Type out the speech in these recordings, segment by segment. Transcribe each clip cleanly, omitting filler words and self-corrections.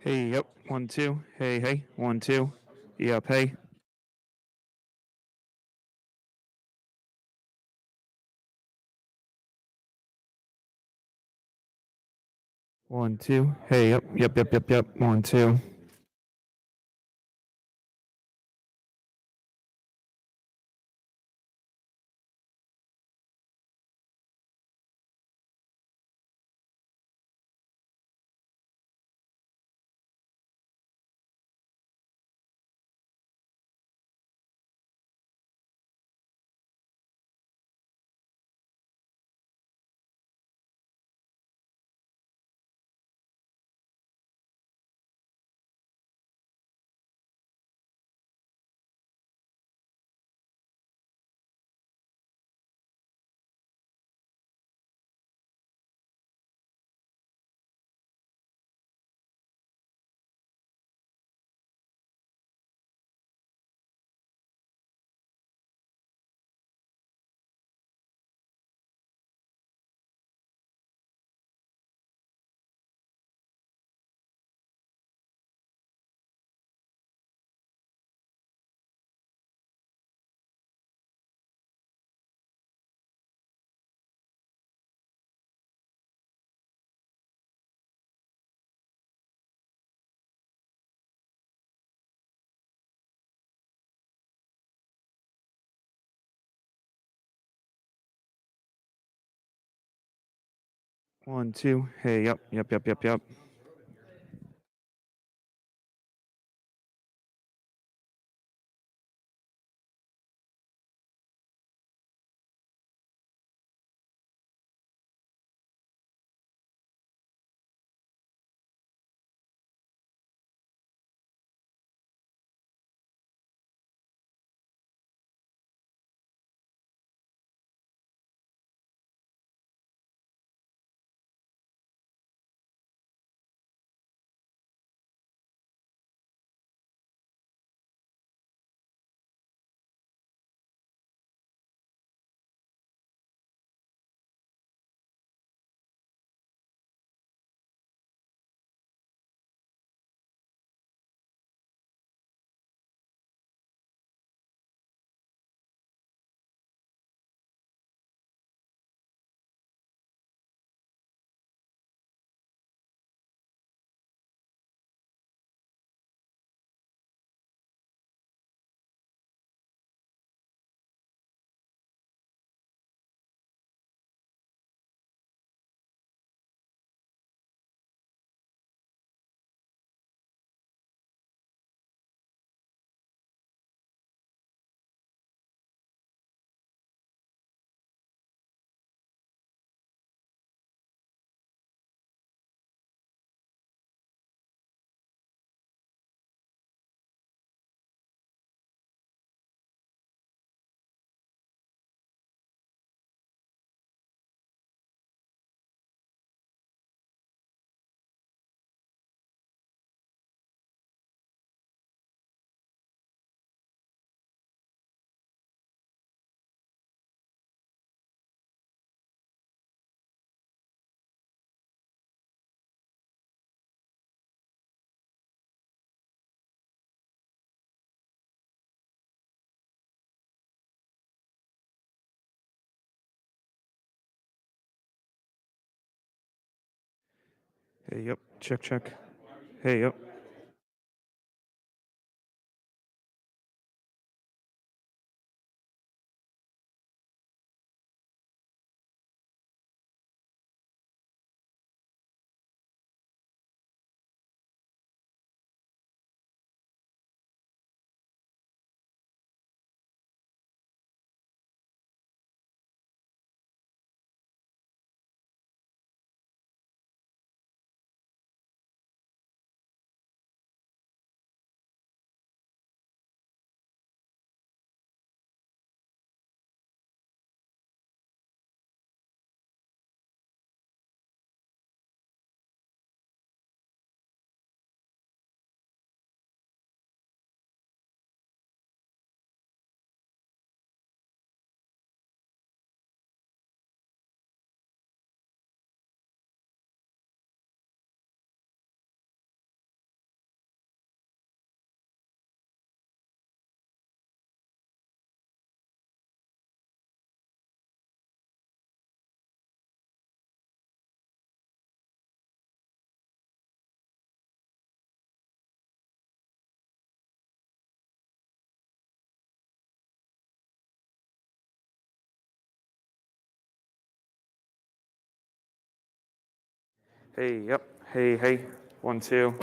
Hey, yep, 1, 2. Hey, hey, 1, 2. Yep, hey. 1, 2. Hey, yep, yep, yep, yep, yep. 1, 2. 1, 2. Hey, yep, yep, yep, yep, yep. Hey, yep, check, check. Hey, yep. Hey, yep. Hey, hey. 1, 2.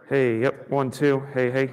Hey, yep. 1, 2. Hey, hey.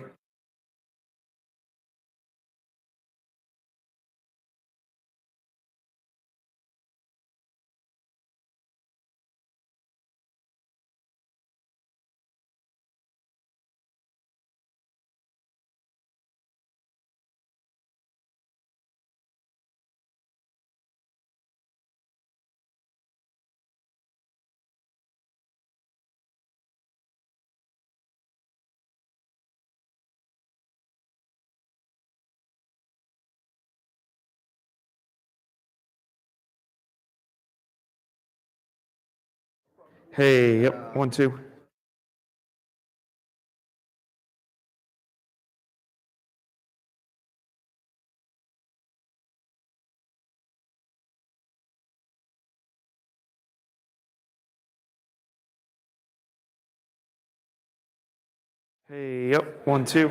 Hey, yep. 1, 2. Hey, yep. 1, 2.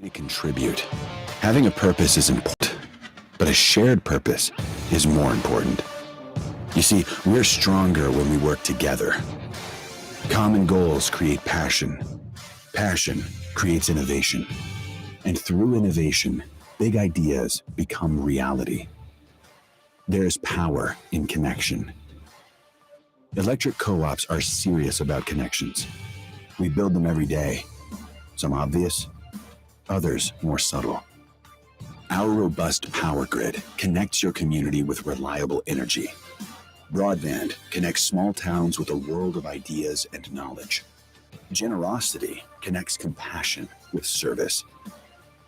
To contribute. Having a purpose is important, but a shared purpose is more important. You see, we're stronger when we work together. Common goals create passion. Passion creates innovation. And through innovation, big ideas become reality. There's power in connection. Electric co-ops are serious about connections. We build them every day. Some obvious, others more subtle. Our robust power grid connects your community with reliable energy. Broadband connects small towns with a world of ideas and knowledge. Generosity connects compassion with service.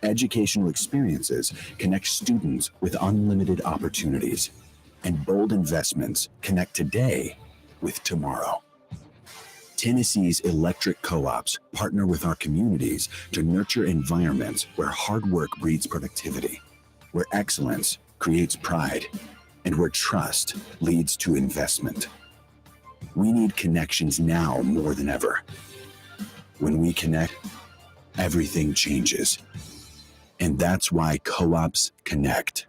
Educational experiences connect students with unlimited opportunities. And bold investments connect today with tomorrow. Tennessee's electric co-ops partner with our communities to nurture environments where hard work breeds productivity, where excellence creates pride, and where trust leads to investment. We need connections now more than ever. When we connect, everything changes. And that's why co-ops connect.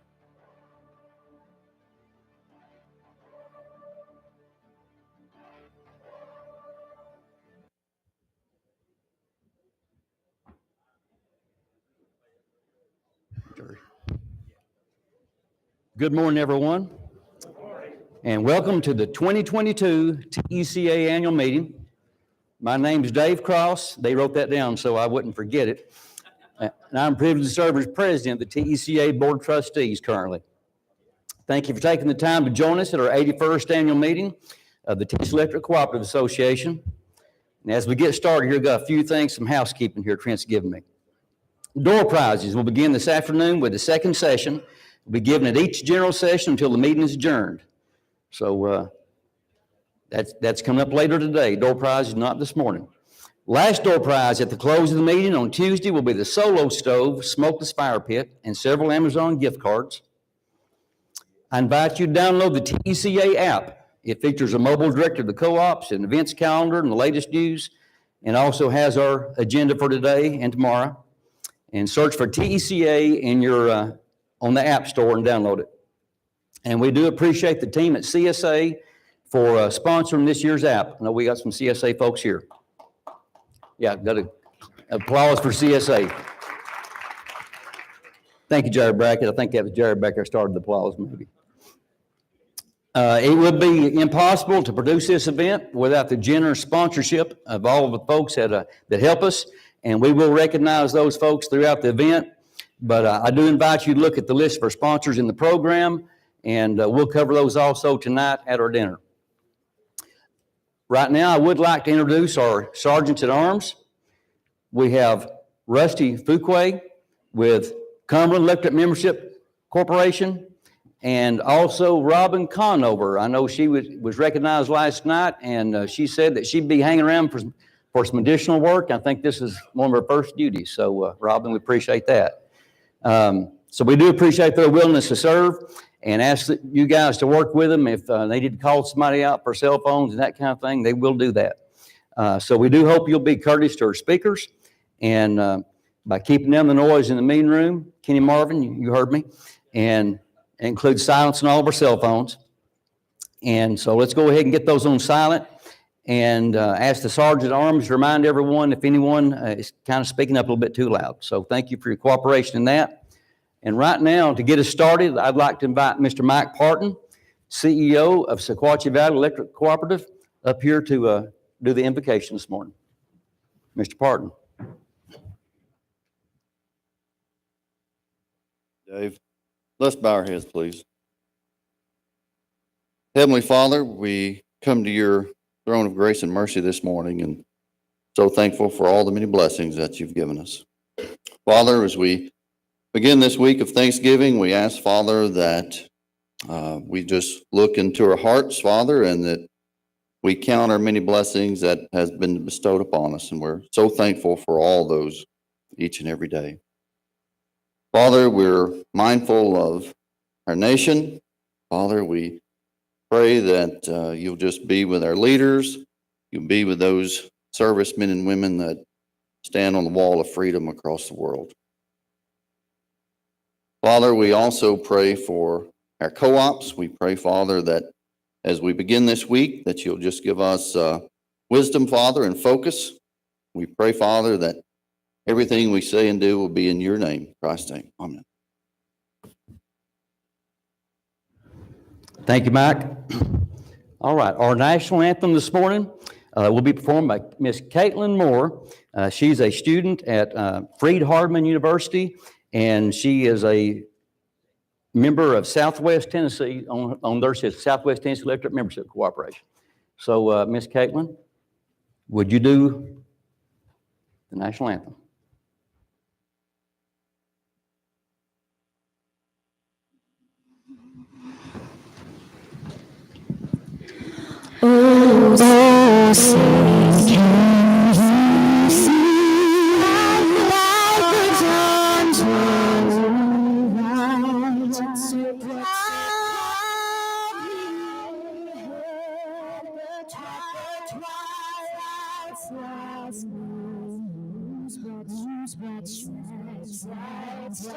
Good morning, everyone, and welcome to the 2022 TECA annual meeting. My name is Dave Cross. They wrote that down so I wouldn't forget it. And I'm privileged to serve as president of the TECA Board of Trustees currently. Thank you for taking the time to join us at our 81st annual meeting of the Tennessee Electric Cooperative Association. And as we get started here, I've got a few things, some housekeeping here Trent's given me. Door prizes will begin this afternoon with the second session. Will be given at each general session until the meeting is adjourned. So that's coming up later today. Door prize is not this morning. Last door prize at the close of the meeting on Tuesday will be the Solo Stove, Smokeless Fire Pit, and several Amazon gift cards. I invite you to download the TECA app. It features a mobile directory of the co-ops and events calendar and the latest news, and also has our agenda for today and tomorrow. And search for TECA in your on the App Store and download it. And we do appreciate the team at CSA for sponsoring this year's app. I know we got some CSA folks here. Yeah, got an applause for CSA. Thank you, Jared Brackett. I think that was Jared back there started the applause maybe. It would be impossible to produce this event without the generous sponsorship of all of the folks that help us, and we will recognize those folks throughout the event. But I do invite you to look at the list for sponsors in the program, and we'll cover those also tonight at our dinner. Right now, I would like to introduce our sergeants at arms. We have Rusty Fuquay with Cumberland Electric Membership Corporation, and also Robin Conover. I know she was recognized last night, and she said that she'd be hanging around for some additional work. I think this is one of her first duties. So, Robin, we appreciate that. So we do appreciate their willingness to serve and ask you guys to work with them. If they need to call somebody out for cell phones and that kind of thing, they will do that. So we do hope you'll be courteous to our speakers, and by keeping down the noise in the meeting room, Kenny Marvin, you heard me, and include silence on all of our cell phones. And so let's go ahead and get those on silent, and ask the Sergeant at Arms to remind everyone if anyone is kind of speaking up a little bit too loud. So thank you for your cooperation in that. And right now, to get us started, I'd like to invite Mr. Mike Parton, CEO of Sequatchie Valley Electric Cooperative, up here to do the invocation this morning. Mr. Parton. Dave, let's bow our heads, please. Heavenly Father, we come to your throne of grace and mercy this morning, and so thankful for all the many blessings that you've given us. Father, as we begin this week of Thanksgiving, we ask, Father, that we just look into our hearts, Father, and that we count our many blessings that has been bestowed upon us, and we're so thankful for all those each and every day. Father, we're mindful of our nation. Father, we pray that you'll just be with our leaders. You'll be with those servicemen and women that stand on the wall of freedom across the world. Father, we also pray for our co-ops. We pray, Father, that as we begin this week, that you'll just give us wisdom, Father, and focus. We pray, Father, that everything we say and do will be in your name, in Christ's name. Amen. Thank you, Mike. All right, our national anthem this morning will be performed by Miss Caitlin Moore. She's a student at Freed-Hardeman University, and she is a member of Southwest Tennessee on their system, Southwest Tennessee Electric Membership Cooperation. So, Miss Caitlin, would you do the national anthem? Oh, say, can you see how the dawn's light so twilight's last moons, but shines bright stars,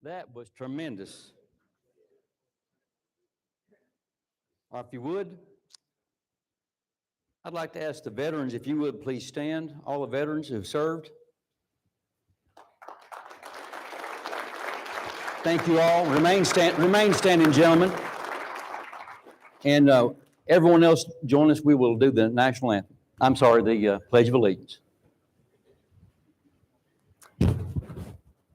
That was tremendous. Or if you would, I'd like to ask the veterans, if you would please stand, all the veterans who've served. Thank you all. Remain standing, gentlemen. And everyone else join us. We will do the national anthem. I'm sorry, the Pledge of Allegiance.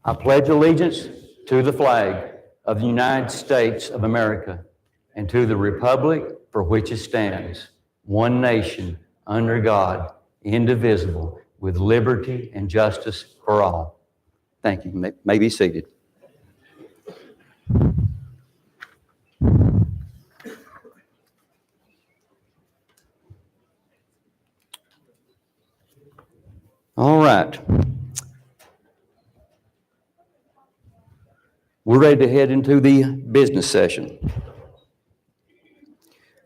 I pledge allegiance to the flag of the United States of America and to the republic for which it stands, one nation, under God, indivisible, with liberty and justice for all. Thank you. You may be seated. All right. We're ready to head into the business session.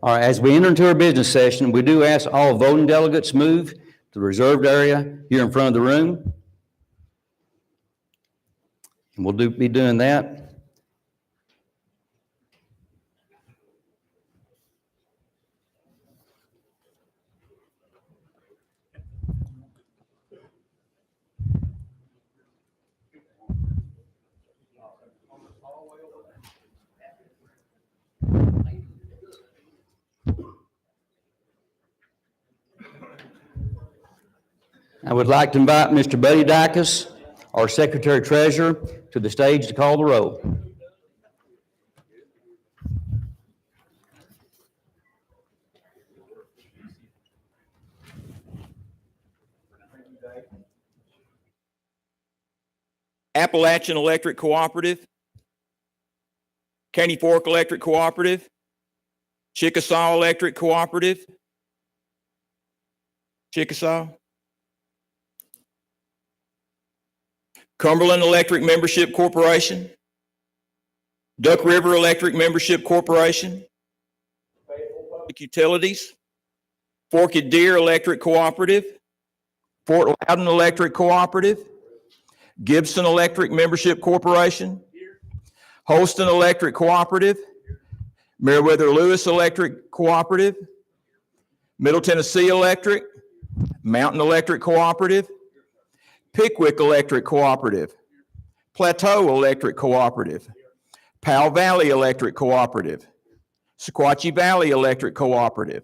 All right, as we enter into our business session, we do ask all voting delegates move to the reserved area here in front of the room. And we'll be doing that. I would like to invite Mr. Buddy Dacus, our Secretary Treasurer, to the stage to call the roll. Appalachian Electric Cooperative, Caney Fork Electric Cooperative, Chickasaw Electric Cooperative, Chickasaw, Cumberland Electric Membership Corporation, Duck River Electric Membership Corporation, Utilities, Forked Deer Electric Cooperative, Fort Loudon Electric Cooperative, Gibson Electric Membership Corporation, Holston Electric Cooperative, Meriwether Lewis Electric Cooperative, Middle Tennessee Electric, Mountain Electric Cooperative, Pickwick Electric Cooperative, Plateau Electric Cooperative, Powell Valley Electric Cooperative, Sequatchie Valley Electric Cooperative,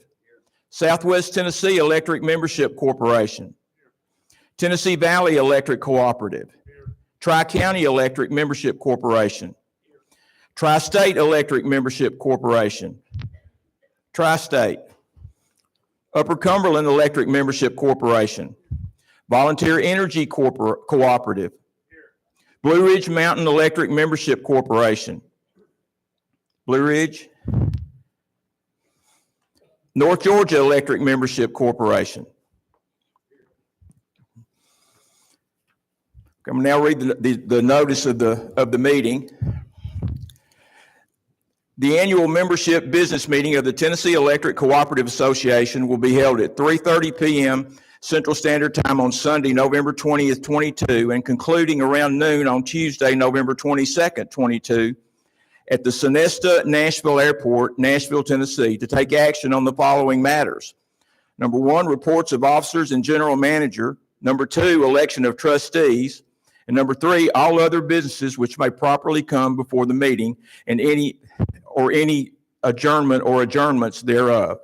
Southwest Tennessee Electric Membership Corporation, Tennessee Valley Electric Cooperative, Tri-County Electric Membership Corporation, Tri-State Electric Membership Corporation, Tri-State, Upper Cumberland Electric Membership Corporation, Volunteer Energy Cooperative, Blue Ridge Mountain Electric Membership Corporation, Blue Ridge, North Georgia Electric Membership Corporation. I'm going to now read the notice of the meeting. The annual membership business meeting of the Tennessee Electric Cooperative Association will be held at 3:30 p.m. Central Standard Time on Sunday, November 20th, 22, and concluding around noon on Tuesday, November 22nd, 22, at the Sonesta Nashville Airport, Nashville, Tennessee, to take action on the following matters. Number one, reports of officers and general manager. Number two, election of trustees. And number three, all other businesses which may properly come before the meeting and any adjournment or adjournments thereof.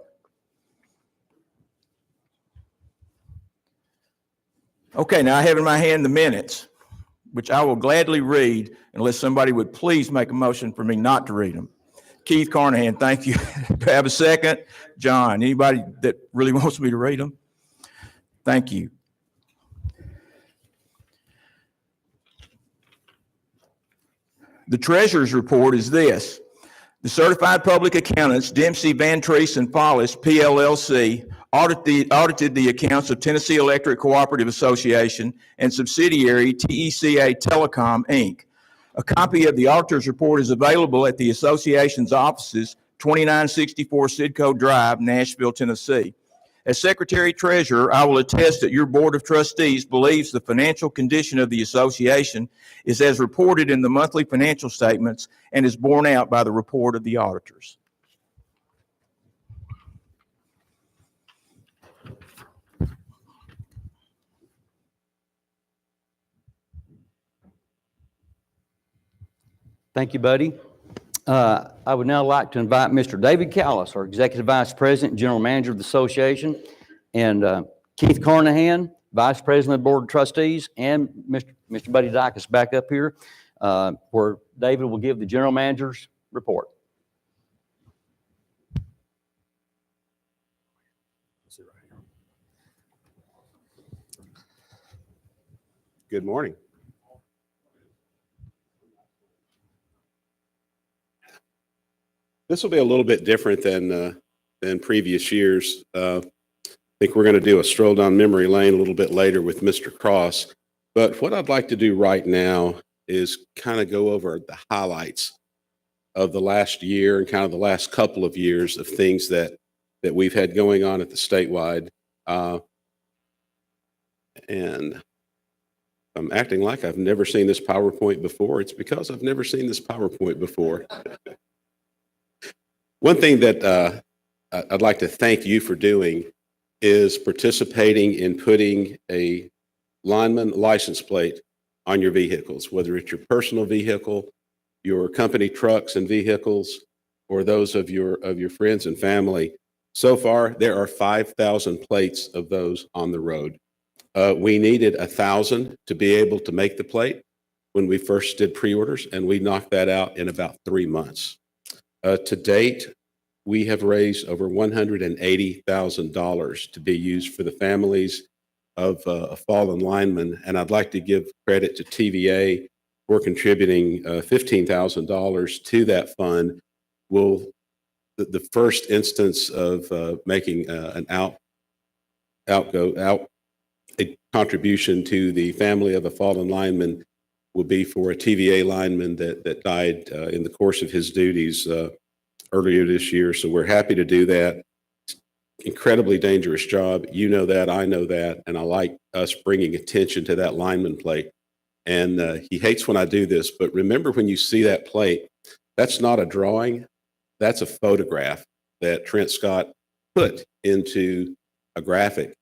Okay, now I have in my hand the minutes, which I will gladly read unless somebody would please make a motion for me not to read them. Keith Carnahan, thank you. Do I have a second? John, anybody that really wants me to read them? Thank you. The treasurer's report is this. The certified public accountants, Dempsey, Van Treese, and Follis, PLLC, audited the accounts of Tennessee Electric Cooperative Association and subsidiary TECA Telecom, Inc. A copy of the auditor's report is available at the association's offices, 2964 Sidco Drive, Nashville, Tennessee. As Secretary-Treasurer, I will attest that your Board of Trustees believes the financial condition of the association is as reported in the monthly financial statements and is borne out by the report of the auditors. Thank you, buddy. I would now like to invite Mr. David Callis, our Executive Vice President and General Manager of the Association, and Keith Carnahan, Vice President of the Board of Trustees, and Mr. Buddy Dyke is back up here, where David will give the General Manager's report. Good morning. This will be a little bit different than previous years. I think we're going to do a stroll down memory lane a little bit later with Mr. Cross. But what I'd like to do right now is kind of go over the highlights of the last year and kind of the last couple of years of things that we've had going on at the statewide. And I'm acting like I've never seen this PowerPoint before. It's because I've never seen this PowerPoint before. One thing that I'd like to thank you for doing is participating in putting a lineman license plate on your vehicles, whether it's your personal vehicle, your company trucks and vehicles, or those of your friends and family. So far, there are 5,000 plates of those on the road. We needed 1,000 to be able to make the plate when we first did pre-orders, and we knocked that out in about 3 months. To date, we have raised over $180,000 to be used for the families of fallen linemen, and I'd like to give credit to TVA for contributing $15,000 to that fund. The first instance of making a contribution to the family of a fallen lineman will be for a TVA lineman that died in the course of his duties earlier this year. So we're happy to do that. Incredibly dangerous job. You know that, I know that, and I like us bringing attention to that lineman plate. And he hates when I do this, but remember when you see that plate, that's not a drawing. that's a photograph that Trent Scott put into a graphic.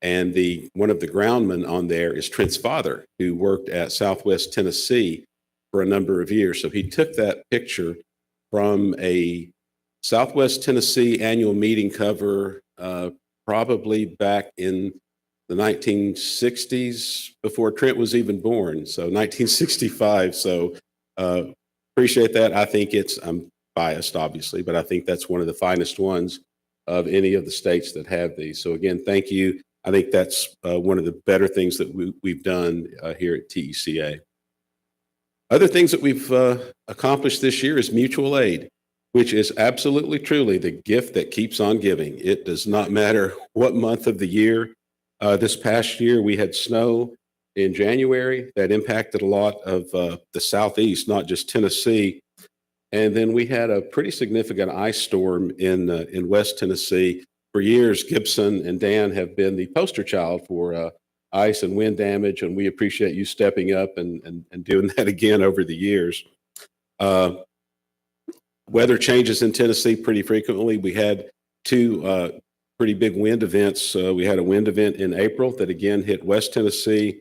And one of the groundmen on there is Trent's father, who worked at Southwest Tennessee for a number of years. So he took that picture from a Southwest Tennessee annual meeting cover, probably back in the 1960s, before Trent was even born. So 1965. So appreciate that. I think I'm biased, obviously, but I think that's one of the finest ones of any of the states that have these. So again, thank you. I think that's one of the better things that we've done here at TECA. Other things that we've accomplished this year is mutual aid, which is absolutely truly the gift that keeps on giving. It does not matter what month of the year. This past year, we had snow in January that impacted a lot of the Southeast, not just Tennessee. And then we had a pretty significant ice storm in West Tennessee. For years, Gibson and Dan have been the poster child for ice and wind damage, and we appreciate you stepping up and doing that again over the years. Weather changes in Tennessee pretty frequently. We had two pretty big wind events. We had a wind event in April that again hit West Tennessee,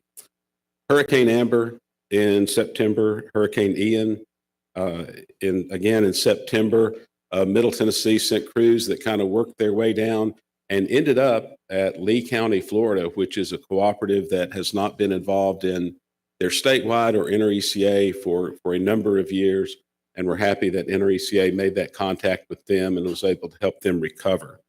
Hurricane Amber in September, Hurricane Ian in September. Middle Tennessee sent crews that kind of worked their way down and ended up at Lee County, Florida, which is a cooperative that has not been involved in their statewide or NRECA for a number of years. And we're happy that NRECA made that contact with them and was able to help them recover.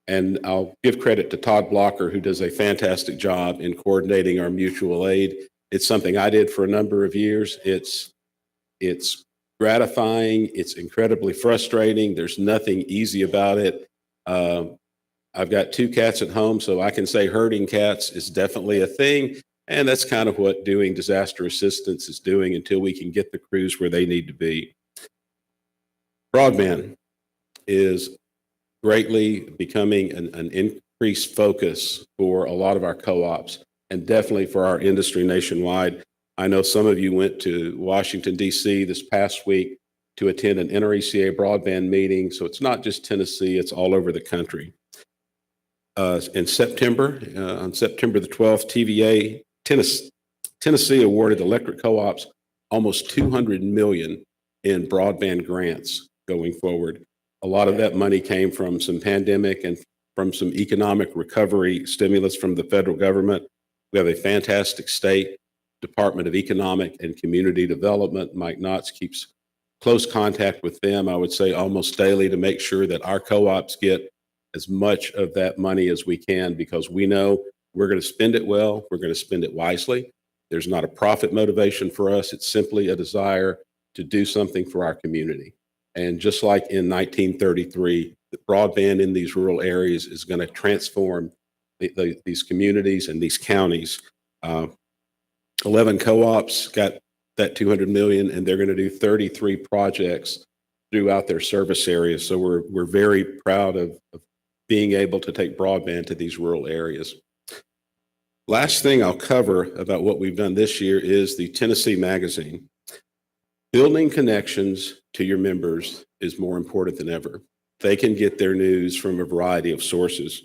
And I'll give credit to Todd Blocker, who does a fantastic job in coordinating our mutual aid. It's something I did for a number of years. It's gratifying. It's incredibly frustrating. There's nothing easy about it. I've got 2 cats at home, so I can say herding cats is definitely a thing. And that's kind of what doing disaster assistance is doing until we can get the crews where they need to be. Broadband is greatly becoming an increased focus for a lot of our co-ops and definitely for our industry nationwide. I know some of you went to Washington, D.C. this past week to attend an NRECA broadband meeting. So it's not just Tennessee, it's all over the country. In September, on September the 12th, TVA, Tennessee awarded electric co-ops almost $200 million in broadband grants going forward. A lot of that money came from some pandemic and from some economic recovery stimulus from the federal government. We have a fantastic state Department of Economic and Community Development. Mike Knotts keeps close contact with them, I would say almost daily, to make sure that our co-ops get as much of that money as we can, because we know we're going to spend it well, we're going to spend it wisely. There's not a profit motivation for us. It's simply a desire to do something for our community. And just like in 1933, the broadband in these rural areas is going to transform these communities and these counties. 11 co-ops got that $200 million, and they're going to do 33 projects throughout their service areas. So we're very proud of being able to take broadband to these rural areas. Last thing I'll cover about what we've done this year is the Tennessee Magazine. Building connections to your members is more important than ever. They can get their news from a variety of sources,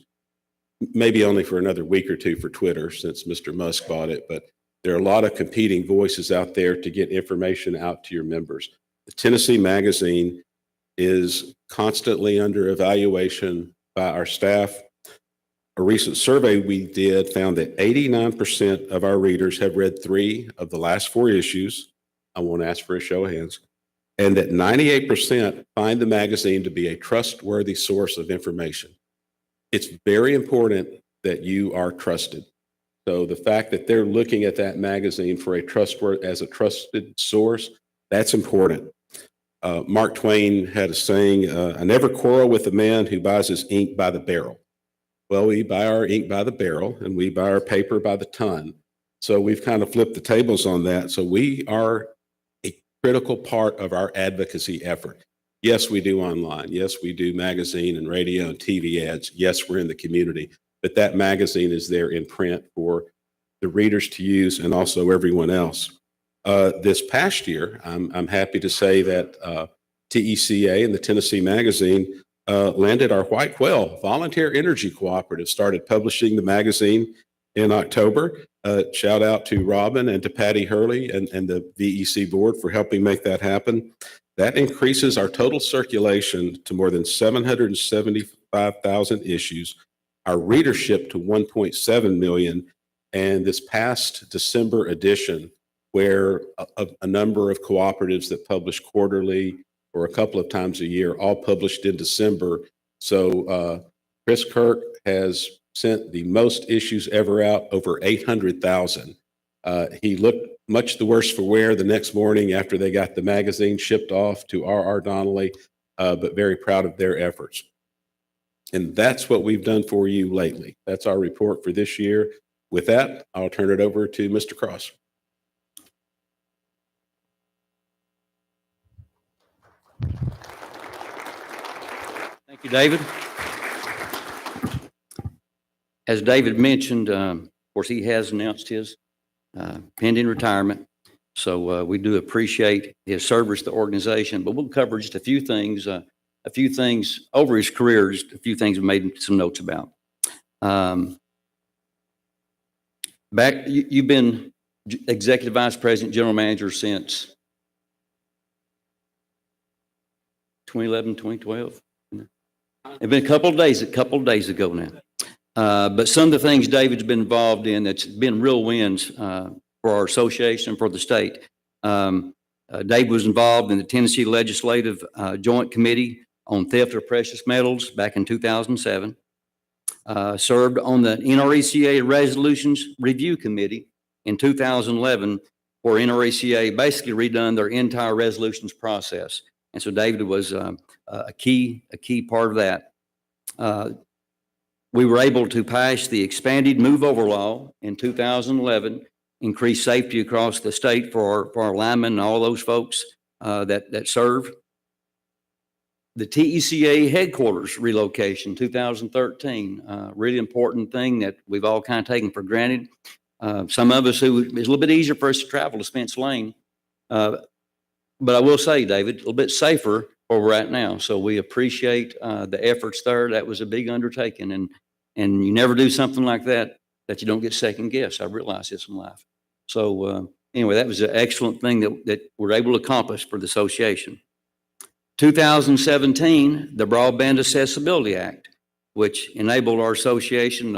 maybe only for another week or two for Twitter since Mr. Musk bought it, but there are a lot of competing voices out there to get information out to your members. The Tennessee Magazine is constantly under evaluation by our staff. A recent survey we did found that 89% of our readers have read 3 of the last 4 issues. I won't ask for a show of hands. And that 98% find the magazine to be a trustworthy source of information. It's very important that you are trusted. So the fact that they're looking at that magazine for as a trusted source, that's important. Mark Twain had a saying, I never quarrel with a man who buys his ink by the barrel. Well, we buy our ink by the barrel and we buy our paper by the ton. So we've kind of flipped the tables on that. So we are a critical part of our advocacy effort. Yes, we do online. Yes, we do magazine and radio and TV ads. Yes, we're in the community, but that magazine is there in print for the readers to use and also everyone else. This past year, I'm happy to say that TECA and the Tennessee Magazine landed our White Quail Volunteer Energy Cooperative, started publishing the magazine in October. Shout out to Robin and to Patty Hurley and the VEC board for helping make that happen. That increases our total circulation to more than 775,000 issues, our readership to 1.7 million, and this past December edition, where a number of cooperatives that publish quarterly or a couple of times a year, all published in December. So Chris Kirk has sent the most issues ever out, over 800,000. He looked much the worse for wear the next morning after they got the magazine shipped off to R.R. Donnelly, but very proud of their efforts. And that's what we've done for you lately. That's our report for this year. With that, I'll turn it over to Mr. Cross. Thank you, David. As David mentioned, of course, he has announced his pending retirement. So we do appreciate his service to the organization, but we'll cover just a few things over his career, just a few things we made some notes about. You've been Executive Vice President, General Manager since 2011, 2012. It's been a couple of days ago now. But some of the things David's been involved in that's been real wins for our association, for the state. Dave was involved in the Tennessee Legislative Joint Committee on Theft of Precious Metals back in 2007. Served on the NRECA Resolutions Review Committee in 2011, where NRECA basically redone their entire resolutions process. And so David was a key part of that. We were able to pass the expanded move-over law in 2011, increase safety across the state for our linemen and all those folks that serve. The TECA headquarters relocation, 2013, really important thing that we've all kind of taken for granted. Some of us who, it's a little bit easier for us to travel to Spence Lane. But I will say, David, a little bit safer where we're at now. So we appreciate the efforts there. That was a big undertaking. And you never do something like that you don't get second guessed. I realize this in life. So anyway, that was an excellent thing that we're able to accomplish for the association. 2017, the Broadband Accessibility Act, which enabled our association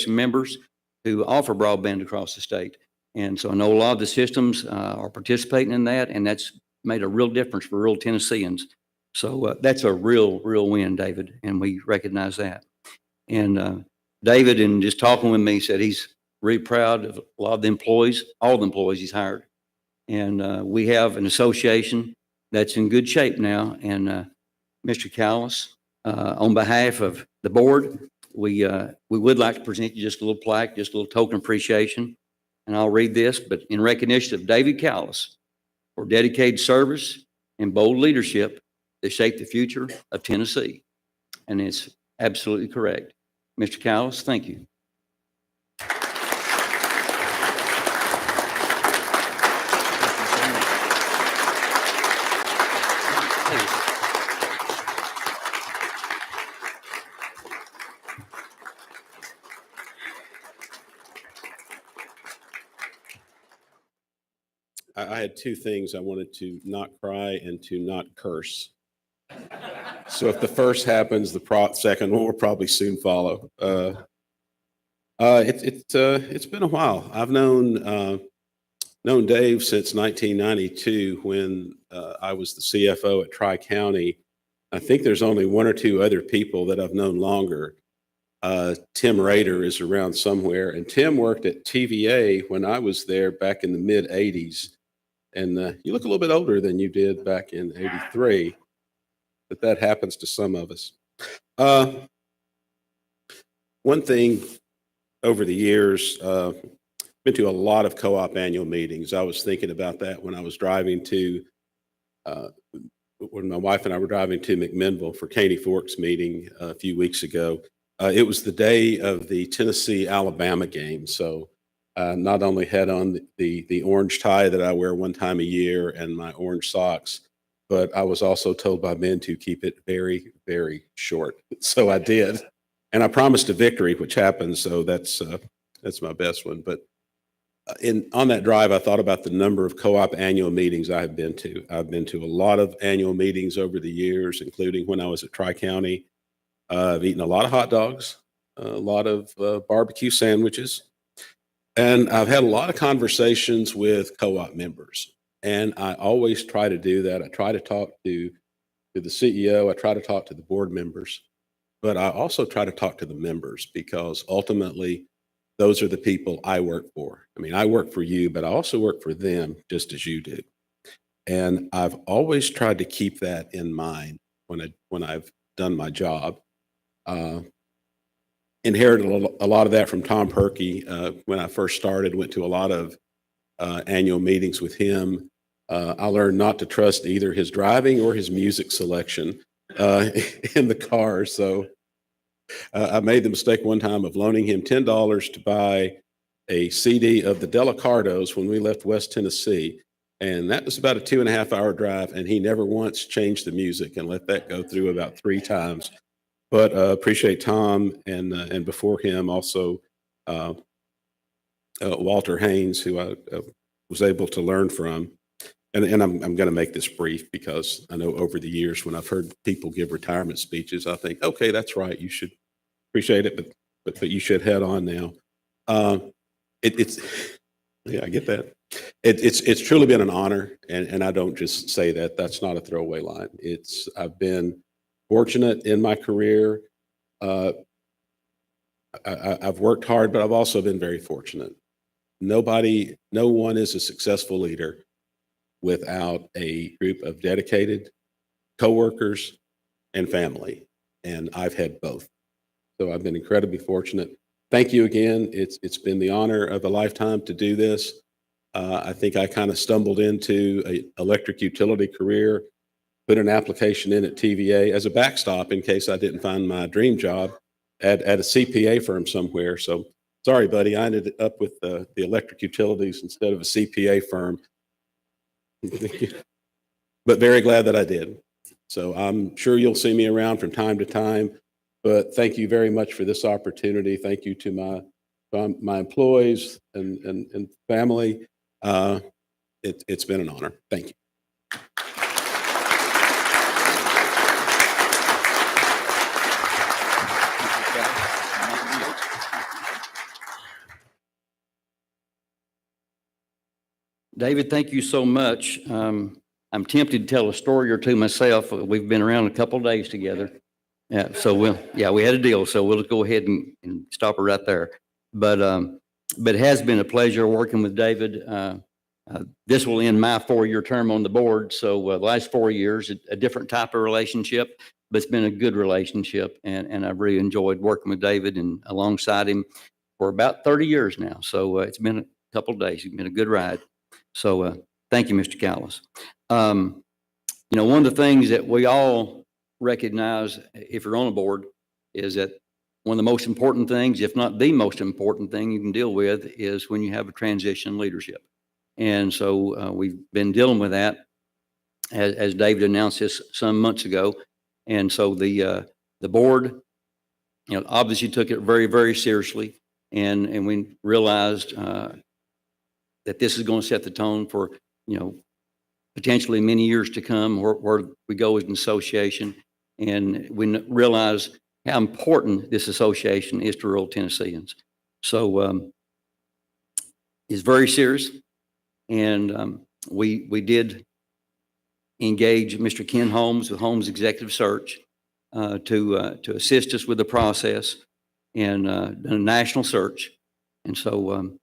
members to offer broadband across the state. And so I know a lot of the systems are participating in that, and that's made a real difference for rural Tennesseans. So that's a real win, David, and we recognize that. And David, in just talking with me, said he's really proud of a lot of the employees, all the employees he's hired. And we have an association that's in good shape now. And Mr. Callis, on behalf of the board, we would like to present you just a little plaque, just a little token appreciation. And I'll read this, but in recognition of David Callis for dedicated service and bold leadership that shaped the future of Tennessee. And it's absolutely correct. Mr. Callis, thank you. I had two things. I wanted to not cry and to not curse. So if the first happens, the second one will probably soon follow. It's been a while. I've known Dave since 1992 when I was the CFO at Tri-County. I think there's only one or two other people that I've known longer. Tim Rader is around somewhere, and Tim worked at TVA when I was there back in the mid 80s. And you look a little bit older than you did back in 83, but that happens to some of us. One thing over the years, been to a lot of co-op annual meetings. I was thinking about that when I was driving to, when my wife and I were driving to McMinnville for Caney Forks meeting a few weeks ago. It was the day of the Tennessee-Alabama game. So not only had on the orange tie that I wear one time a year and my orange socks, but I was also told by men to keep it very, very short. So I did. And I promised a victory, which happened. So that's my best one. But on that drive, I thought about the number of co-op annual meetings I have been to. I've been to a lot of annual meetings over the years, including when I was at Tri-County. I've eaten a lot of hot dogs, a lot of barbecue sandwiches, and I've had a lot of conversations with co-op members. And I always try to do that. I try to talk to the CEO. I try to talk to the board members, but I also try to talk to the members because ultimately those are the people I work for. I mean, I work for you, but I also work for them just as you do. And I've always tried to keep that in mind when I've done my job. Inherited a lot of that from Tom Perkey when I first started. Went to a lot of annual meetings with him. I learned not to trust either his driving or his music selection in the car. So I made the mistake one time of loaning him $10 to buy a CD of the Delacardos when we left West Tennessee. And that was about a 2.5-hour drive. And he never once changed the music and let that go through about 3 times. But appreciate Tom and before him also Walter Haynes, who I was able to learn from. And I'm going to make this brief because I know over the years when I've heard people give retirement speeches, I think, okay, that's right. You should appreciate it, but you should head on now. It's yeah, I get that. It's truly been an honor, and I don't just say that. That's not a throwaway line. I've been fortunate in my career. I've worked hard, but I've also been very fortunate. No one is a successful leader without a group of dedicated coworkers and family, and I've had both. So I've been incredibly fortunate. Thank you again. It's been the honor of a lifetime to do this. I think I kind of stumbled into an electric utility career, put an application in at TVA as a backstop in case I didn't find my dream job at a CPA firm somewhere. So sorry, buddy, I ended up with the electric utilities instead of a CPA firm. But very glad that I did. So I'm sure you'll see me around from time to time, but thank you very much for this opportunity. Thank you to my employees and family. It's been an honor. Thank you. David, thank you so much. I'm tempted to tell a story or two myself. We've been around a couple of days together. Yeah, so we had a deal, so we'll go ahead and stop it right there. But it has been a pleasure working with David. This will end my 4-year term on the board. So the last 4 years, a different type of relationship, but it's been a good relationship. And I've really enjoyed working with David and alongside him for about 30 years now. So it's been a couple of days. It's been a good ride. So thank you, Mr. Callis. One of the things that we all recognize if you're on a board is that one of the most important things, if not the most important thing you can deal with, is when you have a transition leadership. And so we've been dealing with that as David announced this some months ago. And so the board, obviously took it very, very seriously. And we realized that this is going to set the tone for, potentially many years to come where we go as an association. And we realize how important this association is to rural Tennesseans. So it's very serious. And we did engage Mr. Ken Holmes with Holmes Executive Search to assist us with the process and a national search. And so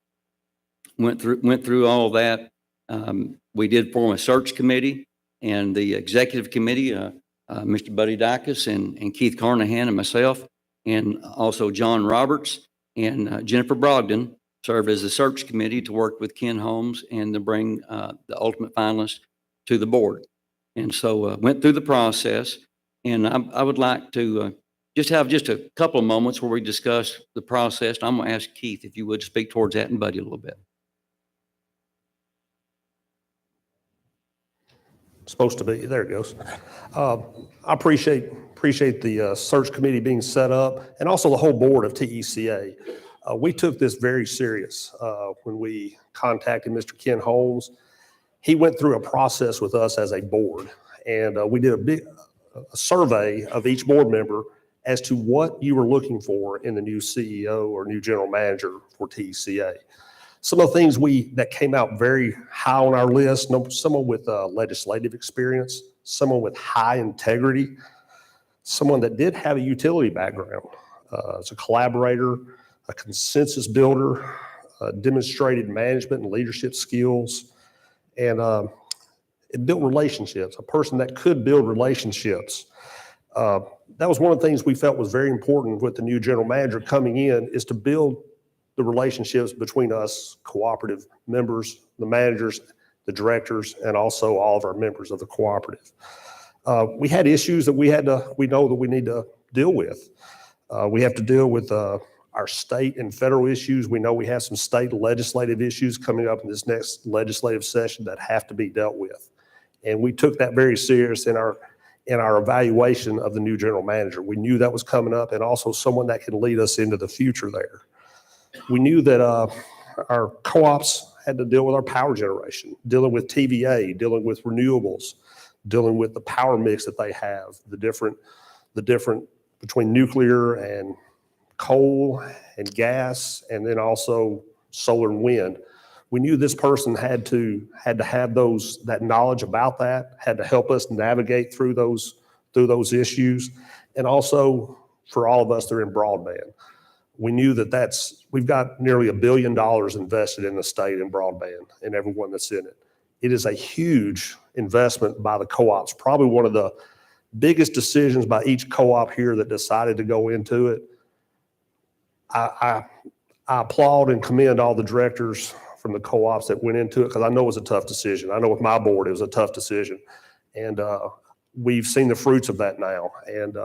went through all that. We did form a search committee, and the executive committee, Mr. Buddy Dacus and Keith Carnahan and myself, and also John Roberts and Jennifer Brogdon served as the search committee to work with Ken Holmes and to bring the ultimate finalist to the board. And so went through the process, and I would like to just have just a couple of moments where we discuss the process. I'm going to ask Keith if you would speak towards that and Buddy a little bit. supposed to be. There it goes. I appreciate the search committee being set up and also the whole board of TECA. We took this very serious when we contacted Mr. Ken Holmes. He went through a process with us as a board, and we did a survey of each board member as to what you were looking for in the new CEO or new general manager for TECA. Some of the things that came out very high on our list: someone with legislative experience, someone with high integrity, someone that did have a utility background, as a collaborator, a consensus builder, demonstrated management and leadership skills, and it built relationships, a person that could build relationships. That was one of the things we felt was very important with the new general manager coming in, is to build the relationships between us cooperative members, the managers, the directors, and also all of our members of the cooperative. We had issues that we know that we need to deal with. We have to deal with our state and federal issues. We know we have some state legislative issues coming up in this next legislative session that have to be dealt with. And we took that very serious in our evaluation of the new general manager. We knew that was coming up, and also someone that can lead us into the future there. We knew that our co-ops had to deal with our power generation, dealing with TVA, dealing with renewables, dealing with the power mix that they have, the different between nuclear and coal and gas, and then also solar and wind. We knew this person had to have that knowledge about that, had to help us navigate through those issues, and also for all of us that are in broadband. We knew that we've got nearly $1 billion invested in the state in broadband and everyone that's in it. It is a huge investment by the co-ops, probably one of the biggest decisions by each co-op here that decided to go into it. I applaud and commend all the directors from the co-ops that went into it, because I know it was a tough decision. I know with my board it was a tough decision, and we've seen the fruits of that now. And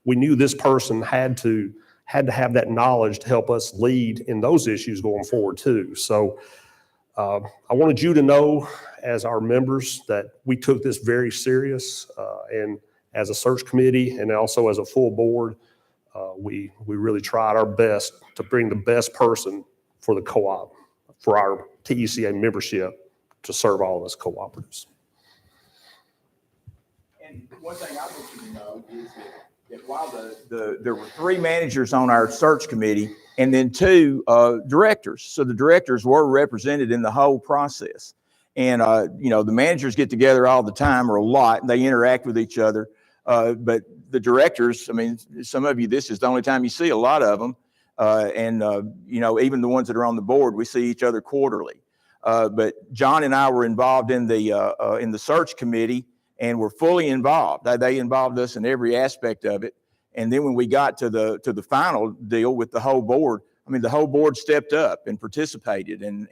we knew this person had to have that knowledge to help us lead in those issues going forward too. So I wanted you to know, as our members, that we took this very serious, and as a search committee and also as a full board, we really tried our best to bring the best person for the co-op, for our TECA membership, to serve all of us cooperatives. And one thing I want you to know is that while there were 3 managers on our search committee and then 2 directors, so the directors were represented in the whole process. And the managers get together all the time, or a lot, and they interact with each other. But the directors, I mean, some of you, this is the only time you see a lot of them. Even the ones that are on the board, we see each other quarterly. But John and I were involved in the search committee, and were fully involved. They involved us in every aspect of it. And then when we got to the final deal with the whole board, I mean, the whole board stepped up and participated. And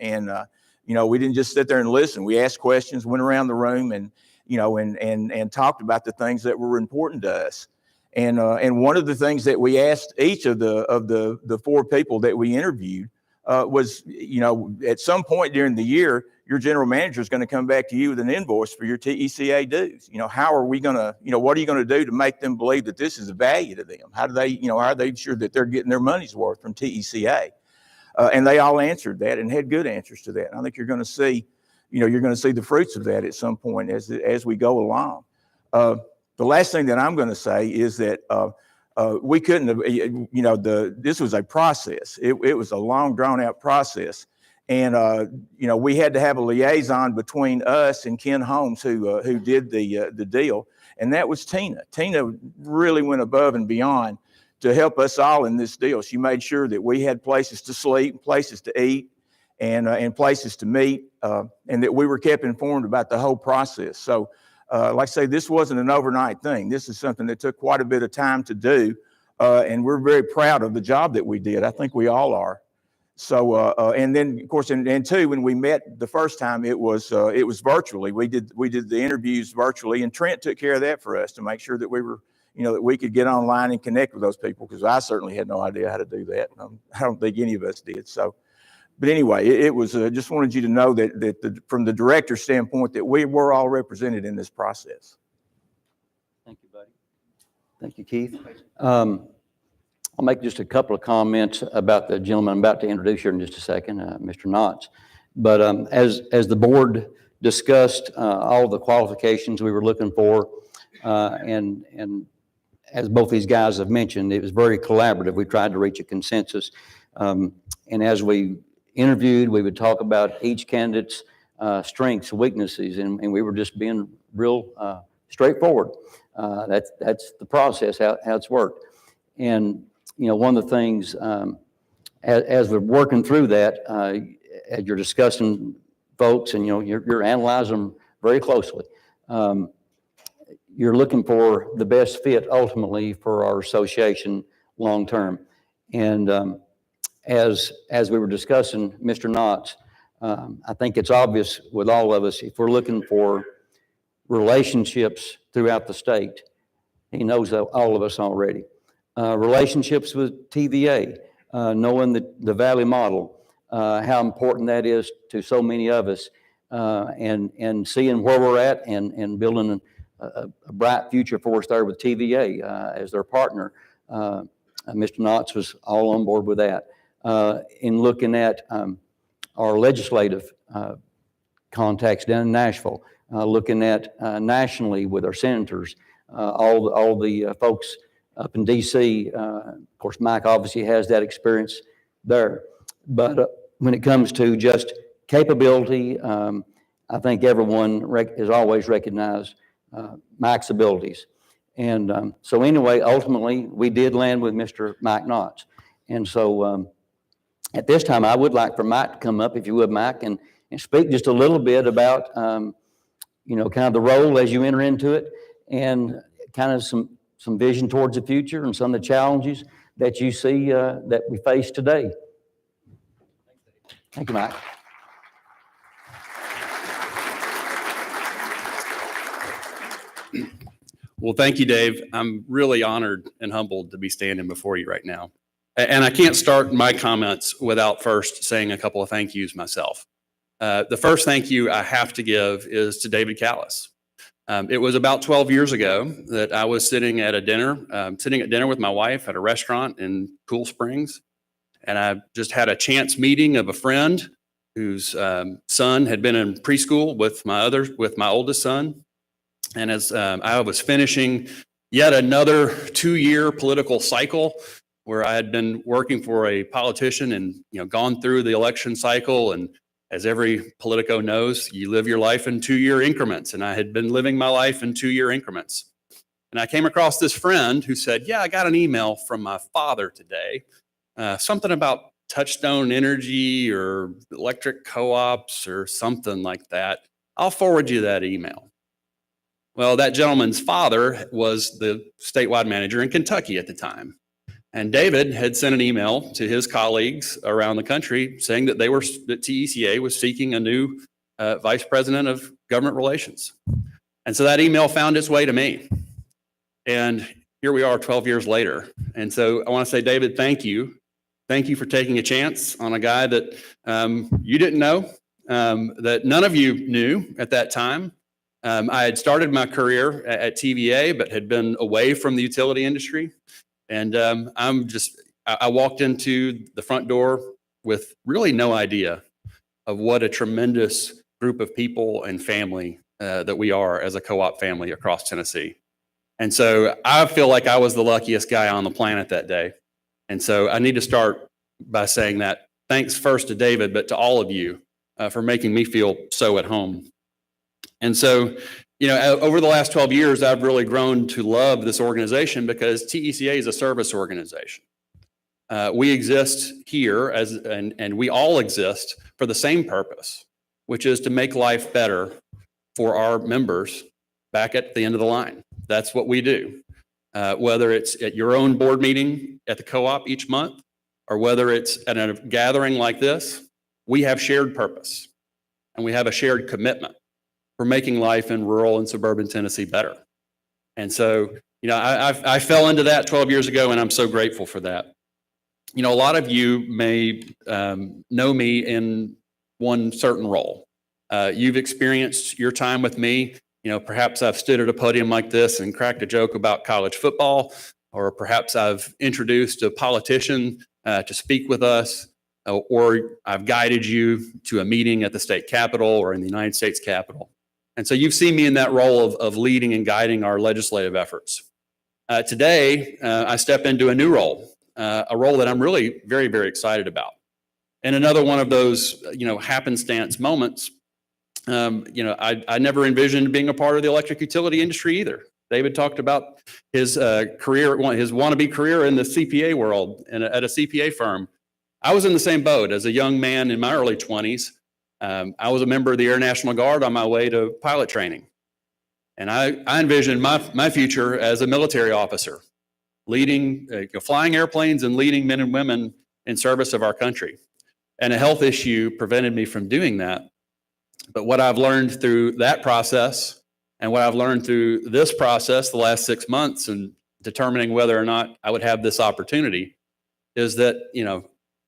we didn't just sit there and listen. We asked questions, went around the room, and talked about the things that were important to us. And one of the things that we asked each of the 4 people that we interviewed was, at some point during the year, your general manager is going to come back to you with an invoice for your TECA dues. How are we going to, what are you going to do to make them believe that this is a value to them? How do they, are they sure that they're getting their money's worth from TECA? And they all answered that and had good answers to that. And I think you're going to see, the fruits of that at some point as we go along. The last thing that I'm going to say is that we couldn't have, this was a process. It was a long, drawn out process. And, we had to have a liaison between us and Ken Holmes, who did the deal. And that was Tina. Tina really went above and beyond to help us all in this deal. She made sure that we had places to sleep, places to eat, and places to meet, and that we were kept informed about the whole process. So, like I say, this wasn't an overnight thing. This is something that took quite a bit of time to do, and we're very proud of the job that we did. I think we all are. So, and then of course, and two, when we met the first time, it was virtually. We did the interviews virtually, and Trent took care of that for us to make sure that we were, that we could get online and connect with those people, because I certainly had no idea how to do that. I don't think any of us did. So, But anyway, it was, just wanted you to know that from the director's standpoint, that we were all represented in this process. Thank you, buddy. Thank you, Keith. I'll make just a couple of comments about the gentleman I'm about to introduce here in just a second, Mr. Knotts. But as the board discussed all the qualifications we were looking for, and as both these guys have mentioned, it was very collaborative. We tried to reach a consensus. And as we interviewed, we would talk about each candidate's strengths, weaknesses, and we were just being real straightforward. That's the process, how it's worked. And, you know, one of the things, as we're working through that, as you're discussing folks and, you know, you're analyzing them very closely, you're looking for the best fit ultimately for our association long-term. And as we were discussing, Mr. Knotts, I think it's obvious with all of us, if we're looking for relationships throughout the state, he knows all of us already. Relationships with TVA, knowing the Valley model, how important that is to so many of us, and seeing where we're at and building a bright future for us there with TVA as their partner. Mr. Knotts was all on board with that. In looking at our legislative contacts down in Nashville, looking at nationally with our senators, all the folks up in DC. Of course, Mike obviously has that experience there. But when it comes to just capability, I think everyone has always recognized Mike's abilities. And so anyway, ultimately, we did land with Mr. Mike Knotts. And so at this time, I would like for Mike to come up, if you would, Mike, and speak just a little bit about, you know, kind of the role as you enter into it, and kind of some vision towards the future and some of the challenges that you see that we face today. Thank you, Mike. Well, thank you, Dave. I'm really honored and humbled to be standing before you right now. And I can't start my comments without first saying a couple of thank yous myself. The first thank you I have to give is to David Callis. It was about 12 years ago that I was sitting at dinner with my wife at a restaurant in Cool Springs. And I just had a chance meeting of a friend whose son had been in preschool with my oldest son. And as I was finishing yet another 2-year political cycle where I had been working for a politician and, you know, gone through the election cycle, and as every politico knows, you live your life in 2-year increments, and I had been living my life in 2-year increments. And I came across this friend who said, yeah, I got an email from my father today, something about Touchstone Energy or electric co-ops or something like that. I'll forward you that email. Well, that gentleman's father was the statewide manager in Kentucky at the time. And David had sent an email to his colleagues around the country saying that that TECA was seeking a new vice president of government relations. And so that email found its way to me. And here we are 12 years later. And so I want to say, David, thank you. Thank you for taking a chance on a guy that you didn't know, that none of you knew at that time. I had started my career at TVA, but had been away from the utility industry. And I walked into the front door with really no idea of what a tremendous group of people and family that we are as a co-op family across Tennessee. And so I feel like I was the luckiest guy on the planet that day. And so I need to start by saying that thanks first to David, but to all of you for making me feel so at home. And so, you know, over the last 12 years, I've really grown to love this organization because TECA is a service organization. We exist here and we all exist for the same purpose, which is to make life better for our members back at the end of the line. That's what we do. Whether it's at your own board meeting at the co-op each month, or whether it's at a gathering like this, we have shared purpose and we have a shared commitment for making life in rural and suburban Tennessee better. And so, you know, I fell into that 12 years ago, and I'm so grateful for that. You know, a lot of you may know me in one certain role. You've experienced your time with me. You know, perhaps I've stood at a podium like this and cracked a joke about college football, or perhaps I've introduced a politician to speak with us, or I've guided you to a meeting at the state capitol or in the United States Capitol. And so you've seen me in that role of leading and guiding our legislative efforts. Today, I step into a new role, a role that I'm really very, very excited about. And another one of those, happenstance moments. I never envisioned being a part of the electric utility industry either. David talked about his career, his wannabe career in the CPA world and at a CPA firm. I was in the same boat as a young man in my early 20s. I was a member of the Air National Guard on my way to pilot training. And I envisioned my future as a military officer, leading, flying airplanes and leading men and women in service of our country. And a health issue prevented me from doing that. But what I've learned through that process and what I've learned through this process the last 6 months and determining whether or not I would have this opportunity is that,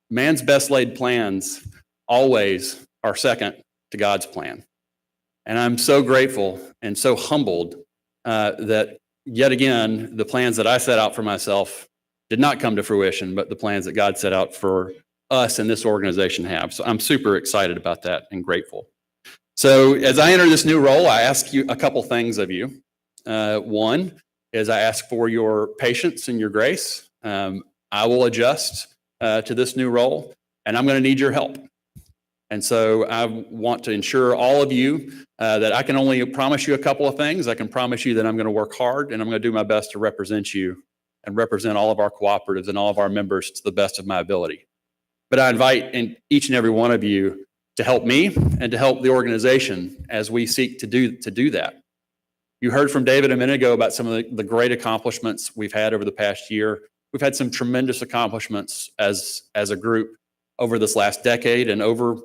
man's best laid plans always are second to God's plan. And I'm so grateful and so humbled that yet again, the plans that I set out for myself did not come to fruition, but the plans that God set out for us and this organization have. So I'm super excited about that and grateful. So as I enter this new role, I ask you a couple things of you. One is I ask for your patience and your grace. I will adjust to this new role, and I'm going to need your help. And so I want to ensure all of you that I can only promise you a couple of things. I can promise you that I'm going to work hard and I'm going to do my best to represent you and represent all of our cooperatives and all of our members to the best of my ability. But I invite each and every one of you to help me and to help the organization as we seek to do that. You heard from David a minute ago about some of the great accomplishments we've had over the past year. We've had some tremendous accomplishments as a group over this last decade and over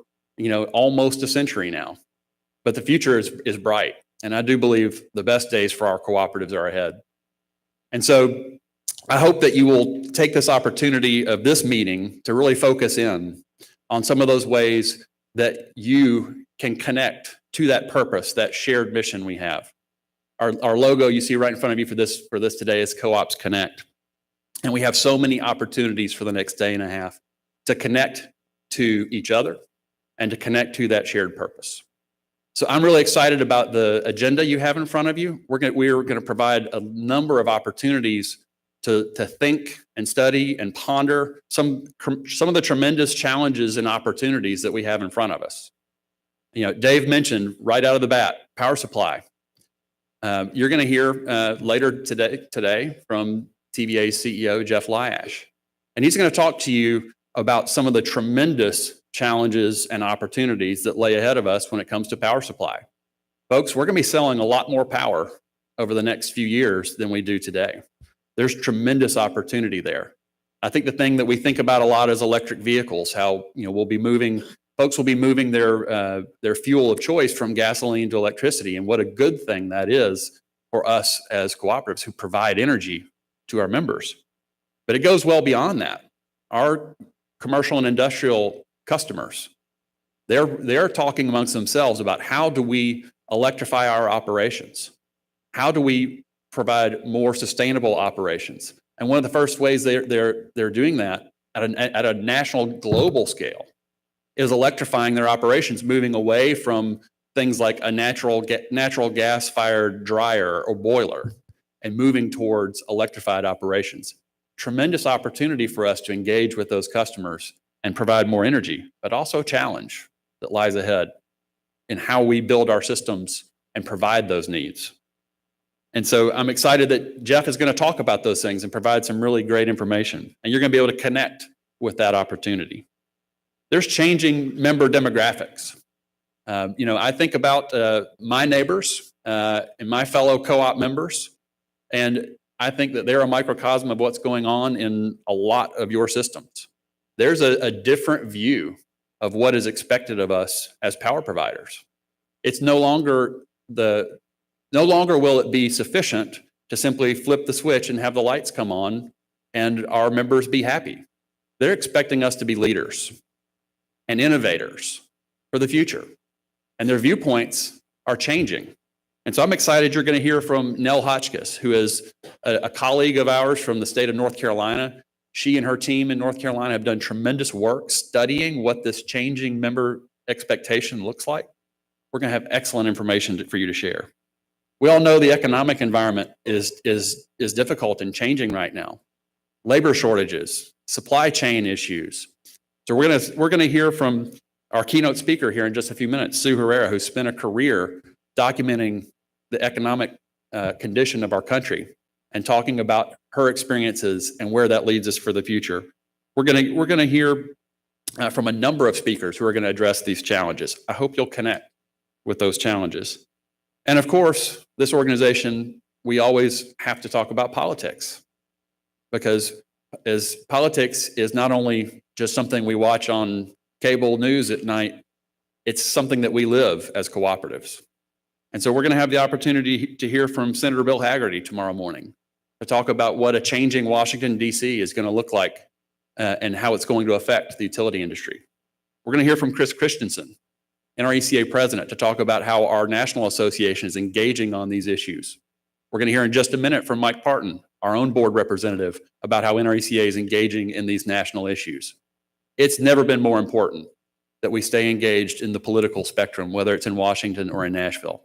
almost a century now. But the future is bright. And I do believe the best days for our cooperatives are ahead. And so I hope that you will take this opportunity of this meeting to really focus in on some of those ways that you can connect to that purpose, that shared mission we have. Our logo you see right in front of you for this today is Co-ops Connect. And we have so many opportunities for the next day and a half to connect to each other and to connect to that shared purpose. So I'm really excited about the agenda you have in front of you. We're going to provide a number of opportunities to think and study and ponder some of the tremendous challenges and opportunities that we have in front of us. Dave mentioned right out of the bat, power supply. You're going to hear later today from TVA's CEO, Jeff Lyash. And he's going to talk to you about some of the tremendous challenges and opportunities that lay ahead of us when it comes to power supply. Folks, we're going to be selling a lot more power over the next few years than we do today. There's tremendous opportunity there. I think the thing that we think about a lot is electric vehicles, how folks will be moving their fuel of choice from gasoline to electricity, and what a good thing that is for us as cooperatives who provide energy to our members. But it goes well beyond that. Our commercial and industrial customers, they're talking amongst themselves about how do we electrify our operations? How do we provide more sustainable operations? And one of the first ways they're doing that at a national global scale is electrifying their operations, moving away from things like a natural gas fired dryer or boiler and moving towards electrified operations. Tremendous opportunity for us to engage with those customers and provide more energy, but also a challenge that lies ahead in how we build our systems and provide those needs. And so I'm excited that Jeff is going to talk about those things and provide some really great information. And you're going to be able to connect with that opportunity. There's changing member demographics. I think about my neighbors and my fellow co-op members, and I think that they're a microcosm of what's going on in a lot of your systems. There's a different view of what is expected of us as power providers. It's no longer will it be sufficient to simply flip the switch and have the lights come on and our members be happy. They're expecting us to be leaders and innovators for the future. And their viewpoints are changing. And so I'm excited you're going to hear from Nell Hotchkiss, who is a colleague of ours from the state of North Carolina. She and her team in North Carolina have done tremendous work studying what this changing member expectation looks like. We're going to have excellent information for you to share. We all know the economic environment is difficult and changing right now. Labor shortages, supply chain issues. So we're going to hear from our keynote speaker here in just a few minutes, Sue Herrera, who spent a career documenting the economic condition of our country and talking about her experiences and where that leads us for the future. We're going to hear from a number of speakers who are going to address these challenges. I hope you'll connect with those challenges. And of course, this organization, we always have to talk about politics, because as politics is not only just something we watch on cable news at night, it's something that we live as cooperatives. And so we're going to have the opportunity to hear from Senator Bill Hagerty tomorrow morning to talk about what a changing Washington, D.C. is going to look like and how it's going to affect the utility industry. We're going to hear from Chris Christensen, NRECA president, to talk about how our national association is engaging on these issues. We're going to hear in just a minute from Mike Parton, our own board representative, about how NRECA is engaging in these national issues. It's never been more important that we stay engaged in the political spectrum, whether it's in Washington or in Nashville.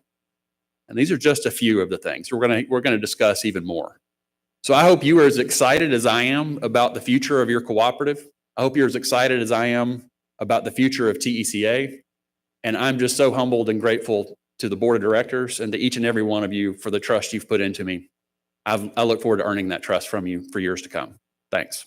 And these are just a few of the things. We're going to discuss even more. So I hope you are as excited as I am about the future of your cooperative. I hope you're as excited as I am about the future of TECA. And I'm just so humbled and grateful to the board of directors and to each and every one of you for the trust you've put into me. I look forward to earning that trust from you for years to come. Thanks.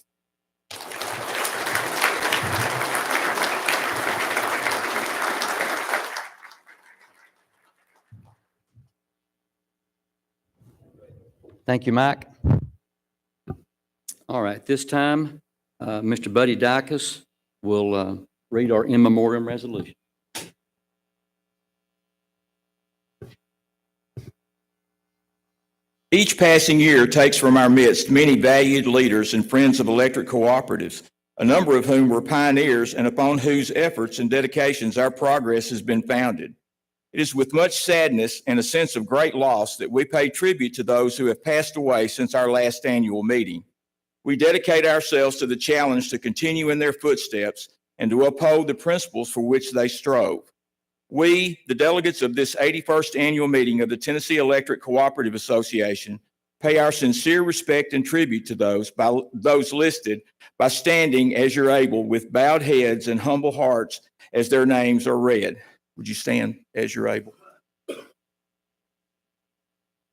Thank you, Mike. All right, this time, Mr. Buddy Dacus will read our in memoriam resolution. Each passing year takes from our midst many valued leaders and friends of electric cooperatives, a number of whom were pioneers and upon whose efforts and dedications our progress has been founded. It is with much sadness and a sense of great loss that we pay tribute to those who have passed away since our last annual meeting. We dedicate ourselves to the challenge to continue in their footsteps and to uphold the principles for which they strove. We, the delegates of this 81st annual meeting of the Tennessee Electric Cooperative Association, pay our sincere respect and tribute to those listed by standing as you're able with bowed heads and humble hearts as their names are read. Would you stand as you're able?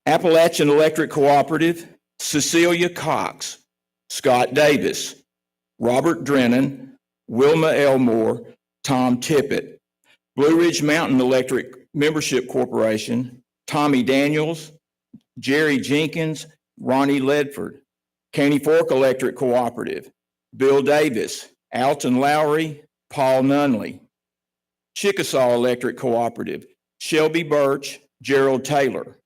Appalachian Electric Cooperative, Cecilia Cox, Scott Davis, Robert Drennan, Wilma Elmore, Tom Tippett. Blue Ridge Mountain Electric Membership Corporation, Tommy Daniels, Jerry Jenkins, Ronnie Ledford. Caney Fork Electric Cooperative, Bill Davis, Alton Lowry, Paul Nunley. Chickasaw Electric Cooperative, Shelby Birch, Gerald Taylor.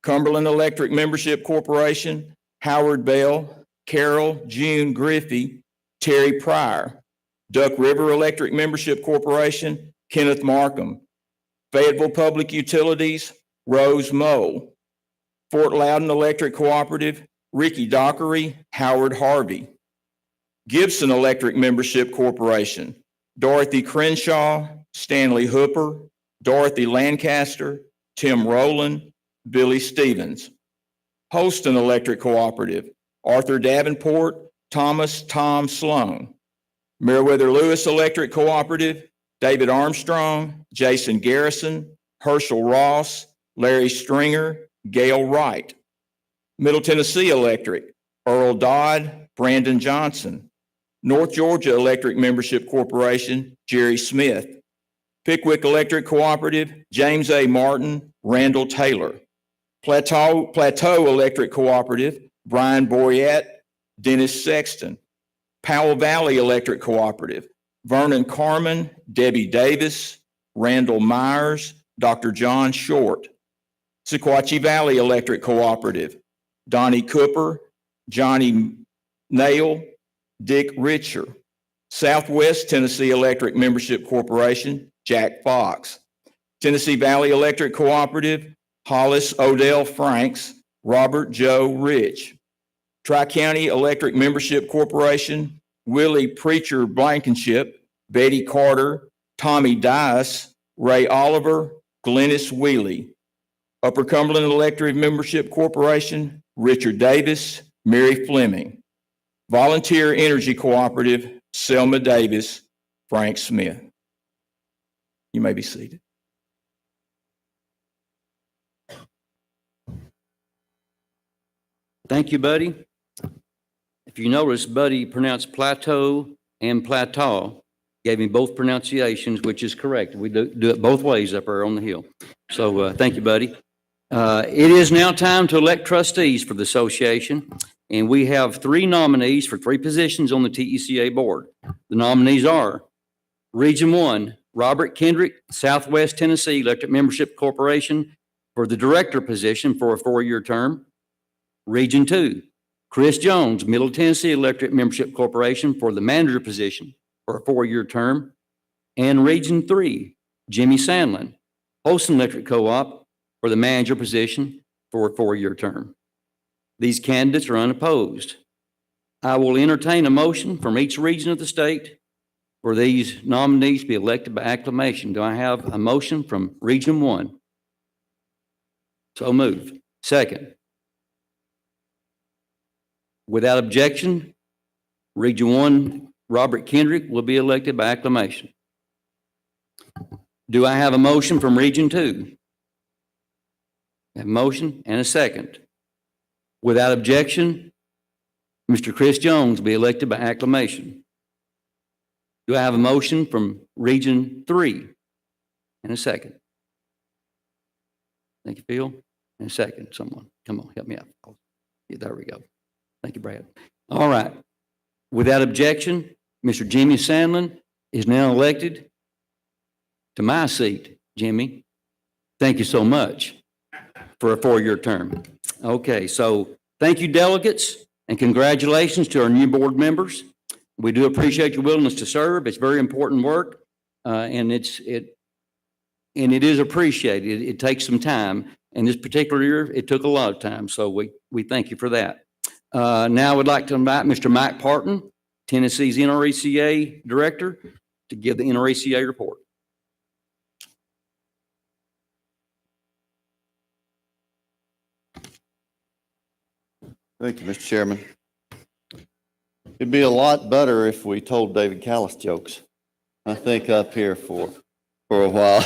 Cumberland Electric Membership Corporation, Howard Bell, Carol June Griffey, Terry Pryor. Duck River Electric Membership Corporation, Kenneth Markham. Fayetteville Public Utilities, Rose Moe. Fort Loudon Electric Cooperative, Ricky Dockery, Howard Harvey. Gibson Electric Membership Corporation, Dorothy Crenshaw, Stanley Hooper, Dorothy Lancaster, Tim Rowland, Billy Stevens. Holston Electric Cooperative, Arthur Davenport, Thomas Tom Sloan. Meriwether Lewis Electric Cooperative, David Armstrong, Jason Garrison, Herschel Ross, Larry Stringer, Gail Wright. Middle Tennessee Electric, Earl Dodd, Brandon Johnson. North Georgia Electric Membership Corporation, Jerry Smith. Pickwick Electric Cooperative, James A. Martin, Randall Taylor. Plateau Electric Cooperative, Brian Boyette, Dennis Sexton. Powell Valley Electric Cooperative, Vernon Carmen, Debbie Davis, Randall Myers, Dr. John Short. Sequatchie Valley Electric Cooperative, Donnie Cooper, Johnny Nail, Dick Richer. Southwest Tennessee Electric Membership Corporation, Jack Fox. Tennessee Valley Electric Cooperative, Hollis Odell Franks, Robert Joe Rich. Tri-County Electric Membership Corporation, Willie Preacher Blankenship, Betty Carter, Tommy Dice, Ray Oliver, Glennis Wheely. Upper Cumberland Electric Membership Corporation, Richard Davis, Mary Fleming. Volunteer Energy Cooperative, Selma Davis, Frank Smith. You may be seated. Thank you, Buddy. If you notice, Buddy pronounced plateau and plateau, gave me both pronunciations, which is correct. We do it both ways up there on the hill. So thank you, Buddy. It is now time to elect trustees for the association, and we have 3 nominees for 3 positions on the TECA board. The nominees are Region 1, Robert Kendrick, Southwest Tennessee Electric Membership Corporation, for the director position for a 4-year term. Region 2, Chris Jones, Middle Tennessee Electric Membership Corporation, for the manager position for a 4-year term. And Region 3, Jimmy Sandlin, Holston Electric Co-op, for the manager position for a 4-year term. These candidates are unopposed. I will entertain a motion from each region of the state for these nominees to be elected by acclamation. Do I have a motion from Region 1? So moved. Second. Without objection, Region 1, Robert Kendrick, will be elected by acclamation. Do I have a motion from Region 2? A motion and a second. Without objection, Mr. Chris Jones will be elected by acclamation. Do I have a motion from Region 3? And a second. Thank you, Phil. And a second, someone. Come on, help me out. Yeah, there we go. Thank you, Brad. All right. Without objection, Mr. Jimmy Sandlin is now elected to my seat. Jimmy, thank you so much for a 4-year term. Okay, so thank you, delegates, and congratulations to our new board members. We do appreciate your willingness to serve. It's very important work, and it is appreciated. It takes some time, and this particular year, it took a lot of time, so we thank you for that. Now I would like to invite Mr. Mike Parton, Tennessee's NRECA Director, to give the NRECA report. Thank you, Mr. Chairman. It'd be a lot better if we told David Callis jokes, I think, up here for a while.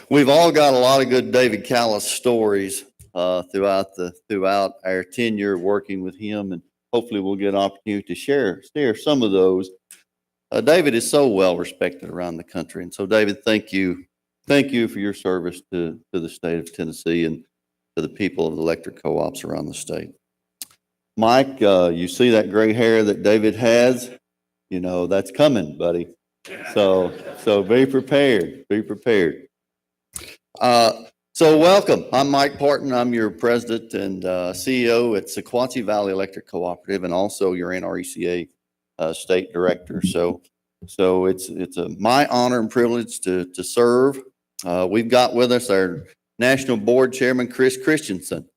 We've all got a lot of good David Callis stories throughout our tenure working with him, and hopefully we'll get an opportunity to share some of those. David is so well respected around the country, and so David, thank you for your service to the state of Tennessee and to the people of the electric co-ops around the state. Mike, you see that gray hair that David has? You know that's coming, buddy. So be prepared. Be prepared. So welcome. I'm Mike Parton. I'm your president and CEO at Sequatchie Valley Electric Cooperative, and also your NRECA state director. So it's my honor and privilege to serve. We've got with us our national board chairman, Chris Christensen.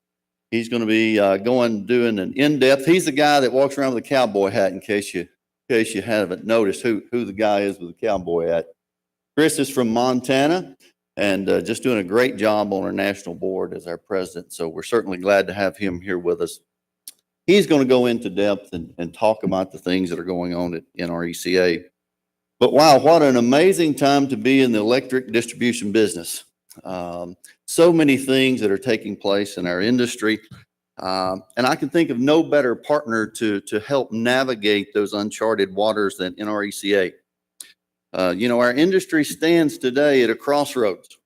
He's going to be doing an in-depth. He's the guy that walks around with a cowboy hat. In case you haven't noticed who the guy is with the cowboy hat. Chris is from Montana, and just doing a great job on our national board as our president. So we're certainly glad to have him here with us. He's going to go into depth and talk about the things that are going on at NRECA. But wow, what an amazing time to be in the electric distribution business. So many things that are taking place in our industry. And I can think of no better partner to help navigate those uncharted waters than NRECA. Our industry stands today at a crossroads.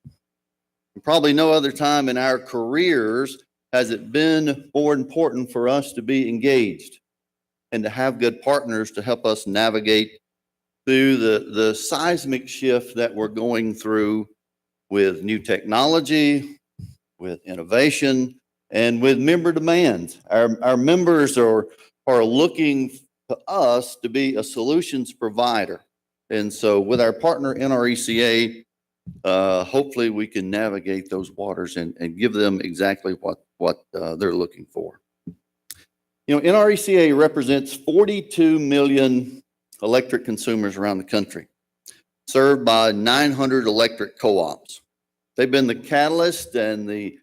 Probably no other time in our careers has it been more important for us to be engaged and to have good partners to help us navigate through the seismic shift that we're going through with new technology, with innovation, and with member demands. Our members are looking to us to be a solutions provider. And so with our partner NRECA, hopefully we can navigate those waters and give them exactly what they're looking for. You know, NRECA represents 42 million electric consumers around the country, served by 900 electric co-ops. They've been the catalyst and the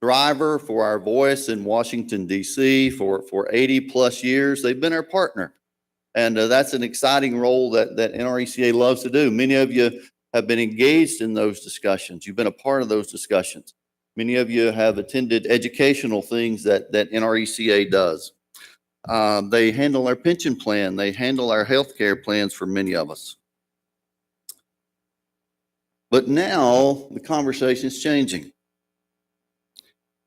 driver for our voice in Washington, D.C. for 80 plus years. They've been our partner. And that's an exciting role that NRECA loves to do. Many of you have been engaged in those discussions. You've been a part of those discussions. Many of you have attended educational things that NRECA does. They handle our pension plan. They handle our health care plans for many of us. But now the conversation is changing.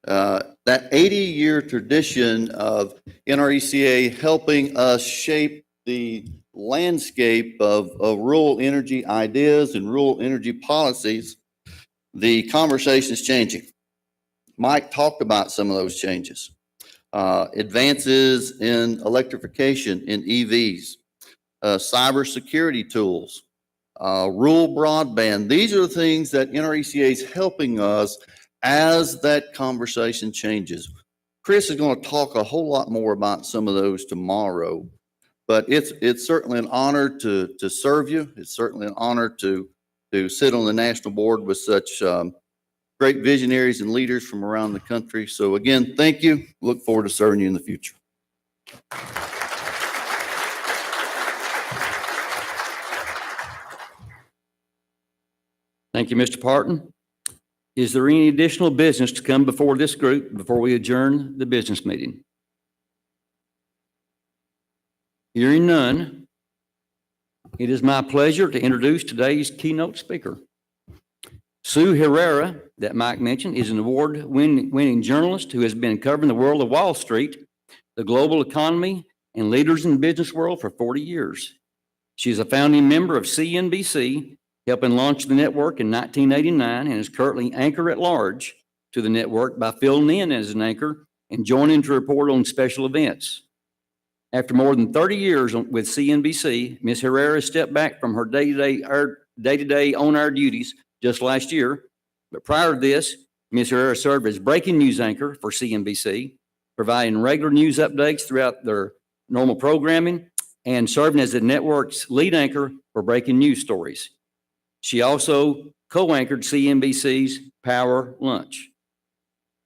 That 80-year tradition of NRECA helping us shape the landscape of rural energy ideas and rural energy policies, the conversation is changing. Mike talked about some of those changes. Advances in electrification in EVs, cybersecurity tools, rural broadband. These are the things that NRECA is helping us as that conversation changes. Chris is going to talk a whole lot more about some of those tomorrow, but it's certainly an honor to serve you. It's certainly an honor to sit on the national board with such great visionaries and leaders from around the country. So again, thank you. Look forward to serving you in the future. Thank you, Mr. Parton. Is there any additional business to come before this group before we adjourn the business meeting? Hearing none, it is my pleasure to introduce today's keynote speaker. Sue Herrera, that Mike mentioned, is an award-winning journalist who has been covering the world of Wall Street, the global economy, and leaders in the business world for 40 years. She is a founding member of CNBC, helping launch the network in 1989, and is currently anchor-at-large to the network by filling in as an anchor and joining to report on special events. After more than 30 years with CNBC, Ms. Herrera stepped back from her day-to-day on-air duties just last year. But prior to this, Ms. Herrera served as breaking news anchor for CNBC, providing regular news updates throughout their normal programming and serving as the network's lead anchor for breaking news stories. She also co-anchored CNBC's Power Lunch.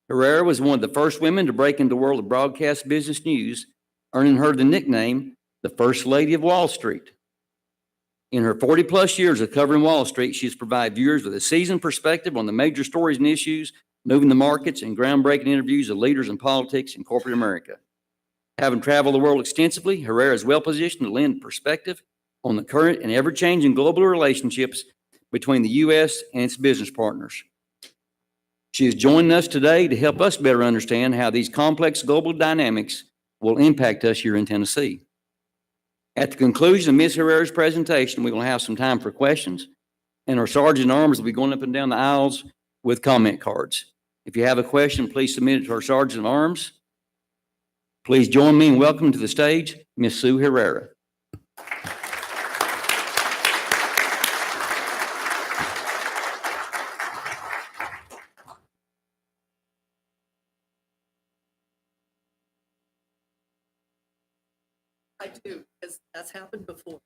Herrera was one of the first women to break into the world of broadcast business news, earning her the nickname, the First Lady of Wall Street. In her 40-plus years of covering Wall Street, she has provided viewers with a seasoned perspective on the major stories and issues moving the markets and groundbreaking interviews of leaders in politics and corporate America. Having traveled the world extensively, Herrera is well-positioned to lend perspective on the current and ever-changing global relationships between the U.S. and its business partners. She is joining us today to help us better understand how these complex global dynamics will impact us here in Tennessee. At the conclusion of Ms. Herrera's presentation, we will have some time for questions, and our Sergeant at Arms will be going up and down the aisles with comment cards. If you have a question, please submit it to our Sergeant at Arms. Please join me in welcoming to the stage Ms. Sue Herrera. I do, because that's happened before.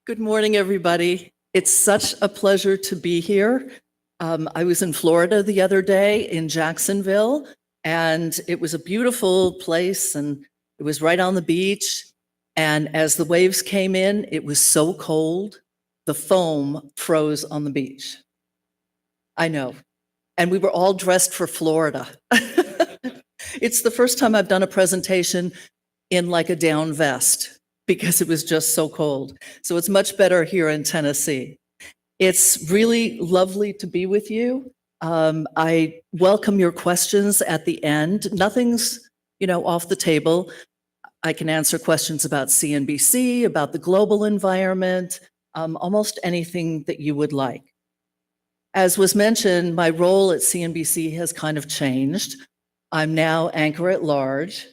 Good morning, everybody. It's such a pleasure to be here. I was in Florida the other day in Jacksonville, and it was a beautiful place, and it was right on the beach. And as the waves came in, it was so cold, the foam froze on the beach. I know. And we were all dressed for Florida. It's the first time I've done a presentation in like a down vest because it was just so cold. So it's much better here in Tennessee. It's really lovely to be with you. I welcome your questions at the end. Nothing's, off the table. I can answer questions about CNBC, about the global environment, almost anything that you would like. As was mentioned, my role at CNBC has kind of changed. I'm now anchor at large.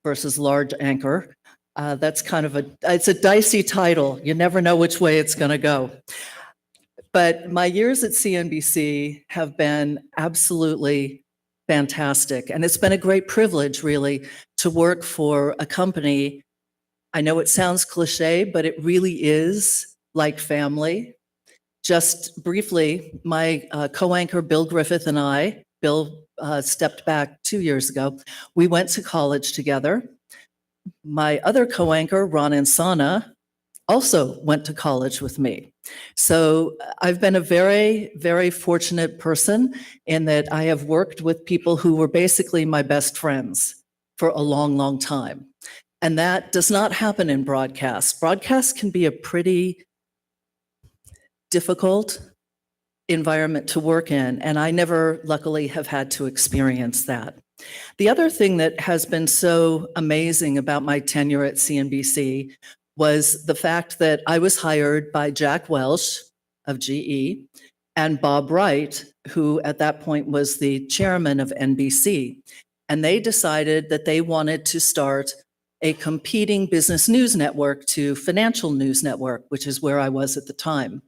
versus large anchor. That's kind of it's a dicey title. You never know which way it's going to go. But my years at CNBC have been absolutely fantastic. And it's been a great privilege, really, to work for a company. I know it sounds cliche, but it really is like family. Just briefly, my co-anchor Bill Griffith and I, Bill stepped back 2 years ago, we went to college together. My other co-anchor, Ron Insana, also went to college with me. So I've been a very, very fortunate person in that I have worked with people who were basically my best friends for a long, long time. And that does not happen in broadcast. Broadcast can be a pretty difficult environment to work in, and I never, luckily, have had to experience that. The other thing that has been so amazing about my tenure at CNBC was the fact that I was hired by Jack Welch of GE and Bob Wright, who at that point was the chairman of NBC. And they decided that they wanted to start a competing business news network to Financial News Network, which is where I was at the time.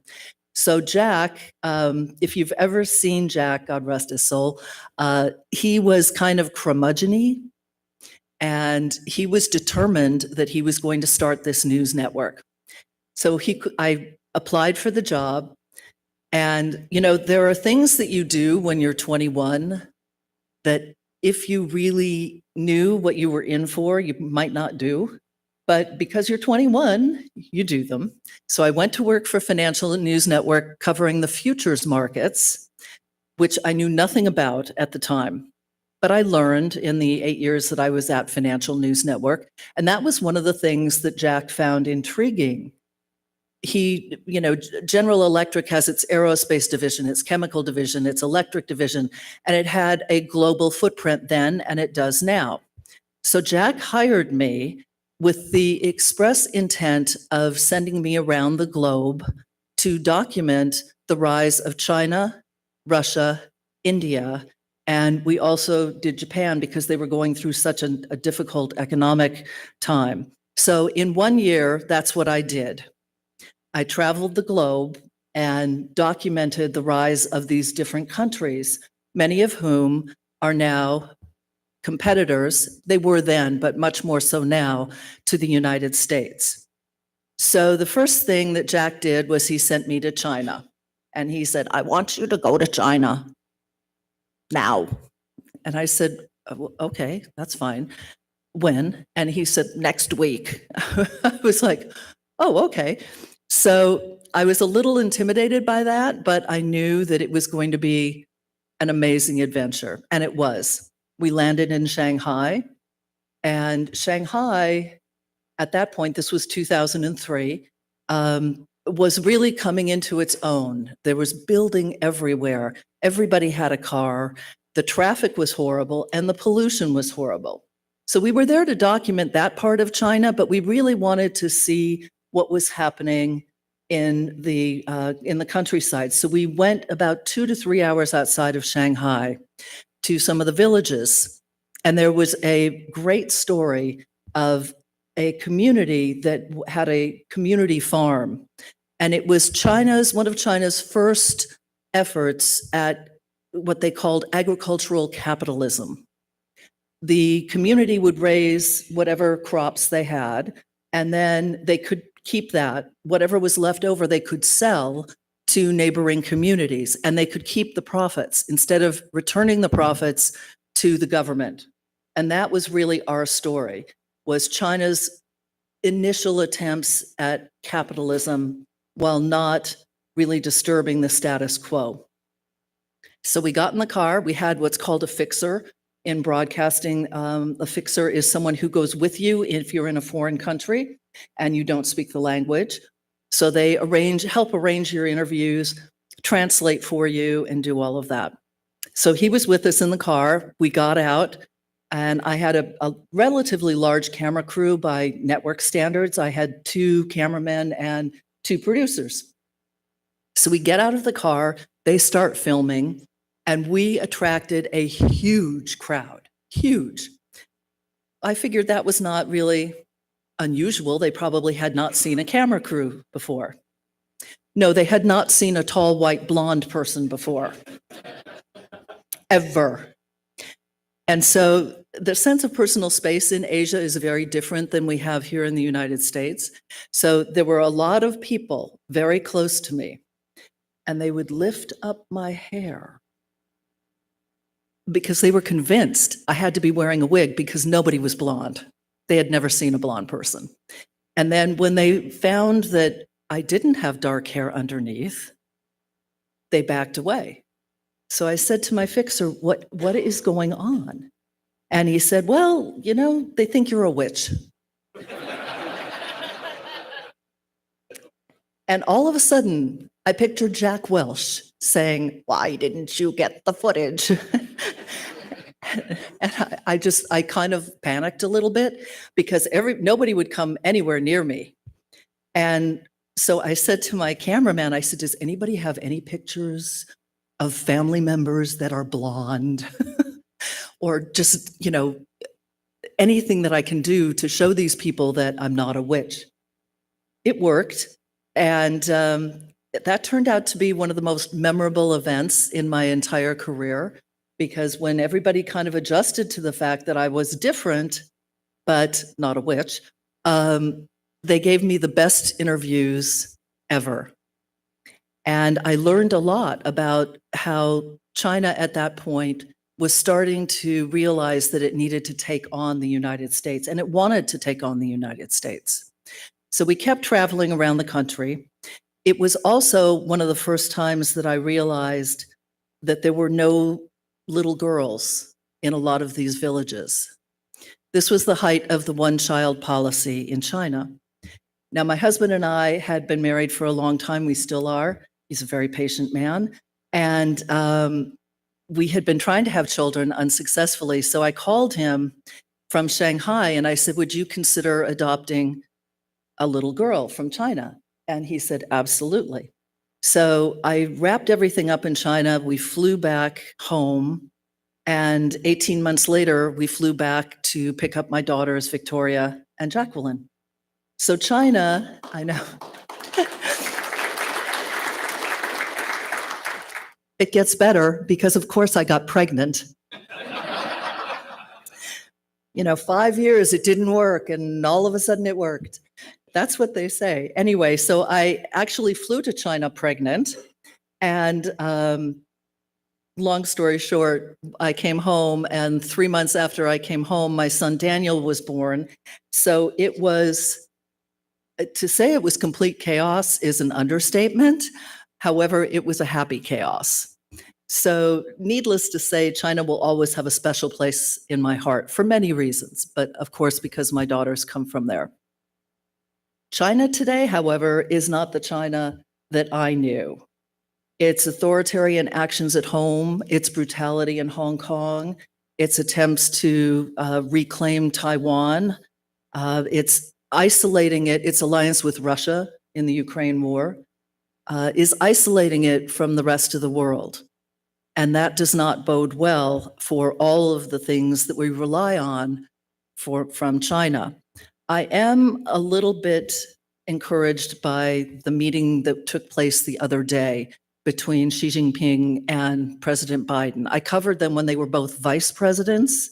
So Jack, if you've ever seen Jack, God rest his soul, he was kind of curmudgeon-y, and he was determined that he was going to start this news network. So I applied for the job, and there are things that you do when you're 21 that if you really knew what you were in for, you might not do. But because you're 21, you do them. So I went to work for Financial News Network covering the futures markets, which I knew nothing about at the time. But I learned in the 8 years that I was at Financial News Network. And that was one of the things that Jack found intriguing. General Electric has its aerospace division, its chemical division, its electric division, and it had a global footprint then, and it does now. So Jack hired me with the express intent of sending me around the globe to document the rise of China, Russia, India, and we also did Japan because they were going through such a difficult economic time. So in 1 year, that's what I did. I traveled the globe and documented the rise of these different countries, many of whom are now competitors. They were then, but much more so now, to the United States. So the first thing that Jack did was he sent me to China. And he said, I want you to go to China now. And I said, okay, that's fine. When? And he said, next week. I was like, oh, okay. So I was a little intimidated by that, but I knew that it was going to be an amazing adventure. And it was. We landed in Shanghai, and Shanghai, at that point, this was 2003, was really coming into its own. There was building everywhere. Everybody had a car. The traffic was horrible, and the pollution was horrible. So we were there to document that part of China, but we really wanted to see what was happening in the countryside. So we went about 2 to 3 hours outside of Shanghai to some of the villages. And there was a great story of a community that had a community farm. And it was one of China's first efforts at what they called agricultural capitalism. The community would raise whatever crops they had, and then they could keep that. Whatever was left over, they could sell to neighboring communities, and they could keep the profits instead of returning the profits to the government. And that was really our story, was China's initial attempts at capitalism while not really disturbing the status quo. So we got in the car. We had what's called a fixer in broadcasting. A fixer is someone who goes with you if you're in a foreign country and you don't speak the language. So they help arrange your interviews, translate for you, and do all of that. So he was with us in the car. We got out, and I had a relatively large camera crew by network standards. I had 2 cameramen and 2 producers. So we get out of the car, they start filming, and we attracted a huge crowd, huge. I figured that was not really unusual. They probably had not seen a camera crew before. No, they had not seen a tall, white, blonde person before. Ever. And so the sense of personal space in Asia is very different than we have here in the United States. So there were a lot of people very close to me, and they would lift up my hair because they were convinced I had to be wearing a wig because nobody was blonde. They had never seen a blonde person. And then when they found that I didn't have dark hair underneath, they backed away. So I said to my fixer, what is going on? And he said, well, you know, they think you're a witch. And all of a sudden, I pictured Jack Welch saying, why didn't you get the footage? And I kind of panicked a little bit because nobody would come anywhere near me. And so I said to my cameraman, I said, does anybody have any pictures of family members that are blonde? Or just, you know, anything that I can do to show these people that I'm not a witch. It worked. And that turned out to be one of the most memorable events in my entire career, because when everybody kind of adjusted to the fact that I was different, but not a witch, they gave me the best interviews ever. And I learned a lot about how China at that point was starting to realize that it needed to take on the United States, and it wanted to take on the United States. So we kept traveling around the country. It was also one of the first times that I realized that there were no little girls in a lot of these villages. This was the height of the one-child policy in China. Now, my husband and I had been married for a long time. We still are. He's a very patient man. And we had been trying to have children unsuccessfully. So I called him from Shanghai and I said, would you consider adopting a little girl from China? And he said, absolutely. So I wrapped everything up in China. We flew back home. And 18 months later, we flew back to pick up my daughters, Victoria and Jacqueline. So China, I know. It gets better because, of course, I got pregnant. 5 years, it didn't work, and all of a sudden it worked. That's what they say. Anyway, so I actually flew to China pregnant, and long story short, I came home, and 3 months after I came home, my son Daniel was born. So it was, to say it was complete chaos is an understatement. However, it was a happy chaos. So needless to say, China will always have a special place in my heart for many reasons, but of course, because my daughters come from there. China today, however, is not the China that I knew. Its authoritarian actions at home, its brutality in Hong Kong, its attempts to reclaim Taiwan, its isolating it, its alliance with Russia in the Ukraine war, is isolating it from the rest of the world. And that does not bode well for all of the things that we rely on from China. I am a little bit encouraged by the meeting that took place the other day between Xi Jinping and President Biden. I covered them when they were both vice presidents,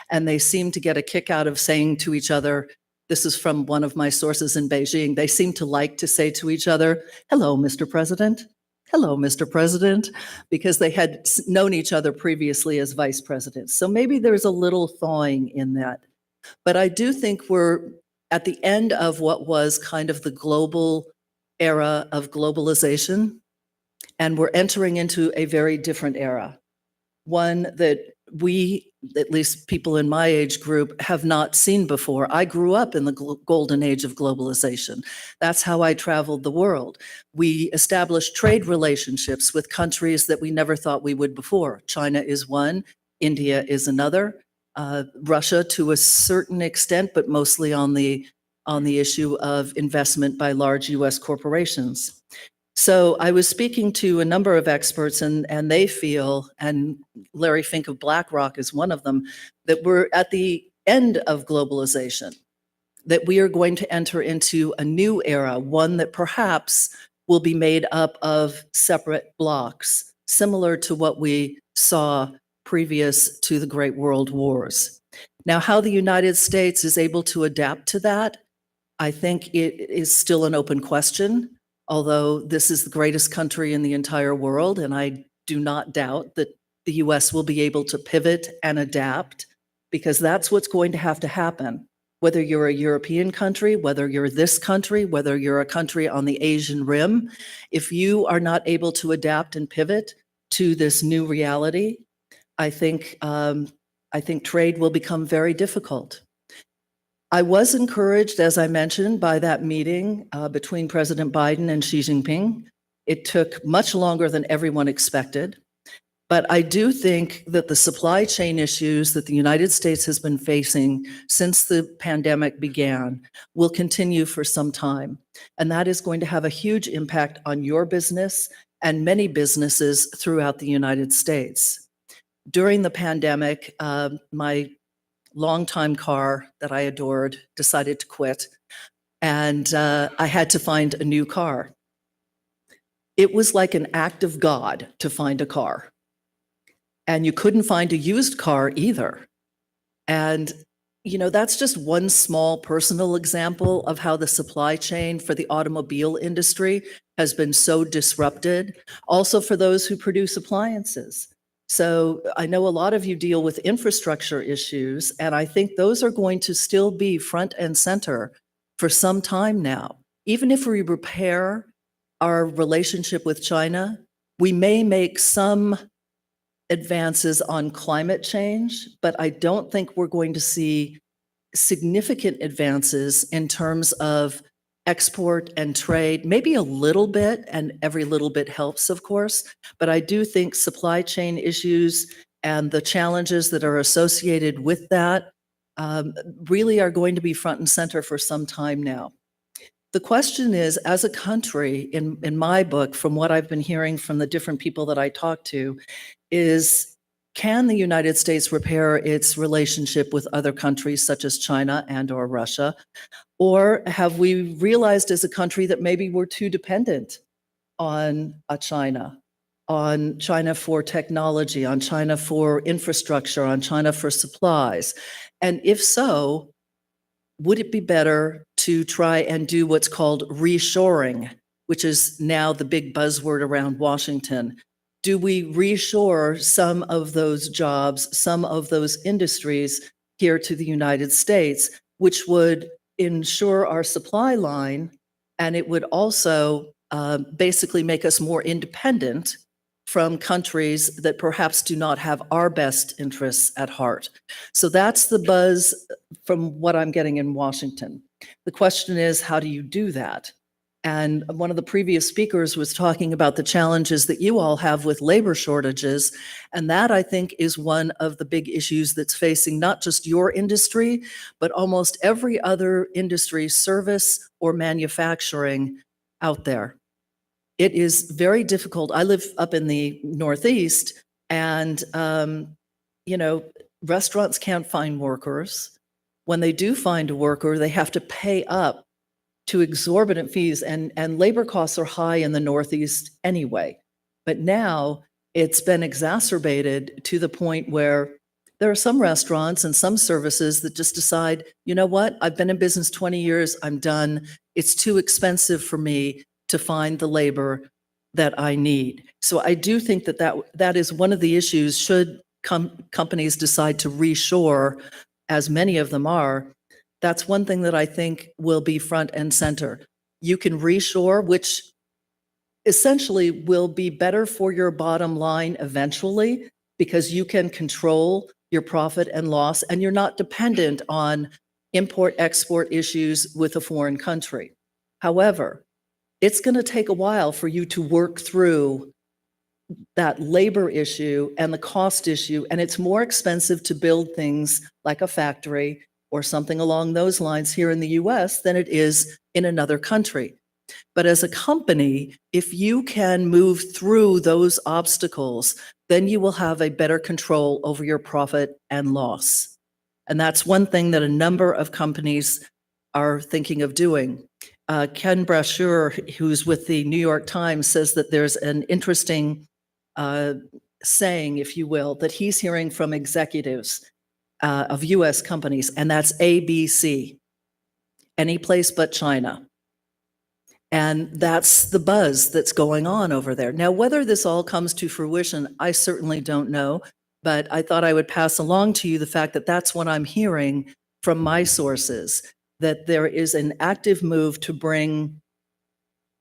and they seemed to get a kick out of saying to each other, this is from one of my sources in Beijing, they seem to like to say to each other, hello, Mr. President. Hello, Mr. President, because they had known each other previously as vice presidents. So maybe there's a little thawing in that. But I do think we're at the end of what was kind of the global era of globalization, and we're entering into a very different era, one that we, at least people in my age group, have not seen before. I grew up in the golden age of globalization. That's how I traveled the world. We established trade relationships with countries that we never thought we would before. China is one, India is another, Russia to a certain extent, but mostly on the issue of investment by large US corporations. So I was speaking to a number of experts, and they feel, and Larry Fink of BlackRock is one of them, that we're at the end of globalization, that we are going to enter into a new era, one that perhaps will be made up of separate blocks, similar to what we saw previous to the Great World Wars. Now, how the United States is able to adapt to that, I think it is still an open question, although this is the greatest country in the entire world, and I do not doubt that the US will be able to pivot and adapt, because that's what's going to happen. Whether you're a European country, whether you're this country, whether you're a country on the Asian rim, if you are not able to adapt and pivot to this new reality, I think trade will become very difficult. I was encouraged, as I mentioned, by that meeting between President Biden and Xi Jinping. It took much longer than everyone expected. But I do think that the supply chain issues that the United States has been facing since the pandemic began will continue for some time. And that is going to have a huge impact on your business and many businesses throughout the United States. During the pandemic, my longtime car that I adored decided to quit, and I had to find a new car. It was like an act of God to find a car. And you couldn't find a used car either. And, you know, that's just one small personal example of how the supply chain for the automobile industry has been so disrupted. Also for those who produce appliances. So I know a lot of you deal with infrastructure issues, and I think those are going to still be front and center for some time now. Even if we repair our relationship with China, we may make some advances on climate change, but I don't think we're going to see significant advances in terms of export and trade, maybe a little bit, and every little bit helps, of course, but I do think supply chain issues and the challenges that are associated with that really are going to be front and center for some time now. The question is, as a country, in my book, from what I've been hearing from the different people that I talk to, is can the United States repair its relationship with other countries such as China and or Russia? Or have we realized as a country that maybe we're too dependent on China for technology, on China for infrastructure, on China for supplies? And if so, would it be better to try and do what's called reshoring, which is now the big buzzword around Washington? Do we reshore some of those jobs, some of those industries here to the United States, which would ensure our supply line, and it would also basically make us more independent from countries that perhaps do not have our best interests at heart. So that's the buzz from what I'm getting in Washington. The question is, how do you do that? And one of the previous speakers was talking about the challenges that you all have with labor shortages. And that, I think, is one of the big issues that's facing not just your industry, but almost every other industry, service or manufacturing out there. It is very difficult. I live up in the Northeast, and, you know, restaurants can't find workers. When they do find a worker, they have to pay up to exorbitant fees, and labor costs are high in the Northeast anyway. But now it's been exacerbated to the point where there are some restaurants and some services that just decide, you know what, I've been in business 20 years, I'm done. It's too expensive for me to find the labor that I need. So I do think that is one of the issues should companies decide to reshore, as many of them are. That's one thing that I think will be front and center. You can reshore, which essentially will be better for your bottom line eventually, because you can control your profit and loss, and you're not dependent on import-export issues with a foreign country. However, it's going to take a while for you to work through that labor issue and the cost issue, and it's more expensive to build things like a factory or something along those lines here in the US than it is in another country. But as a company, if you can move through those obstacles, then you will have a better control over your profit and loss. And that's one thing that a number of companies are thinking of doing. Ken Brashear, who's with the New York Times, says that there's an interesting saying, if you will, that he's hearing from executives of US companies, and that's ABC, any place but China. And that's the buzz that's going on over there. Now, whether this all comes to fruition, I certainly don't know, but I thought I would pass along to you the fact that that's what I'm hearing from my sources, that there is an active move to bring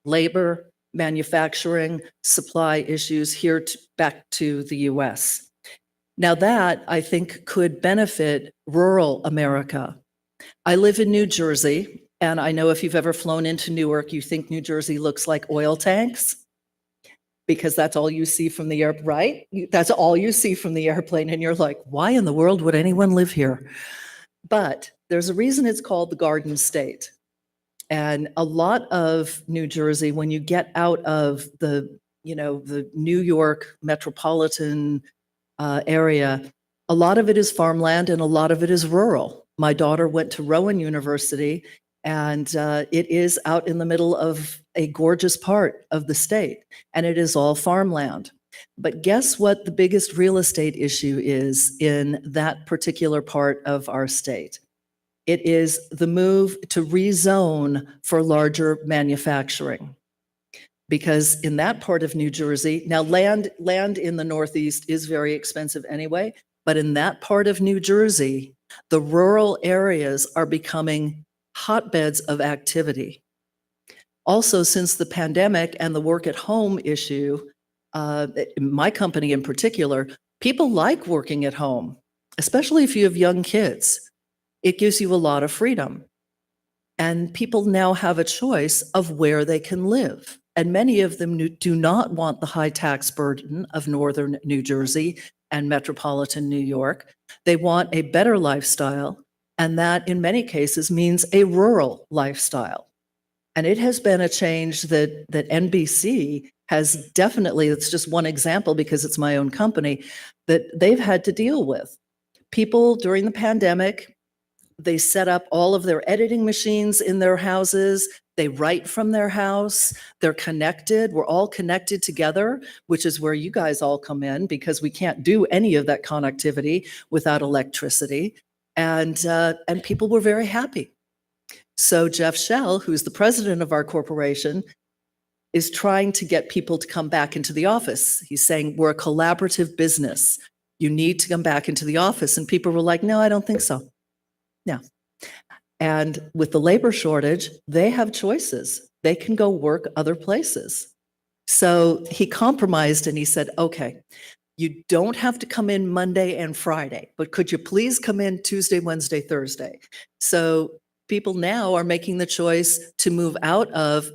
labor, manufacturing, supply issues here back to the US. Now that, I think, could benefit rural America. I live in New Jersey, and I know if you've ever flown into Newark, you think New Jersey looks like oil tanks because that's all you see from the air, right? That's all you see from the airplane, and you're like, why in the world would anyone live here? But there's a reason it's called the Garden State. And a lot of New Jersey, when you get out of the New York metropolitan area, a lot of it is farmland and a lot of it is rural. My daughter went to Rowan University, and it is out in the middle of a gorgeous part of the state, and it is all farmland. But guess what the biggest real estate issue is in that particular part of our state? It is the move to rezone for larger manufacturing. Because in that part of New Jersey, now land in the Northeast is very expensive anyway, but in that part of New Jersey, the rural areas are becoming hotbeds of activity. Also, since the pandemic and the work at home issue, my company in particular, people like working at home, especially if you have young kids. It gives you a lot of freedom. And people now have a choice of where they can live. And many of them do not want the high tax burden of northern New Jersey and metropolitan New York. They want a better lifestyle, and that in many cases means a rural lifestyle. And it has been a change that NBC has definitely, it's just one example because it's my own company, that they've had to deal with. People during the pandemic, they set up all of their editing machines in their houses. They write from their house. They're connected. We're all connected together, which is where you guys all come in because we can't do any of that connectivity without electricity. And people were very happy. So Jeff Shell, who's the president of our corporation, is trying to get people to come back into the office. He's saying, we're a collaborative business. You need to come back into the office. And people were like, no, I don't think so. No. And with the labor shortage, they have choices. They can go work other places. So he compromised and he said, okay, you don't have to come in Monday and Friday, but could you please come in Tuesday, Wednesday, Thursday? So people now are making the choice to move out of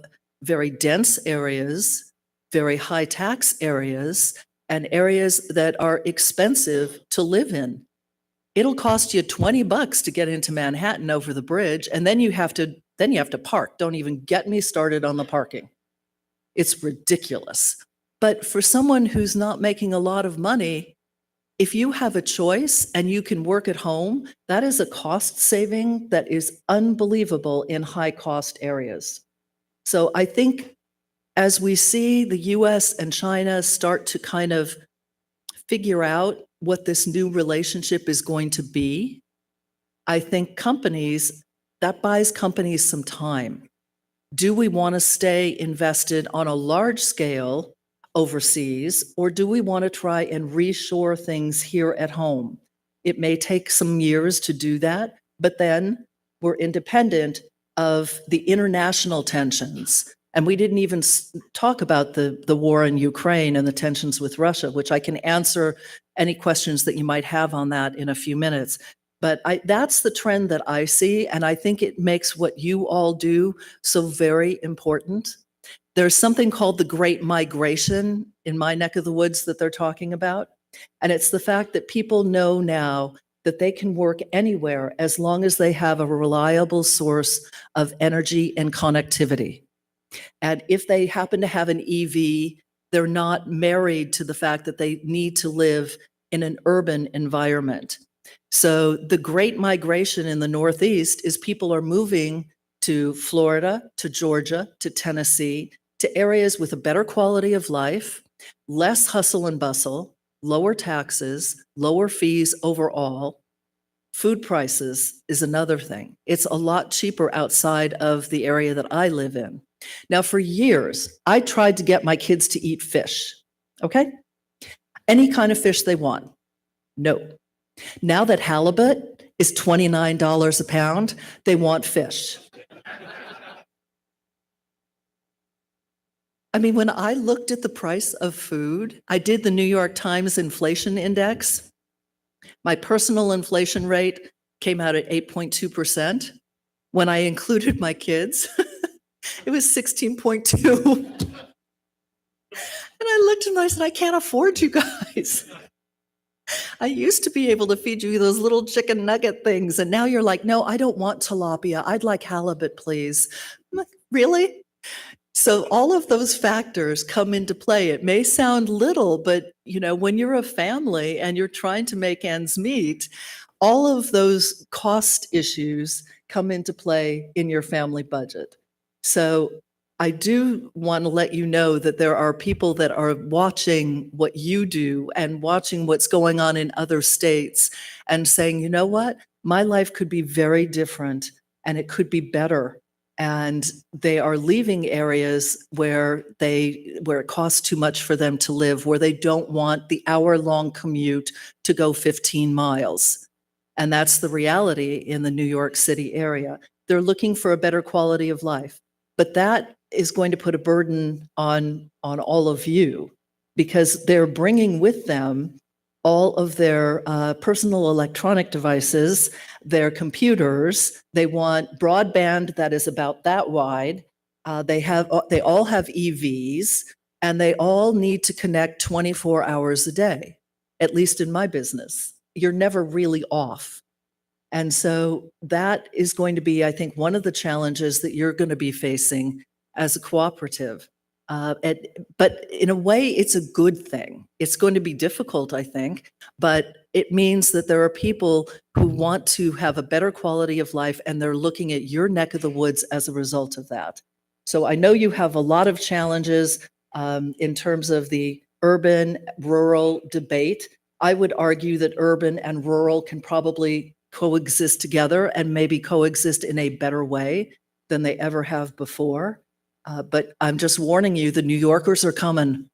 very dense areas, very high tax areas, and areas that are expensive to live in. It'll cost you $20 to get into Manhattan over the bridge, and then you have to park. Don't even get me started on the parking. It's ridiculous. But for someone who's not making a lot of money, if you have a choice and you can work at home, that is a cost saving that is unbelievable in high cost areas. So I think as we see the US and China start to kind of figure out what this new relationship is going to be, I think that buys companies some time. Do we want to stay invested on a large scale overseas, or do we want to try and reshore things here at home? It may take some years to do that, but then we're independent of the international tensions. And we didn't even talk about the war in Ukraine and the tensions with Russia, which I can answer any questions that you might have on that in a few minutes. But that's the trend that I see, and I think it makes what you all do so very important. There's something called the Great Migration in my neck of the woods that they're talking about, and it's the fact that people know now that they can work anywhere as long as they have a reliable source of energy and connectivity. And if they happen to have an EV, they're not married to the fact that they need to live in an urban environment. So the great migration in the Northeast is people are moving to Florida, to Georgia, to Tennessee, to areas with a better quality of life, less hustle and bustle, lower taxes, lower fees overall. Food prices is another thing. It's a lot cheaper outside of the area that I live in. Now, for years, I tried to get my kids to eat fish, okay? Any kind of fish they want. No. Now that halibut is $29 a pound, they want fish. I mean, when I looked at the price of food, I did the New York Times inflation index. My personal inflation rate came out at 8.2%. When I included my kids, it was 16.2. And I looked at them and I said, I can't afford you guys. I used to be able to feed you those little chicken nugget things. And now you're like, no, I don't want tilapia. I'd like halibut, please. I'm like, really? So all of those factors come into play. It may sound little, but when you're a family and you're trying to make ends meet, all of those cost issues come into play in your family budget. So I do want to let you know that there are people that are watching what you do and watching what's going on in other states and saying, you know what, my life could be very different and it could be better. And they are leaving areas where it costs too much for them to live, where they don't want the hour-long commute to go 15 miles. And that's the reality in the New York City area. They're looking for a better quality of life. But that is going to put a burden on all of you because they're bringing with them all of their personal electronic devices, their computers. They want broadband that is about that wide. They all have EVs, and they all need to connect 24 hours a day, at least in my business. You're never really off. And so that is going to be, I think, one of the challenges that you're going to be facing as a cooperative. But in a way, it's a good thing. It's going to be difficult, I think, but it means that there are people who want to have a better quality of life, and they're looking at your neck of the woods as a result of that. So I know you have a lot of challenges in terms of the urban-rural debate. I would argue that urban and rural can probably coexist together and maybe coexist in a better way than they ever have before. But I'm just warning you, the New Yorkers are coming.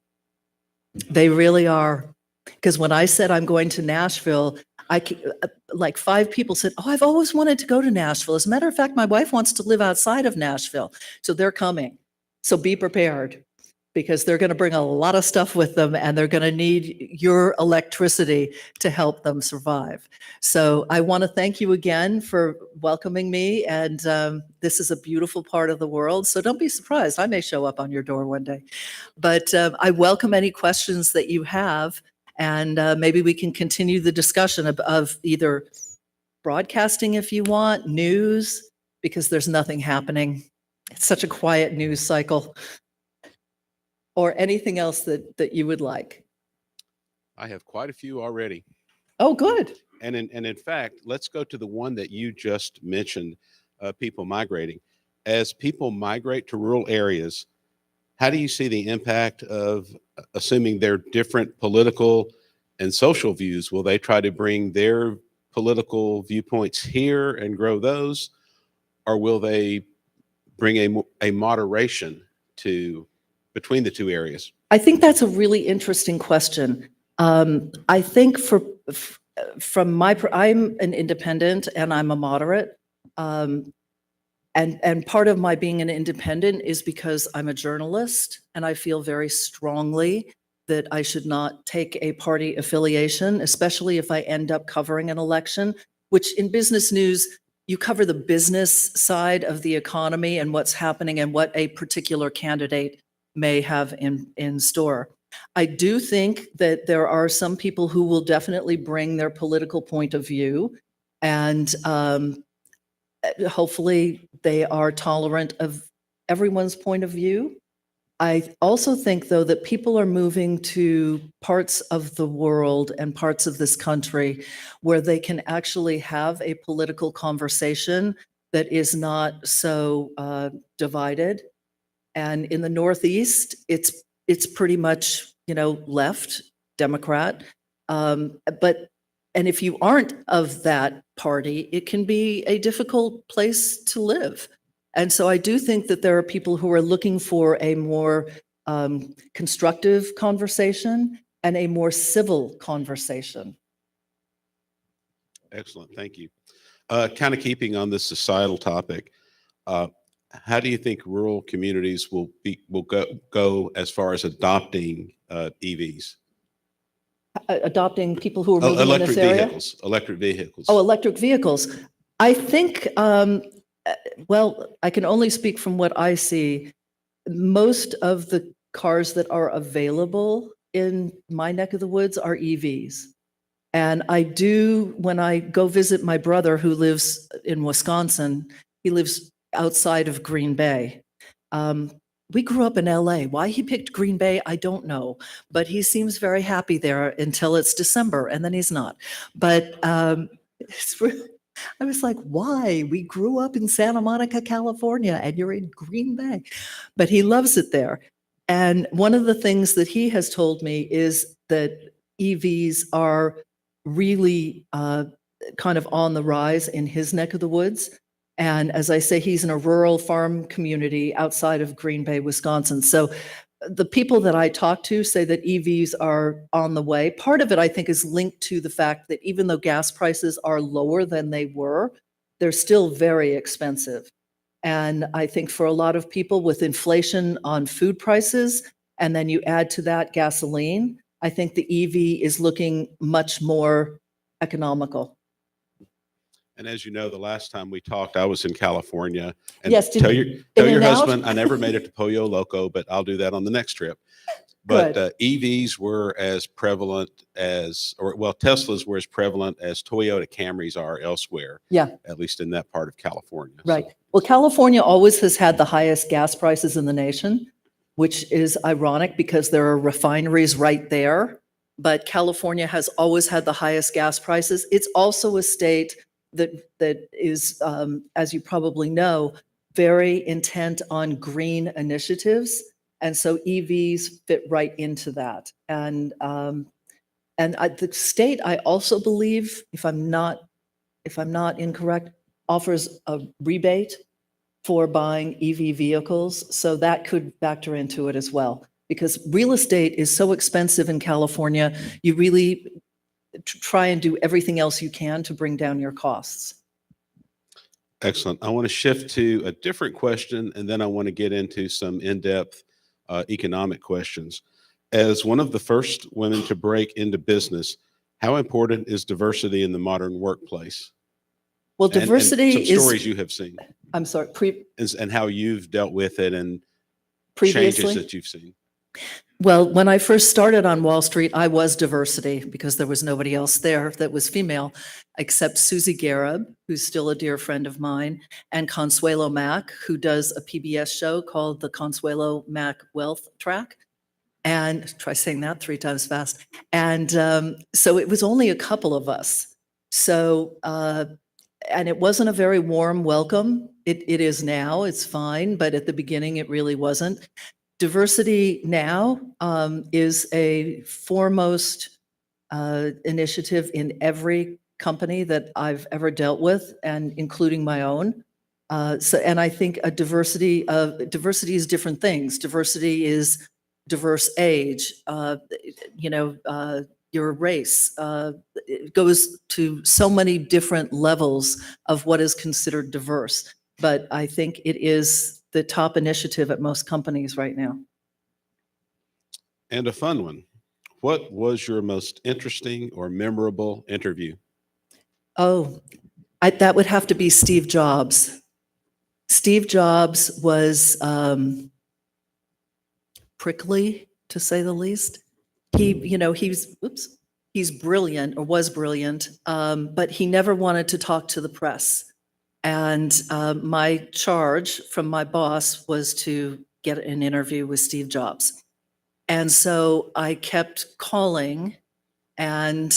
They really are. Because when I said I'm going to Nashville, like 5 people said, oh, I've always wanted to go to Nashville. As a matter of fact, my wife wants to live outside of Nashville. So they're coming. So be prepared, because they're going to bring a lot of stuff with them, and they're going to need your electricity to help them survive. So I want to thank you again for welcoming me, and this is a beautiful part of the world, so don't be surprised. I may show up on your door one day. But I welcome any questions that you have, and maybe we can continue the discussion of either broadcasting if you want, news, because there's nothing happening. It's such a quiet news cycle. Or anything else that you would like. I have quite a few already. Oh, good. And in fact, let's go to the one that you just mentioned, people migrating. As people migrate to rural areas, how do you see the impact of assuming their different political and social views? Will they try to bring their political viewpoints here and grow those? Or will they bring a moderation between the two areas? I think that's a really interesting question. I think I'm an independent and I'm a moderate. And part of my being an independent is because I'm a journalist and I feel very strongly that I should not take a party affiliation, especially if I end up covering an election, which in business news, you cover the business side of the economy and what's happening and what a particular candidate may have in store. I do think that there are some people who will definitely bring their political point of view, and hopefully they are tolerant of everyone's point of view. I also think, though, that people are moving to parts of the world and parts of this country where they can actually have a political conversation that is not so divided. And in the Northeast, it's pretty much, left, Democrat. And if you aren't of that party, it can be a difficult place to live. And so I do think that there are people who are looking for a more constructive conversation and a more civil conversation. Excellent, thank you. Kind of keeping on this societal topic, how do you think rural communities will go as far as adopting EVs? Adopting people who are moving in this area? Electric vehicles. Oh, electric vehicles. I think, well, I can only speak from what I see. Most of the cars that are available in my neck of the woods are EVs. And I do, when I go visit my brother who lives in Wisconsin, he lives outside of Green Bay. We grew up in LA. Why he picked Green Bay, I don't know. But he seems very happy there until it's December, and then he's not. But it's really, I was like, why? We grew up in Santa Monica, California, and you're in Green Bay. But he loves it there. And one of the things that he has told me is that EVs are really kind of on the rise in his neck of the woods. And as I say, he's in a rural farm community outside of Green Bay, Wisconsin. So the people that I talk to say that EVs are on the way. Part of it, I think, is linked to the fact that even though gas prices are lower than they were, they're still very expensive. And I think for a lot of people with inflation on food prices, and then you add to that gasoline, I think the EV is looking much more economical. And as you know, the last time we talked, I was in California. And Yes, tell In your and Out? husband I never made it to Pollo Loco, but I'll do that on the next trip. But Good. EVs were as prevalent Teslas were as prevalent as Toyota Camrys are elsewhere. Yeah. At least in that part of California. Right. Well, California always has had the highest gas prices in the nation, which is ironic because there are refineries right there. But California has always had the highest gas prices. It's also a state that is, as you probably know, very intent on green initiatives. And so EVs fit right into that. And the state, I also believe, if I'm not incorrect, offers a rebate for buying EV vehicles. So that could factor into it as well. Because real estate is so expensive in California, you really try and do everything else you can to bring down your costs. Excellent. I want to shift to a different question, and then I want to get into some in-depth economic questions. As one of the first women to break into business, how important is diversity in the modern workplace? Well, diversity and some is. stories you have seen. I'm sorry. And how you've dealt with it and Previously? changes that you've seen. Well, when I first started on Wall Street, I was diversity because there was nobody else there that was female except Susie Garib, who's still a dear friend of mine, and Consuelo Mack, who does a PBS show called the Consuelo Mack Wealth Track. And try saying that 3 times fast. And so it was only a couple of us. So, and it wasn't a very warm welcome. It is now, it's fine, but at the beginning it really wasn't. Diversity now is a foremost initiative in every company that I've ever dealt with, and including my own. And I think diversity is different things. Diversity is diverse age, your race. It goes to so many different levels of what is considered diverse. But I think it is the top initiative at most companies right now. And a fun one. What was your most interesting or memorable interview? Oh, that would have to be Steve Jobs. Steve Jobs was prickly, to say the least. He's brilliant, or was brilliant, but he never wanted to talk to the press. And my charge from my boss was to get an interview with Steve Jobs. And so I kept calling, and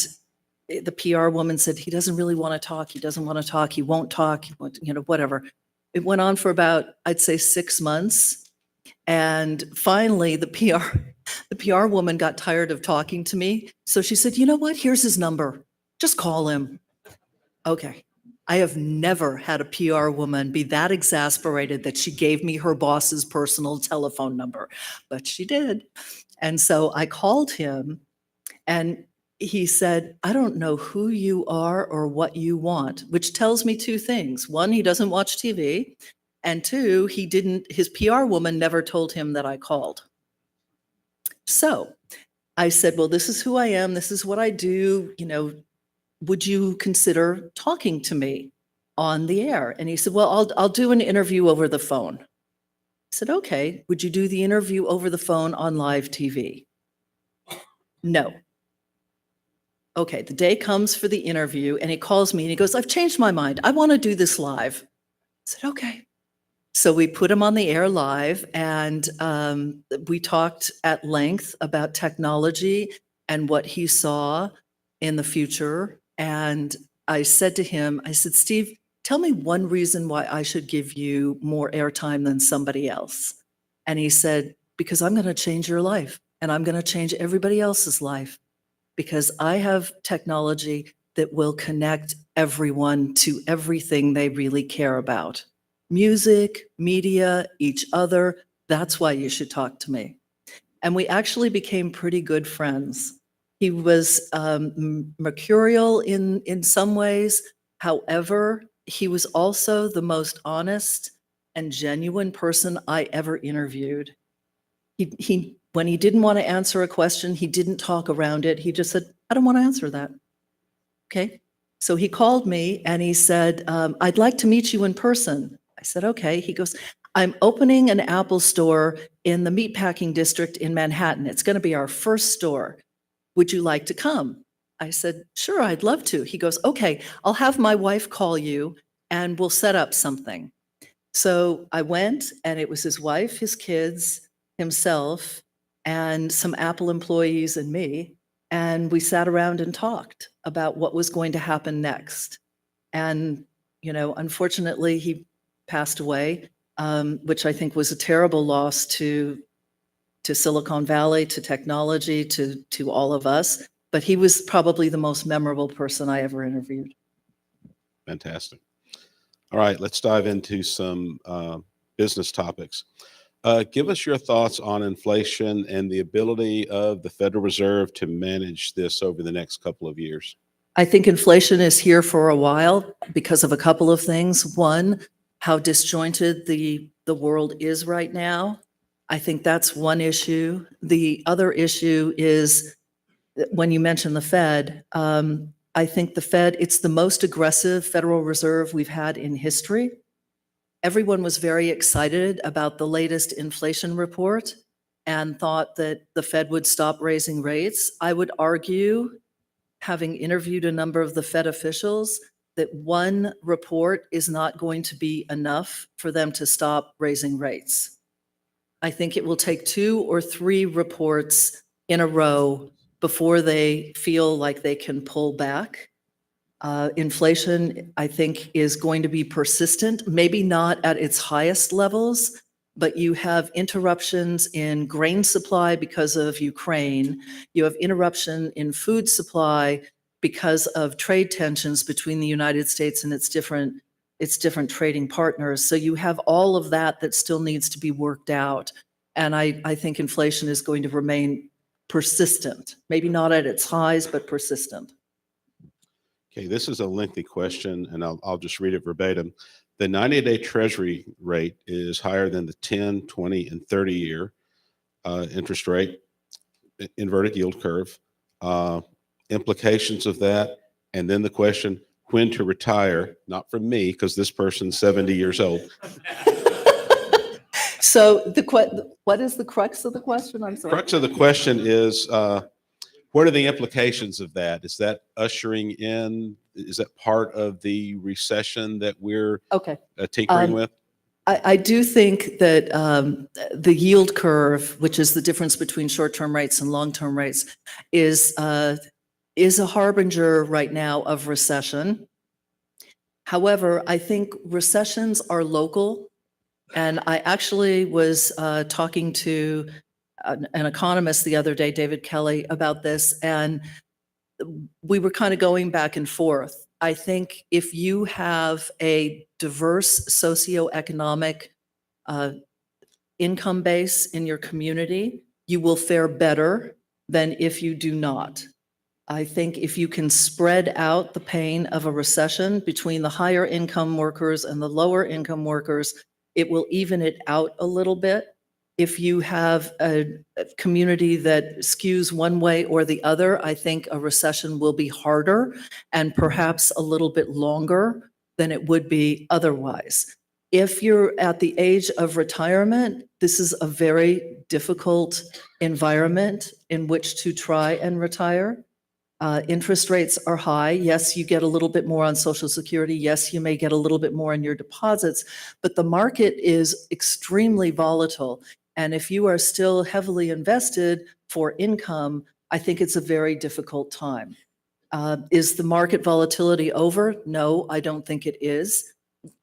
the PR woman said, he doesn't really want to talk. He doesn't want to talk. He won't talk. He won't, whatever. It went on for about, I'd say, 6 months. And finally, the PR woman got tired of talking to me. So she said, you know what? Here's his number. Just call him. Okay. I have never had a PR woman be that exasperated that she gave me her boss's personal telephone number, but she did. And so I called him, and he said, I don't know who you are or what you want, which tells me two things. One, he doesn't watch TV. And two, his PR woman never told him that I called. So I said, well, this is who I am. This is what I do. Would you consider talking to me on the air? And he said, well, I'll do an interview over the phone. I said, okay, would you do the interview over the phone on live TV? No. Okay, the day comes for the interview, and he calls me and he goes, I've changed my mind. I want to do this live. I said, okay. So we put him on the air live, and we talked at length about technology and what he saw in the future. And I said to him, I said, Steve, tell me one reason why I should give you more airtime than somebody else. And he said, because I'm going to change your life, and I'm going to change everybody else's life, because I have technology that will connect everyone to everything they really care about. Music, media, each other. That's why you should talk to me. And we actually became pretty good friends. He was mercurial in some ways. However, he was also the most honest and genuine person I ever interviewed. When he didn't want to answer a question, he didn't talk around it. He just said, I don't want to answer that. Okay. So he called me and he said, I'd like to meet you in person. I said, okay. He goes, I'm opening an Apple store in the meatpacking district in Manhattan. It's going to be our first store. Would you like to come? I said, sure, I'd love to. He goes, okay, I'll have my wife call you and we'll set up something. So I went, and it was his wife, his kids, himself, and some Apple employees and me. And we sat around and talked about what was going to happen next. And, unfortunately, he passed away, which I think was a terrible loss to Silicon Valley, to technology, to all of us. But he was probably the most memorable person I ever interviewed. Fantastic. All right, let's dive into some business topics. Give us your thoughts on inflation and the ability of the Federal Reserve to manage this over the next couple of years. I think inflation is here for a while because of a couple of things. One, how disjointed the world is right now. I think that's one issue. The other issue is when you mention the Fed, I think the Fed, it's the most aggressive Federal Reserve we've had in history. Everyone was very excited about the latest inflation report and thought that the Fed would stop raising rates. I would argue, having interviewed a number of the Fed officials, that one report is not going to be enough for them to stop raising rates. I think it will take 2 or 3 reports in a row before they feel like they can pull back. Inflation, I think, is going to be persistent, maybe not at its highest levels, but you have interruptions in grain supply because of Ukraine. You have interruption in food supply because of trade tensions between the United States and its different trading partners. So you have all of that still needs to be worked out. And I think inflation is going to remain persistent, maybe not at its highs, but persistent. Okay, this is a lengthy question, and I'll just read it verbatim. The 90-day Treasury rate is higher than the 10, 20, and 30-year interest rate, inverted yield curve. Implications of that, and then the question, when to retire, not from me, because this person's 70 years old. So what is the crux of the question? I'm sorry. Crux of the question is, what are the implications of that? Is that ushering in, is that part of the recession that we're Okay. tinkering with? I do think that the yield curve, which is the difference between short-term rates and long-term rates, is a harbinger right now of recession. However, I think recessions are local. And I actually was talking to an economist the other day, David Kelly, about this, and we were kind of going back and forth. I think if you have a diverse socioeconomic income base in your community, you will fare better than if you do not. I think if you can spread out the pain of a recession between the higher income workers and the lower income workers, it will even it out a little bit. If you have a community that skews one way or the other, I think a recession will be harder and perhaps a little bit longer than it would be otherwise. If you're at the age of retirement, this is a very difficult environment in which to try and retire. Interest rates are high. Yes, you get a little bit more on Social Security. Yes, you may get a little bit more in your deposits, but the market is extremely volatile. And if you are still heavily invested for income, I think it's a very difficult time. Is the market volatility over? No, I don't think it is.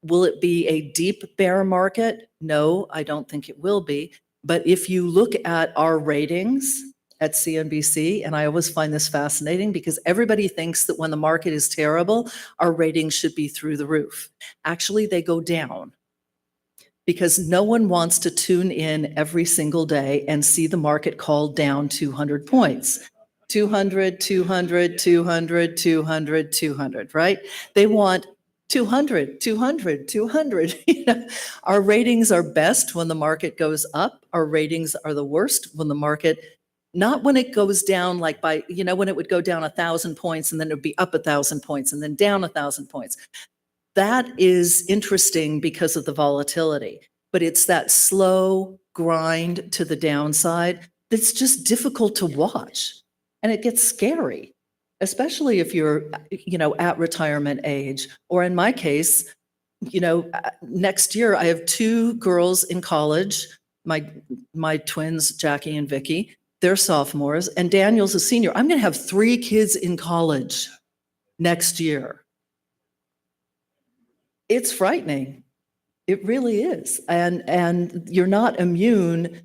Will it be a deep bear market? No, I don't think it will be. But if you look at our ratings at CNBC, and I always find this fascinating because everybody thinks that when the market is terrible, our ratings should be through the roof. Actually, they go down because no one wants to tune in every single day and see the market called down 200 points. 200, 200, 200, 200, 200, right? They want 200, 200, 200. You know, our ratings are best when the market goes up. Our ratings are the worst when the market, not when it goes down like by, you know, when it would go down 1,000 points and then it would be up 1,000 points and then down 1,000 points. That is interesting because of the volatility, but it's that slow grind to the downside that's just difficult to watch. And it gets scary, especially if you're, you know, at retirement age, or in my case, you know, next year I have 2 girls in college, my twins, Jackie and Vicky, they're sophomores, and Daniel's a senior. I'm going to have 3 kids in college next year. It's frightening. It really is. And you're not immune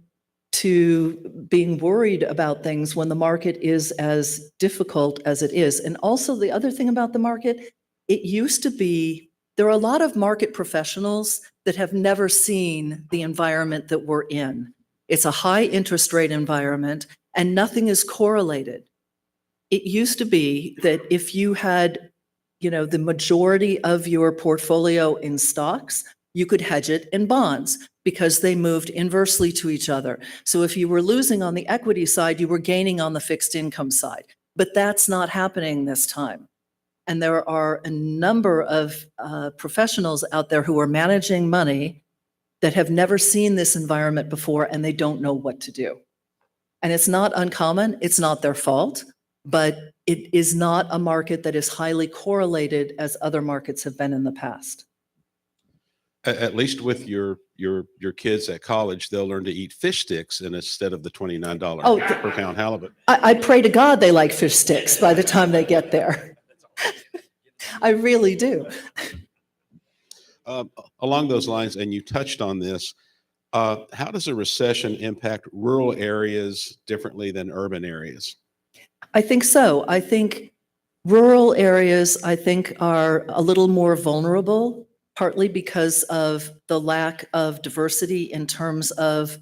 to being worried about things when the market is as difficult as it is. And also the other thing about the market, it used to be, there are a lot of market professionals that have never seen the environment that we're in. It's a high interest rate environment and nothing is correlated. It used to be that if you had, you know, the majority of your portfolio in stocks, you could hedge it in bonds because they moved inversely to each other. So if you were losing on the equity side, you were gaining on the fixed income side. But that's not happening this time. And there are a number of professionals out there who are managing money that have never seen this environment before and they don't know what to do. And it's not uncommon, it's not their fault, but it is not a market that is highly correlated as other markets have been in the past. At least with your kids at college, they'll learn to eat fish sticks instead of the $29 per pound halibut. I pray to God they like fish sticks by the time they get there. I really do. Along those lines, and you touched on this, how does a recession impact rural areas differently than urban areas? I think so. I think rural areas, I think, are a little more vulnerable, partly because of the lack of diversity in terms of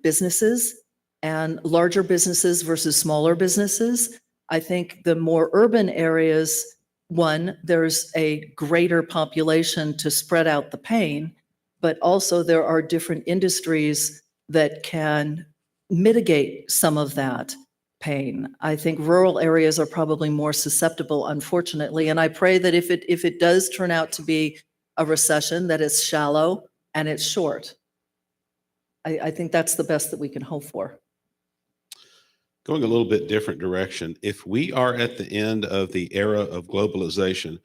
businesses and larger businesses versus smaller businesses. I think the more urban areas, one, there's a greater population to spread out the pain, but also there are different industries that can mitigate some of that pain. I think rural areas are probably more susceptible, unfortunately, and I pray that if it does turn out to be a recession, that it's shallow and it's short. I think that's the best that we can hope for. Going a little bit different direction, if we are at the end of the era of globalization,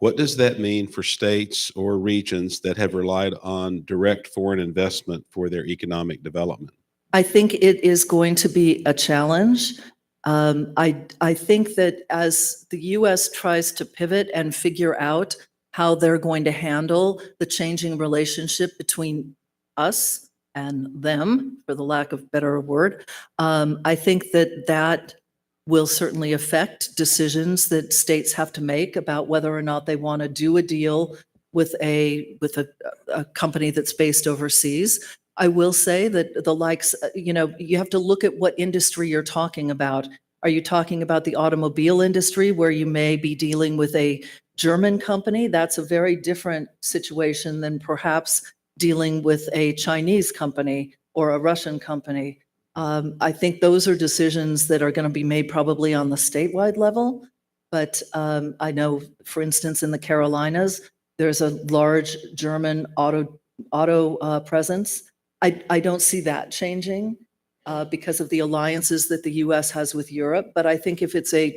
What does that mean for states or regions that have relied on direct foreign investment for their economic development? I think it is going to be a challenge. I think that as the U.S. tries to pivot and figure out how they're going to handle the changing relationship between us and them, for the lack of better word, I think that that will certainly affect decisions that states have to make about whether or not they want to do a deal with a company that's based overseas. I will say that the likes, you have to look at what industry you're talking about. Are you talking about the automobile industry where you may be dealing with a German company? That's a very different situation than perhaps dealing with a Chinese company or a Russian company. I think those are decisions that are going to be made probably on the statewide level. But I know, for instance, in the Carolinas, there's a large German auto presence. I don't see that changing because of the alliances that the U.S. has with Europe. But I think if it's an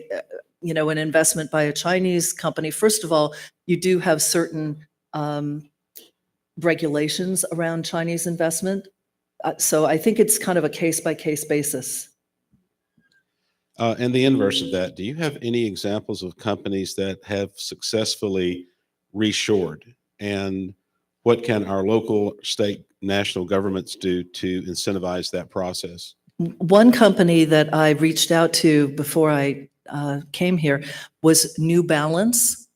investment by a Chinese company, first of all, you do have certain regulations around Chinese investment. So I think it's kind of a case-by-case basis. And the inverse of that, do you have any examples of companies that have successfully reshored? And what can our local, state, national governments do to incentivize that process? One company that I reached out to before I came here was New Balance.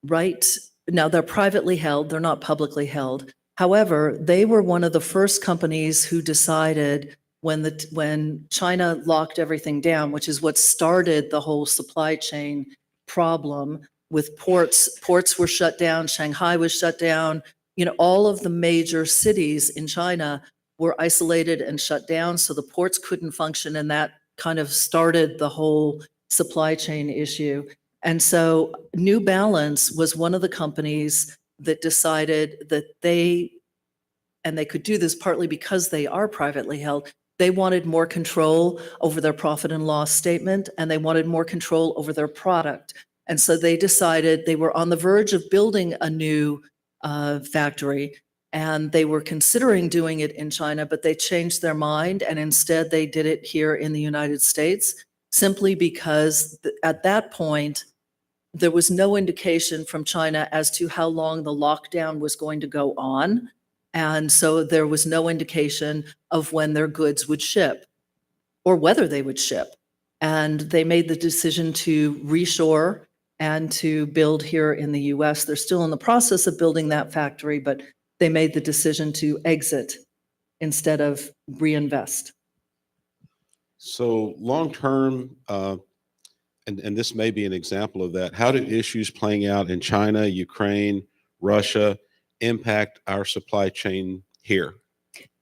Right now, they're privately held, they're not publicly held. However, they were one of the first companies who decided when China locked everything down, which is what started the whole supply chain problem with ports. Ports were shut down, Shanghai was shut down. All of the major cities in China were isolated and shut down, so the ports couldn't function, and that kind of started the whole supply chain issue. And so New Balance was one of the companies that decided that they could do this partly because they are privately held, they wanted more control over their profit and loss statement, and they wanted more control over their product. And so they decided they were on the verge of building a new factory, and they were considering doing it in China, but they changed their mind, and instead they did it here in the United States, simply because at that point, there was no indication from China as to how long the lockdown was going to go on. And so there was no indication of when their goods would ship or whether they would ship. And they made the decision to reshore and to build here in the US. They're still in the process of building that factory, but they made the decision to exit instead of reinvest. So long-term, and this may be an example of that, how do issues playing out in China, Ukraine, Russia impact our supply chain here?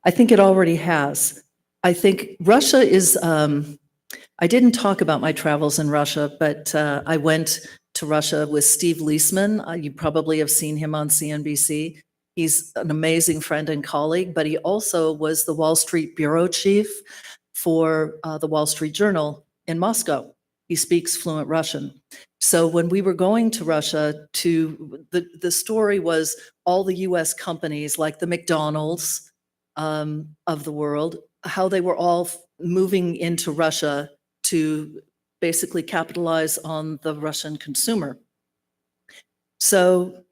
I think it already has. I think Russia is, I didn't talk about my travels in Russia, but I went to Russia with Steve Leisman. You probably have seen him on CNBC. He's an amazing friend and colleague, but he also was the Wall Street bureau chief for the Wall Street Journal in Moscow. He speaks fluent Russian. So when we were going to Russia, the story was all the US companies like the McDonald's of the world, how they were all moving into Russia to basically capitalize on the Russian consumer. So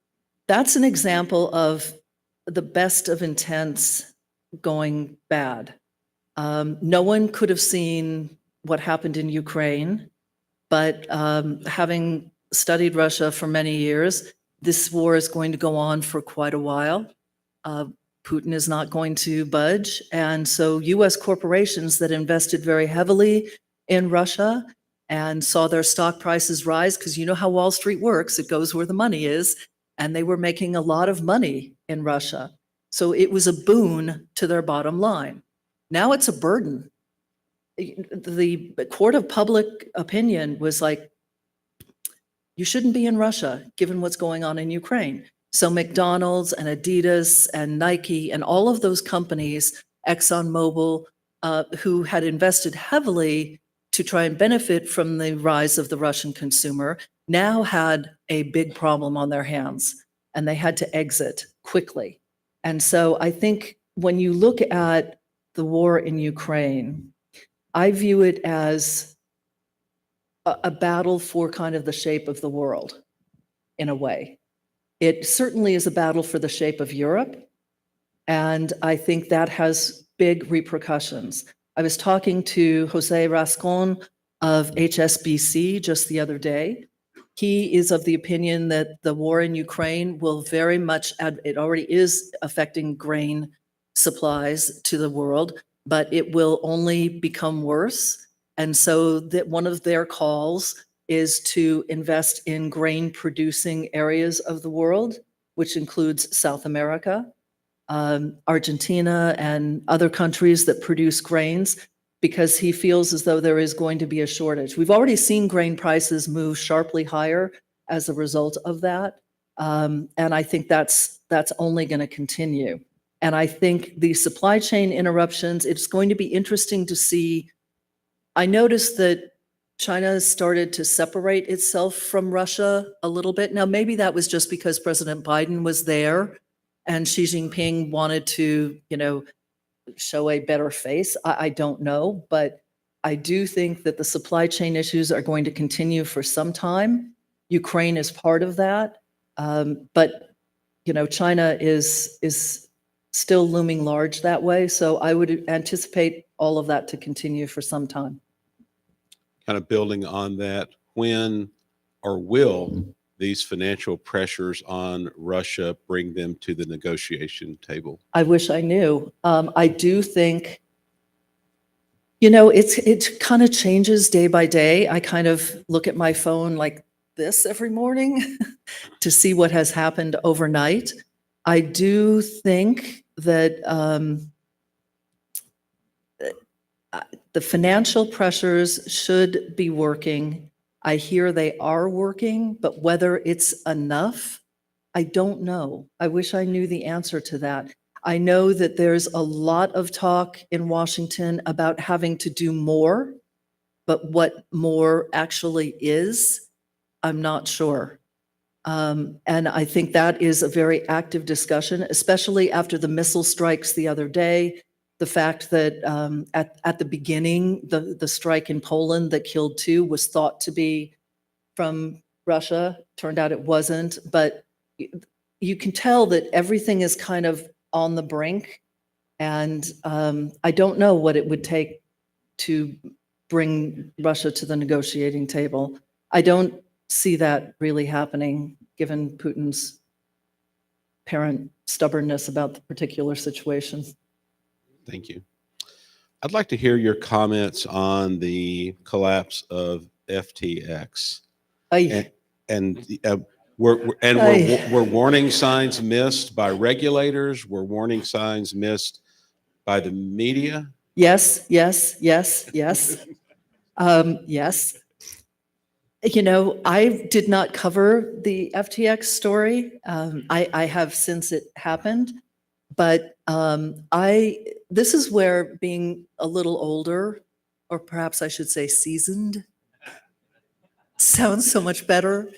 that's an example of the best of intents going bad. No one could have seen what happened in Ukraine, but having studied Russia for many years, this war is going to go on for quite a while. Putin is not going to budge. And so US corporations that invested very heavily in Russia and saw their stock prices rise, because you know how Wall Street works, it goes where the money is, and they were making a lot of money in Russia. So it was a boon to their bottom line. Now it's a burden. The court of public opinion was like, you shouldn't be in Russia, given what's going on in Ukraine. So McDonald's and Adidas and Nike and all of those companies, ExxonMobil, who had invested heavily to try and benefit from the rise of the Russian consumer, now had a big problem on their hands and they had to exit quickly. And so I think when you look at the war in Ukraine, I view it as a battle for kind of the shape of the world in a way. It certainly is a battle for the shape of Europe. And I think that has big repercussions. I was talking to Jose Rascon of HSBC just the other day. He is of the opinion that the war in Ukraine will very much, it already is affecting grain supplies to the world, but it will only become worse. And so that one of their calls is to invest in grain producing areas of the world, which includes South America, Argentina, and other countries that produce grains, because he feels as though there is going to be a shortage. We've already seen grain prices move sharply higher as a result of that. And I think that's only going to continue. And I think the supply chain interruptions, it's going to be interesting to see. I noticed that China has started to separate itself from Russia a little bit. Now, maybe that was just because President Biden was there and Xi Jinping wanted to, show a better face. I don't know, but I do think that the supply chain issues are going to continue for some time. Ukraine is part of that. But, China is still looming large that way. So I would anticipate all of that to continue for some time. Kind of building on that, when or will these financial pressures on Russia bring them to the negotiation table? I wish I knew. I do think, it kind of changes day by day. I kind of look at my phone like this every morning to see what has happened overnight. I do think that the financial pressures should be working. I hear they are working, but whether it's enough, I don't know. I wish I knew the answer to that. I know that there's a lot of talk in Washington about having to do more, but what more actually is, I'm not sure. And I think that is a very active discussion, especially after the missile strikes the other day. The fact that at the beginning, the strike in Poland that killed 2 was thought to be from Russia. Turned out it wasn't. But you can tell that everything is kind of on the brink. And I don't know what it would take to bring Russia to the negotiating table. I don't see that really happening, given Putin's apparent stubbornness about the particular situation. Thank you. I'd like to hear your comments on the collapse of FTX. Were warning signs missed by regulators? Were warning signs missed by the media? Yes. Yes. I did not cover the FTX story. I have since it happened, but this is where being a little older, or perhaps I should say seasoned, sounds so much better,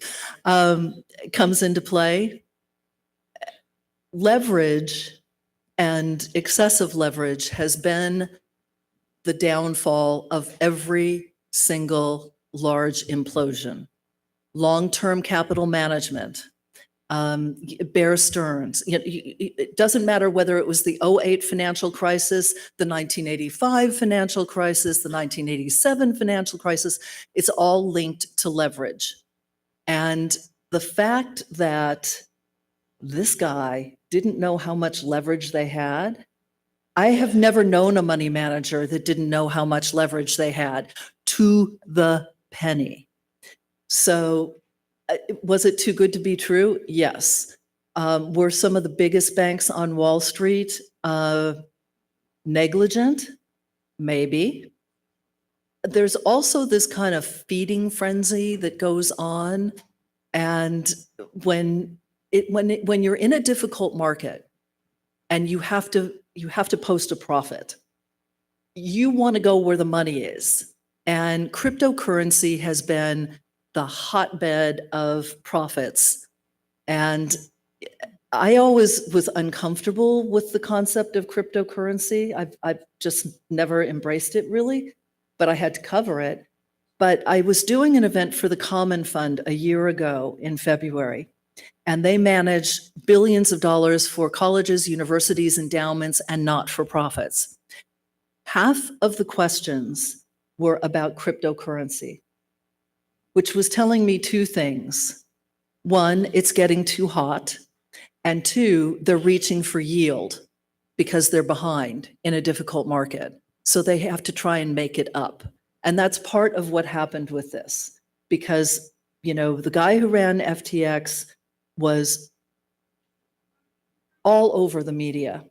comes into play. Leverage and excessive leverage has been the downfall of every single large implosion. Long-term capital management, Bear Stearns. It doesn't matter whether it was the 2008 financial crisis, the 1985 financial crisis, the 1987 financial crisis, it's all linked to leverage. And the fact that this guy didn't know how much leverage they had, I have never known a money manager that didn't know how much leverage they had, to the penny. So was it too good to be true? Yes. Were some of the biggest banks on Wall Street negligent? Maybe. There's also this kind of feeding frenzy that goes on. And when you're in a difficult market and you have to post a profit, you want to go where the money is. And cryptocurrency has been the hotbed of profits. And I always was uncomfortable with the concept of cryptocurrency. I've just never embraced it really, but I had to cover it. But I was doing an event for the Common Fund a year ago in February, and they manage billions of dollars for colleges, universities, endowments, and not-for-profits. Half of the questions were about cryptocurrency, which was telling me two things. One, it's getting too hot. And two, they're reaching for yield because they're behind in a difficult market. So they have to try and make it up. And that's part of what happened with this, because, you know, the guy who ran FTX was all over the media.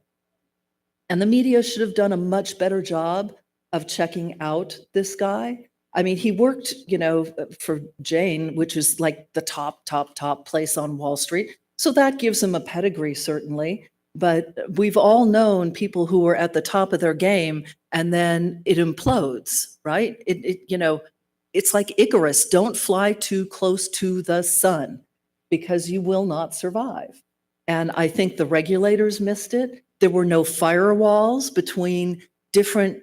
And the media should have done a much better job of checking out this guy. I mean, he worked, you know, for Jane, which is like the top place on Wall Street. So that gives him a pedigree, certainly. But we've all known people who were at the top of their game and then it implodes, right? You know, it's like Icarus. Don't fly too close to the sun because you will not survive. And I think the regulators missed it. There were no firewalls between different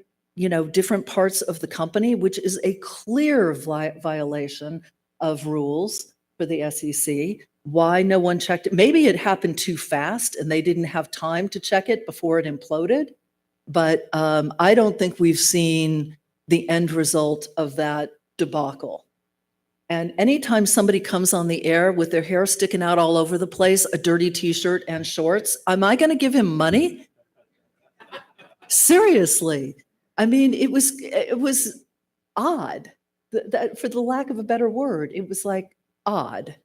parts of the company, which is a clear violation of rules for the SEC. Why no one checked it? Maybe it happened too fast and they didn't have time to check it before it imploded. But I don't think we've seen the end result of that debacle. And anytime somebody comes on the air with their hair sticking out all over the place, a dirty t-shirt and shorts, am I going to give him money? Seriously. I mean, it was odd. That, for the lack of a better word, it was like odd.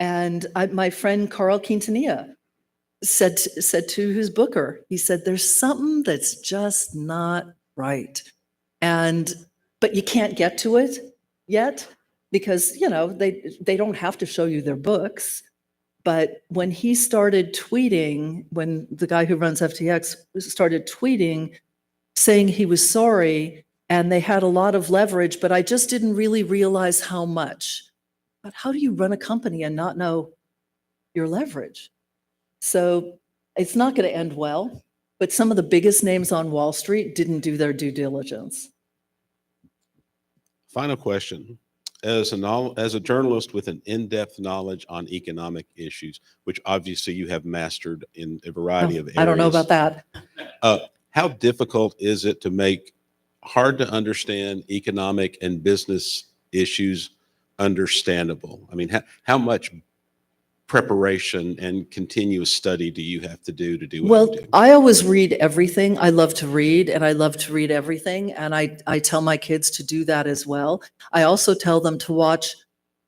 And my friend Carl Quintanilla said to his booker, he said, "There's something that's just not right." But you can't get to it yet because, you know, they don't have to show you their books. But when he started tweeting, when the guy who runs FTX started tweeting, saying he was sorry and they had a lot of leverage, but I just didn't really realize how much. But how do you run a company and not know your leverage? So it's not going to end well, but some of the biggest names on Wall Street didn't do their due diligence. Final question. As a journalist with an in-depth knowledge on economic issues, which obviously you have mastered in a variety of areas. I don't know about that. How difficult is it to make hard to understand economic and business issues understandable? I mean, how much preparation and continuous study do you have to do what you do? I always read everything. I love to read and I love to read everything. And I tell my kids to do that as well. I also tell them to watch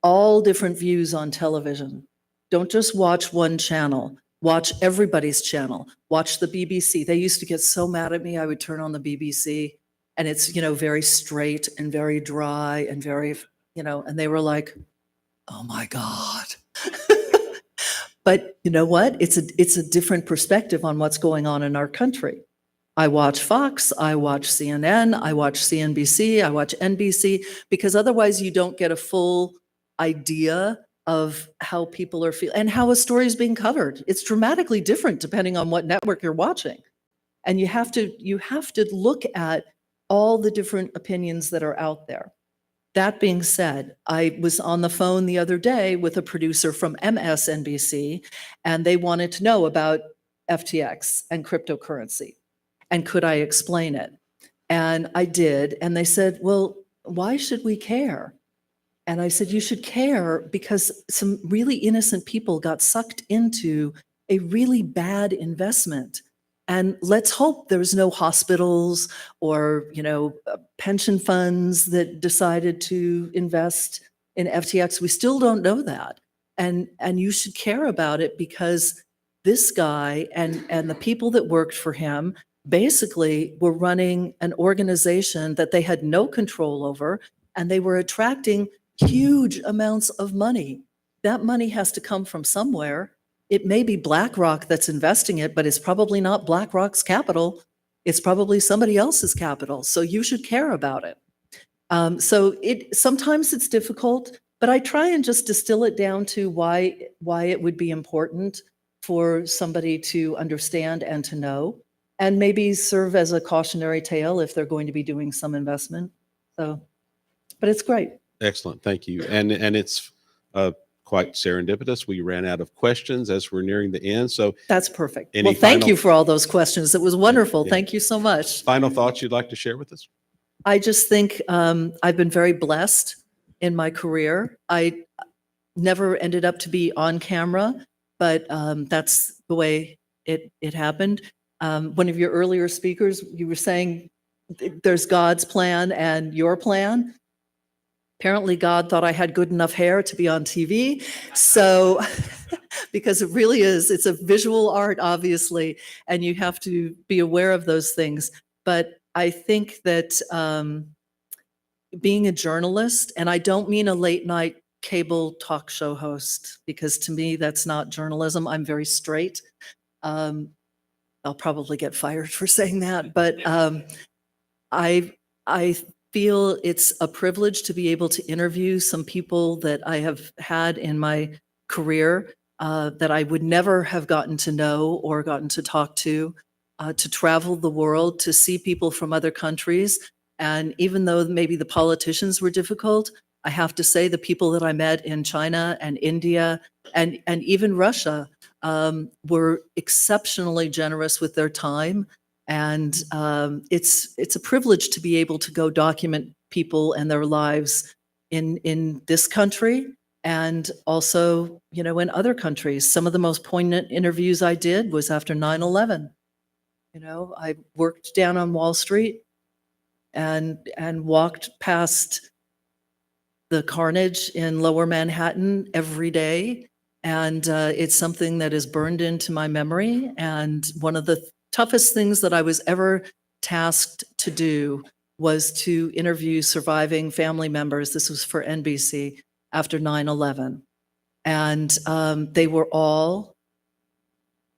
all different views on television. Don't just watch one channel. Watch everybody's channel. Watch the BBC. They used to get so mad at me. I would turn on the BBC and it's, you know, very straight and very dry and very, you know, and they were like, "Oh my God." But you know what? It's a different perspective on what's going on in our country. I watch Fox, I watch CNN, I watch CNBC, I watch NBC, because otherwise you don't get a full idea of how people are feeling and how a story is being covered. It's dramatically different depending on what network you're watching. And you have to look at all the different opinions that are out there. That being said, I was on the phone the other day with a producer from MSNBC, and they wanted to know about FTX and cryptocurrency. And could I explain it? And I did. And they said, "Well, why should we care?" And I said, "You should care because some really innocent people got sucked into a really bad investment. And let's hope there's no hospitals or, you know, pension funds that decided to invest in FTX. We still don't know that. And you should care about it because this guy and the people that worked for him basically were running an organization that they had no control over, and they were attracting huge amounts of money. That money has to come from somewhere. It may be BlackRock that's investing it, but it's probably not BlackRock's capital. It's probably somebody else's capital. So you should care about it." Sometimes it's difficult, But I try and just distill it down to why it would be important for somebody to understand and to know, and maybe serve as a cautionary tale if they're going to be doing some investment. So, but it's great. Excellent, thank you. And it's quite serendipitous. We ran out of questions as we're nearing the end, so That's perfect. Any Well, thank final- you for all those questions. It was wonderful. yeah. Thank you so much. final thoughts you'd like to share with us? I just think I've been very blessed in my career. I never ended up to be on camera, but that's the way it happened. One of your earlier speakers, you were saying there's God's plan and your plan. Apparently, God thought I had good enough hair to be on TV. So, because it really is, it's a visual art, obviously, and you have to be aware of those things. But I think that being a journalist, and I don't mean a late night cable talk show host, because to me, that's not journalism. I'm very straight. I'll probably get fired for saying that, but I feel it's a privilege to be able to interview some people that I have had in my career that I would never have gotten to know or gotten to talk to travel the world, to see people from other countries. And even though maybe the politicians were difficult, I have to say the people that I met in China and India and even Russia were exceptionally generous with their time. And it's a privilege to be able to go document people and their lives in this country and also, in other countries. Some of the most poignant interviews I did was after 9/11. I worked down on Wall Street and walked past the carnage in Lower Manhattan every day. And it's something that is burned into my memory. And one of the toughest things that I was ever tasked to do was to interview surviving family members. This was for NBC after 9/11. And they were all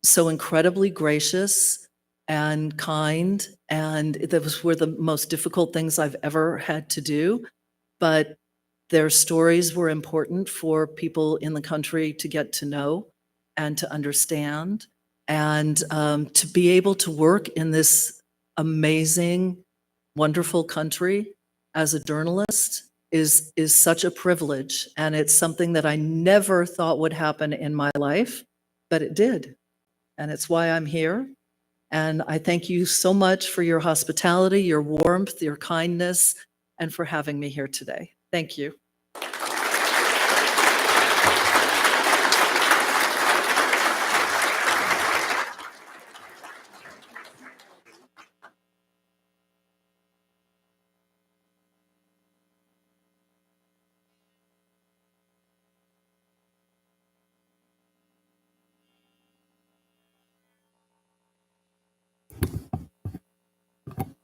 so incredibly gracious and kind. And those were the most difficult things I've ever had to do. But their stories were important for people in the country to get to know and to understand. And to be able to work in this amazing, wonderful country as a journalist is such a privilege. And it's something that I never thought would happen in my life, but it did. And it's why I'm here. And I thank you so much for your hospitality, your warmth, your kindness, and for having me here today. Thank you.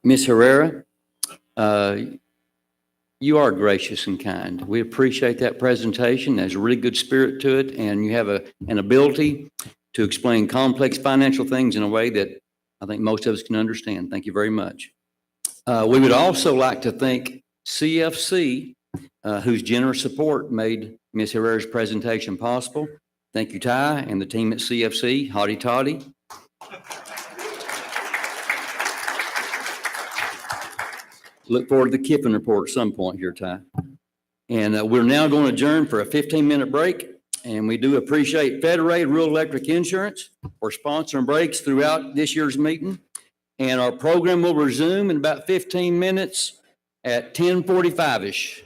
Ms. Herrera, you are gracious and kind. We appreciate that presentation. There's a really good spirit to it, and you have an ability to explain complex financial things in a way that I think most of us can understand. Thank you very much. We would also like to thank CFC, whose generous support made Ms. Herrera's presentation possible. Thank you, Ty, and the team at CFC. Hotty toddy. Look forward to the Kiffin report at some point here, Ty. And we're now going to adjourn for a 15-minute break. And we do appreciate Federated Rural Electric Insurance for sponsoring breaks throughout this year's meeting. And our program will resume in about 15 minutes at 10:45-ish.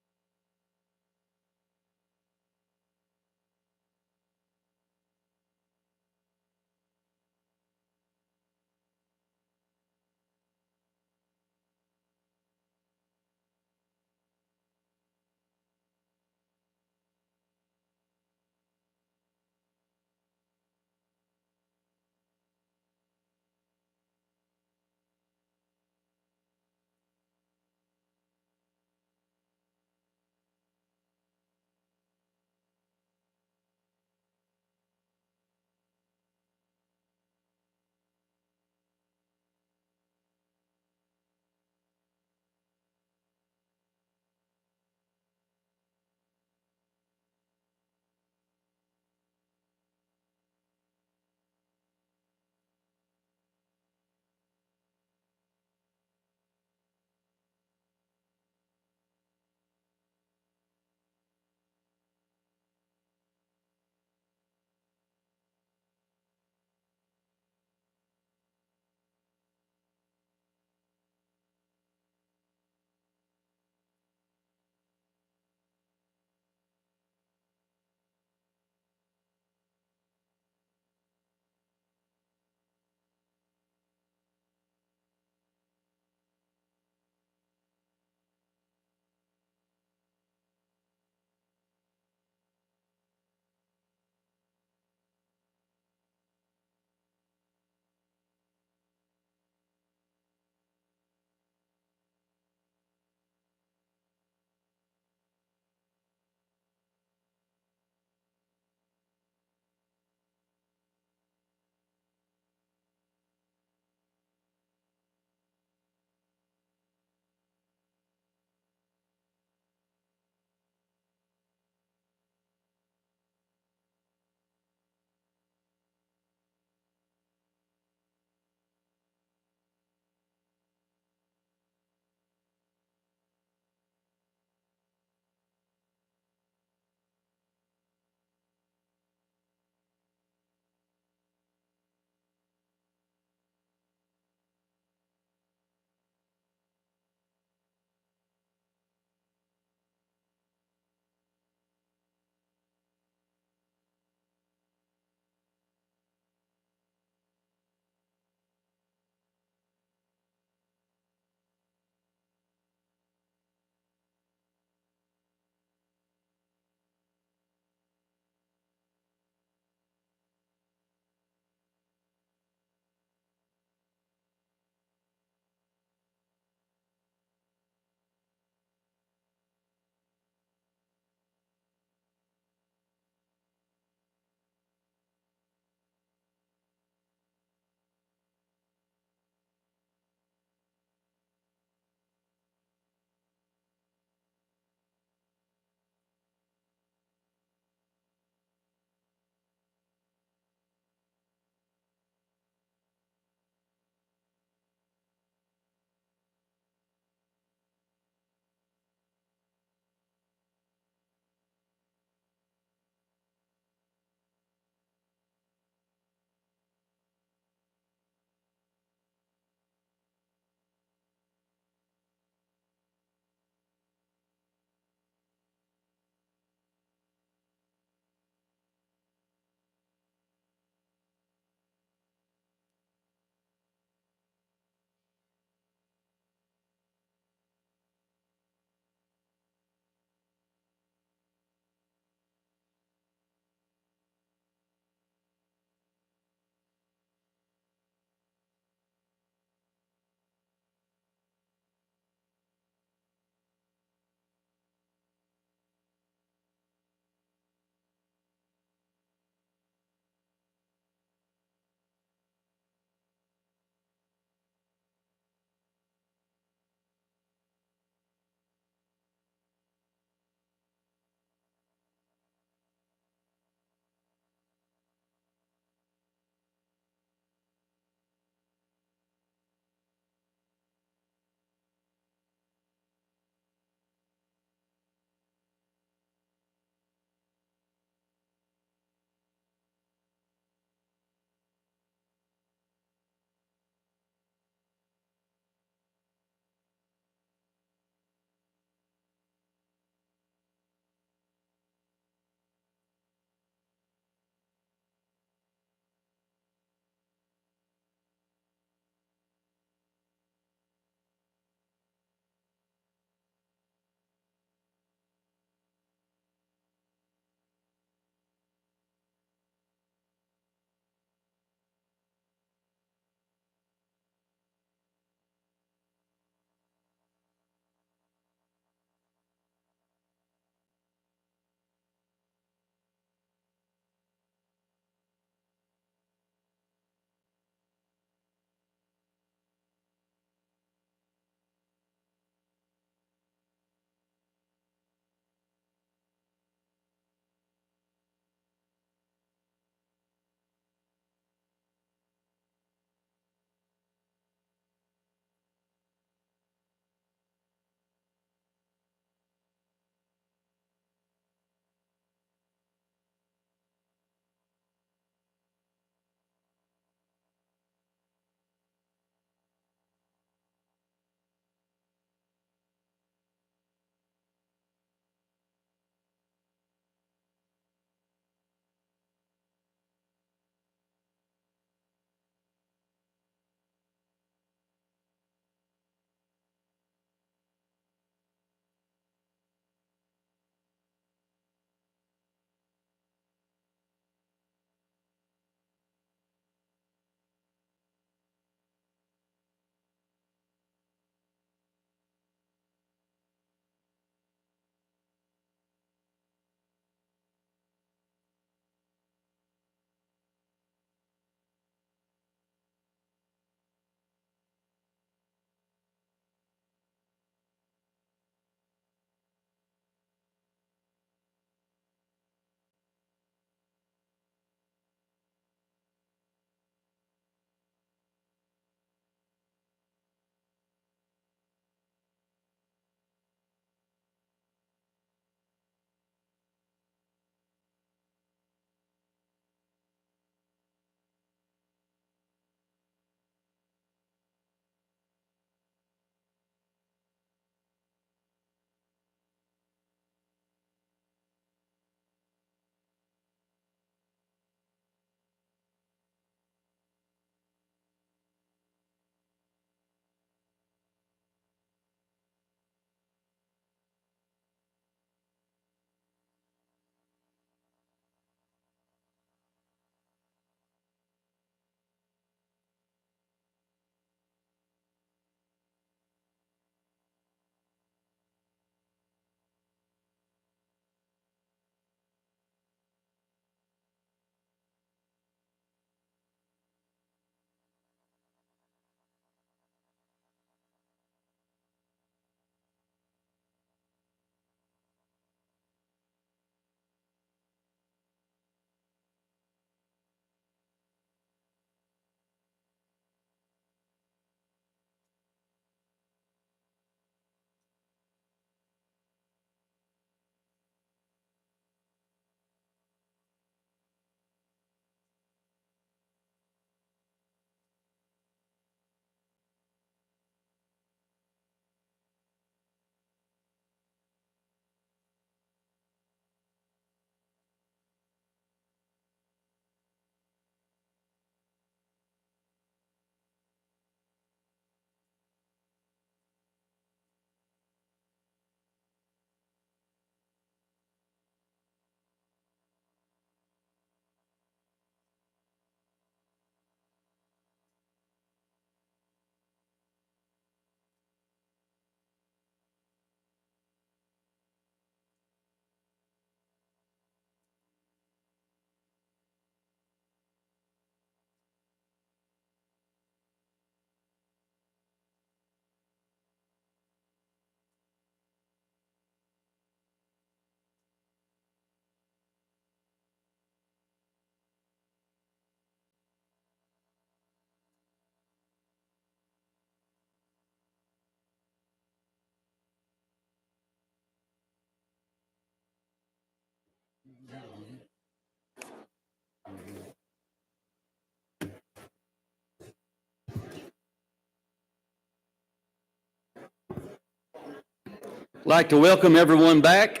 Like to welcome everyone back.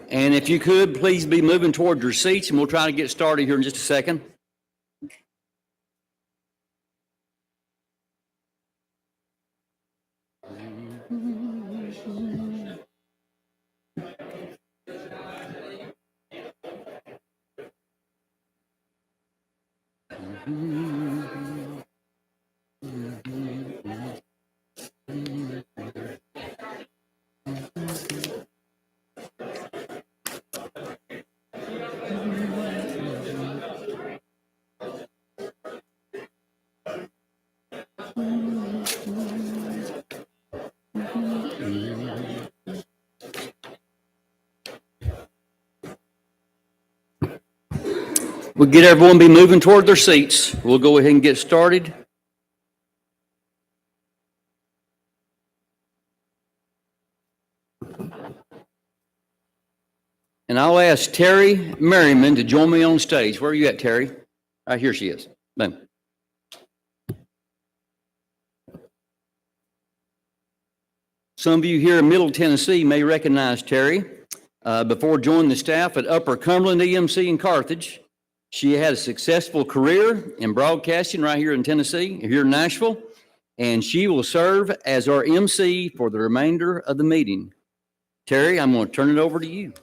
And if you could, please be moving toward your seats, and we'll try to get started here in just a second. We'll get everyone be moving toward their seats. We'll go ahead and get started. And I'll ask Terry Merriman to join me on stage. Where are you at, Terry? Right here she is. Boom. Some of you here in Middle Tennessee may recognize Terry. Before joining the staff at Upper Cumberland EMC in Carthage, she had a successful career in broadcasting right here in Tennessee, here in Nashville, and she will serve as our MC for the remainder of the meeting. Terry, I'm going to turn it over to you.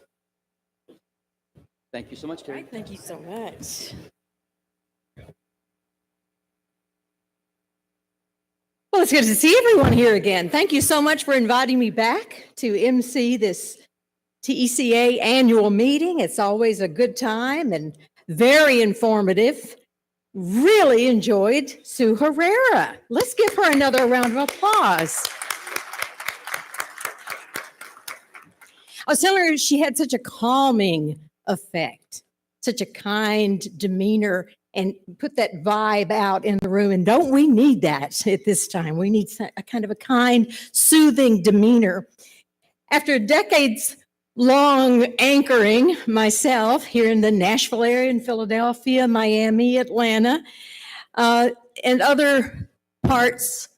Thank you so much, Terry. Right, thank you so much. Well, it's good to see everyone here again. Thank you so much for inviting me back to MC this TECA annual meeting. It's always a good time and very informative. Really enjoyed Sue Herrera. Let's give her another round of applause. I was telling her she had such a calming effect, such a kind demeanor, and put that vibe out in the room. And don't we need that at this time? We need a kind of a kind, soothing demeanor. After decades long anchoring myself here in the Nashville area, in Philadelphia, Miami, Atlanta, and other parts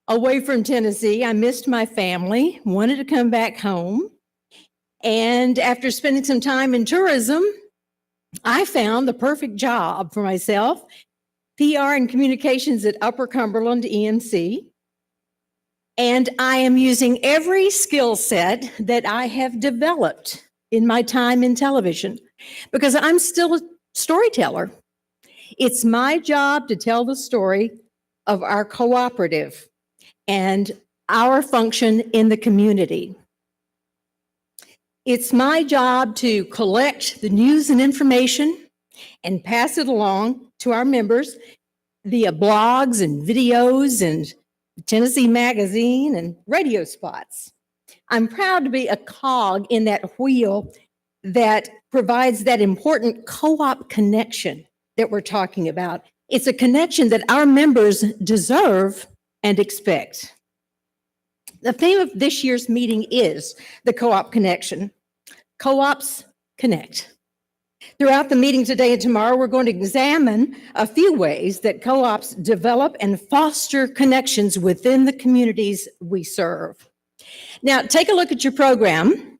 away from Tennessee, I missed my family, wanted to come back home. And after spending some time in tourism, I found the perfect job for myself, PR and communications at Upper Cumberland EMC. And I am using every skill set that I have developed in my time in television because I'm still a storyteller. It's my job to tell the story of our cooperative and our function in the community. It's my job to collect the news and information and pass it along to our members via blogs and videos and Tennessee Magazine and radio spots. I'm proud to be a cog in that wheel that provides that important co-op connection that we're talking about. It's a connection that our members deserve and expect. The theme of this year's meeting is the co-op connection. Co-ops connect. Throughout the meeting today and tomorrow, we're going to examine a few ways that co-ops develop and foster connections within the communities we serve. Now, take a look at your program.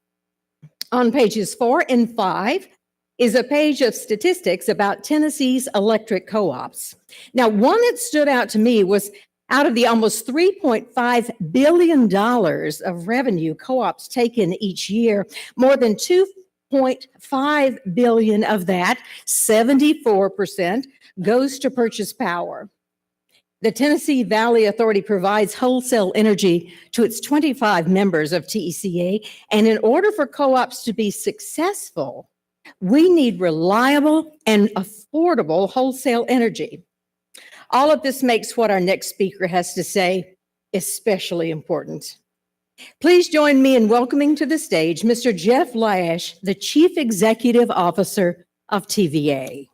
On pages 4 and 5 is a page of statistics about Tennessee's electric co-ops. Now, one that stood out to me was out of the almost $3.5 billion of revenue co-ops take in each year, more than $2.5 billion of that, 74%, goes to purchase power. The Tennessee Valley Authority provides wholesale energy to its 25 members of TECA, and in order for co-ops to be successful, we need reliable and affordable wholesale energy. All of this makes what our next speaker has to say especially important. Please join me in welcoming to the stage Mr. Jeff Lash, the Chief Executive Officer of TVA.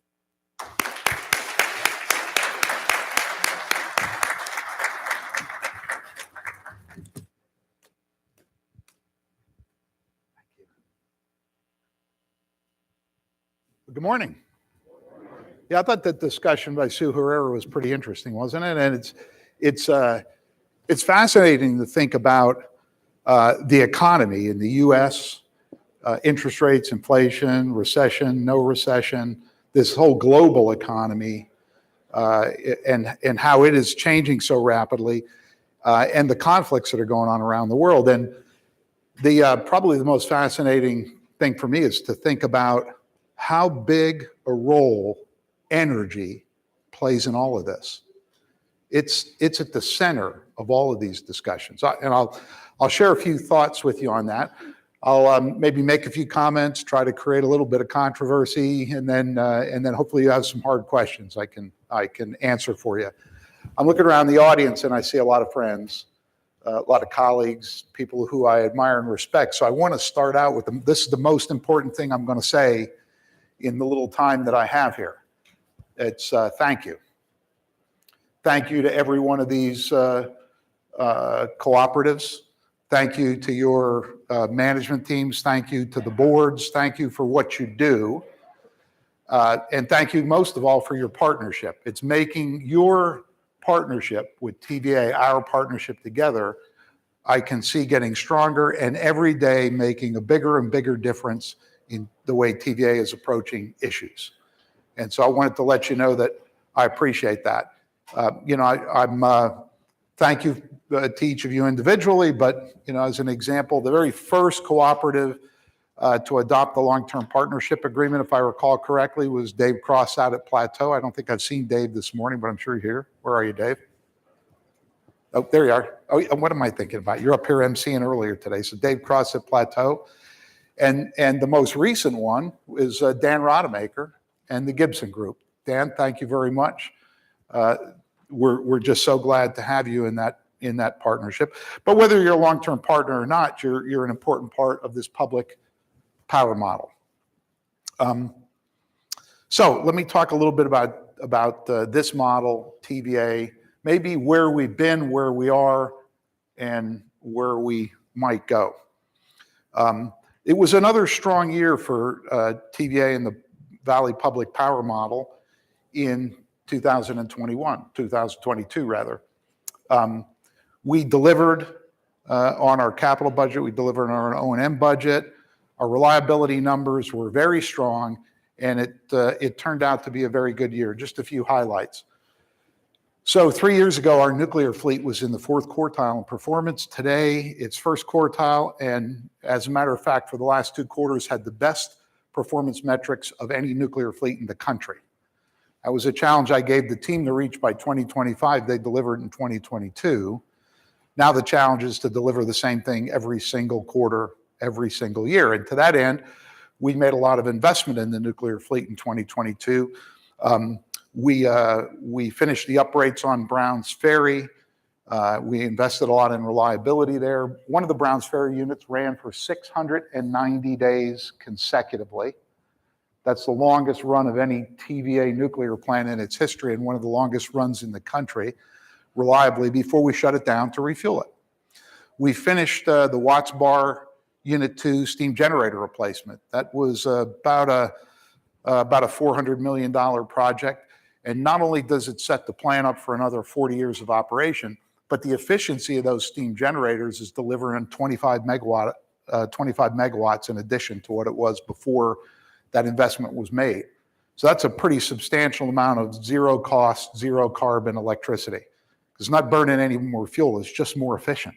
Good morning. Yeah, I thought that discussion by Sue Herrera was pretty interesting, wasn't it? And it's fascinating to think about the economy in the U.S., interest rates, inflation, recession, no recession, this whole global economy, and how it is changing so rapidly, and the conflicts that are going on around the world. And the probably the most fascinating thing for me is to think about how big a role energy plays in all of this. It's at the center of all of these discussions. And I'll share a few thoughts with you on that. I'll maybe make a few comments, try to create a little bit of controversy, and then hopefully you have some hard questions I can answer for you. I'm looking around the audience and I see a lot of friends, a lot of colleagues, people who I admire and respect. So I want to start out with them. This is the most important thing I'm going to say in the little time that I have here. It's thank you. Thank you to every one of these cooperatives. Thank you to your management teams. Thank you to the boards. Thank you for what you do. And thank you most of all for your partnership. It's making your partnership with TVA, our partnership together, I can see getting stronger and every day making a bigger and bigger difference in the way TVA is approaching issues. And so I wanted to let you know that I appreciate that. I'm thank you to each of you individually, but as an example, the very first cooperative to adopt the long-term partnership agreement, if I recall correctly, was Dave Cross out at Plateau. I don't think I've seen Dave this morning, but I'm sure you're here. Where are you, Dave? Oh, there you are. Oh, what am I thinking about? You're up here emceeing earlier today. So Dave Cross at Plateau. And the most recent one is Dan Rodemaker and the Gibson Group. Dan, thank you very much. We're just so glad to have you in that partnership. But whether you're a long-term partner or not, you're an important part of this public power model. So let me talk a little bit about this model, TVA, maybe where we've been, where we are, and where we might go. It was another strong year for TVA and the Valley Public Power model in 2022 rather. We delivered on our capital budget. We delivered on our O&M budget. Our reliability numbers were very strong, and it turned out to be a very good year. Just a few highlights. So 3 years ago, our nuclear fleet was in the fourth quartile in performance. Today, it's first quartile, and as a matter of fact, for the last 2 quarters, had the best performance metrics of any nuclear fleet in the country. That was a challenge I gave the team to reach by 2025. They delivered in 2022. Now the challenge is to deliver the same thing every single quarter, every single year. And to that end, we made a lot of investment in the nuclear fleet in 2022. We finished the uprates on Browns Ferry. We invested a lot in reliability there. One of the Browns Ferry units ran for 690 days consecutively. That's the longest run of any TVA nuclear plant in its history and one of the longest runs in the country, reliably, before we shut it down to refuel it. We finished the Watts Bar Unit 2 steam generator replacement. That was about a $400 million project. And not only does it set the plant up for another 40 years of operation, but the efficiency of those steam generators is delivering 25 megawatts in addition to what it was before that investment was made. So that's a pretty substantial amount of zero cost, zero carbon electricity. It's not burning any more fuel, it's just more efficient.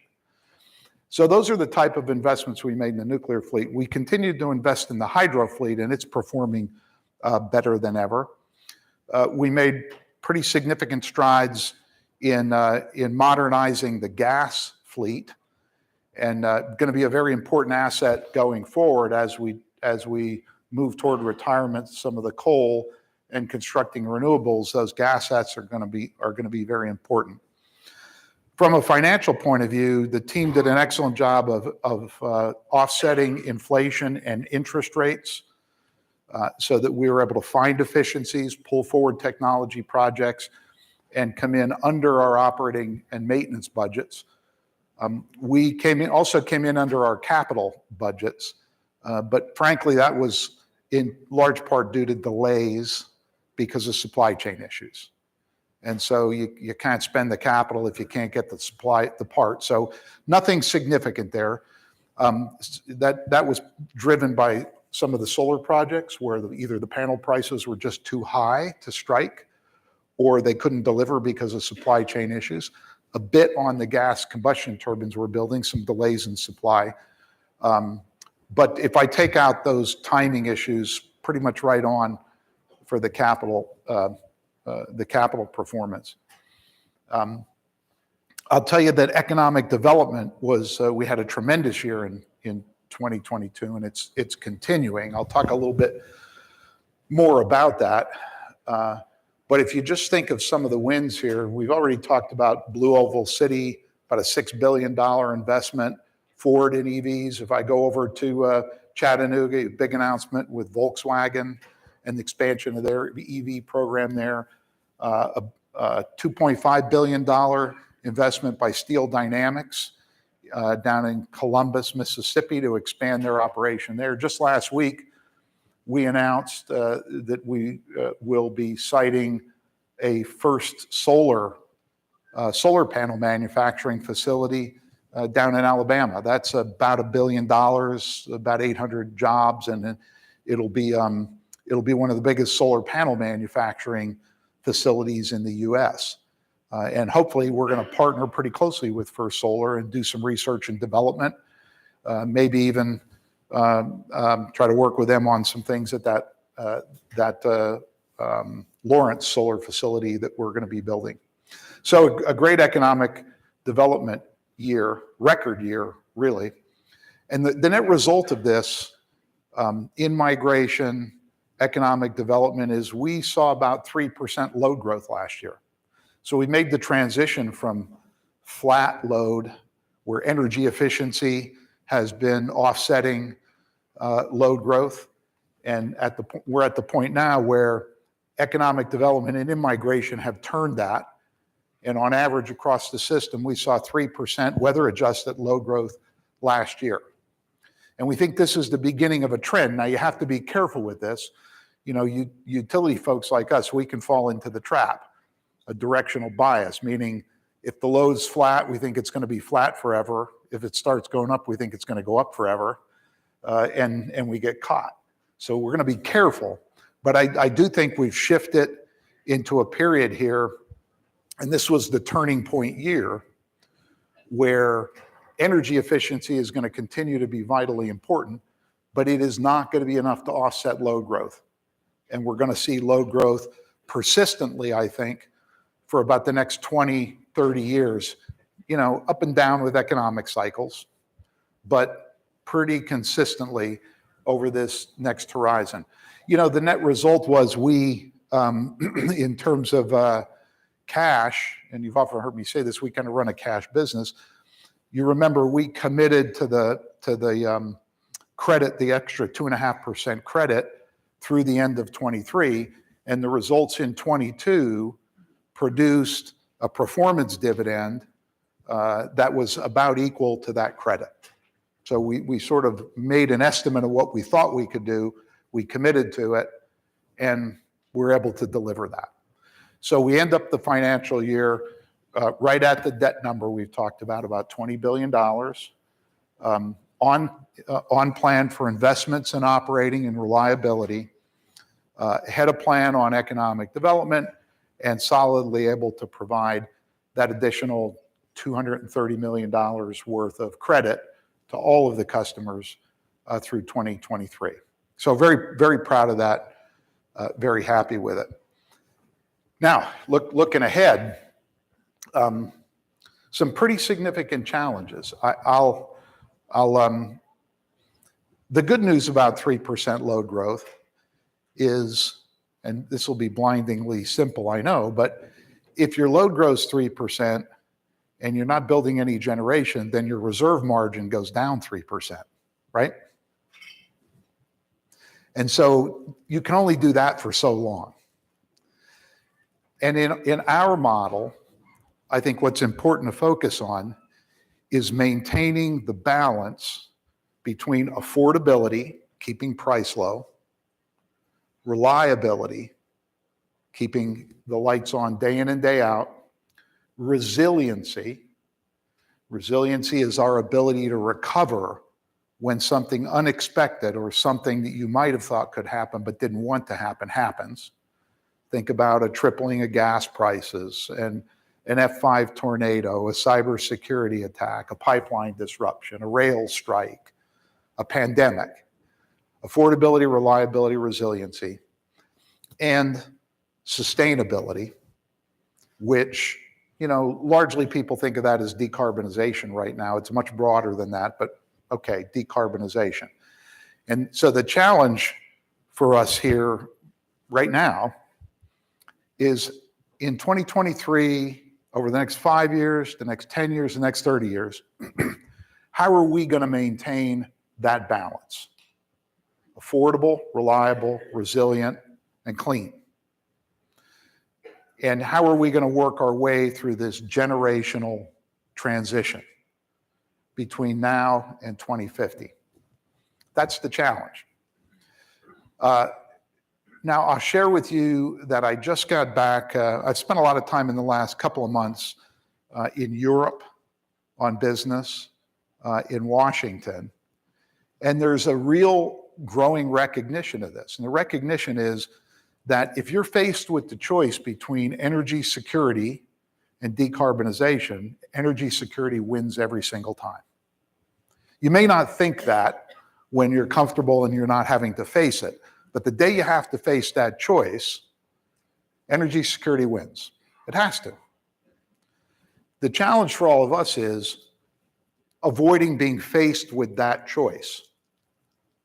So those are the type of investments we made in the nuclear fleet. We continued to invest in the hydro fleet, and it's performing better than ever. We made pretty significant strides in modernizing the gas fleet, and going to be a very important asset going forward as we move toward retirement, some of the coal and constructing renewables. Those gas assets are going to be very important. From a financial point of view, the team did an excellent job of offsetting inflation and interest rates so that we were able to find efficiencies, pull forward technology projects, and come in under our operating and maintenance budgets. We also came in under our capital budgets, but frankly, that was in large part due to delays because of supply chain issues. And so you can't spend the capital if you can't get the part. So nothing significant there. That was driven by some of the solar projects where either the panel prices were just too high to strike, or they couldn't deliver because of supply chain issues. A bit on the gas combustion turbines we're building, some delays in supply. But if I take out those timing issues, pretty much right on for the capital performance. I'll tell you that economic development was, we had a tremendous year in 2022, and it's continuing. I'll talk a little bit more about that. But if you just think of some of the wins here, we've already talked about Blue Oval City, about a $6 billion investment, Ford in EVs. If I go over to Chattanooga, a big announcement with Volkswagen and the expansion of their EV program there. A $2.5 billion investment by Steel Dynamics down in Columbus, Mississippi, to expand their operation there. Just last week, we announced that we will be siting a first solar panel manufacturing facility down in Alabama. That's about $1 billion, about 800 jobs, and it'll be one of the biggest solar panel manufacturing facilities in the U.S. And hopefully we're going to partner pretty closely with First Solar and do some research and development, maybe even try to work with them on some things at that Lawrence solar facility that we're going to be building. So a great economic development year, record year, really. And the net result of this in migration, economic development is we saw about 3% load growth last year. So we made the transition from flat load, where energy efficiency has been offsetting load growth. And we're at the point now where economic development and in-migration have turned that. And on average across the system, we saw 3% weather-adjusted load growth last year. And we think this is the beginning of a trend. Now, you have to be careful with this. You know, utility folks like us, we can fall into the trap, a directional bias, meaning if the load's flat, we think it's going to be flat forever. If it starts going up, we think it's going to go up forever, and we get caught. So we're going to be careful. But I do think we've shifted into a period here, and this was the turning point year, where energy efficiency is going to continue to be vitally important, but it is not going to be enough to offset load growth. And we're going to see load growth persistently, I think, for about the next 20, 30 years, you know, up and down with economic cycles, but pretty consistently over this next horizon. You know, the net result was we, in terms of cash, and you've often heard me say this, we kind of run a cash business. You remember we committed to the credit, the extra 2.5% credit through the end of 23, and the results in 22 produced a performance dividend that was about equal to that credit. So we sort of made an estimate of what we thought we could do, we committed to it, and we're able to deliver that. So we end up the financial year right at the debt number we've talked about $20 billion, on plan for investments in operating and reliability, ahead of plan on economic development, and solidly able to provide that additional $230 million worth of credit to all of the customers through 2023. So very, very proud of that, very happy with it. Now, looking ahead, some pretty significant challenges. The good news about 3% load growth is, and this will be blindingly simple, I know, but if your load grows 3% and you're not building any generation, then your reserve margin goes down 3%, right? And so you can only do that for so long. And in our model, I think what's important to focus on is maintaining the balance between affordability, keeping price low, reliability, keeping the lights on day in and day out. Resiliency. Resiliency is our ability to recover when something unexpected or something that you might have thought could happen but didn't want to happen happens. Think about a tripling of gas prices and an F5 tornado, a cybersecurity attack, a pipeline disruption, a rail strike, a pandemic. Affordability, reliability, resiliency, and sustainability, which, largely people think of that as decarbonization right now. It's much broader than that, but okay, decarbonization. And so the challenge for us here right now is in 2023, over the next 5 years, the next 10 years, the next 30 years, how are we going to maintain that balance? Affordable, reliable, resilient, and clean. And how are we going to work our way through this generational transition between now and 2050? That's the challenge. Now, I'll share with you that I just got back. I've spent a lot of time in the last couple of months in Europe on business, in Washington. And there's a real growing recognition of this. And the recognition is that if you're faced with the choice between energy security and decarbonization, energy security wins every single time. You may not think that when you're comfortable and you're not having to face it, but the day you have to face that choice, energy security wins. It has to. The challenge for all of us is avoiding being faced with that choice,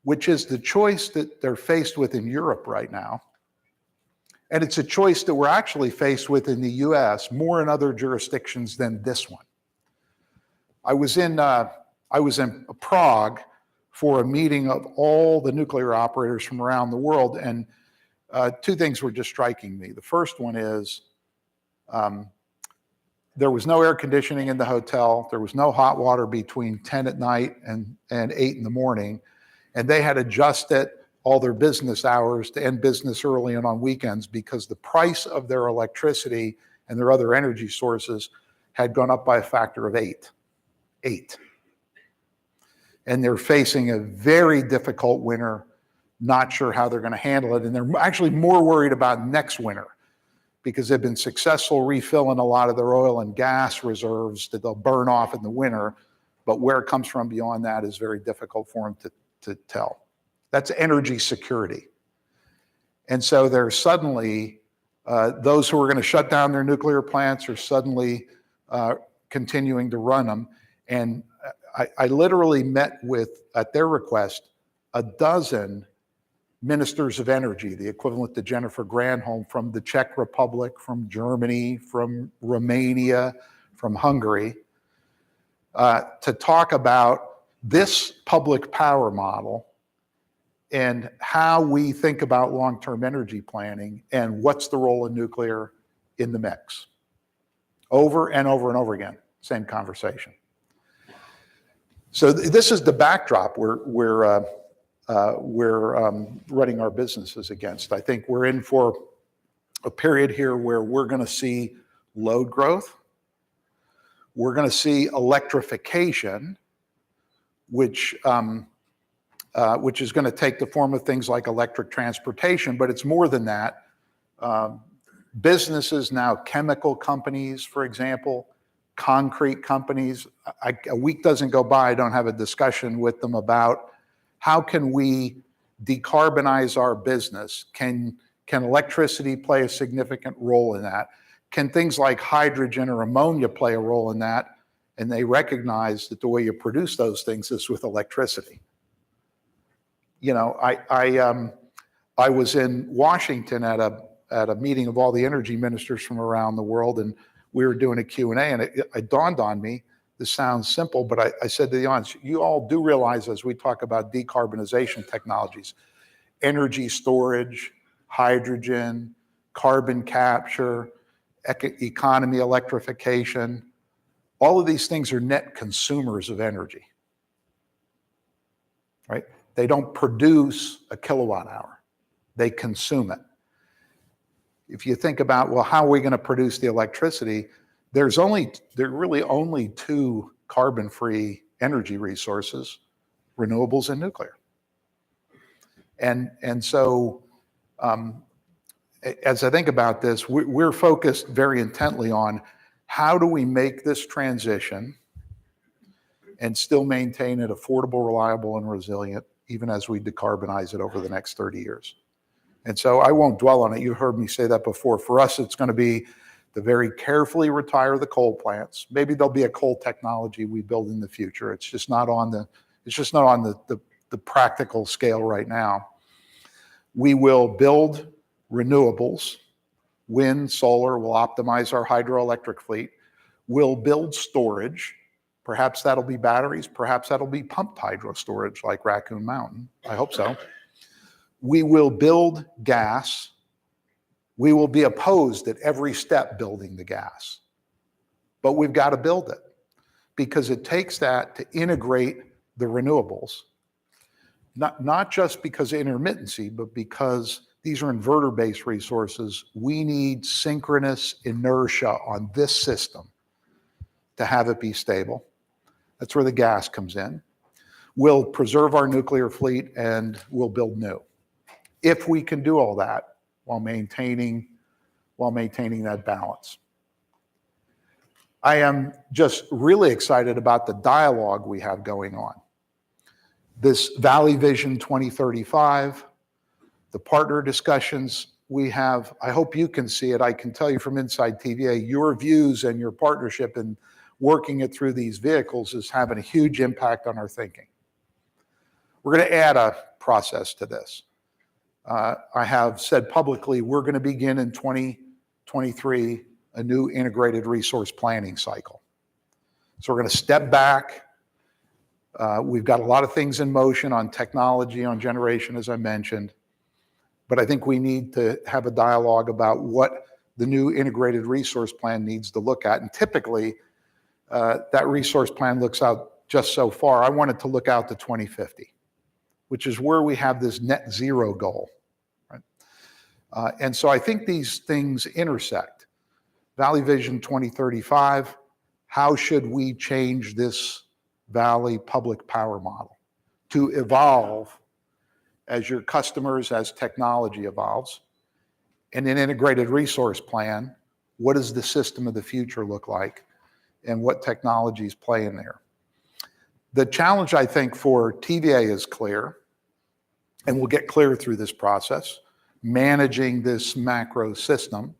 which is the choice that they're faced with in Europe right now. And it's a choice that we're actually faced with in the US, more in other jurisdictions than this one. I was in Prague for a meeting of all the nuclear operators from around the world, and two things were just striking me. The first one is there was no air conditioning in the hotel. There was no hot water between 10 at night and 8 in the morning, and they had adjusted all their business hours to end business early and on weekends because the price of their electricity and their other energy sources had gone up by a factor of 8. And they're facing a very difficult winter, not sure how they're going to handle it. And they're actually more worried about next winter because they've been successful refilling a lot of their oil and gas reserves that they'll burn off in the winter. But where it comes from beyond that is very difficult for them to tell. That's energy security. And so there's suddenly, those who are going to shut down their nuclear plants are suddenly continuing to run them. And I literally met with, at their request, a dozen ministers of energy, the equivalent to Jennifer Granholm, from the Czech Republic, from Germany, from Romania, from Hungary, to talk about this public power model and how we think about long-term energy planning and what's the role of nuclear in the mix. Over and over and over again, same conversation. So this is the backdrop we're running our businesses against. I think we're in for a period here where we're going to see load growth. We're going to see electrification, which is going to take the form of things like electric transportation, but it's more than that. Businesses now, chemical companies, for example, concrete companies, a week doesn't go by I don't have a discussion with them about how can we decarbonize our business? Can electricity play a significant role in that? Can things like hydrogen or ammonia play a role in that? And they recognize that the way you produce those things is with electricity. You know, I was in Washington at a meeting of all the energy ministers from around the world, and we were doing a Q&A, and it dawned on me, this sounds simple, but I said to the audience, you all do realize as we talk about decarbonization technologies, energy storage, hydrogen, carbon capture, economy electrification, all of these things are net consumers of energy, right? They don't produce a kilowatt hour, they consume it. if you think about, well, how are we going to produce the electricity? There are really only two carbon-free energy resources, renewables and nuclear. And so as I think about this, we're focused very intently on how do we make this transition and still maintain it affordable, reliable, and resilient, even as we decarbonize it over the next 30 years. And so I won't dwell on it. You heard me say that before. For us, it's going to be to very carefully retire the coal plants. Maybe there'll be a coal technology we build in the future. It's just not on the practical scale right now. We will build renewables, wind, solar. We'll optimize our hydroelectric fleet. We'll build storage. Perhaps that'll be batteries. Perhaps that'll be pumped hydro storage like Raccoon Mountain. I hope so. We will build gas. We will be opposed at every step building the gas. But we've got to build it because it takes that to integrate the renewables. Not just because of intermittency, but because these are inverter-based resources. We need synchronous inertia on this system to have it be stable. That's where the gas comes in. We'll preserve our nuclear fleet and we'll build new. If we can do all that while maintaining that balance. I am just really excited about the dialogue we have going on. This Valley Vision 2035, the partner discussions we have, I hope you can see it. I can tell you from inside TVA, your views and your partnership in working it through these vehicles is having a huge impact on our thinking. We're going to add a process to this. I have said publicly, we're going to begin in 2023 a new integrated resource planning cycle. So we're going to step back. We've got a lot of things in motion on technology, on generation, as I mentioned. But I think we need to have a dialogue about what the new integrated resource plan needs to look at. And typically, that resource plan looks out just so far. I want it to look out to 2050, which is where we have this net zero goal. Right? And so I think these things intersect. Valley Vision 2035, how should we change this Valley public power model to evolve as your customers, as technology evolves? And an integrated resource plan, what does the system of the future look like? And what technologies play in there? The challenge, I think, for TVA is clear, and we'll get clear through this process, managing this macro system.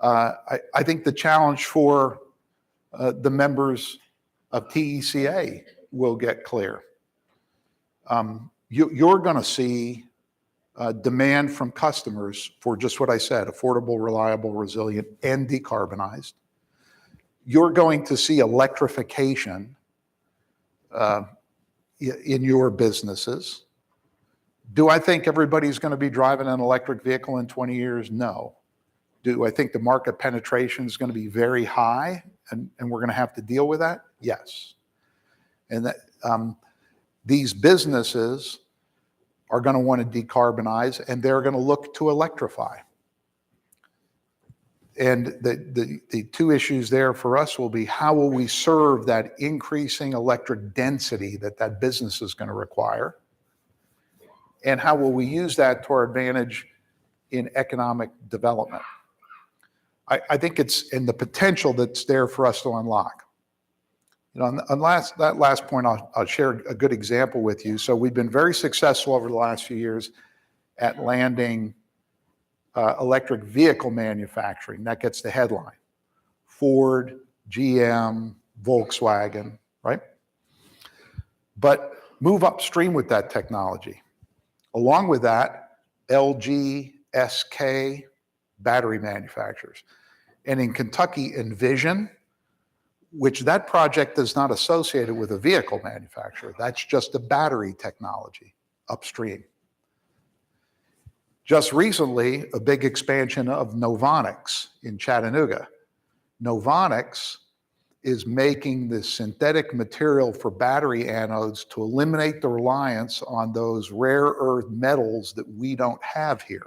I think the challenge for the members of TECA will get clear. You're going to see demand from customers for just what I said, affordable, reliable, resilient, and decarbonized. You're going to see electrification in your businesses. Do I think everybody's going to be driving an electric vehicle in 20 years? No. Do I think the market penetration is going to be very high and we're going to have to deal with that? Yes. And that these businesses are going to want to decarbonize and they're going to look to electrify. And the two issues there for us will be how will we serve that increasing electric density that business is going to require? And how will we use that to our advantage in economic development? I think it's in the potential that's there for us to unlock. You know, on that last point, I'll share a good example with you. So we've been very successful over the last few years at landing electric vehicle manufacturing. That gets the headline. Ford, GM, Volkswagen, right? But move upstream with that technology. Along with that, LG, SK, battery manufacturers. And in Kentucky, Envision, which that project is not associated with a vehicle manufacturer. That's just a battery technology upstream. Just recently, a big expansion of Novonix in Chattanooga. Novonix is making the synthetic material for battery anodes to eliminate the reliance on those rare earth metals that we don't have here.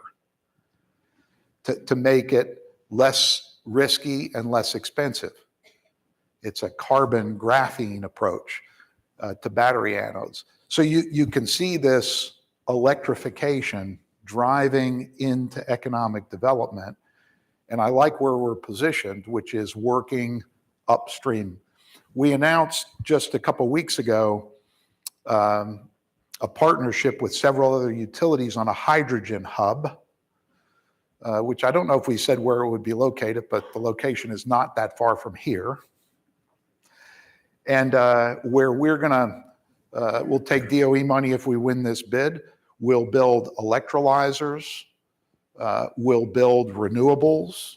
to make it less risky and less expensive. It's a carbon graphene approach to battery anodes. So you can see this electrification driving into economic development. And I like where we're positioned, which is working upstream. We announced just a couple weeks ago a partnership with several other utilities on a hydrogen hub, which I don't know if we said where it would be located, but the location is not that far from here. And where we'll take DOE money if we win this bid. We'll build electrolyzers. We'll build renewables.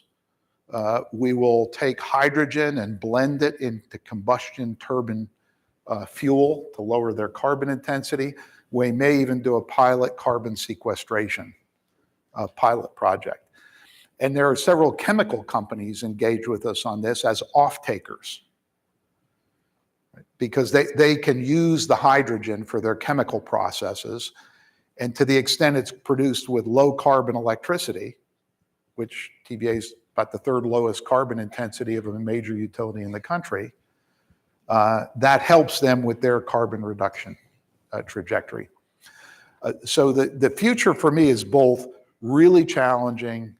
We will take hydrogen and blend it into combustion turbine fuel to lower their carbon intensity. We may even do a pilot carbon sequestration pilot project. And there are several chemical companies engaged with us on this as off-takers, because they can use the hydrogen for their chemical processes. And to the extent it's produced with low carbon electricity, which TVA is about the third lowest carbon intensity of a major utility in the country, that helps them with their carbon reduction trajectory. So the future for me is both really challenging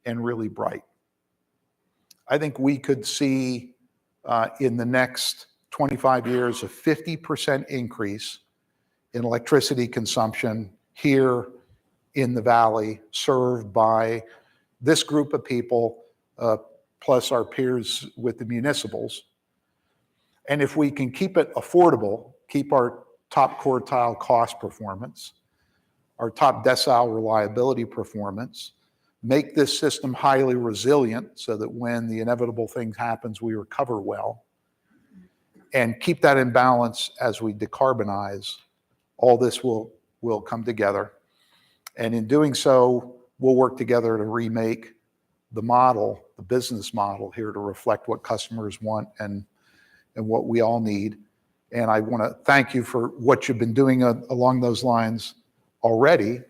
and really bright. I think we could see in the next 25 years a 50% increase in electricity consumption here in the Valley, served by this group of people, plus our peers with the municipals. And if we can keep it affordable, keep our top quartile cost performance, our top decile reliability performance, make this system highly resilient so that when the inevitable thing happens, we recover well, and keep that in balance as we decarbonize, all this will come together. And in doing so, we'll work together to remake the model, the business model here, to reflect what customers want and what we all need. And I want to thank you for what you've been doing along those lines already,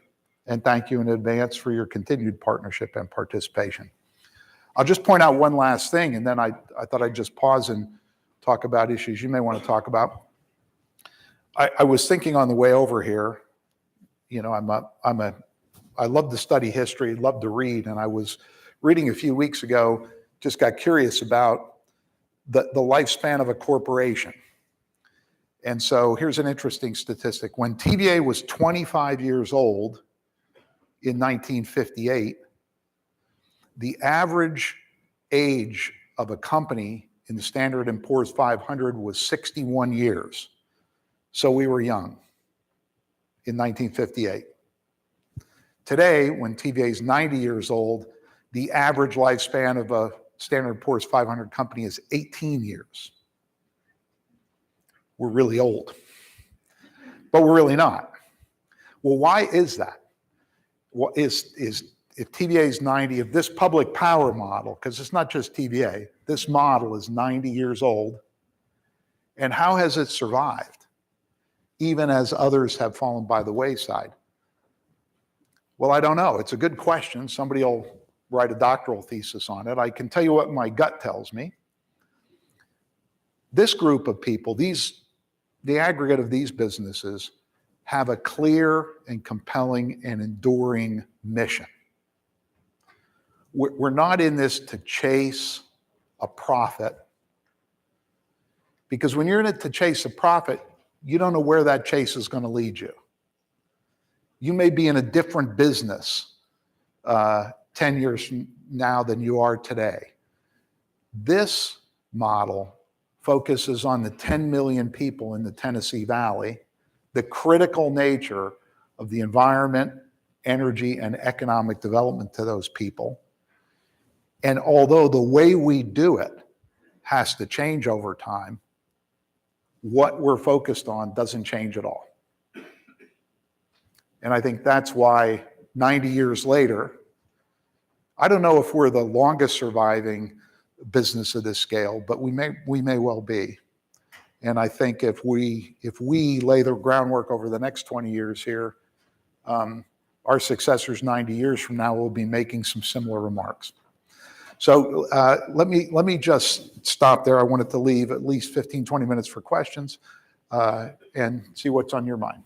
and thank you in advance for your continued partnership and participation. I'll just point out one last thing, and then I thought I'd just pause and talk about issues you may want to talk about. I was thinking on the way over here, you know, I love to study history, love to read, and I was reading a few weeks ago, just got curious about the lifespan of a corporation. And so here's an interesting statistic. When TVA was 25 years old in 1958, the average age of a company in the Standard & Poor's 500 was 61 years. So we were young in 1958. Today, when TVA is 90 years old, the average lifespan of a Standard & Poor's 500 company is 18 years. We're really old, but we're really not. Well, why is that? What is if TVA is 90, if this public power model, because it's not just TVA, this model is 90 years old, and how has it survived, even as others have fallen by the wayside? Well, I don't know. It's a good question. Somebody will write a doctoral thesis on it. I can tell you what my gut tells me. This group of people, the aggregate of these businesses, have a clear and compelling and enduring mission. We're not in this to chase a profit, because when you're in it to chase a profit, you don't know where that chase is going to lead you. You may be in a different business 10 years from now than you are today. This model focuses on the 10 million people in the Tennessee Valley, the critical nature of the environment, energy, and economic development to those people. And although the way we do it has to change over time, what we're focused on doesn't change at all. And I think that's why 90 years later, I don't know if we're the longest surviving business of this scale, but we may well be. And I think if we lay the groundwork over the next 20 years here, our our successors 90 years from now will be making some similar remarks. So let me just stop there. I wanted to leave at least 15, 20 minutes for questions and see what's on your mind.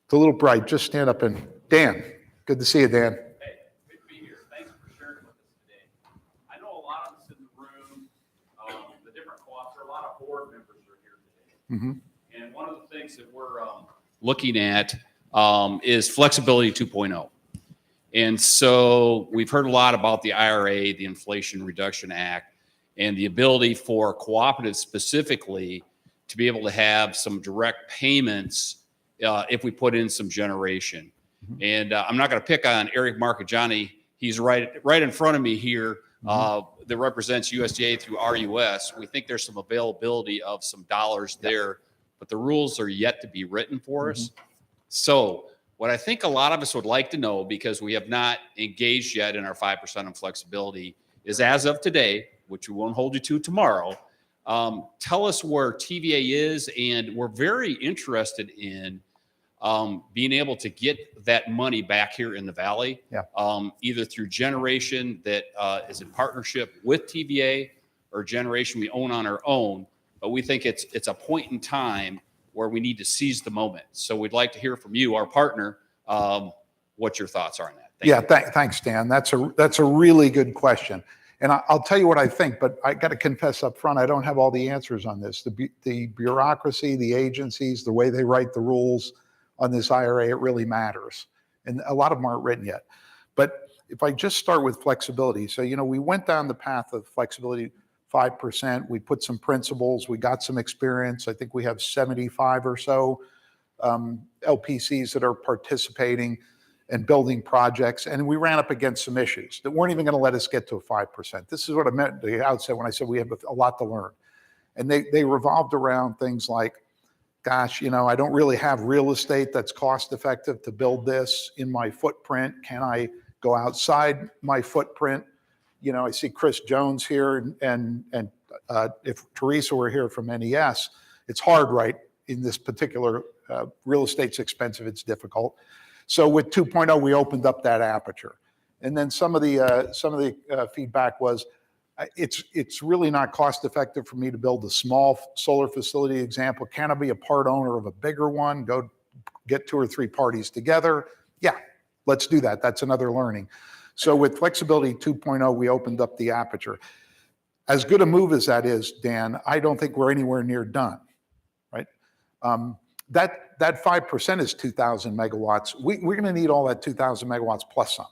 It's a little bright. Just stand up and Dan. Good to see you, Dan. Hey, good to be here. Thanks for sharing with us today. I know a lot of us in the room, the different co-ops, a lot of board members are here today. Mm-hmm. And one of the things that we're looking at is flexibility 2.0. And so we've heard a lot about the IRA, the Inflation Reduction Act, and the ability for cooperatives specifically to be able to have some direct payments if we put in some generation. And I'm not going to pick on Eric Marcagiani. He's right in front of me here that represents USDA through RUS. We think there's some availability of some dollars there, but the rules are yet to be written for us. So what I think a lot of us would like to know, because we have not engaged yet in our 5% on flexibility, is as of today, which we won't hold you to tomorrow, tell us where TVA is, and we're very interested in being able to get that money back here in the Valley, either through generation that is in partnership with TVA or generation we own on our own. But we think it's a point in time where we need to seize the moment. So we'd like to hear from you, our partner, what your thoughts are on that. Thanks, Dan. That's a really good question. And I'll tell you what I think, but I got to confess up front, I don't have all the answers on this. The bureaucracy, the agencies, the way they write the rules on this IRA, it really matters. And a lot of them aren't written yet. But if I just start with flexibility, so, we went down the path of flexibility 5%. We put some principles, we got some experience. I think we have 75 or so LPCs that are participating and building projects. And we ran up against some issues that weren't even going to let us get to a 5%. This is what I meant at the outset when I said we have a lot to learn. And they revolved around things like, gosh, I don't really have real estate that's cost effective to build this in my footprint. Can I go outside my footprint? I see Chris Jones here, and if Teresa were here from NES, it's hard, right? In this particular real estate's expensive, it's difficult. So with 2.0, we opened up that aperture. And then some of the feedback was, it's really not cost effective for me to build a small solar facility. Example, can I be a part owner of a bigger one? Go get 2 or 3 parties together. Yeah, let's do that. That's another learning. So with flexibility 2.0, we opened up the aperture. As good a move as that is, Dan, I don't think we're anywhere near done, right? That 5% is 2,000 megawatts. We're going to need all that 2,000 megawatts plus some.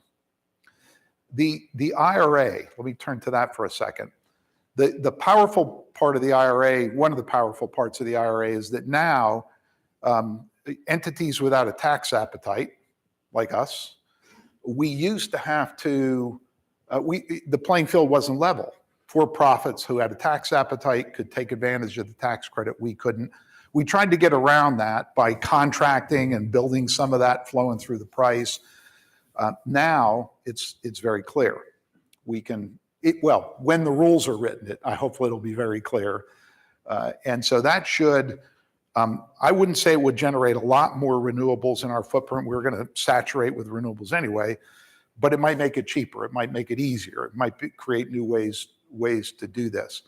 The IRA, let me turn to that for a second. The powerful part of the IRA, one of the powerful parts of the IRA is that now entities without a tax appetite, like us, we used to have to, the playing field wasn't level. For-profits who had a tax appetite could take advantage of the tax credit. We couldn't. We tried to get around that by contracting and building some of that flowing through the price. Now it's very clear. We can, when the rules are written, hopefully it'll be very clear. And so that should, I wouldn't say it would generate a lot more renewables in our footprint. We're going to saturate with renewables anyway, but it might make it cheaper. It might make it easier. It might create new ways to do this.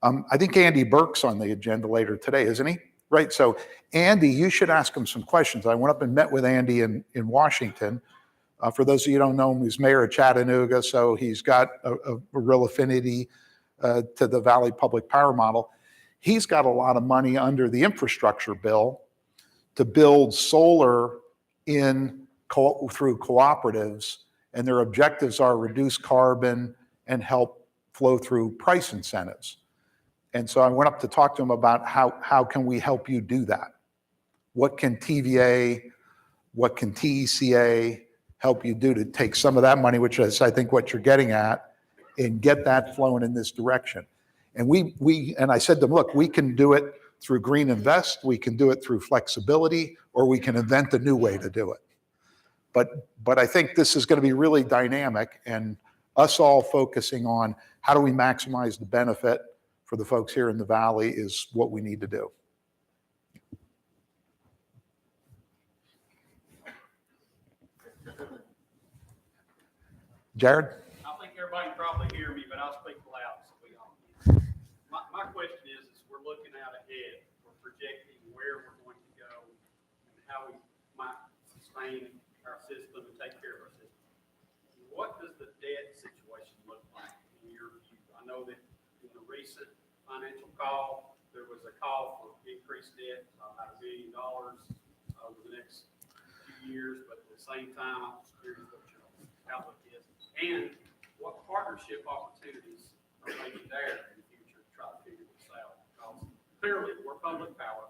I think Andy Burke's on the agenda later today, isn't he? Right. So Andy, you should ask him some questions. I went up and met with Andy in Washington. For those of you who don't know him, he's mayor of Chattanooga, so he's got a real affinity to the Valley Public Power model. He's got a lot of money under the infrastructure bill to build solar through cooperatives, and their objectives are reduce carbon and help flow through price incentives. And so I went up to talk to him about how can we help you do that? What can TVA, what can TECA help you do to take some of that money, which is I think what you're getting at, and get that flowing in this direction. And and I said to them, look, we can do it through Green Invest, we can do it through flexibility, or we can invent a new way to do it. But I think this is going to be really dynamic, and us all focusing on how do we maximize the benefit for the folks here in the Valley is what we need to do. Jared? I think everybody can probably hear me, but I'll speak loud so we all can. My question is we're looking out ahead, we're projecting where we're going to go and how we might sustain our system and take care of our system. What does the debt situation look like in your view? I know that in the recent financial call, there was a call for increased debt, about $1 billion over the next few years, but at the same time, I'm just curious what your outlook is. And what partnership opportunities are maybe there in the future to try to figure this out? Because clearly, we're public power.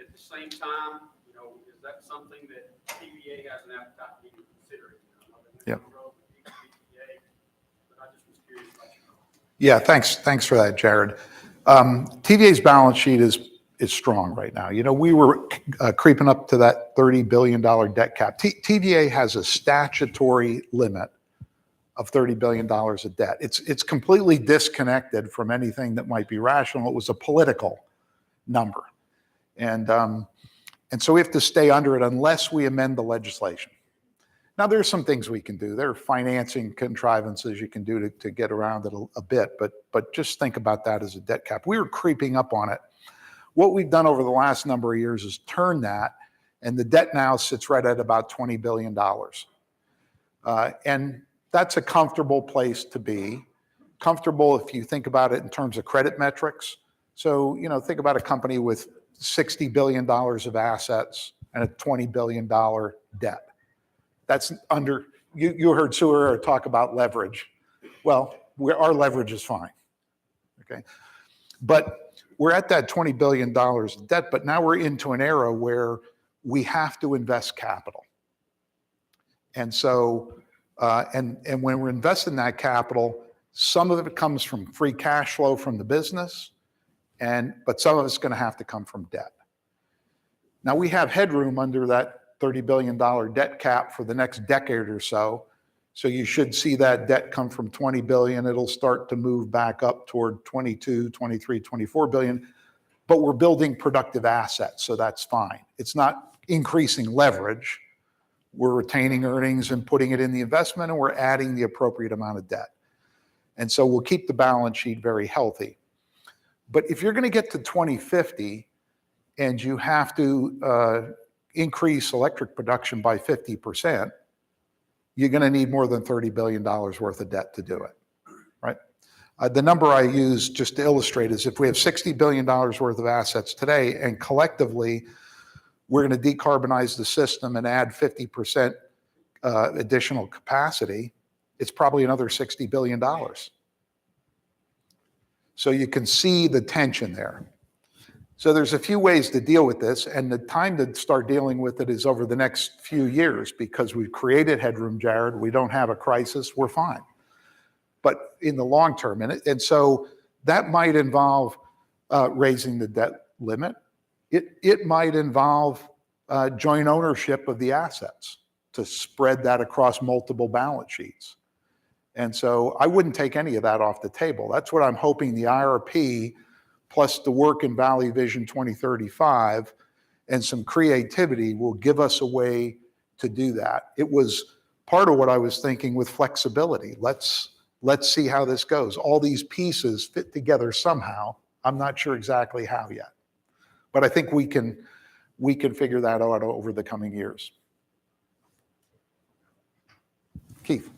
At the same time, you know, is that something that TVA has an appetite to even consider? Yep. But I just was curious about your thoughts. Yeah, thanks for that, Jared. TVA's balance sheet is strong right now. You know, we were creeping up to that $30 billion debt cap. TVA has a statutory limit of $30 billion of debt. It's completely disconnected from anything that might be rational. It was a political number. And so we have to stay under it unless we amend the legislation. Now, there's some things we can do. There are financing contrivances you can do to get around it a bit, but just think about that as a debt cap. We were creeping up on it. What we've done over the last number of years is turn that, and the debt now sits right at about $20 billion. And that's a comfortable place to be. Comfortable if you think about it in terms of credit metrics. So, you know, think about a company with $60 billion of assets and a $20 billion debt. That's under, you heard Sewer talk about leverage. Well, our leverage is fine, okay? But we're at that $20 billion of debt, but now we're into an era where we have to invest capital. And so, and when we're investing that capital, some of it comes from free cash flow from the business, but some of it's going to have to come from debt. Now, we have headroom under that $30 billion debt cap for the next decade or so. So you should see that debt come from 20 billion. It'll start to move back up toward 22, 23, 24 billion. But we're building productive assets, so that's fine. It's not increasing leverage. We're retaining earnings and putting it in the investment, and we're adding the appropriate amount of debt. And so we'll keep the balance sheet very healthy. But if you're going to get to 2050 and you have to increase electric production by 50%, you're going to need more than $30 billion worth of debt to do it, right? The number I use just to illustrate is if we have $60 billion worth of assets today, and collectively we're going to decarbonize the system and add 50% additional capacity, it's probably another $60 billion. So you can see the tension there. So there's a few ways to deal with this, and the time to start dealing with it is over the next few years because we've created headroom, Jared. We don't have a crisis. We're fine. But in the long term, and so that might involve raising the debt limit. It might involve joint ownership of the assets to spread that across multiple balance sheets. And so I wouldn't take any of that off the table. That's what I'm hoping the IRP plus the work in Valley Vision 2035 and some creativity will give us a way to do that. It was part of what I was thinking with flexibility. Let's see how this goes. All these pieces fit together somehow. I'm not sure exactly how yet, but I think we can figure that out over the coming years. Keith.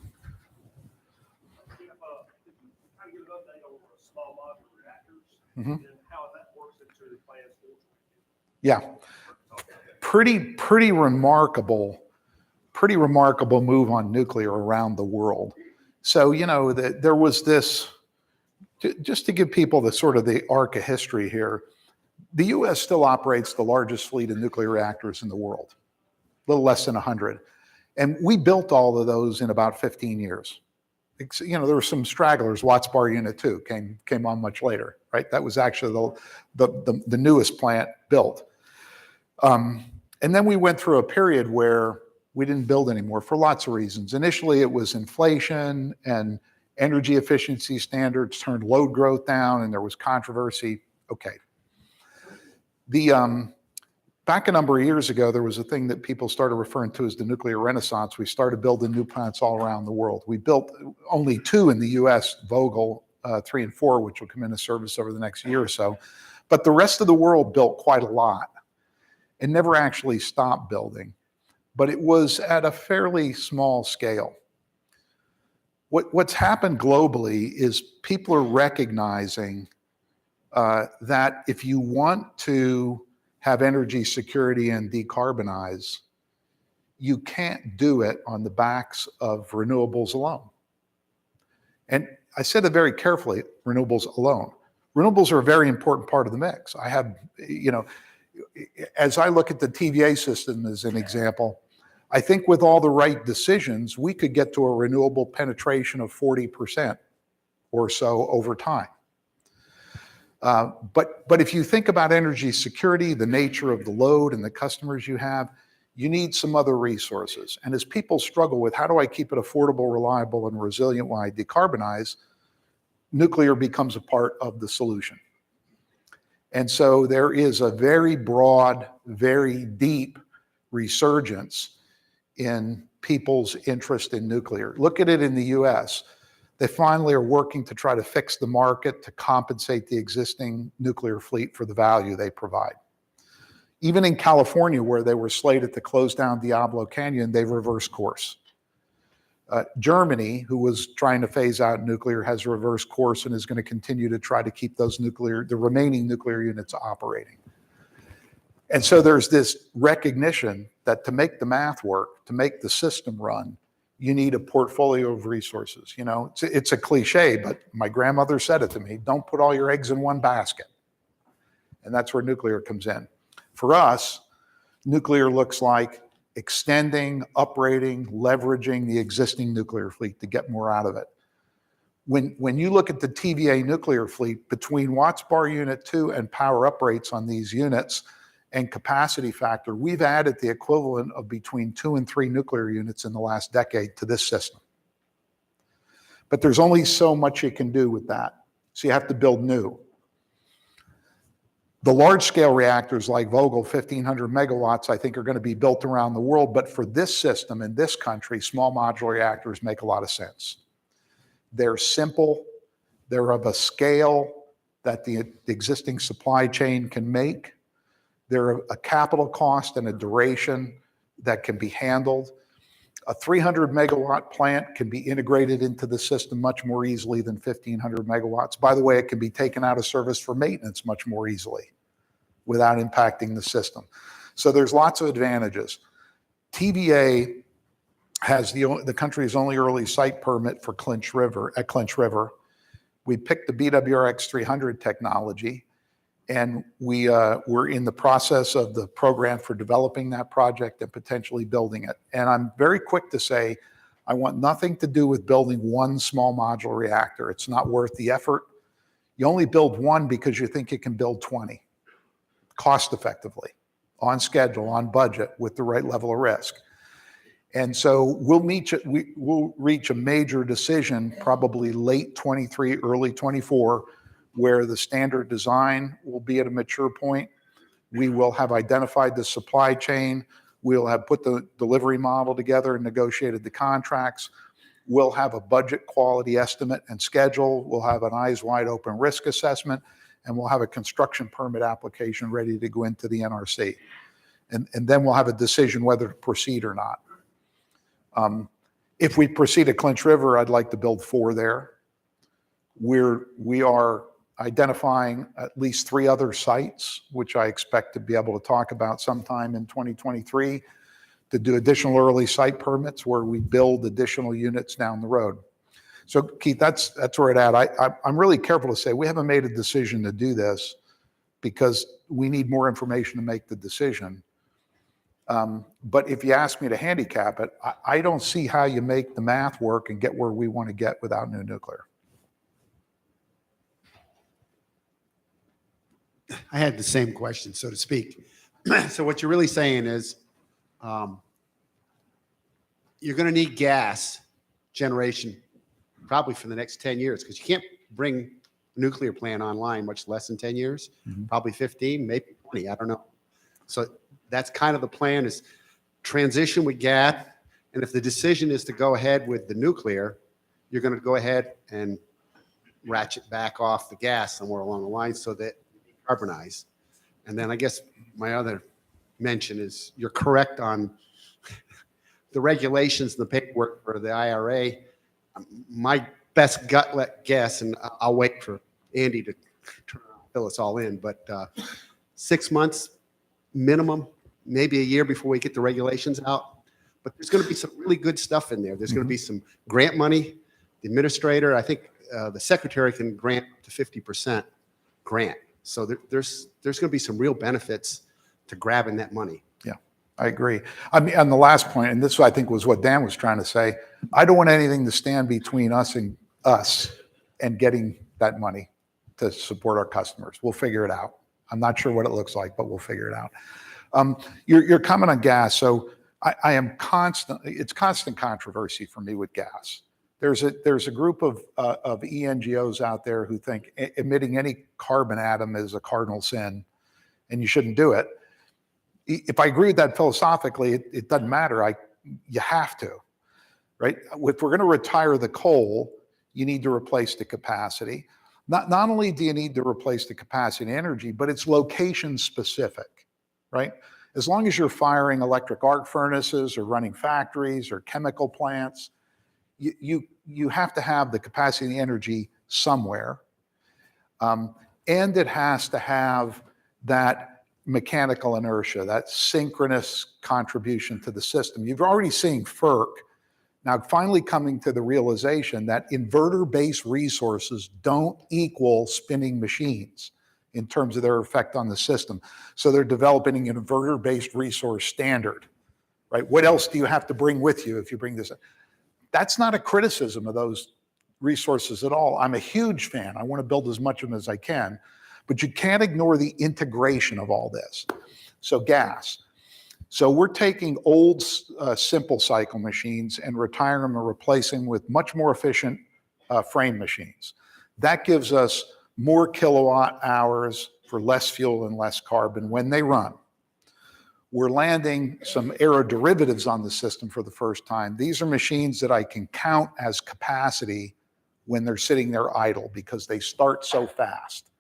Mm-hmm. And how that works into the plans for. Yeah, pretty remarkable move on nuclear around the world. So, you know, there was this, just to give people the sort of the arc of history here, the US still operates the largest fleet of nuclear reactors in the world, a little less than 100. And we built all of those in about 15 years. You know, there were some stragglers. Watts Bar Unit 2 came on much later, right? That was actually the newest plant built. And then we went through a period where we didn't build anymore for lots of reasons. Initially, it was inflation and energy efficiency standards turned load growth down, and there was controversy. Okay. back a number of years ago, there was a thing that people started referring to as the nuclear renaissance. We started building new plants all around the world. We built only 2 in the US, Vogtle 3 and 4, which will come into service over the next year or so. But the rest of the world built quite a lot and never actually stopped building. But it was at a fairly small scale. What's happened globally is people are recognizing that if you want to have energy security and decarbonize, you can't do it on the backs of renewables alone. And I said it very carefully, renewables alone. Renewables are a very important part of the mix. I have, as I look at the TVA system as an example, I think with all the right decisions, we could get to a renewable penetration of 40% or so over time. But if you think about energy security, the nature of the load and the customers you have, you need some other resources. And as people struggle with how do I keep it affordable, reliable, and resilient while I decarbonize, nuclear becomes a part of the solution. And so there is a very broad, very deep resurgence in people's interest in nuclear. Look at it in the US. They finally are working to try to fix the market to compensate the existing nuclear fleet for the value they provide. Even in California, where they were slated to close down Diablo Canyon, they've reversed course. Germany, who was trying to phase out nuclear, has reversed course and is going to continue to try to keep the remaining nuclear units operating. And so there's this recognition that to make the math work, to make the system run, you need a portfolio of resources. It's a cliche, but my grandmother said it to me, don't put all your eggs in one basket. And that's where nuclear comes in. For us, nuclear looks like extending, uprating, leveraging the existing nuclear fleet to get more out of it. When you look at the TVA nuclear fleet, between Watts Bar Unit 2 and power uprates on these units and capacity factor, we've added the equivalent of between 2 and 3 nuclear units in the last decade to this system. But there's only so much you can do with that. So you have to build new. The large-scale reactors like Vogtle, 1,500 megawatts, I think are going to be built around the world. But for this system in this country, small modular reactors make a lot of sense. They're simple. They're of a scale that the existing supply chain can make. They're a capital cost and a duration that can be handled. A 300 megawatt plant can be integrated into the system much more easily than 1,500 megawatts. By the way, it can be taken out of service for maintenance much more easily without impacting the system. So there's lots of advantages. TVA has the country's only early site permit for Clinch River. We picked the BWRX 300 technology, and we're in the process of the program for developing that project and potentially building it. And I'm very quick to say, I want nothing to do with building one small modular reactor. It's not worth the effort. You only build one because you think you can build 20 cost effectively, on schedule, on budget, with the right level of risk. And so we'll reach a major decision probably late 23, early 24, where the standard design will be at a mature point. We will have identified the supply chain. We'll have put the delivery model together and negotiated the contracts. We'll have a budget quality estimate and schedule. We'll have an eyes wide open risk assessment, and we'll have a construction permit application ready to go into the NRC. And then we'll have a decision whether to proceed or not. If we proceed at Clinch River, I'd like to build 4 there. We are identifying at least 3 other sites, which I expect to be able to talk about sometime in 2023, to do additional early site permits where we build additional units down the road. So Keith, that's where it's at. I'm really careful to say we haven't made a decision to do this because we need more information to make the decision. But if you ask me to handicap it, I don't see how you make the math work and get where we want to get without new nuclear. I had the same question, so to speak. So what you're really saying is you're going to need gas generation probably for the next 10 years because you can't bring a nuclear plant online much less than 10 years, probably 15, maybe 20, I don't know. So that's kind of the plan, is transition with gas. And if the decision is to go ahead with the nuclear, you're going to go ahead and ratchet back off the gas somewhere along the line so that you decarbonize. And then I guess my other mention is you're correct on the regulations and the paperwork for the IRA. My best gut guess, and I'll wait for Andy to fill us all in, but 6 months minimum, maybe a year before we get the regulations out. But there's going to be some really good stuff in there. There's going to be some grant money. The administrator, I think the secretary can grant to 50% grant. So there's going to be some real benefits to grabbing that money. Yeah, I agree. I mean, on the last point, and this I think was what Dan was trying to say, I don't want anything to stand between us and getting that money to support our customers. We'll figure it out. I'm not sure what it looks like, but we'll figure it out. Your comment on gas. So it's constant controversy for me with gas. There's a group of ENGOs out there who think emitting any carbon atom is a cardinal sin and you shouldn't do it. If I agree with that philosophically, it doesn't matter. You have to, right? If we're going to retire the coal, you need to replace the capacity. Not only do you need to replace the capacity and energy, but it's location specific, right? As long as you're firing electric arc furnaces or running factories or chemical plants, you have to have the capacity and the energy somewhere. And it has to have that mechanical inertia, that synchronous contribution to the system. You've already seen FERC now finally coming to the realization that inverter-based resources don't equal spinning machines in terms of their effect on the system. So they're developing an inverter-based resource standard, right? What else do you have to bring with you if you bring this? That's not a criticism of those resources at all. I'm a huge fan. I want to build as much of them as I can, but you can't ignore the integration of all this. So gas. So we're taking old simple cycle machines and retiring them and replacing them with much more efficient frame machines. That gives us more kilowatt hours for less fuel and less carbon when they run. We're landing some aeroderivatives on the system for the first time. These are machines that I can count as capacity when they're sitting there idle because they start so fast.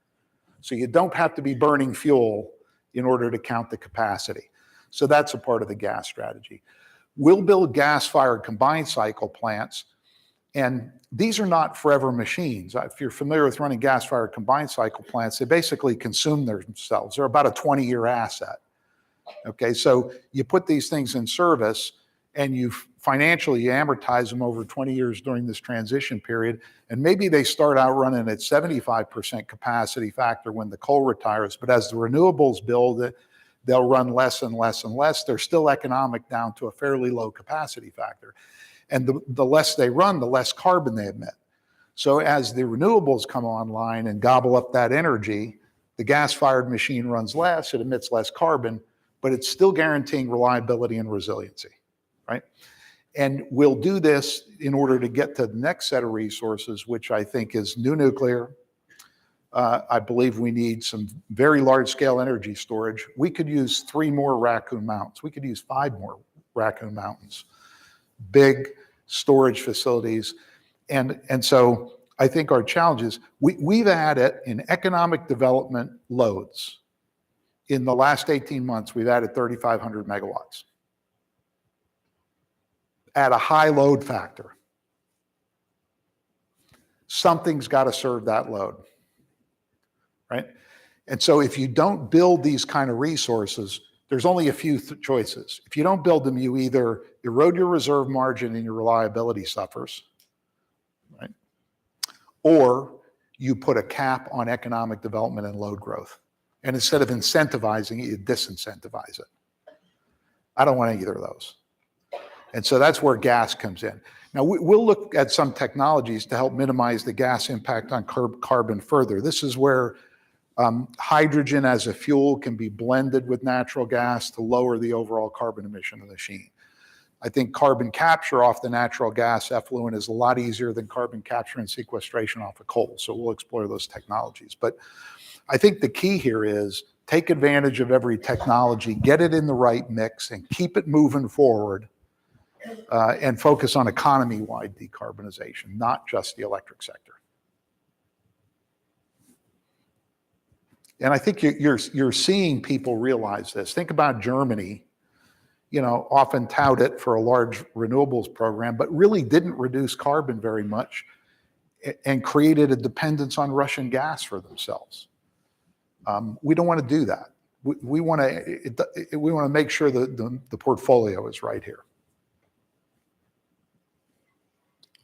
So you don't have to be burning fuel in order to count the capacity. So that's a part of the gas strategy. We'll build gas-fired combined cycle plants, and these are not forever machines. If you're familiar with running gas-fired combined cycle plants, they basically consume themselves. They're about a 20-year asset. Okay, so you put these things in service and you financially amortize them over 20 years during this transition period, and maybe they start out running at 75% capacity factor when the coal retires, but as the renewables build, they'll run less and less and less. They're still economic down to a fairly low capacity factor. And the less they run, the less carbon they emit. So as the renewables come online and gobble up that energy, the gas-fired machine runs less, it emits less carbon, but it's still guaranteeing reliability and resiliency, right? And we'll do this in order to get to the next set of resources, which I think is new nuclear. I believe we need some very large-scale energy storage. We could use 3 more Raccoon Mountains. We could use 5 more Raccoon Mountains. Big storage facilities. And so I think our challenge is we've added in economic development loads. In the last 18 months, we've added 3,500 megawatts at a high load factor. Something's got to serve that load, right? And so if you don't build these kind of resources, there's only a few choices. If you don't build them, you either erode your reserve margin and your reliability suffers, right? Or you put a cap on economic development and load growth. And instead of incentivizing it, you disincentivize it. I don't want either of those. And so that's where gas comes in. Now, we'll look at some technologies to help minimize the gas impact on carbon further. This is where hydrogen as a fuel can be blended with natural gas to lower the overall carbon emission of the machine. I think carbon capture off the natural gas effluent is a lot easier than carbon capture and sequestration off of coal. So we'll explore those technologies. But I think the key here is take advantage of every technology, get it in the right mix, and keep it moving forward, and focus on economy-wide decarbonization, not just the electric sector. And I think you're seeing people realize this. Think about Germany, often tout it for a large renewables program, but really didn't reduce carbon very much and created a dependence on Russian gas for themselves. We don't want to do that. We want to make sure that the portfolio is right here.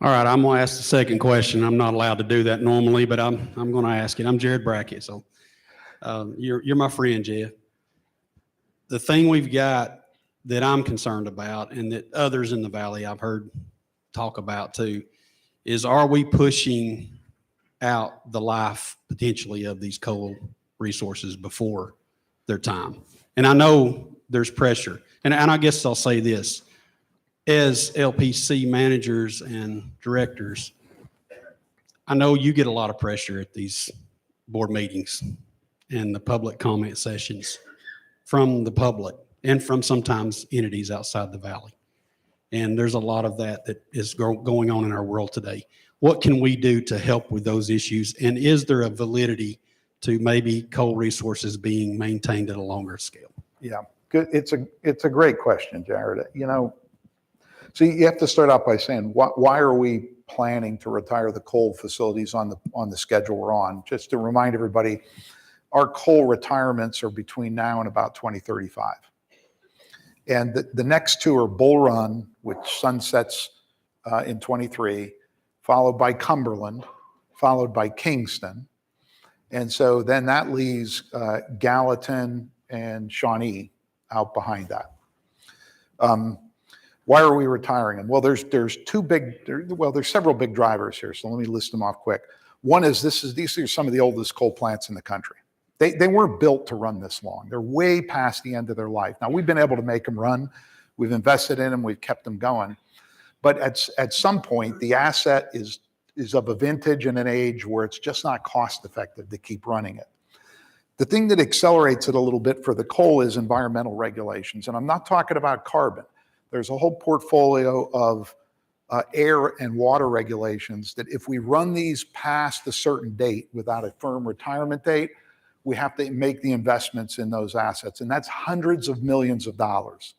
All right, I'm going to ask the second question. I'm not allowed to do that normally, but I'm going to ask it. I'm Jared Brackett, so you're my friend, Jeff. The thing we've got that I'm concerned about, and that others in the valley I've heard talk about too, is are we pushing out the life potentially of these coal resources before their time? And I know there's pressure, and I guess I'll say this. As LPC managers and directors, I know you get a lot of pressure at these board meetings and the public comment sessions from the public and from sometimes entities outside the valley. And there's a lot of that is going on in our world today. What can we do to help with those issues? And is there a validity to maybe coal resources being maintained at a longer scale? Yeah, good. It's a great question, Jared. So you have to start out by saying, why are we planning to retire the coal facilities on the schedule we're on? Just to remind everybody, our coal retirements are between now and about 2035. And the next two are Bull Run, which sunsets in 23, followed by Cumberland, followed by Kingston. And so then that leaves Gallatin and Shawnee out behind that. Why are we retiring them? Well, there's several big drivers here. So let me list them off quick. One is these are some of the oldest coal plants in the country. They weren't built to run this long. They're way past the end of their life. Now, we've been able to make them run. We've invested in them. We've kept them going. But at some point, the asset is of a vintage and an age where it's just not cost effective to keep running it. The thing that accelerates it a little bit for the coal is environmental regulations. And I'm not talking about carbon. There's a whole portfolio of air and water regulations that if we run these past a certain date without a firm retirement date, we have to make the investments in those assets. And that's hundreds of millions of dollars.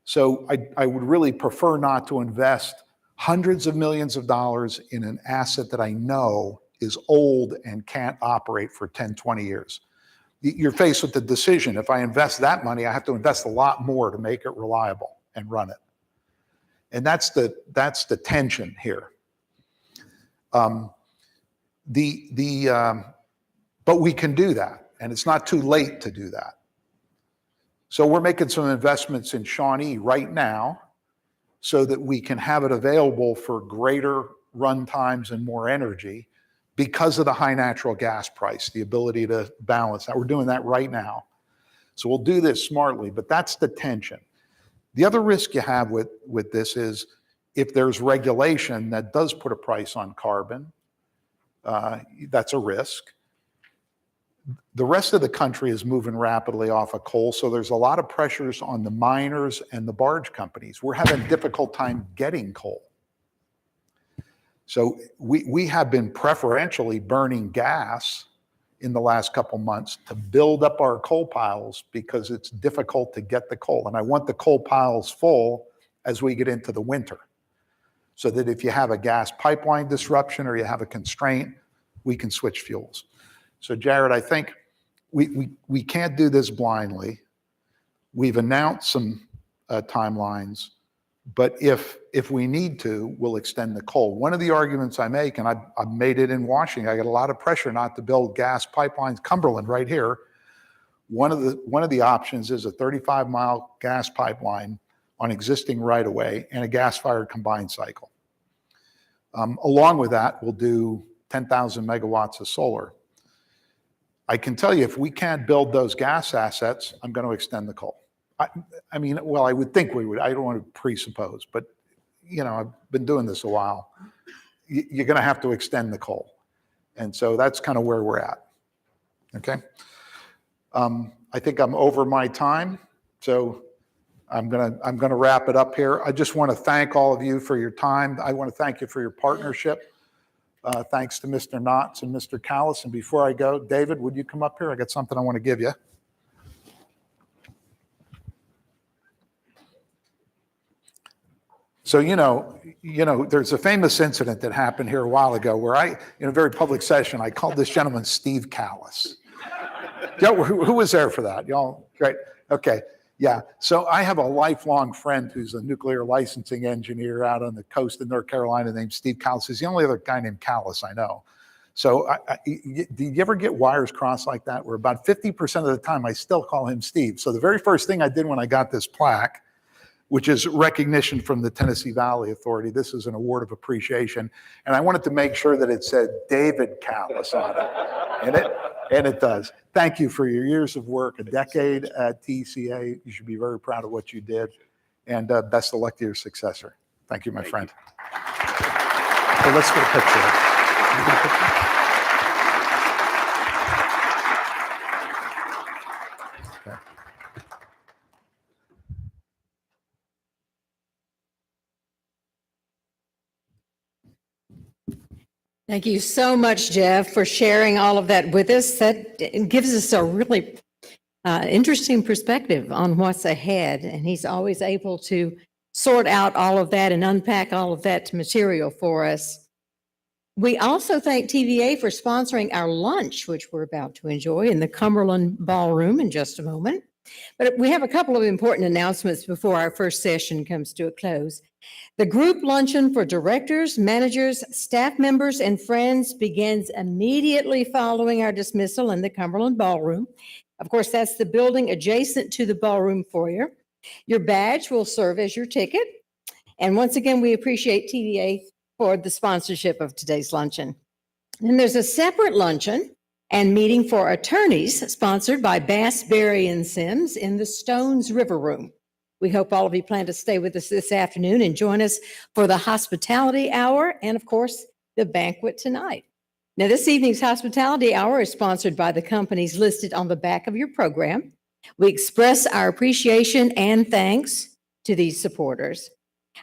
So I would really prefer not to invest hundreds of millions of dollars in an asset that I know is old and can't operate for 10, 20 years. You're faced with the decision. If I invest that money, I have to invest a lot more to make it reliable and run it. And that's the tension here. But we can do that, and it's not too late to do that. So we're making some investments in Shawnee right now so that we can have it available for greater run times and more energy because of the high natural gas price, the ability to balance that. We're doing that right now. So we'll do this smartly, but that's the tension. The other risk you have with this is if there's regulation that does put a price on carbon, that's a risk. The rest of the country is moving rapidly off of coal, so there's a lot of pressures on the miners and the barge companies. We're having a difficult time getting coal. So we have been preferentially burning gas in the last couple months to build up our coal piles because it's difficult to get the coal. And I want the coal piles full as we get into the winter so that if you have a gas pipeline disruption or you have a constraint, we can switch fuels. So Jared, I think we can't do this blindly. We've announced some timelines, but if we need to, we'll extend the coal. One of the arguments I make, and I've made it in Washington, I get a lot of pressure not to build gas pipelines, Cumberland right here. One of the options is a 35-mile gas pipeline on existing right-of-way and a gas-fired combined cycle. Along with that, we'll do 10,000 megawatts of solar. I can tell you, if we can't build those gas assets, I'm going to extend the coal. I mean, well, I would think we would. I don't want to presuppose, but I've been doing this a while. You're going to have to extend the coal. And so that's kind of where we're at. Okay. I think I'm over my time, so I'm gonna wrap it up here. I just want to thank all of you for your time. I want to thank you for your partnership. Thanks to Mr. Knotts and Mr. Callis. And before I go, David, would you come up here? I got something I want to give you. So, there's a famous incident that happened here a while ago where in a very public session, I called this gentleman Steve Callis. Who was there for that? Y'all, great. Okay. Yeah. So I have a lifelong friend who's a nuclear licensing engineer out on the coast of North Carolina named Steve Callis. He's the only other guy named Callis I know. So do you ever get wires crossed like that where about 50% of the time I still call him Steve? So the very first thing I did when I got this plaque, which is recognition from the Tennessee Valley Authority. This is an award of appreciation. And I wanted to make sure that it said David Callis on it. And it does. Thank you for your years of work, a decade at TECA. You should be very proud of what you did. And best of luck to your successor. Thank you, my friend. So let's get a picture. Thank you so much, Jeff, for sharing all of that with us. That gives us a really interesting perspective on what's ahead. And he's always able to sort out all of that and unpack all of that material for us. We also thank TVA for sponsoring our lunch, which we're about to enjoy in the Cumberland Ballroom in just a moment. But we have a couple of important announcements before our first session comes to a close. The group luncheon for directors, managers, staff members, and friends begins immediately following our dismissal in the Cumberland Ballroom. Of course, that's the building adjacent to the ballroom foyer. Your badge will serve as your ticket. And once again, we appreciate TVA for the sponsorship of today's luncheon. And there's a separate luncheon and meeting for attorneys sponsored by Bass, Berry, and Sims in the Stones River Room. We hope all of you plan to stay with us this afternoon and join us for the hospitality hour and, of course, the banquet tonight. Now, this evening's hospitality hour is sponsored by the companies listed on the back of your program. We express our appreciation and thanks to these supporters.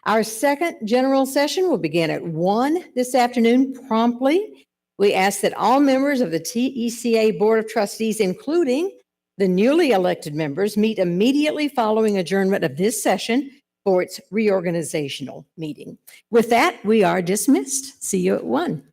Our second general session will begin at 1 this afternoon promptly. We ask that all members of the TECA Board of Trustees, including the newly elected members, meet immediately following adjournment of this session for its reorganizational meeting. With that, we are dismissed. See you at 1.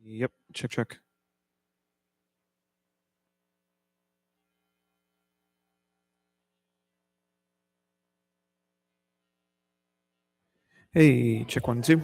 Yep. Check, check. Hey, check 1, 2.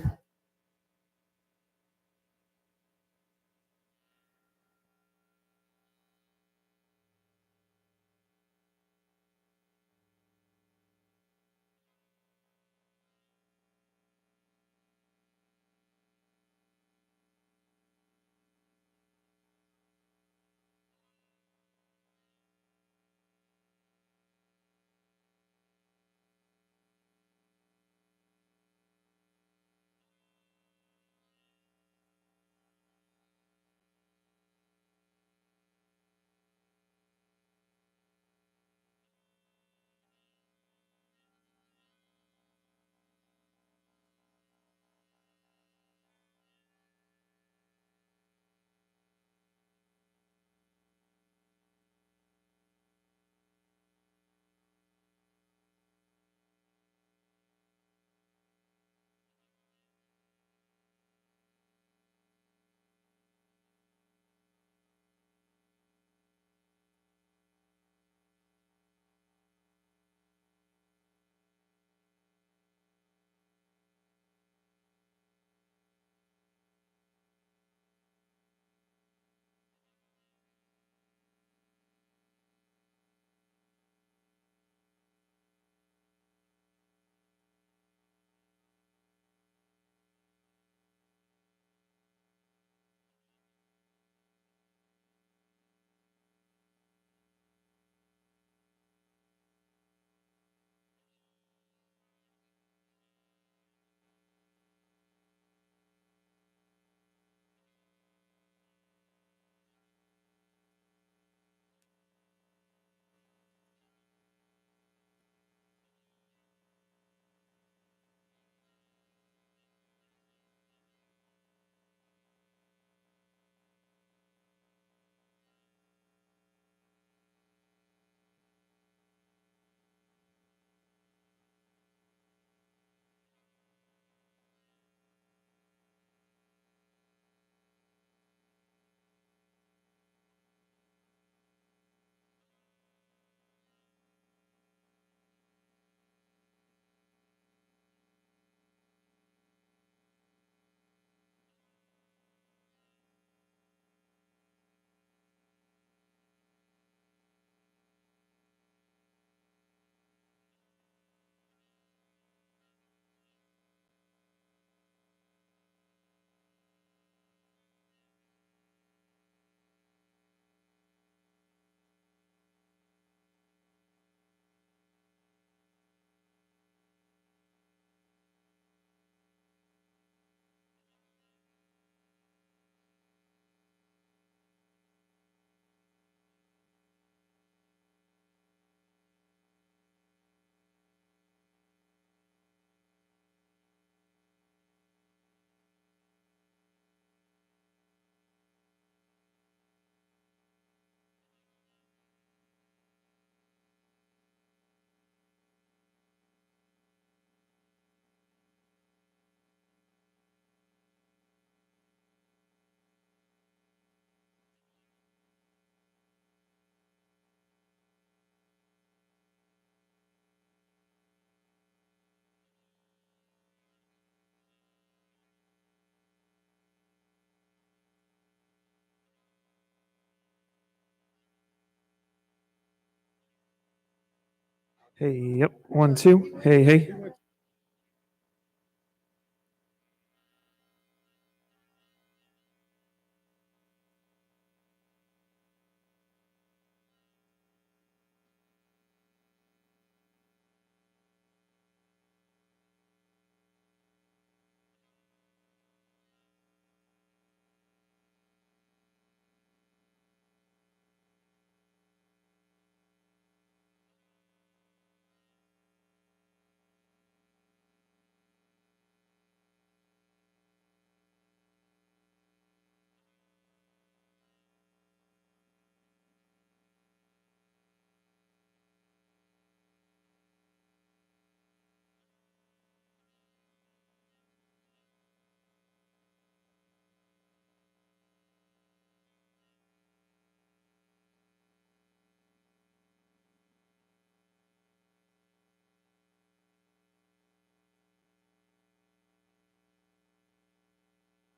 Hey, yep. 1, 2. Hey, hey.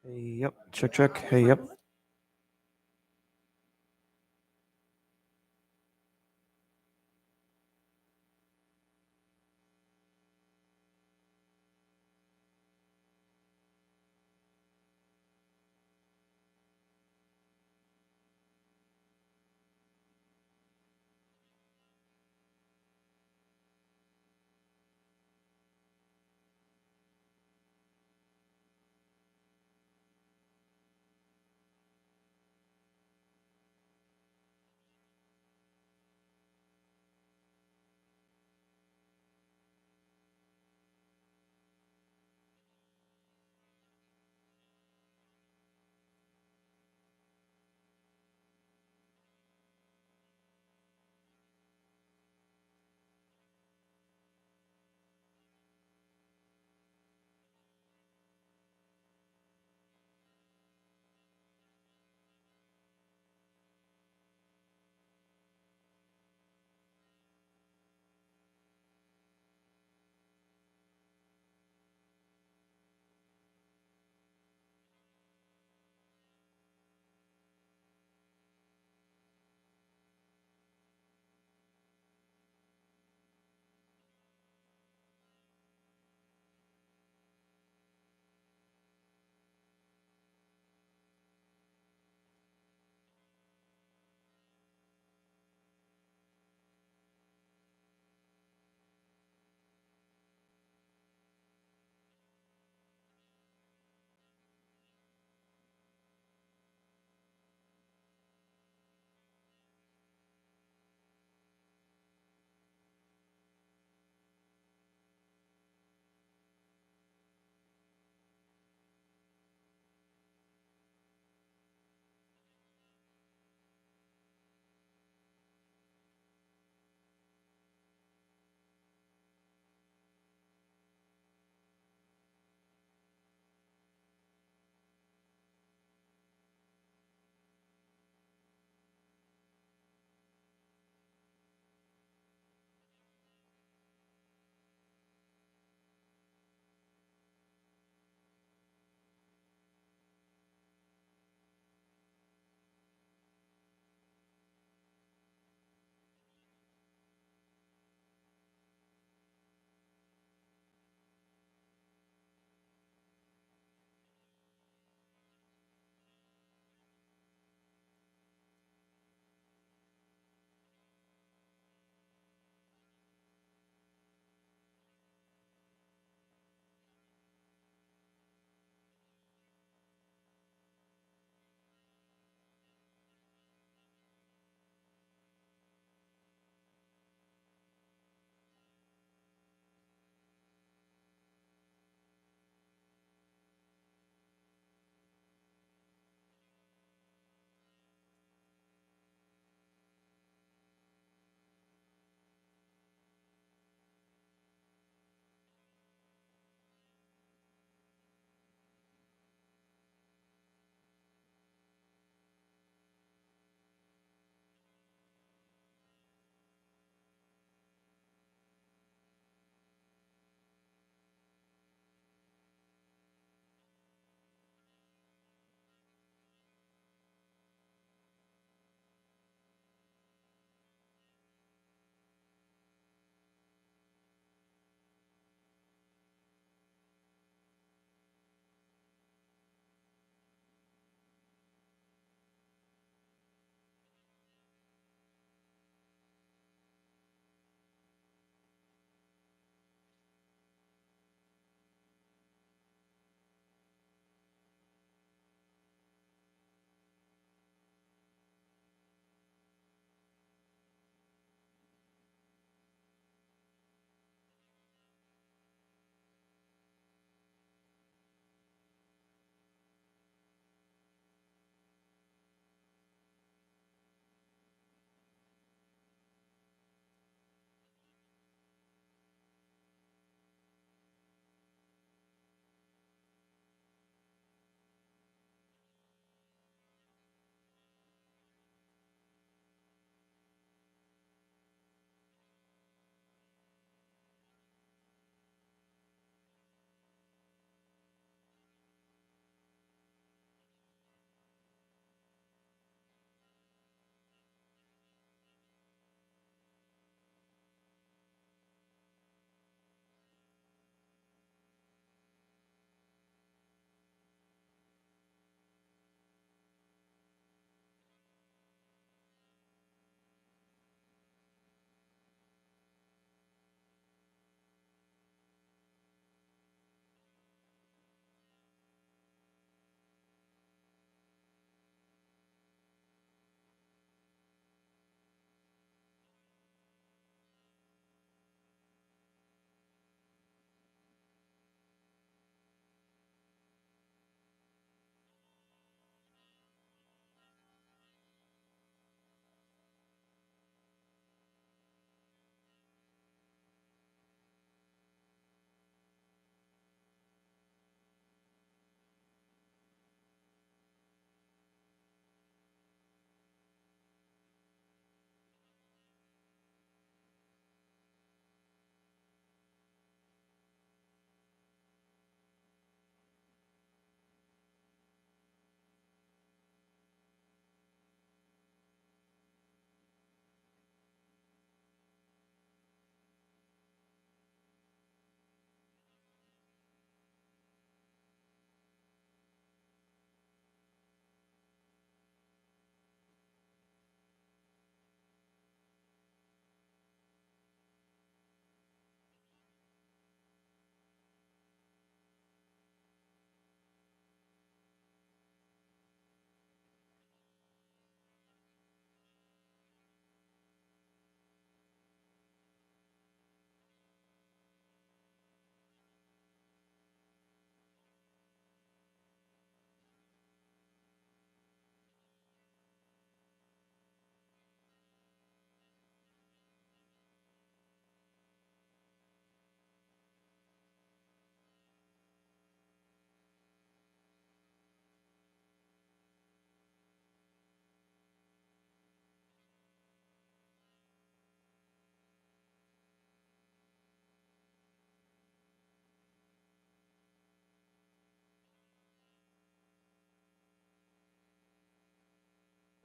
Hey, yep. Check, check. Hey, yep.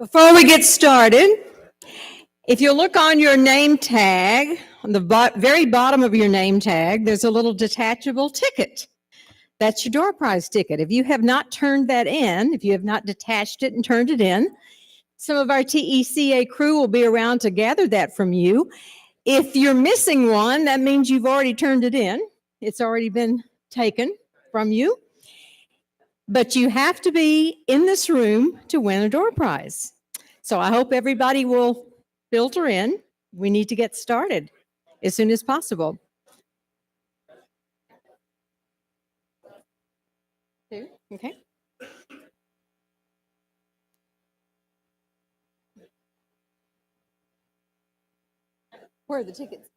Before we get started, if you look on your name tag, on the very bottom of your name tag, there's a little detachable ticket. That's your door prize ticket. If you have not turned that in, if you have not detached it and turned it in, some of our TECA crew will be around to gather that from you. If you're missing one, that means you've already turned it in. It's already been taken from you. But you have to be in this room to win a door prize. So I hope everybody will filter in. We need to get started as soon as possible. Okay. Where are the tickets?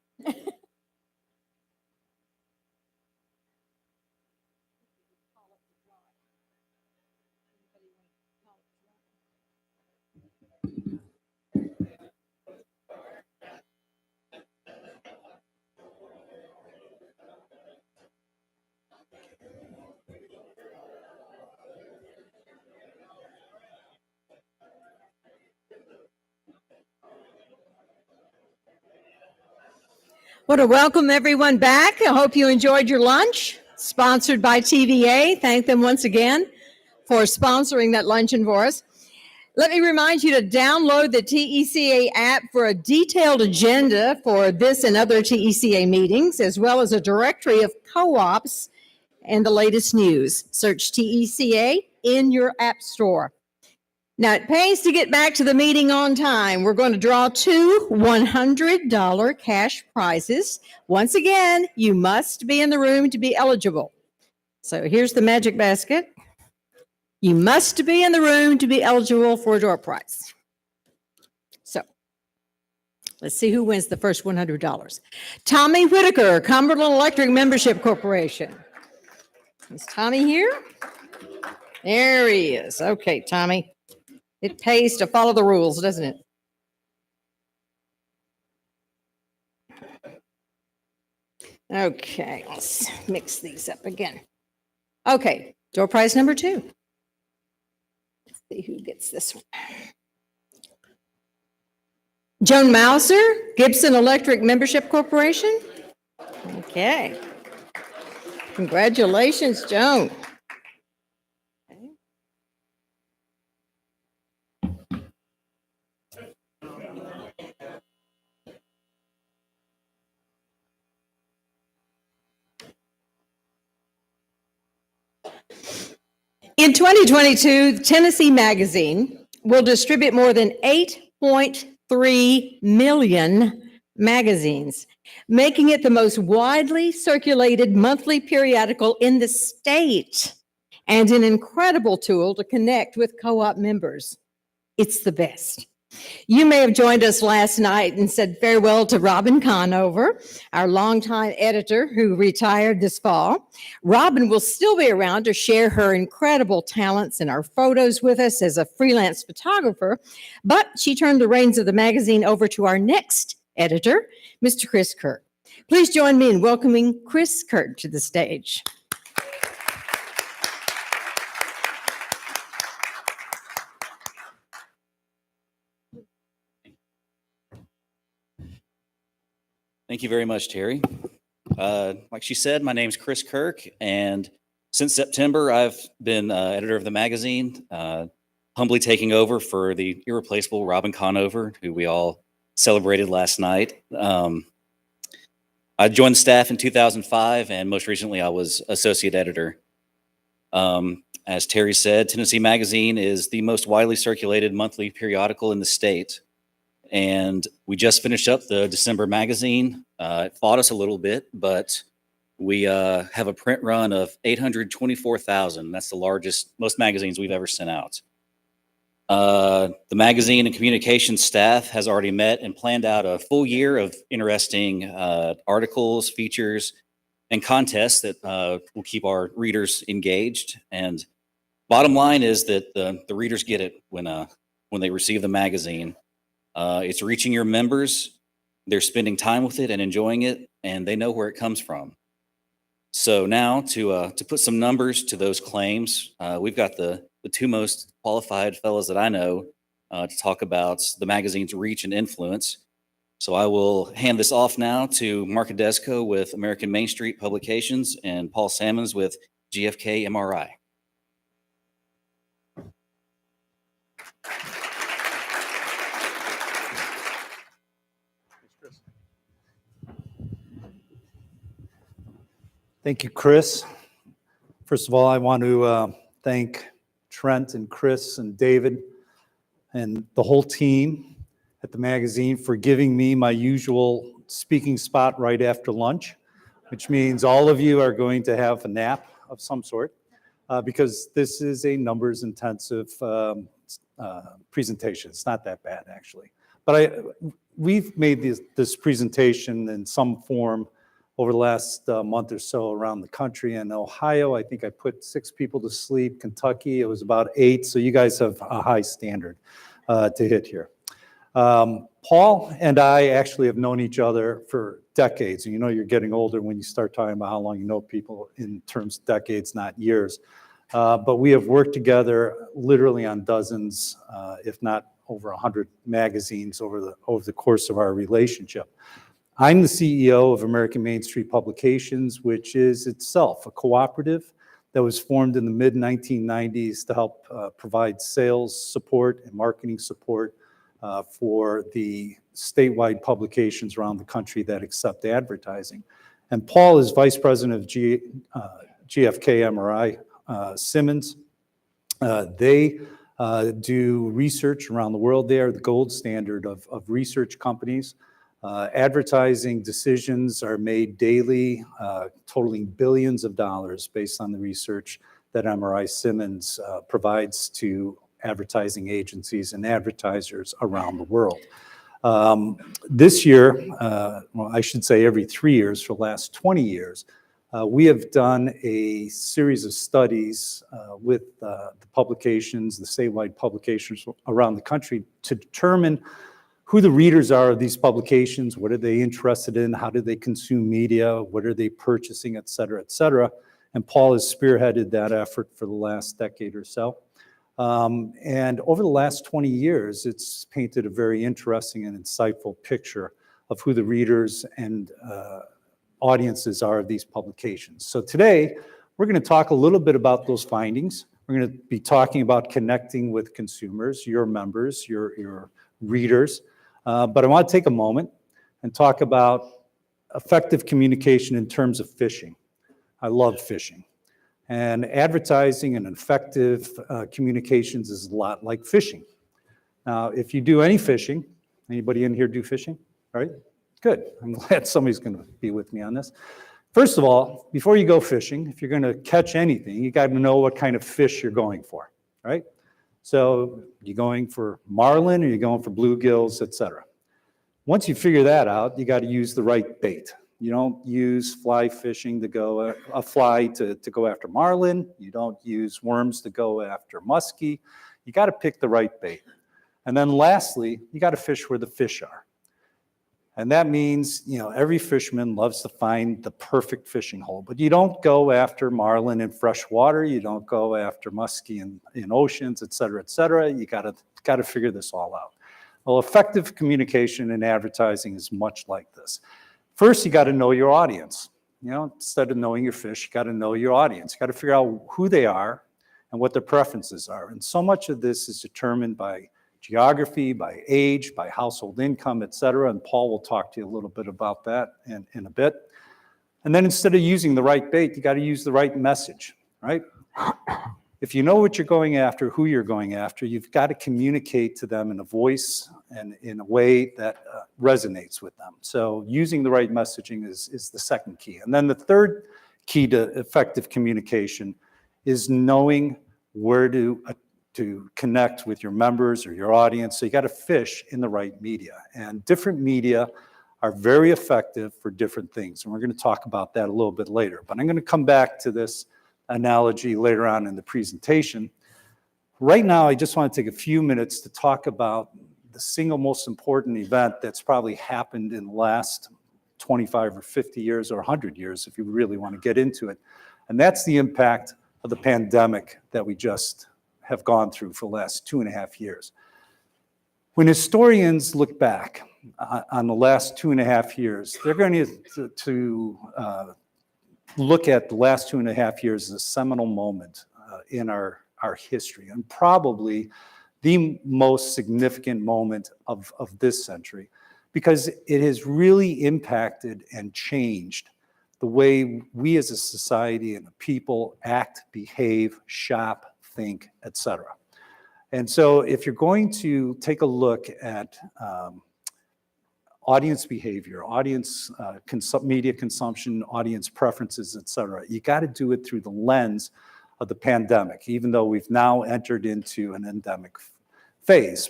Want to welcome everyone back. I hope you enjoyed your lunch, sponsored by TVA. Thank them once again for sponsoring that luncheon for us. Let me remind you to download the TECA app for a detailed agenda for this and other TECA meetings, as well as a directory of co-ops and the latest news. Search TECA in your app store. Now, it pays to get back to the meeting on time. We're going to draw two $100 cash prizes. Once again, you must be in the room to be eligible. So here's the magic basket. You must be in the room to be eligible for a door prize. So let's see who wins the first $100. Tommy Whitaker, Cumberland Electric Membership Corporation. Is Tommy here? There he is. Okay, Tommy. It pays to follow the rules, doesn't it? Okay, let's mix these up again. Okay, door prize number 2. Let's see who gets this one. Joan Mauser, Gibson Electric Membership Corporation. Okay. Congratulations, Joan. In 2022, Tennessee Magazine will distribute more than 8.3 million magazines, making it the most widely circulated monthly periodical in the state and an incredible tool to connect with co-op members. It's the best. You may have joined us last night and said farewell to Robin Conover, our longtime editor who retired this fall. Robin will still be around to share her incredible talents and our photos with us as a freelance photographer, but she turned the reins of the magazine over to our next editor, Mr. Chris Kirk. Please join me in welcoming Chris Kirk to the stage. Thank you very much, Terry. Like she said, my name's Chris Kirk, and since September, I've been editor of the magazine, humbly taking over for the irreplaceable Robin Conover, who we all celebrated last night. I joined the staff in 2005, and most recently, I was associate editor. As Terry said, Tennessee Magazine is the most widely circulated monthly periodical in the state. And we just finished up the December magazine. It fought us a little bit, but we have a print run of 824,000. That's the largest, most magazines we've ever sent out. The magazine and communications staff has already met and planned out a full year of interesting articles, features, and contests that will keep our readers engaged. And bottom line is that the readers get it when they receive the magazine. It's reaching your members. They're spending time with it and enjoying it, and they know where it comes from. So now to put some numbers to those claims, we've got the two most qualified fellows that I know to talk about the magazine's reach and influence. So I will hand this off now to Mark Adesco with American Main Street Publications and Paul Sammons with GFK MRI. Thank you, Chris. First of all, I want to thank Trent and Chris and David and the whole team at the magazine for giving me my usual speaking spot right after lunch, which means all of you are going to have a nap of some sort because this is a numbers intensive presentation. It's not that bad, actually. But we've made this presentation in some form over the last month or so around the country. In Ohio, I think I put 6 people to sleep. Kentucky, it was about 8. So you guys have a high standard to hit here. Paul and I actually have known each other for decades. And you know you're getting older when you start talking about how long you know people in terms of decades, not years. But we have worked together literally on dozens, if not over 100 magazines over the course of our relationship. I'm the CEO of American Main Street Publications, which is itself a cooperative that was formed in the mid-1990s to help provide sales support and marketing support for the statewide publications around the country that accept advertising. And Paul is Vice President of GFK MRI Simmons. They do research around the world. They are the gold standard of research companies. Advertising decisions are made daily, totaling billions of dollars based on the research that MRI Simmons provides to advertising agencies and advertisers around the world. This year, well, I should say every 3 years for the last 20 years, we have done a series of studies with the publications, the statewide publications around the country to determine who the readers are of these publications, what are they interested in, how do they consume media, what are they purchasing, et cetera, et cetera. And Paul has spearheaded that effort for the last decade or so. And over the last 20 years, it's painted a very interesting and insightful picture of who the readers and audiences are of these publications. So today, we're going to talk a little bit about those findings. We're going to be talking about connecting with consumers, your members, your readers. But I want to take a moment and talk about effective communication in terms of fishing. I love fishing. And advertising and effective communications is a lot like fishing. Now, if you do any fishing, anybody in here do fishing? Right? Good. I'm glad somebody's going to be with me on this. First of all, before you go fishing, if you're going to catch anything, you got to know what kind of fish you're going for, right? So you're going for marlin or you're going for bluegills, et cetera. Once you figure that out, you got to use the right bait. You don't use fly fishing to go, a fly to go after marlin. You don't use worms to go after muskie. You got to pick the right bait. And then lastly, you got to fish where the fish are. And that means, you know, every fisherman loves to find the perfect fishing hole, but you don't go after marlin in fresh water. You don't go after muskie in oceans, et cetera, et cetera. You got to figure this all out. Well, effective communication in advertising is much like this. First, you got to know your audience. You know, instead of knowing your fish, you got to know your audience. You got to figure out who they are and what their preferences are. And so much of this is determined by geography, by age, by household income, et cetera. And Paul will talk to you a little bit about that in a bit. And then instead of using the right bait, you got to use the right message, right? If you know what you're going after, who you're going after, you've got to communicate to them in a voice and in a way that resonates with them. So using the right messaging is the second key. And then the third key to effective communication is knowing where to connect with your members or your audience. So you got to fish in the right media. And different media are very effective for different things. And we're going to talk about that a little bit later. But I'm going to come back to this analogy later on in the presentation. Right now, I just want to take a few minutes to talk about the single most important event that's probably happened in the last 25 or 50 years or 100 years, if you really want to get into it. And that's the impact of the pandemic that we just have gone through for the last 2.5 years. When historians look back on the last 2.5 years, they're going to look at the last 2.5 years as a seminal moment in our history, and probably the most significant moment of this century, because it has really impacted and changed the way we as a society and a people act, behave, shop, think, etc. And so if you're going to take a look at audience behavior, audience media consumption, audience preferences, et cetera, you got to do it through the lens of the pandemic, even though we've now entered into an endemic phase.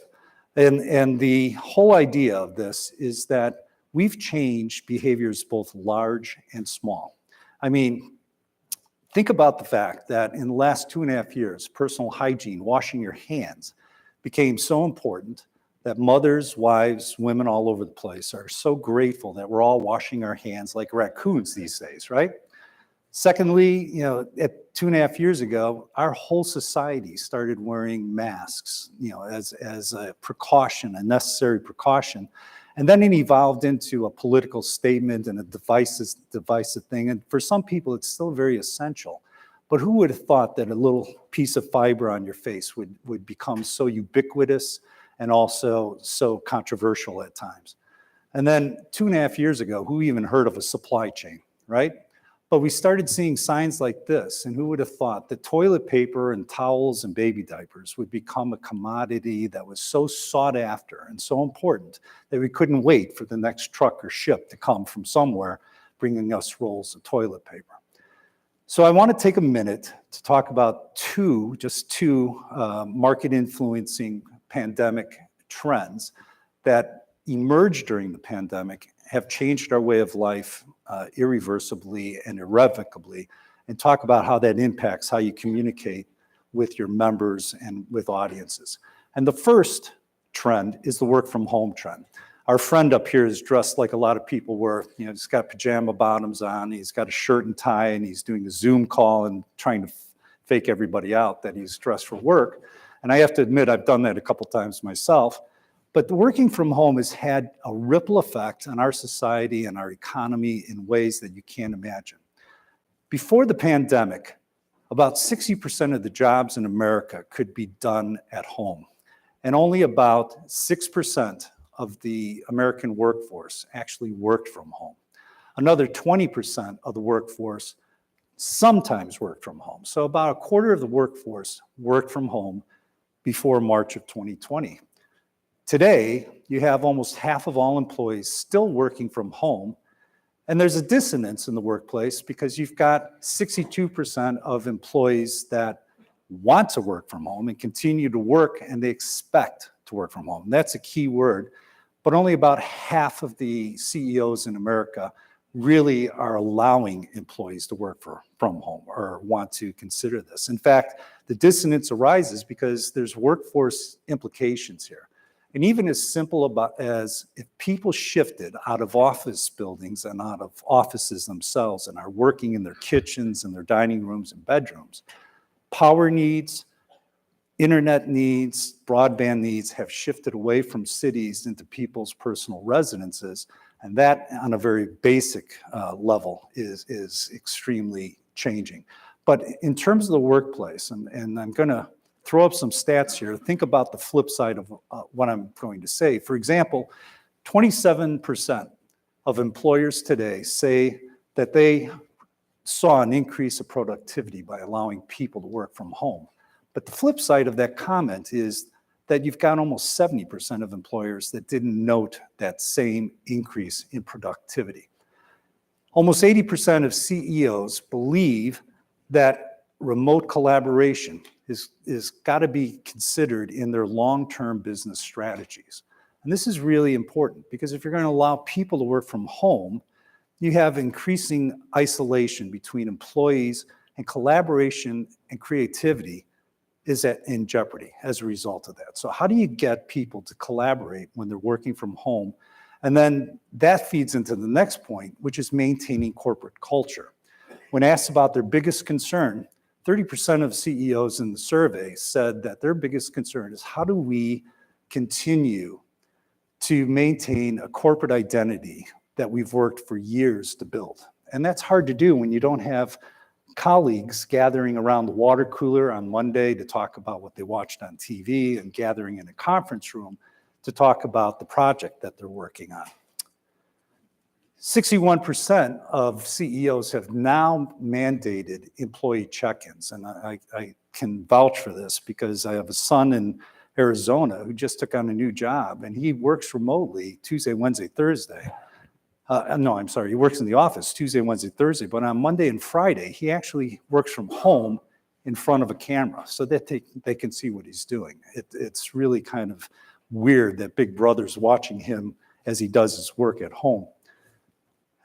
And the whole idea of this is that we've changed behaviors both large and small. I mean, think about the fact that in the last 2.5 years, personal hygiene, washing your hands, became so important that mothers, wives, women all over the place are so grateful that we're all washing our hands like raccoons these days, right? Secondly, at 2.5 years ago, our whole society started wearing masks, as a precaution, a necessary precaution. And then it evolved into a political statement and a divisive thing. And for some people, it's still very essential. But who would have thought that a little piece of fiber on your face would become so ubiquitous and also so controversial at times? And then 2.5 years ago, who even heard of a supply chain, right? But we started seeing signs like this, and who would have thought that toilet paper and towels and baby diapers would become a commodity that was so sought after and so important that we couldn't wait for the next truck or ship to come from somewhere bringing us rolls of toilet paper. So I want to take a minute to talk about just two market influencing pandemic trends that emerged during the pandemic, have changed our way of life irreversibly and irrevocably, and talk about how that impacts how you communicate with your members and with audiences. And the first trend is the work from home trend. Our friend up here is dressed like a lot of people were. He's got pajama bottoms on, he's got a shirt and tie, and he's doing a Zoom call and trying to fake everybody out that he's dressed for work. And I have to admit, I've done that a couple times myself. But the working from home has had a ripple effect on our society and our economy in ways that you can't imagine. Before the pandemic, about 60% of the jobs in America could be done at home. And only about 6% of the American workforce actually worked from home. Another 20% of the workforce sometimes worked from home. So about a quarter of the workforce worked from home before March of 2020. Today, you have almost half of all employees still working from home, and there's a dissonance in the workplace because you've got 62% of employees that want to work from home and continue to work, and they expect to work from home. That's a key word, but only about half of the CEOs in America really are allowing employees to work from home or want to consider this. In fact, the dissonance arises because there's workforce implications here. And even as simple as if people shifted out of office buildings and out of offices themselves and are working in their kitchens and their dining rooms and bedrooms, power needs, internet needs, broadband needs have shifted away from cities into people's personal residences. And that, on a very basic level, is extremely changing. But in terms of the workplace, and I'm going to throw up some stats here. Think about the flip side of what I'm going to say. For example, 27% of employers today say that they saw an increase of productivity by allowing people to work from home. But the flip side of that comment is that you've got almost 70% of employers that didn't note that same increase in productivity. Almost 80% of CEOs believe that remote collaboration is got to be considered in their long-term business strategies. And this is really important because if you're going to allow people to work from home, you have increasing isolation between employees, and collaboration and creativity is in jeopardy as a result of that. So how do you get people to collaborate when they're working from home? And then that feeds into the next point, which is maintaining corporate culture. When asked about their biggest concern, 30% of CEOs in the survey said that their biggest concern is how do we continue to maintain a corporate identity that we've worked for years to build. And that's hard to do when you don't have colleagues gathering around the water cooler on Monday to talk about what they watched on TV and gathering in a conference room to talk about the project that they're working on. 61% of CEOs have now mandated employee check-ins. And I can vouch for this because I have a son in Arizona who just took on a new job, and he works remotely Tuesday, Wednesday, Thursday. No, I'm sorry, he works in the office Tuesday, Wednesday, Thursday, but on Monday and Friday, he actually works from home in front of a camera so that they can see what he's doing. It's really kind of weird that Big Brother's watching him as he does his work at home.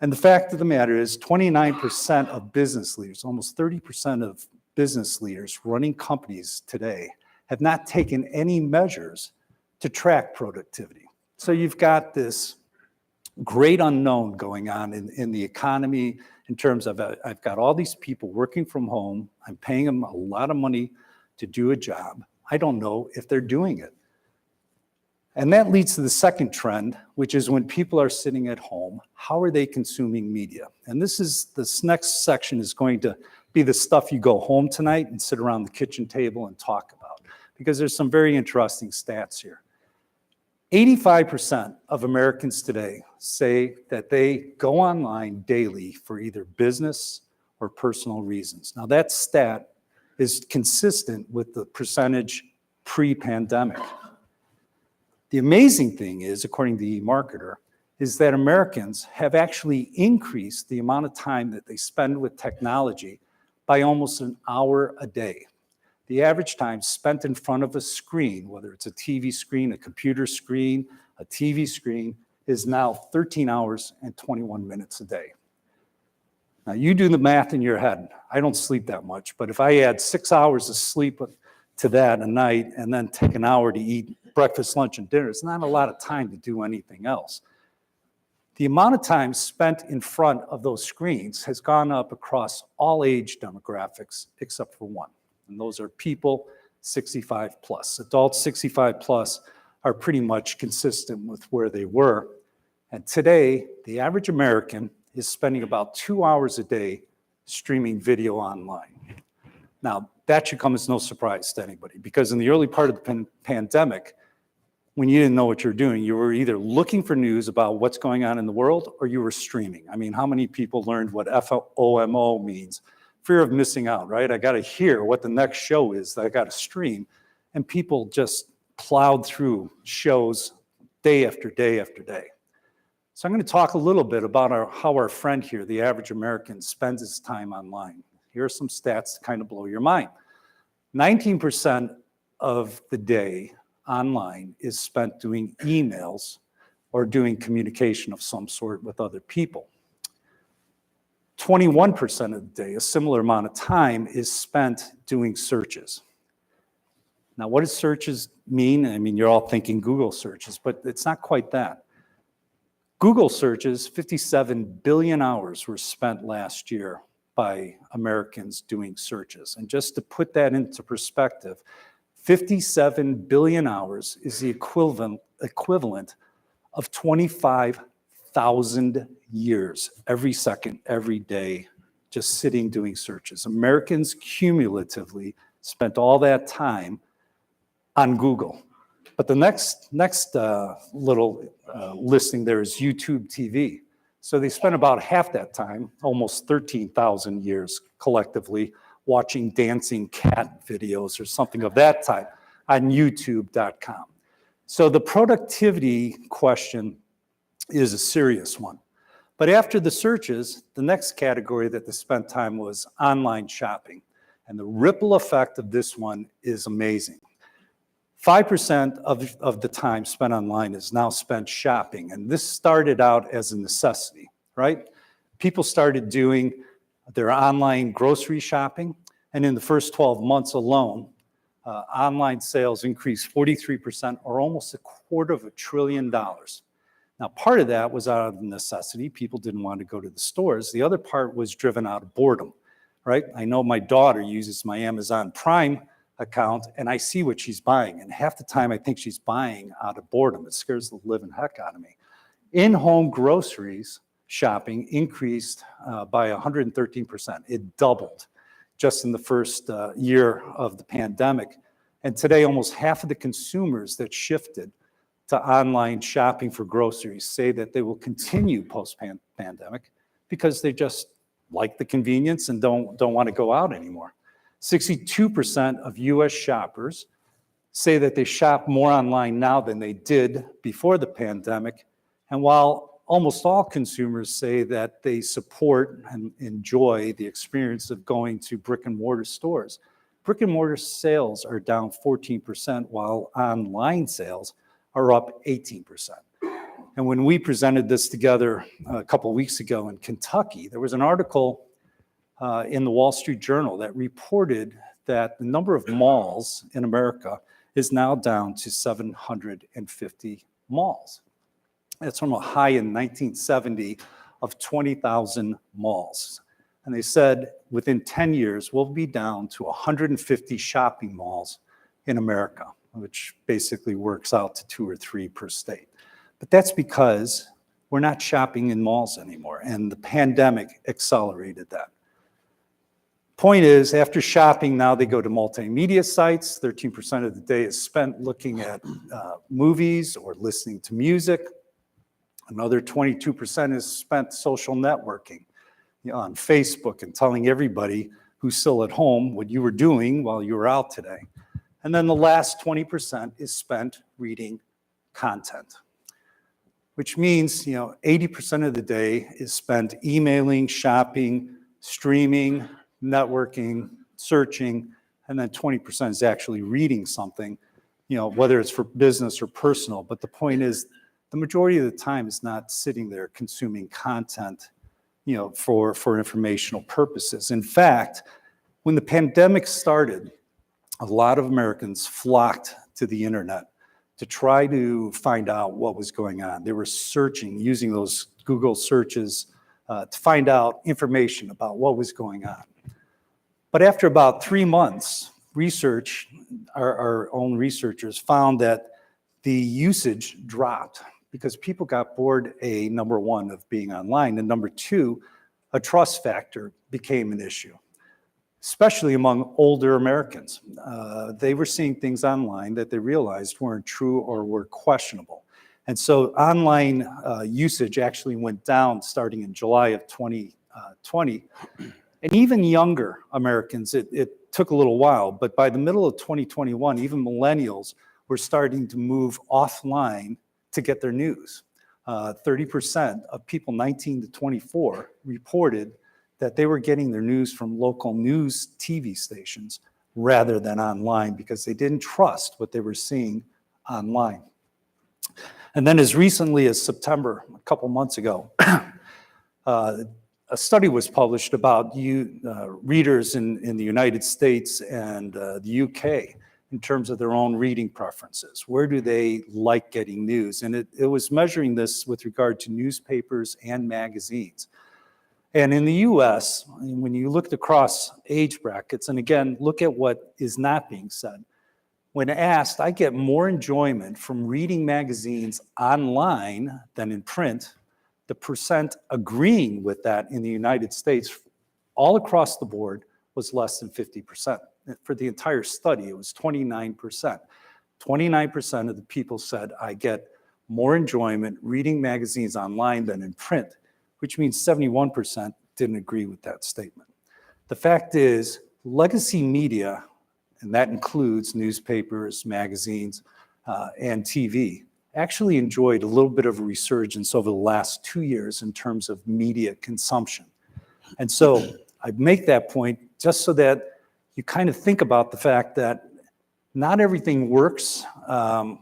And the fact of the matter is 29% of business leaders, almost 30% of business leaders running companies today have not taken any measures to track productivity. So you've got this great unknown going on in the economy in terms of I've got all these people working from home. I'm paying them a lot of money to do a job. I don't know if they're doing it. And that leads to the second trend, which is when people are sitting at home, how are they consuming media? And this next section is going to be the stuff you go home tonight and sit around the kitchen table and talk about, because there's some very interesting stats here. 85% of Americans today say that they go online daily for either business or personal reasons. Now that stat is consistent with the percentage pre-pandemic. The amazing thing is, according to eMarketer, is that Americans have actually increased the amount of time that they spend with technology by almost an hour a day. The average time spent in front of a screen, whether it's a TV screen, a computer screen, a TV screen, is now 13 hours and 21 minutes a day. Now you do the math in your head. I don't sleep that much, but if I add 6 hours of sleep to that a night and then take an hour to eat breakfast, lunch, and dinner, it's not a lot of time to do anything else. The amount of time spent in front of those screens has gone up across all age demographics except for one. And those are people 65 plus. Adults 65 plus are pretty much consistent with where they were. And today, the average American is spending about 2 hours a day streaming video online. Now, that should come as no surprise to anybody, because in the early part of the pandemic, when you didn't know what you're doing, you were either looking for news about what's going on in the world or you were streaming. I mean, how many people learned what FOMO means? Fear of missing out, right? I got to hear what the next show is that I got to stream. And people just plowed through shows day after day after day. So I'm going to talk a little bit about how our friend here, the average American, spends his time online. Here are some stats to kind of blow your mind. 19% of the day online is spent doing emails or doing communication of some sort with other people. 21% of the day, a similar amount of time, is spent doing searches. Now, what does searches mean? I mean, you're all thinking Google searches, but it's not quite that. Google searches, 57 billion hours were spent last year by Americans doing searches. And just to put that into perspective, 57 billion hours is the equivalent of 25,000 years, every second, every day, just sitting doing searches. Americans cumulatively spent all that time on Google. But the next little listing there is YouTube TV. So they spent about half that time, almost 13,000 years collectively, watching dancing cat videos or something of that type on youtube.com. So the productivity question is a serious one. But after the searches, the next category that they spent time was online shopping. And the ripple effect of this one is amazing. 5% of the time spent online is now spent shopping. And this started out as a necessity, right? People started doing their online grocery shopping. And in the first 12 months alone, online sales increased 43%, or almost $250 billion. Now, part of that was out of necessity. People didn't want to go to the stores. The other part was driven out of boredom, right? I know my daughter uses my Amazon Prime account and I see what she's buying. And half the time I think she's buying out of boredom. It scares the living heck out of me. In-home groceries shopping increased by 113%. It doubled just in the first year of the pandemic. And today, almost half of the consumers that shifted to online shopping for groceries say that they will continue post-pandemic because they just like the convenience and don't want to go out anymore. 62% of US shoppers say that they shop more online now than they did before the pandemic. And while almost all consumers say that they support and enjoy the experience of going to brick and mortar stores, brick and mortar sales are down 14%, while online sales are up 18%. And when we presented this together a couple weeks ago in Kentucky, there was an article in the Wall Street Journal that reported that the number of malls in America is now down to 750 malls. That's from a high in 1970 of 20,000 malls. And they said within 10 years, we'll be down to 150 shopping malls in America, which basically works out to 2 or 3 per state. But that's because we're not shopping in malls anymore, and the pandemic accelerated that. Point is, after shopping, now they go to multimedia sites. 13% of the day is spent looking at movies or listening to music. Another 22% is spent social networking, on Facebook and telling everybody who's still at home what you were doing while you were out today. And then the last 20% is spent reading content, which means 80% of the day is spent emailing, shopping, streaming, networking, searching, and then 20% is actually reading something, whether it's for business or personal. But the point is, the majority of the time is not sitting there consuming content, for informational purposes. In fact, when the pandemic started, a lot of Americans flocked to the internet to try to find out what was going on. They were searching, using those Google searches to find out information about what was going on. But after about 3 months, our own researchers found that the usage dropped because people got bored, number one, of being online, and number two, a trust factor became an issue, especially among older Americans. They were seeing things online that they realized weren't true or were questionable. And so online usage actually went down starting in July of 2020. And even younger Americans, it took a little while, but by the middle of 2021, even millennials were starting to move offline to get their news. 30% of people 19 to 24 reported that they were getting their news from local news TV stations rather than online because they didn't trust what they were seeing online. And then as recently as September, a couple months ago, a study was published about readers in the United States and the UK in terms of their own reading preferences. Where do they like getting news? And it was measuring this with regard to newspapers and magazines. And in the US, when you looked across age brackets, and again, look at what is not being said. When asked, I get more enjoyment from reading magazines online than in print. The percent agreeing with that in the United States, all across the board, was less than 50%. For the entire study, it was 29%. 29% of the people said, I get more enjoyment reading magazines online than in print, which means 71% didn't agree with that statement. The fact is, legacy media, and that includes newspapers, magazines, and TV, actually enjoyed a little bit of a resurgence over the last 2 years in terms of media consumption. And so I make that point just so that you kind of think about the fact that not everything works by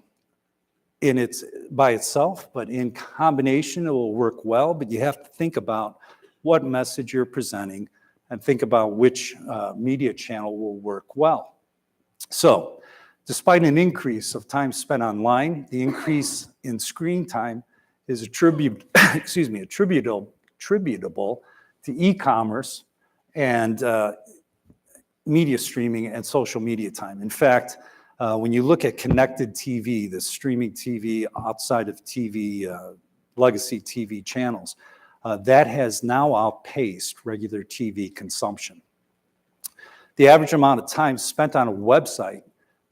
itself, but in combination it will work well, but you have to think about what message you're presenting and think about which media channel will work well. So, despite an increase of time spent online, the increase in screen time is attributable to e-commerce and media streaming and social media time. In fact, when you look at connected TV, the streaming TV outside of TV, legacy TV channels, that has now outpaced regular TV consumption. The average amount of time spent on a website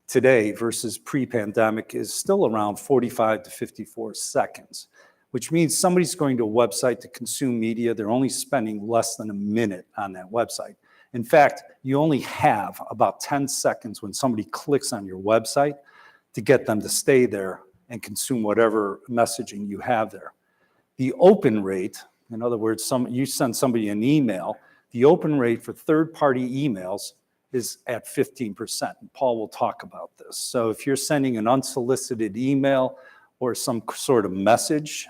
today versus pre-pandemic is still around 45 to 54 seconds, which means somebody's going to a website to consume media. They're only spending less than a minute on that website. In fact, you only have about 10 seconds when somebody clicks on your website to get them to stay there and consume whatever messaging you have there. The open rate, in other words, you send somebody an email, the open rate for third-party emails is at 15%. And Paul will talk about this. So if you're sending an unsolicited email or some sort of message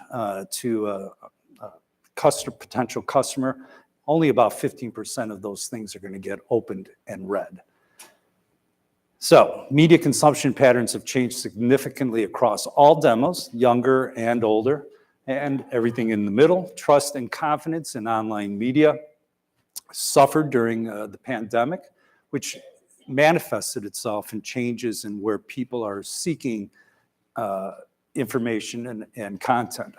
to a potential customer, only about 15% of those things are going to get opened and read. So media consumption patterns have changed significantly across all demos, younger and older, and everything in the middle. Trust and confidence in online media suffered during the pandemic, which manifested itself in changes in where people are seeking information and content.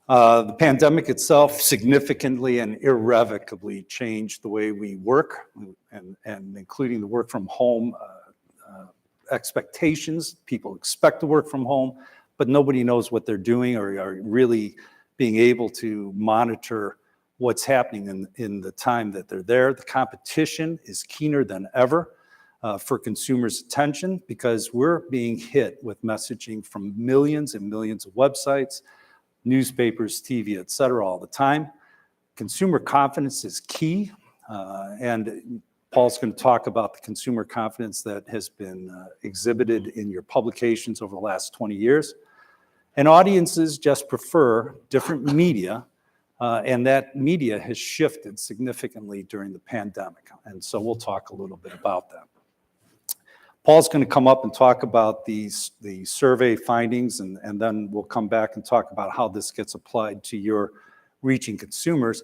The pandemic itself significantly and irrevocably changed the way we work, and including the work from home expectations. People expect to work from home, but nobody knows what they're doing or are really being able to monitor what's happening in the time that they're there. The competition is keener than ever for consumers' attention because we're being hit with messaging from millions and millions of websites, newspapers, TV, et cetera, all the time. Consumer confidence is key, and Paul's going to talk about the consumer confidence that has been exhibited in your publications over the last 20 years. And audiences just prefer different media, and that media has shifted significantly during the pandemic. And so we'll talk a little bit about that. Paul's going to come up and talk about the survey findings, and then we'll come back and talk about how this gets applied to your reaching consumers.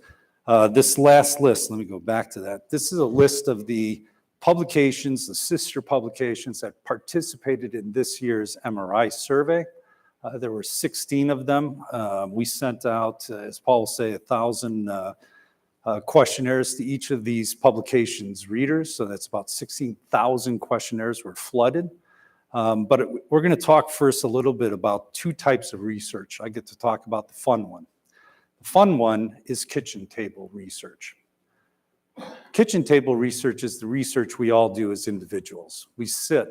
This last list, let me go back to that. This is a list of the publications, the sister publications that participated in this year's MRI survey. There were 16 of them. We sent out, as Paul will say, 1,000 questionnaires to each of these publications' readers. So that's about 16,000 questionnaires were flooded. But we're going to talk first a little bit about two types of research. I get to talk about the fun one. The fun one is kitchen table research. Kitchen table research is the research we all do as individuals. We sit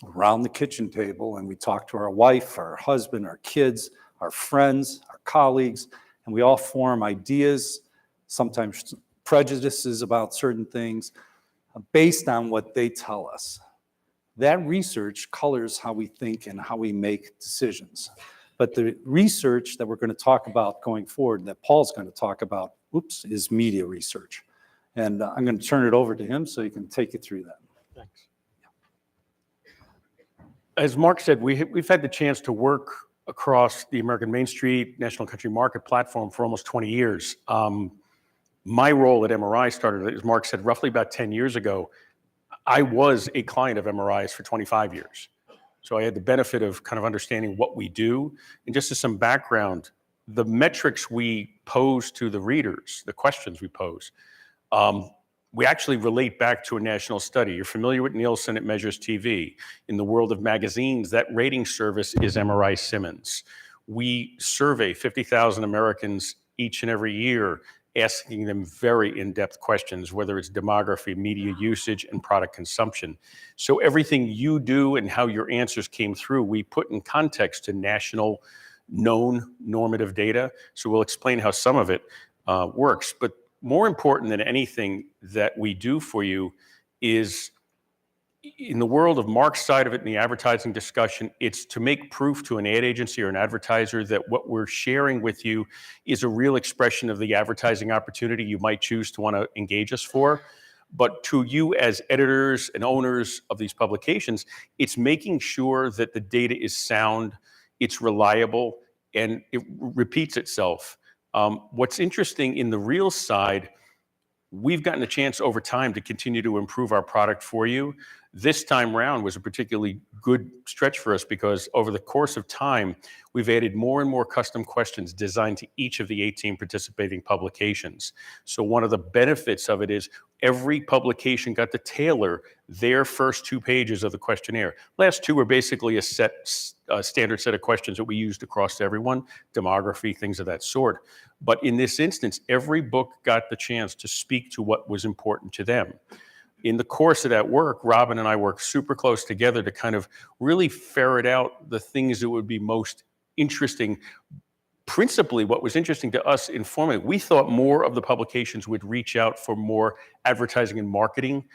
around the kitchen table and we talk to our wife, our husband, our kids, our friends, our colleagues, and we all form ideas, sometimes prejudices about certain things based on what they tell us. That research colors how we think and how we make decisions. But the research that we're going to talk about going forward, that Paul's going to talk about, is media research. And I'm going to turn it over to him so he can take you through that. Thanks. As Mark said, we've had the chance to work across the American Main Street National Country Market platform for almost 20 years. My role at MRI started, as Mark said, roughly about 10 years ago. I was a client of MRI's for 25 years. So I had the benefit of kind of understanding what we do. And just as some background, the metrics we pose to the readers, the questions we pose, we actually relate back to a national study. You're familiar with Nielsen, it measures TV. In the world of magazines, that rating service is MRI Simmons. We survey 50,000 Americans each and every year, asking them very in-depth questions, whether it's demography, media usage, and product consumption. So everything you do and how your answers came through, we put in context to national known normative data. So we'll explain how some of it works. But more important than anything that we do for you is, in the world of Mark's side of it in the advertising discussion, it's to make proof to an ad agency or an advertiser that what we're sharing with you is a real expression of the advertising opportunity you might choose to want to engage us for. But to you as editors and owners of these publications, it's making sure that the data is sound, it's reliable, and it repeats itself. What's interesting in the real side, we've gotten a chance over time to continue to improve our product for you. This time round was a particularly good stretch for us because over the course of time, we've added more and more custom questions designed to each of the 18 participating publications. So one of the benefits of it is every publication got to tailor their first 2 pages of the questionnaire. Last 2 were basically a standard set of questions that we used across everyone, demography, things of that sort. But in this instance, every book got the chance to speak to what was important to them. In the course of that work, Robin and I worked super close together to kind of really ferret out the things that would be most interesting. Principally, what was interesting to us informally, we thought more of the publications would reach out for more advertising and marketing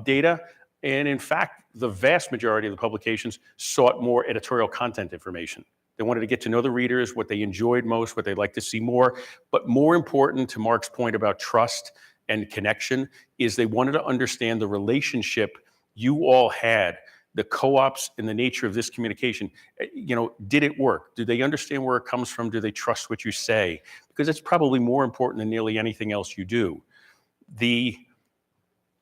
data. And in fact, the vast majority of the publications sought more editorial content information. They wanted to get to know the readers, what they enjoyed most, what they'd like to see more. But more important, to Mark's point about trust and connection, is they wanted to understand the relationship you all had, the co-ops and the nature of this communication. You know, did it work? Do they understand where it comes from? Do they trust what you say? Because it's probably more important than nearly anything else you do. The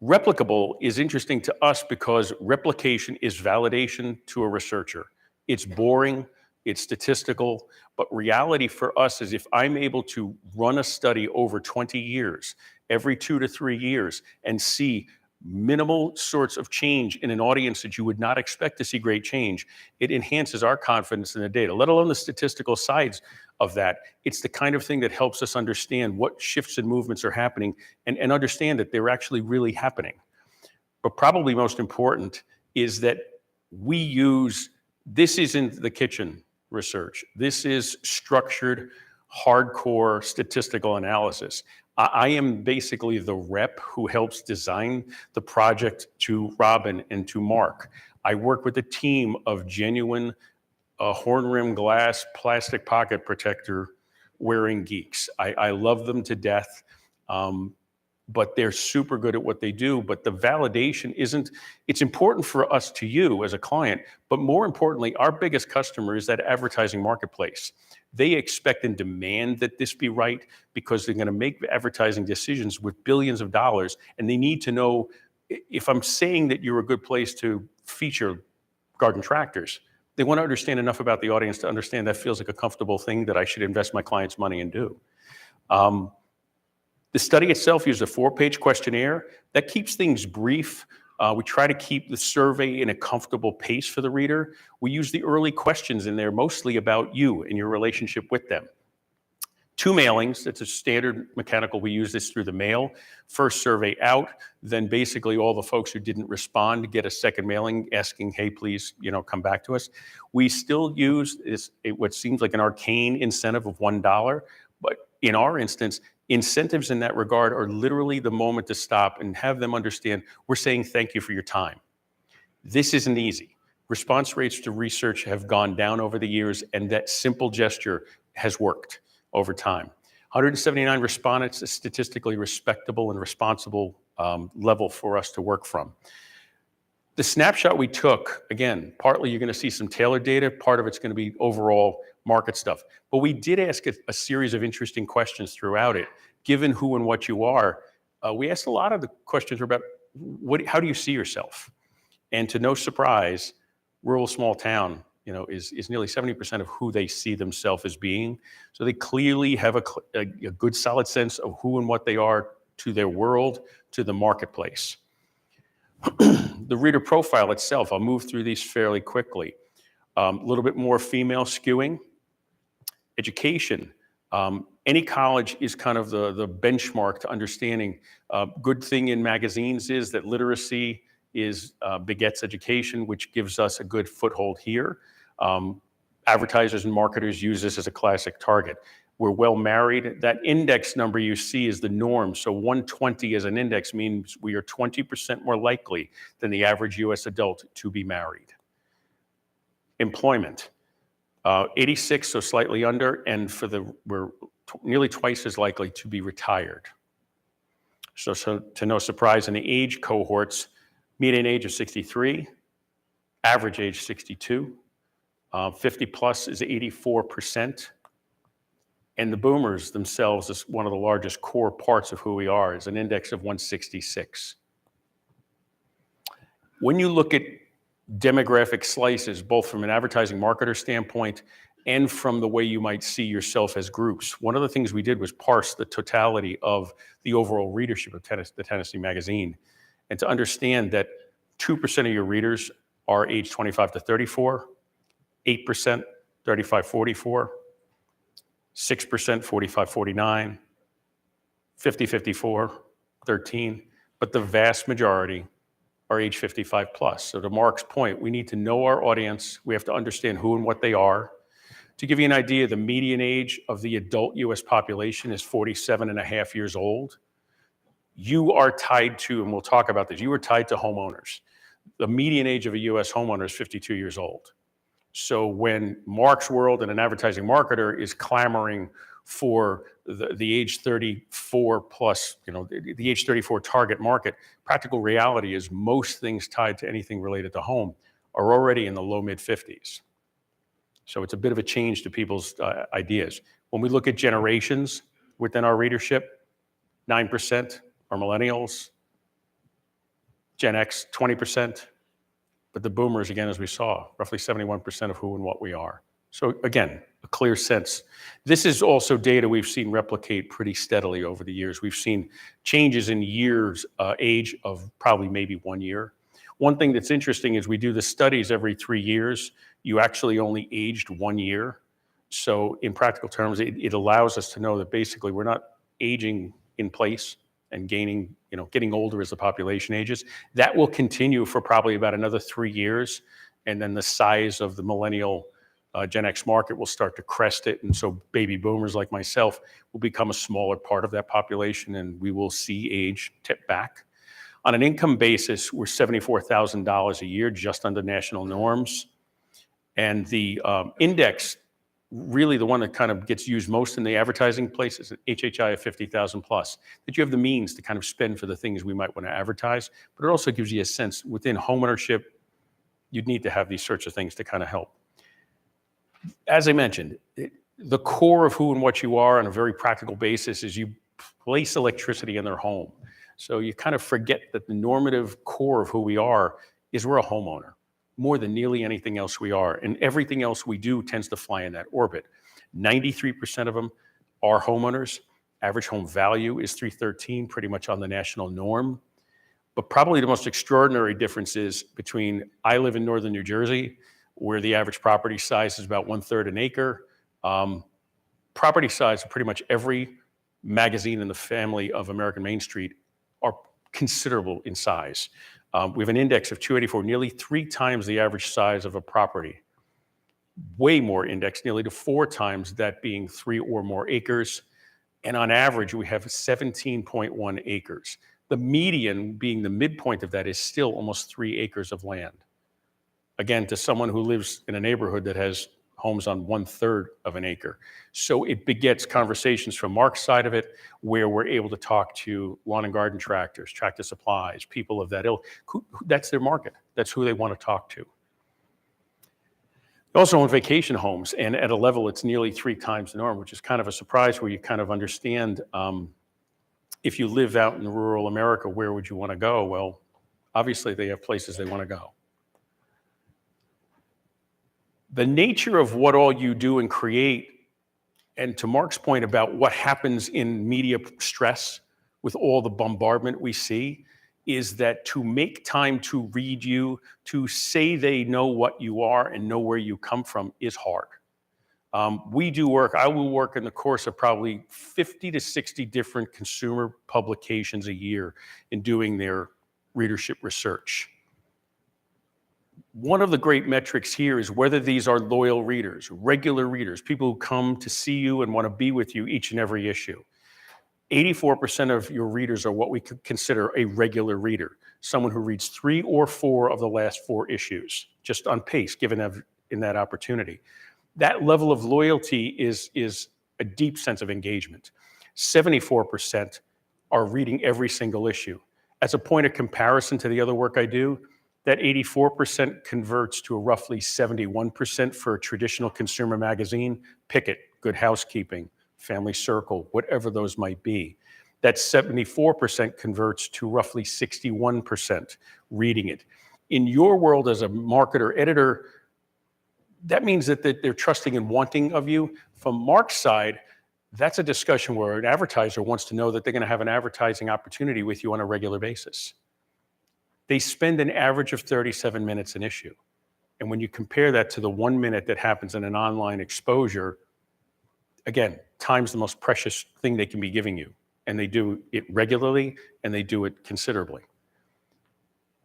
replicable is interesting to us because replication is validation to a researcher. It's boring, it's statistical, but reality for us is if I'm able to run a study over 20 years, every 2 to 3 years, and see minimal sorts of change in an audience that you would not expect to see great change, it enhances our confidence in the data, let alone the statistical sides of that. It's the kind of thing that helps us understand what shifts and movements are happening and understand that they're actually really happening. But probably most important is that we use, this isn't the kitchen research. This is structured, hardcore statistical analysis. I am basically the rep who helps design the project to Robin and to Mark. I work with a team of genuine horn rim glass plastic pocket protector wearing geeks. I love them to death, but they're super good at what they do. But the validation isn't, it's important for us to you as a client, but more importantly, our biggest customer is that advertising marketplace. They expect and demand that this be right because they're going to make advertising decisions with billions of dollars, and they need to know if I'm saying that you're a good place to feature garden tractors, they want to understand enough about the audience to understand that feels like a comfortable thing that I should invest my client's money and do. The study itself used a 4-page questionnaire that keeps things brief. We try to keep the survey in a comfortable pace for the reader. We use the early questions in there mostly about you and your relationship with them. 2 mailings, that's a standard mechanical. We use this through the mail. First survey out, then basically all the folks who didn't respond get a second mailing asking, hey, please, come back to us. We still use what seems like an arcane incentive of $1, but in our instance, incentives in that regard are literally the moment to stop and have them understand we're saying thank you for your time. This isn't easy. Response rates to research have gone down over the years, and that simple gesture has worked over time. 179 respondents, a statistically respectable and responsible level for us to work from. The snapshot we took, again, partly you're going to see some tailored data, part of it's going to be overall market stuff. But we did ask a series of interesting questions throughout it. Given who and what you are, we asked a lot of the questions about how do you see yourself? And to no surprise, rural small town, is nearly 70% of who they see themselves as being. So they clearly have a good solid sense of who and what they are to their world, to the marketplace. The reader profile itself, I'll move through these fairly quickly. A little bit more female skewing. Education. Any college is kind of the benchmark to understanding. Good thing in magazines is that literacy begets education, which gives us a good foothold here. Advertisers and marketers use this as a classic target. We're well married. That index number you see is the norm. So 120 as an index means we are 20% more likely than the average US adult to be married. Employment. 86, so slightly under, and we're nearly twice as likely to be retired. So to no surprise, in the age cohorts, median age of 63, average age 62, 50 plus is 84%. And the boomers themselves is one of the largest core parts of who we are, is an index of 166. When you look at demographic slices, both from an advertising marketer standpoint and from the way you might see yourself as groups, one of the things we did was parse the totality of the overall readership of the Tennessee Magazine, and to understand that 2% of your readers are age 25 to 34, 8% 35-44, 6% 45-49, 50-54, 13, but the vast majority are age 55 plus. So to Mark's point, we need to know our audience. We have to understand who and what they are. To give you an idea, the median age of the adult US population is 47 and a half years old. You are tied to, and we'll talk about this, you are tied to homeowners. The median age of a US homeowner is 52 years old. So when Mark's World and an advertising marketer is clamoring for the age 34 plus, the age 34 target market, practical reality is most things tied to anything related to home are already in the low mid 50s. So it's a bit of a change to people's ideas. When we look at generations within our readership, 9% are millennials, Gen X 20%, but the boomers, again, as we saw, roughly 71% of who and what we are. So again, a clear sense. This is also data we've seen replicate pretty steadily over the years. We've seen changes in years, age of probably maybe 1 year. One thing that's interesting is we do the studies every 3 years. You actually only aged 1 year. So in practical terms, it allows us to know that basically we're not aging in place and gaining, getting older as the population ages. That will continue for probably about another 3 years. And then the size of the millennial Gen X market will start to crest it. And so baby boomers like myself will become a smaller part of that population, and we will see age tip back. On an income basis, we're $74,000 a year, just under national norms. And the index, really the one that kind of gets used most in the advertising place, is an HHI of 50,000 plus, that you have the means to kind of spend for the things we might want to advertise. But it also gives you a sense within homeownership, you'd need to have these sorts of things to kind of help. As I mentioned, the core of who and what you are on a very practical basis is you place electricity in their home. So you kind of forget that the normative core of who we are is we're a homeowner, more than nearly anything else we are. And everything else we do tends to fly in that orbit. 93% of them are homeowners. Average home value is $313, pretty much on the national norm. But probably the most extraordinary difference is between, I live in northern New Jersey, where the average property size is about 1/3 an acre. Property size of pretty much every magazine in the family of American Main Street are considerable in size. We have an index of 284, nearly 3 times the average size of a property. Way more index, nearly to 4 times that being 3 or more acres. And on average, we have 17.1 acres. The median being the midpoint of that is still almost 3 acres of land. Again, to someone who lives in a neighborhood that has homes on 1/3 of an acre. So it begets conversations from Mark's side of it, where we're able to talk to lawn and garden tractors, tractor supplies, people of that ilk. That's their market. That's who they want to talk to. They also own vacation homes, and at a level it's nearly 3 times the norm, which is kind of a surprise, where you kind of understand if you live out in rural America, where would you want to go? Well, obviously they have places they want to go. The nature of what all you do and create, and to Mark's point about what happens in media stress with all the bombardment we see, is that to make time to read you, to say they know what you are and know where you come from is hard. We do work, I will work in the course of probably 50 to 60 different consumer publications a year in doing their readership research. One of the great metrics here is whether these are loyal readers, regular readers, people who come to see you and want to be with you each and every issue. 84% of your readers are what we could consider a regular reader, someone who reads 3 or 4 of the last 4 issues, just on pace, given in that opportunity. That level of loyalty is a deep sense of engagement. 74% are reading every single issue. As a point of comparison to the other work I do, that 84% converts to a roughly 71% for a traditional consumer magazine. Pick it, Good Housekeeping, family circle, whatever those might be. That 74% converts to roughly 61% reading it. In your world as a marketer, editor, that means that they're trusting and wanting of you. From Mark's side, that's a discussion where an advertiser wants to know that they're going to have an advertising opportunity with you on a regular basis. They spend an average of 37 minutes an issue. And when you compare that to the 1 minute that happens in an online exposure, again, time's the most precious thing they can be giving you. And they do it regularly, and they do it considerably.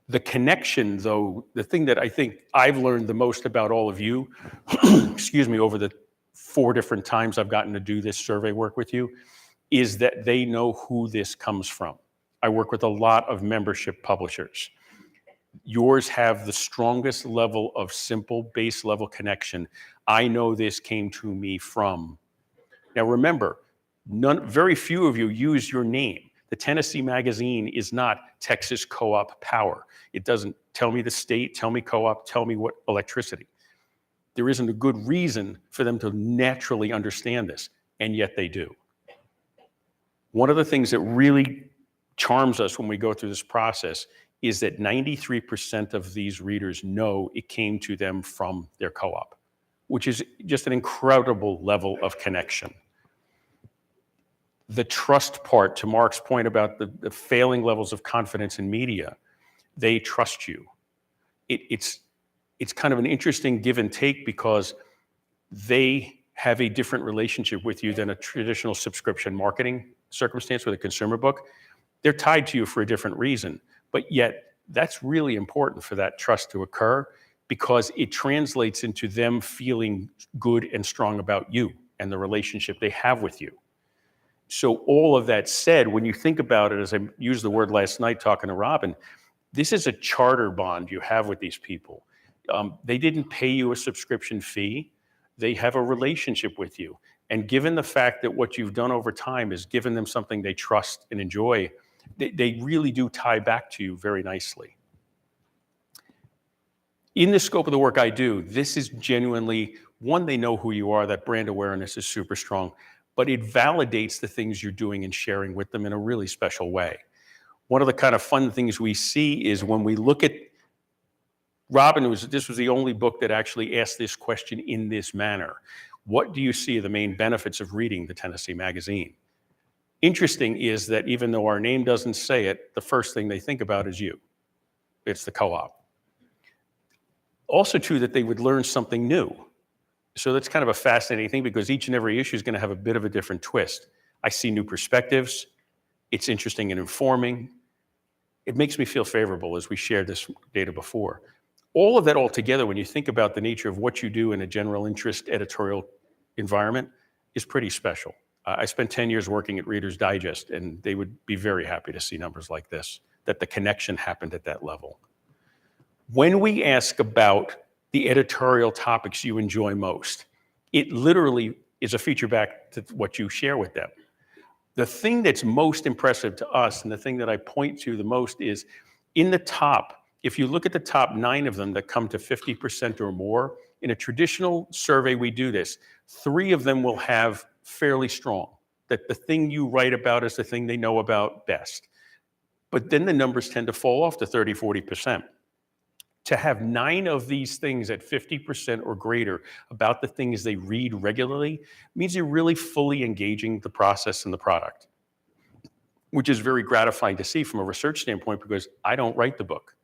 The connection, though, the thing that I think I've learned the most about all of you, excuse me, over the 4 different times I've gotten to do this survey work with you, is that they know who this comes from. I work with a lot of membership publishers. Yours have the strongest level of simple base level connection. I know this came to me from. Now remember, very few of you use your name. The Tennessee Magazine is not Texas Co-op Power. It doesn't tell me the state, tell me co-op, tell me what electricity. There isn't a good reason for them to naturally understand this, and yet they do. One of the things that really charms us when we go through this process is that 93% of these readers know it came to them from their co-op, which is just an incredible level of connection. The trust part, to Mark's point about the failing levels of confidence in media, they trust you. It's kind of an interesting give and take because they have a different relationship with you than a traditional subscription marketing circumstance with a consumer book. They're tied to you for a different reason, but yet that's really important for that trust to occur because it translates into them feeling good and strong about you and the relationship they have with you. So all of that said, when you think about it, as I used the word last night talking to Robin, this is a charter bond you have with these people. They didn't pay you a subscription fee. They have a relationship with you. And given the fact that what you've done over time is given them something they trust and enjoy, they really do tie back to you very nicely. In the scope of the work I do, this is genuinely, one, they know who you are, that brand awareness is super strong, but it validates the things you're doing and sharing with them in a really special way. One of the kind of fun things we see is when we look at, Robin, this was the only book that actually asked this question in this manner. What do you see are the main benefits of reading the Tennessee Magazine? Interesting is that even though our name doesn't say it, the first thing they think about is you. It's the co-op. Also true that they would learn something new. So that's kind of a fascinating thing because each and every issue is going to have a bit of a different twist. I see new perspectives. It's interesting and informing. It makes me feel favorable as we shared this data before. All of that all together, when you think about the nature of what you do in a general interest editorial environment, is pretty special. I spent 10 years working at Reader's Digest, and they would be very happy to see numbers like this, that the connection happened at that level. When we ask about the editorial topics you enjoy most, it literally is a feature back to what you share with them. The thing that's most impressive to us, and the thing that I point to the most is in the top, if you look at the top 9 of them that come to 50% or more, in a traditional survey we do this, 3 of them will have fairly strong, that the thing you write about is the thing they know about best. But then the numbers tend to fall off to 30, 40%. To have 9 of these things at 50% or greater about the things they read regularly means you're really fully engaging the process and the product, which is very gratifying to see from a research standpoint because I don't write the book.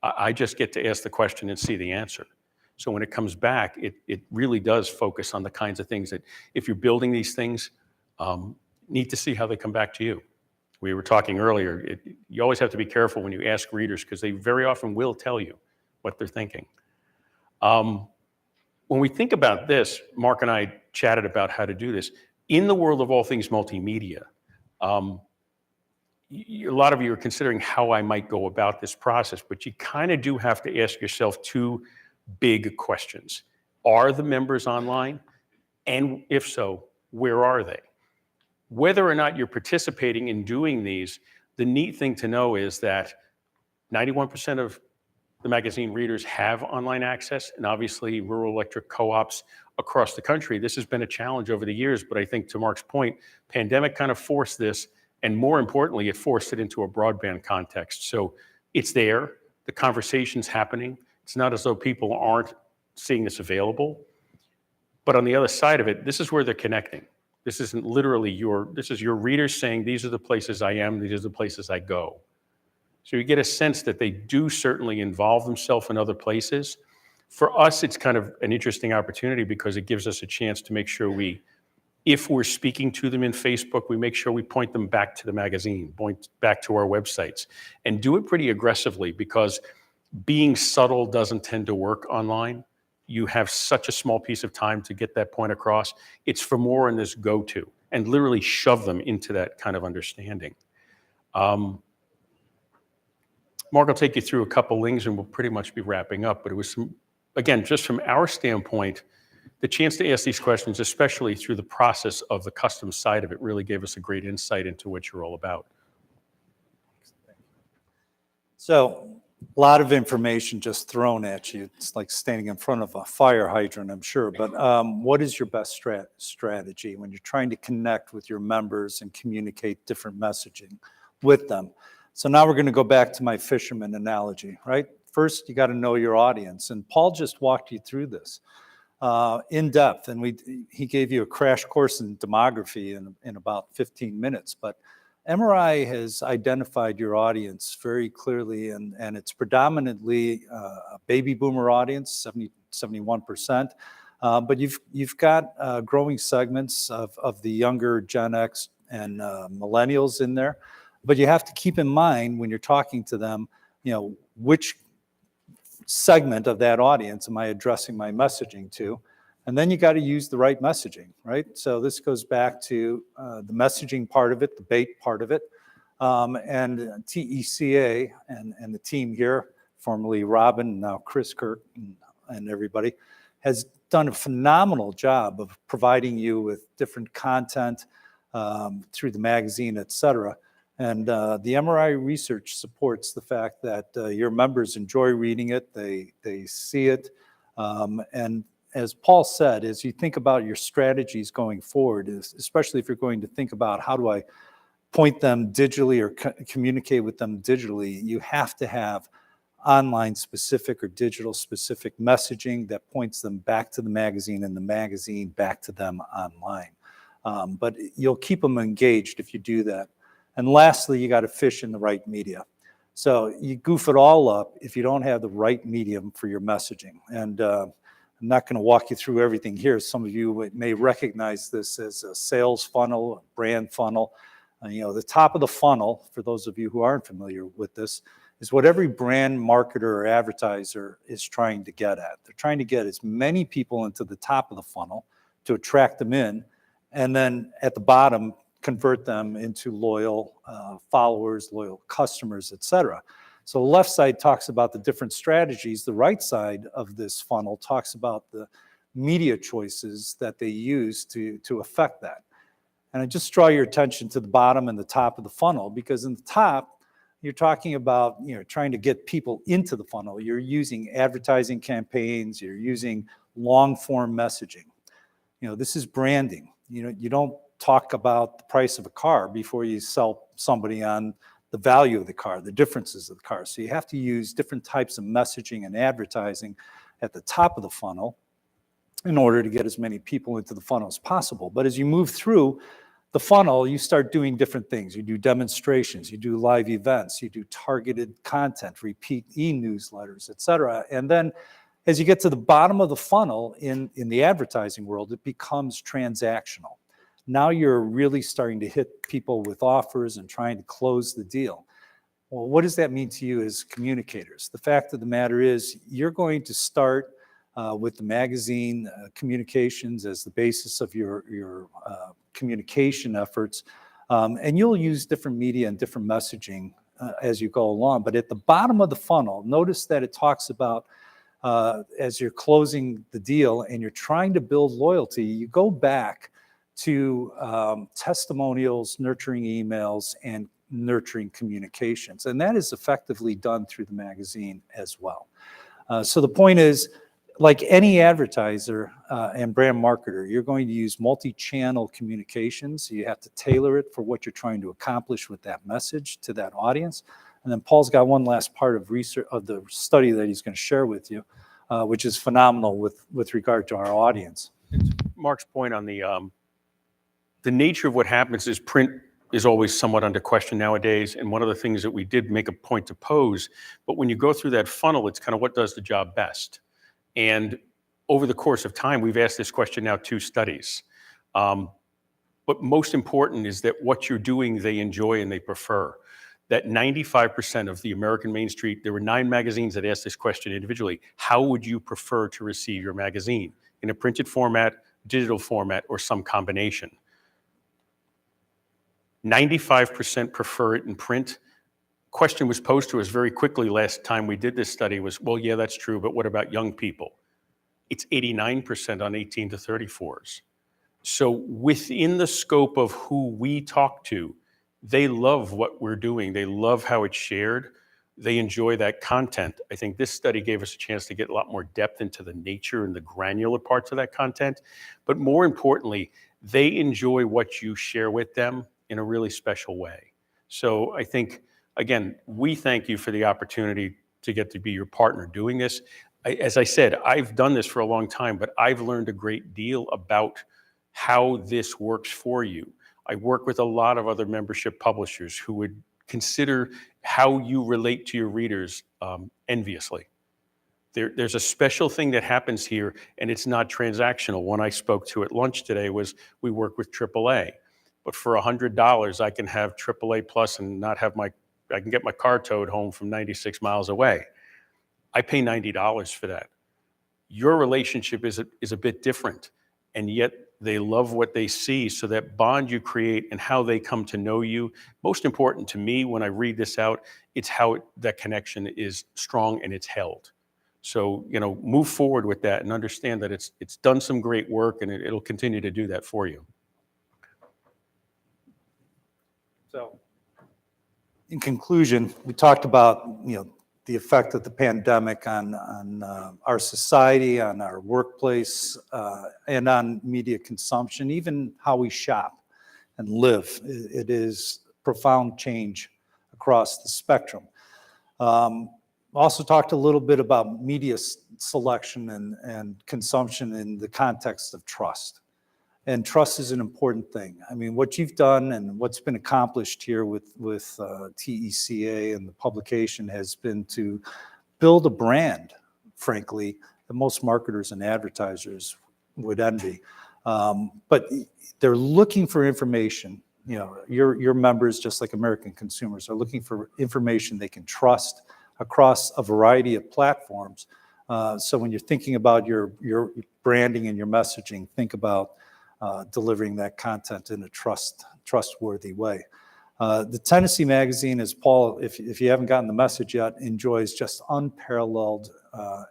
I just get to ask the question and see the answer. So when it comes back, it really does focus on the kinds of things that if you're building these things, need to see how they come back to you. We were talking earlier, you always have to be careful when you ask readers because they very often will tell you what they're thinking. When we think about this, Mark and I chatted about how to do this. In the world of all things multimedia, a lot of you are considering how I might go about this process, but you kind of do have to ask yourself 2 big questions. Are the members online? And if so, where are they? Whether or not you're participating in doing these, the neat thing to know is that 91% of the magazine readers have online access, and obviously rural electric co-ops across the country. This has been a challenge over the years, but I think to Mark's point, pandemic kind of forced this, and more importantly, it forced it into a broadband context. So it's there, the conversation's happening. It's not as though people aren't seeing this available. But on the other side of it, this is where they're connecting. This isn't literally this is your readers saying, these are the places I am, these are the places I go. So you get a sense that they do certainly involve themselves in other places. For us, it's kind of an interesting opportunity because it gives us a chance to make sure if we're speaking to them in Facebook, we make sure we point them back to the magazine, point back to our websites, and do it pretty aggressively because being subtle doesn't tend to work online. You have such a small piece of time to get that point across. It's for more in this go-to and literally shove them into that kind of understanding. Mark will take you through a couple things and we'll pretty much be wrapping up, but it was again, just from our standpoint, the chance to ask these questions, especially through the process of the custom side of it, really gave us a great insight into what you're all about. So a lot of information just thrown at you. It's like standing in front of a fire hydrant, I'm sure. But what is your best strategy when you're trying to connect with your members and communicate different messaging with them? So now we're going to go back to my fisherman analogy, right? First, you got to know your audience. And Paul just walked you through this in depth. And he gave you a crash course in demography in about 15 minutes. But MRI has identified your audience very clearly, and it's predominantly a baby boomer audience, 71%. But you've got growing segments of the younger Gen X and millennials in there. But you have to keep in mind when you're talking to them, which segment of that audience am I addressing my messaging to? And then you got to use the right messaging, right? So this goes back to the messaging part of it, the bait part of it. And TECA and the team here, formerly Robin, now Chris Kirk and everybody, has done a phenomenal job of providing you with different content through the magazine, et cetera. And the MRI research supports the fact that your members enjoy reading it, they see it. And as Paul said, as you think about your strategies going forward, especially if you're going to think about how do I point them digitally or communicate with them digitally, you have to have online specific or digital specific messaging that points them back to the magazine and the magazine back to them online. But you'll keep them engaged if you do that. And lastly, you got to fish in the right media. So you goof it all up if you don't have the right medium for your messaging. And I'm not going to walk you through everything here. Some of you may recognize this as a sales funnel, a brand funnel. The top of the funnel, for those of you who aren't familiar with this, is what every brand marketer or advertiser is trying to get at. They're trying to get as many people into the top of the funnel to attract them in, and then at the bottom, convert them into loyal followers, loyal customers, et cetera. So the left side talks about the different strategies. The right side of this funnel talks about the media choices that they use to affect that. And I just draw your attention to the bottom and the top of the funnel, because in the top, you're talking about trying to get people into the funnel. You're using advertising campaigns. You're using long-form messaging. This is branding. You don't talk about the price of a car before you sell somebody on the value of the car, the differences of the car. So you have to use different types of messaging and advertising at the top of the funnel in order to get as many people into the funnel as possible. But as you move through the funnel, you start doing different things. You do demonstrations, you do live events, you do targeted content, repeat e-newsletters, et cetera. And then as you get to the bottom of the funnel in the advertising world, it becomes transactional. Now you're really starting to hit people with offers and trying to close the deal. Well, what does that mean to you as communicators? The fact of the matter is you're going to start with the magazine communications as the basis of your communication efforts. And you'll use different media and different messaging as you go along. But at the bottom of the funnel, notice that it talks about as you're closing the deal and you're trying to build loyalty, you go back to testimonials, nurturing emails, and nurturing communications. And that is effectively done through the magazine as well. So the point is, like any advertiser and brand marketer, you're going to use multi-channel communications. You have to tailor it for what you're trying to accomplish with that message to that audience. And then Paul's got one last part of research of the study that he's going to share with you, which is phenomenal with regard to our audience. Mark's point on the nature of what happens is print is always somewhat under question nowadays. And one of the things that we did make a point to pose, but when you go through that funnel, it's kind of what does the job best? And over the course of time, we've asked this question now 2 studies. But most important is that what you're doing, they enjoy and they prefer. That 95% of the American Main Street, there were 9 magazines that asked this question individually. How would you prefer to receive your magazine? In a printed format, digital format, or some combination? 95% prefer it in print. Question was posed to us very quickly last time we did this study was, well, yeah, that's true, but what about young people? It's 89% on 18 to 34s. So within the scope of who we talk to, they love what we're doing. They love how it's shared. They enjoy that content. I think this study gave us a chance to get a lot more depth into the nature and the granular parts of that content. But more importantly, they enjoy what you share with them in a really special way. So I think, again, we thank you for the opportunity to get to be your partner doing this. As I said, I've done this for a long time, but I've learned a great deal about how this works for you. I work with a lot of other membership publishers who would consider how you relate to your readers enviously. There's a special thing that happens here, and it's not transactional. One I spoke to at lunch today was we work with AAA. But for $100, I can have AAA Plus and not have I can get my car towed home from 96 miles away. I pay $90 for that. Your relationship is a bit different, and yet they love what they see. So that bond you create and how they come to know you, most important to me when I read this out, it's how that connection is strong and it's held. So, move forward with that and understand that it's done some great work, and it'll continue to do that for you. So, in conclusion, we talked about the effect of the pandemic on our society, on our workplace, and on media consumption, even how we shop and live. It is profound change across the spectrum. Also talked a little bit about media selection and consumption in the context of trust. And trust is an important thing. I mean, what you've done and what's been accomplished here with TECA and the publication has been to build a brand, frankly, that most marketers and advertisers would envy. But they're looking for information. Your members, just like American consumers, are looking for information they can trust across a variety of platforms. So when you're thinking about your branding and your messaging, think about delivering that content in a trustworthy way. The Tennessee Magazine, as Paul, if you haven't gotten the message yet, enjoys just unparalleled,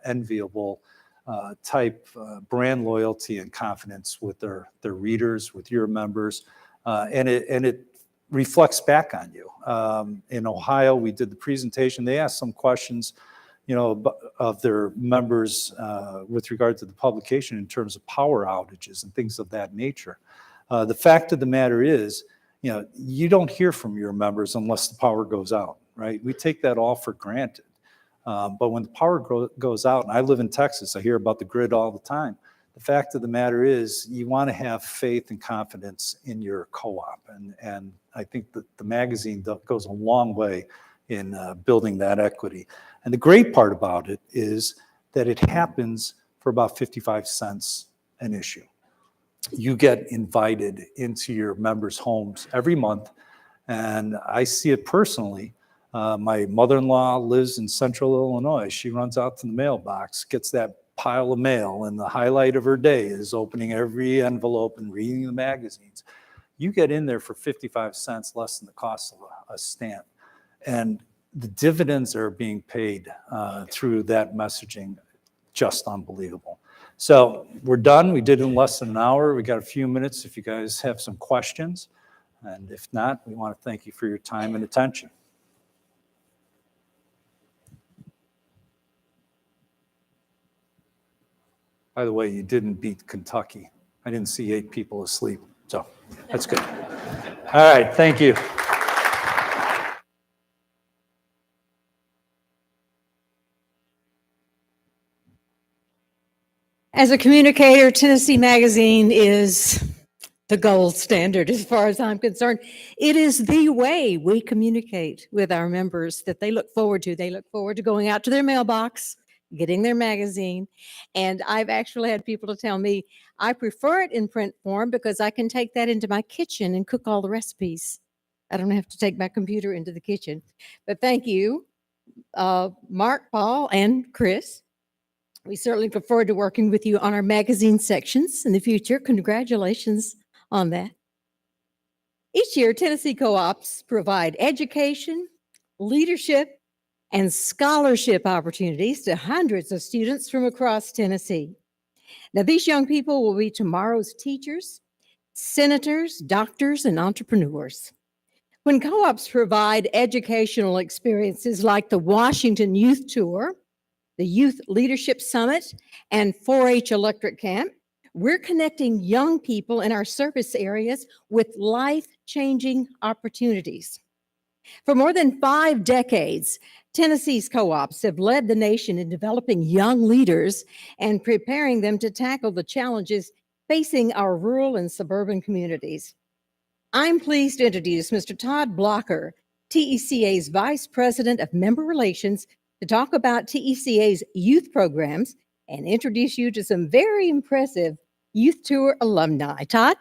enviable type brand loyalty and confidence with their readers, with your members, and it reflects back on you. In Ohio, we did the presentation. They asked some questions of their members with regard to the publication in terms of power outages and things of that nature. The fact of the matter is, you don't hear from your members unless the power goes out, right? We take that all for granted. But when the power goes out, and I live in Texas, I hear about the grid all the time. The fact of the matter is, you want to have faith and confidence in your co-op. And I think that the magazine goes a long way in building that equity. And the great part about it is that it happens for about 55 cents an issue. You get invited into your members' homes every month, and I see it personally. My mother-in-law lives in central Illinois. She runs out to the mailbox, gets that pile of mail, and the highlight of her day is opening every envelope and reading the magazines. You get in there for 55 cents, less than the cost of a stamp. And the dividends are being paid through that messaging, just unbelievable. So we're done. We did it in less than an hour. We got a few minutes if you guys have some questions. And if not, we want to thank you for your time and attention. By the way, you didn't beat Kentucky. I didn't see 8 people asleep, so that's good. All right, thank you. As a communicator, Tennessee Magazine is the gold standard as far as I'm concerned. It is the way we communicate with our members that they look forward to. They look forward to going out to their mailbox, getting their magazine. And I've actually had people to tell me, I prefer it in print form because I can take that into my kitchen and cook all the recipes. I don't have to take my computer into the kitchen. But thank you, Mark, Paul, and Chris. We certainly look forward to working with you on our magazine sections in the future. Congratulations on that. Each year, Tennessee co-ops provide education, leadership, and scholarship opportunities to hundreds of students from across Tennessee. Now, these young people will be tomorrow's teachers, senators, doctors, and entrepreneurs. When co-ops provide educational experiences like the Washington Youth Tour, the Youth Leadership Summit, and 4-H Electric Camp, we're connecting young people in our service areas with life-changing opportunities. For more than 5 decades, Tennessee's co-ops have led the nation in developing young leaders and preparing them to tackle the challenges facing our rural and suburban communities. I'm pleased to introduce Mr. Todd Blocker, TECA's Vice President of Member Relations, to talk about TECA's youth programs and introduce you to some very impressive Youth Tour alumni. Todd?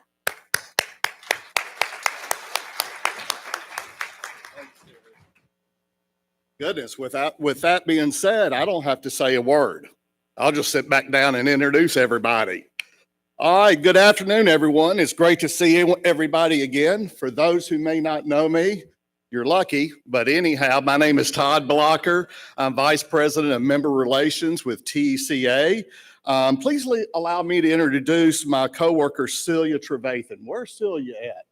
Goodness, with that being said, I don't have to say a word. I'll just sit back down and introduce everybody. All right, good afternoon, everyone. It's great to see everybody again. For those who may not know me, you're lucky, but anyhow, my name is Todd Blocker. I'm Vice President of Member Relations with TECA. Please allow me to introduce my coworker, Celia Trevathan. Where's Celia at?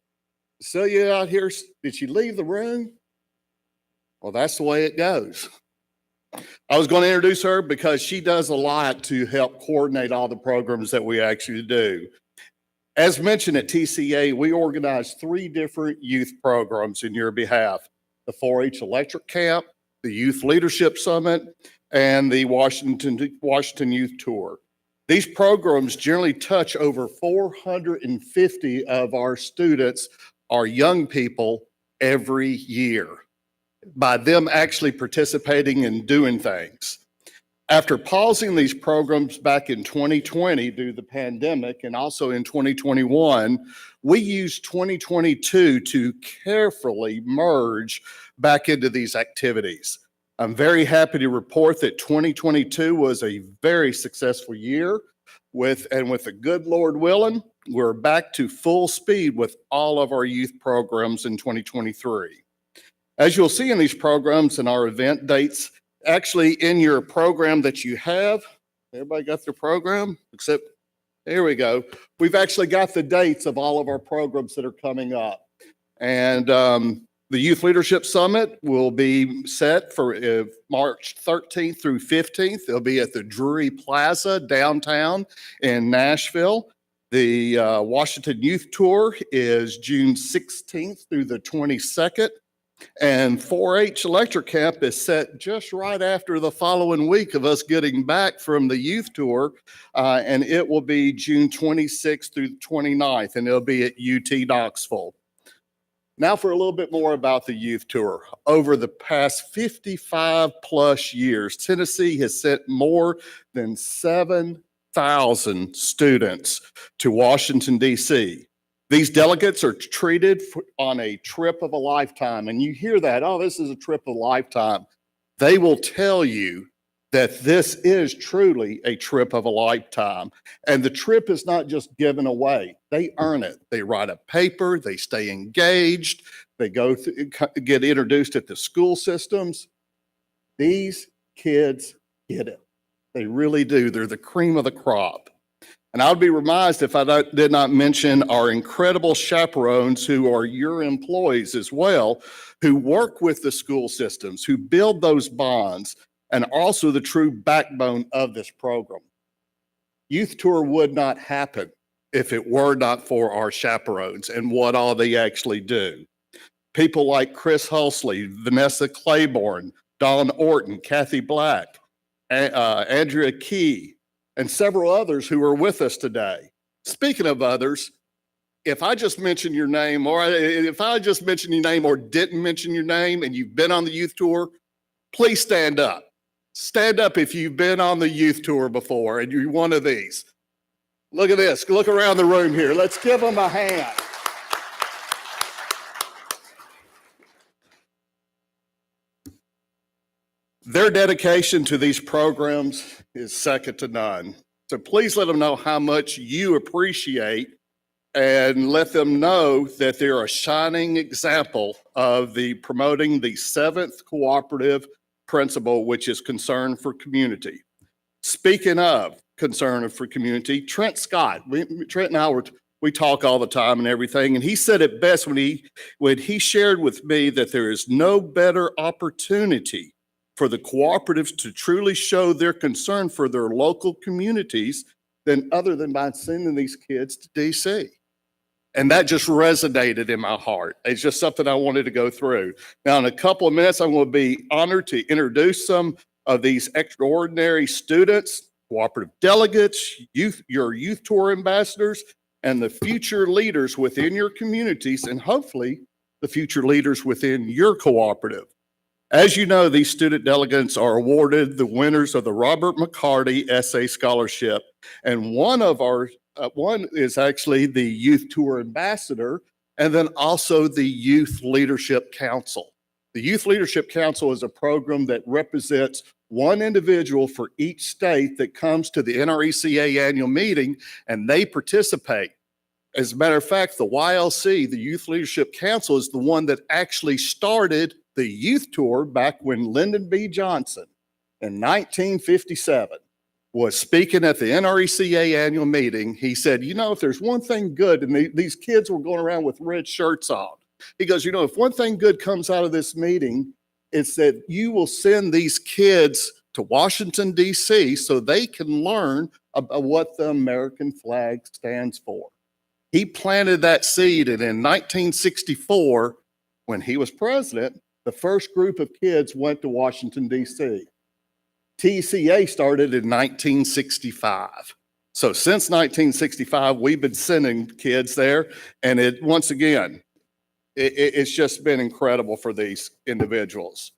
Is Celia out here? Did she leave the room? Well, that's the way it goes. I was going to introduce her because she does a lot to help coordinate all the programs that we actually do. As mentioned at TCA, we organize 3 different youth programs in your behalf: the 4-H Electric Camp, the Youth Leadership Summit, and the Washington Youth Tour. These programs generally touch over 450 of our students, our young people, every year, by them actually participating and doing things. After pausing these programs back in 2020 due to the pandemic and also in 2021, we used 2022 to carefully merge back into these activities. I'm very happy to report that 2022 was a very successful year with the good Lord willing, we're back to full speed with all of our youth programs in 2023. As you'll see in these programs and our event dates, actually in your program that you have, everybody got their program? Except, here we go. We've actually got the dates of all of our programs that are coming up. And the Youth Leadership Summit will be set for March 13th through 15th. It'll be at the Drury Plaza downtown in Nashville. The Washington Youth Tour is June 16th through the 22nd. And 4-H Electric Camp is set just right after the following week of us getting back from the youth tour. And it will be June 26th through the 29th, and it'll be at UT Knoxville. Now for a little bit more about the youth tour. Over the past 55 plus years, Tennessee has sent more than 7,000 students to Washington, D.C. These delegates are treated on a trip of a lifetime. And you hear that, oh, this is a trip of a lifetime. They will tell you that this is truly a trip of a lifetime. And the trip is not just given away. They earn it. They write a paper, they stay engaged, they go through, get introduced at the school systems. These kids get it. They really do. They're the cream of the crop. And I would be remiss if did not mention our incredible chaperones who are your employees as well, who work with the school systems, who build those bonds, and also the true backbone of this program. Youth Tour would not happen if it were not for our chaperones and what all they actually do. People like Chris Hulsley, Vanessa Claiborne, Dawn Orton, Kathy Black, Andrea Key, and several others who are with us today. Speaking of others, if I just mention your name, or if I just mention your name or didn't mention your name and you've been on the youth tour, please stand up. Stand up if you've been on the youth tour before and you're one of these. Look at this. Look around the room here. Let's give them a hand. Their dedication to these programs is second to none. So please let them know how much you appreciate and let them know that they're a shining example of promoting the 7th cooperative principle, which is concern for community. Speaking of concern for community, Trent Scott, Trent and I we talk all the time and everything, and he said it best when he shared with me that there is no better opportunity for the cooperatives to truly show their concern for their local communities than by sending these kids to DC. And that just resonated in my heart. It's just something I wanted to go through. Now, in a couple of minutes, I'm going to be honored to introduce some of these extraordinary students, cooperative delegates, your youth tour ambassadors, and the future leaders within your communities, and hopefully the future leaders within your cooperative. As you know, these student delegates are awarded the winners of the Robert McCarty Essay Scholarship. And one is actually the Youth Tour Ambassador, and then also the Youth Leadership Council. The Youth Leadership Council is a program that represents one individual for each state that comes to the NRECA annual meeting, and they participate. As a matter of fact, the YLC, the Youth Leadership Council, is the one that actually started the youth tour back when Lyndon B. Johnson in 1957 was speaking at the NRECA annual meeting. He said, you know, if there's one thing good, and these kids were going around with red shirts on. He goes, you know, if one thing good comes out of this meeting, it's that you will send these kids to Washington, D.C. so they can learn about what the American flag stands for. He planted that seed, and in 1964, when he was president, the first group of kids went to Washington, D.C. TECA started in 1965. So since 1965, we've been sending kids there, and once again, it's just been incredible for these individuals.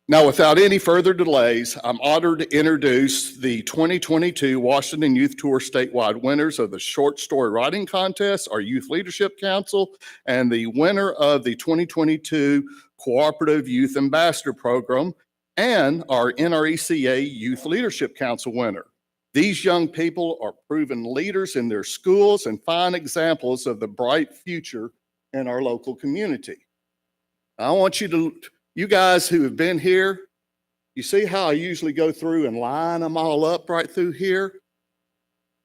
Now, without any further delays, I'm honored to introduce the 2022 Washington Youth Tour statewide winners of the short story writing contest, our Youth Leadership Council, and the winner of the 2022 Cooperative Youth Ambassador Program, and our NRECA Youth Leadership Council winner. These young people are proven leaders in their schools and fine examples of the bright future in our local community. I want you guys who have been here, you see how I usually go through and line them all up right through here?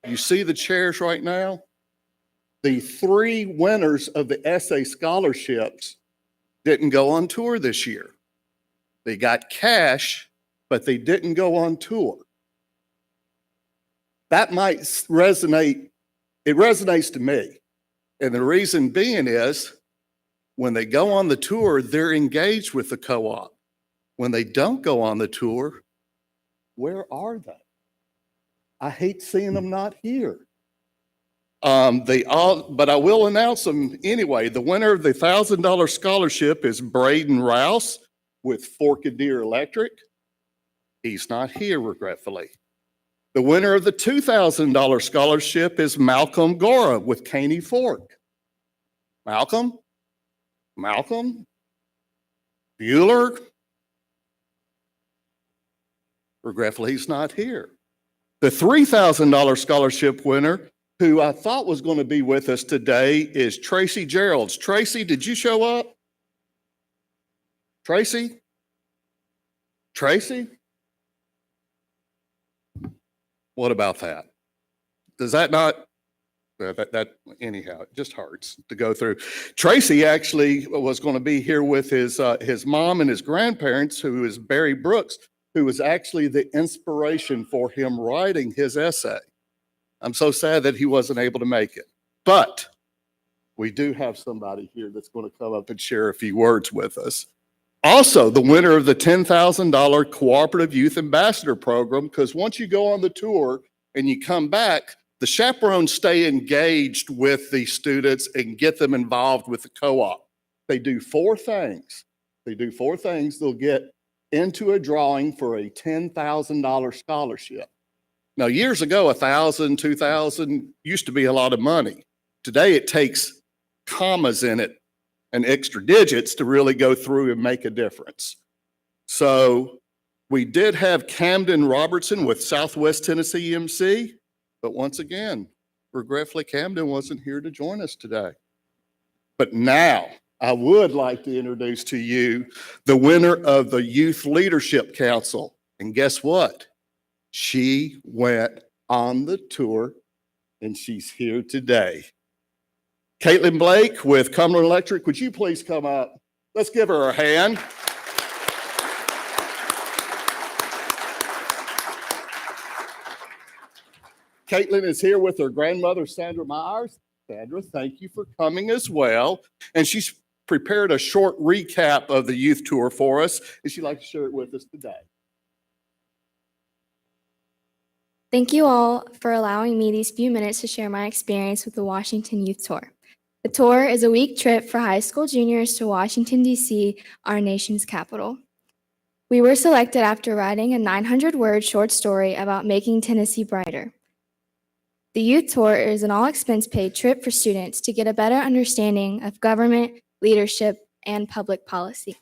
You see the chairs right now? The 3 winners of the essay scholarships didn't go on tour this year. They got cash, but they didn't go on tour. That might resonate. It resonates to me. And the reason being is when they go on the tour, they're engaged with the co-op. When they don't go on the tour, where are they? I hate seeing them not here. But I will announce them anyway. The winner of the $1,000 scholarship is Braden Rouse with Forkadeer Electric. He's not here, regretfully. The winner of the $2,000 scholarship is Malcolm Gora with Caney Fork. Malcolm? Bueller? Regretfully, he's not here. The $3,000 scholarship winner, who I thought was going to be with us today, is Tracy Geralds. Tracy, did you show up? Tracy? What about that? Does that not? Anyhow, it just hurts to go through. Tracy actually was going to be here with his mom and his grandparents, who is Barry Brooks, who was actually the inspiration for him writing his essay. I'm so sad that he wasn't able to make it, but we do have somebody here that's going to come up and share a few words with us. Also, the winner of the $10,000 Cooperative Youth Ambassador Program, because once you go on the tour and you come back, the chaperones stay engaged with the students and get them involved with the co-op. They do 4 things. They'll get into a drawing for a $10,000 scholarship. Now, years ago, $1,000, $2,000 used to be a lot of money. Today, it takes commas in it and extra digits to really go through and make a difference. So we did have Camden Robertson with Southwest Tennessee EMC. But once again, regretfully, Camden wasn't here to join us today. But now I would like to introduce to you the winner of the Youth Leadership Council. And guess what? She went on the tour and she's here today. Caitlin Blake with Cumberland Electric, would you please come up? Let's give her a hand. Caitlin is here with her grandmother, Sandra Myers. Sandra, thank you for coming as well. And she's prepared a short recap of the youth tour for us, and she'd like to share it with us today. Thank you all for allowing me these few minutes to share my experience with the Washington Youth Tour. The tour is a week trip for high school juniors to Washington, D.C., our nation's capital. We were selected after writing a 900-word short story about making Tennessee brighter. The youth tour is an all-expense-paid trip for students to get a better understanding of government, leadership, and public policy.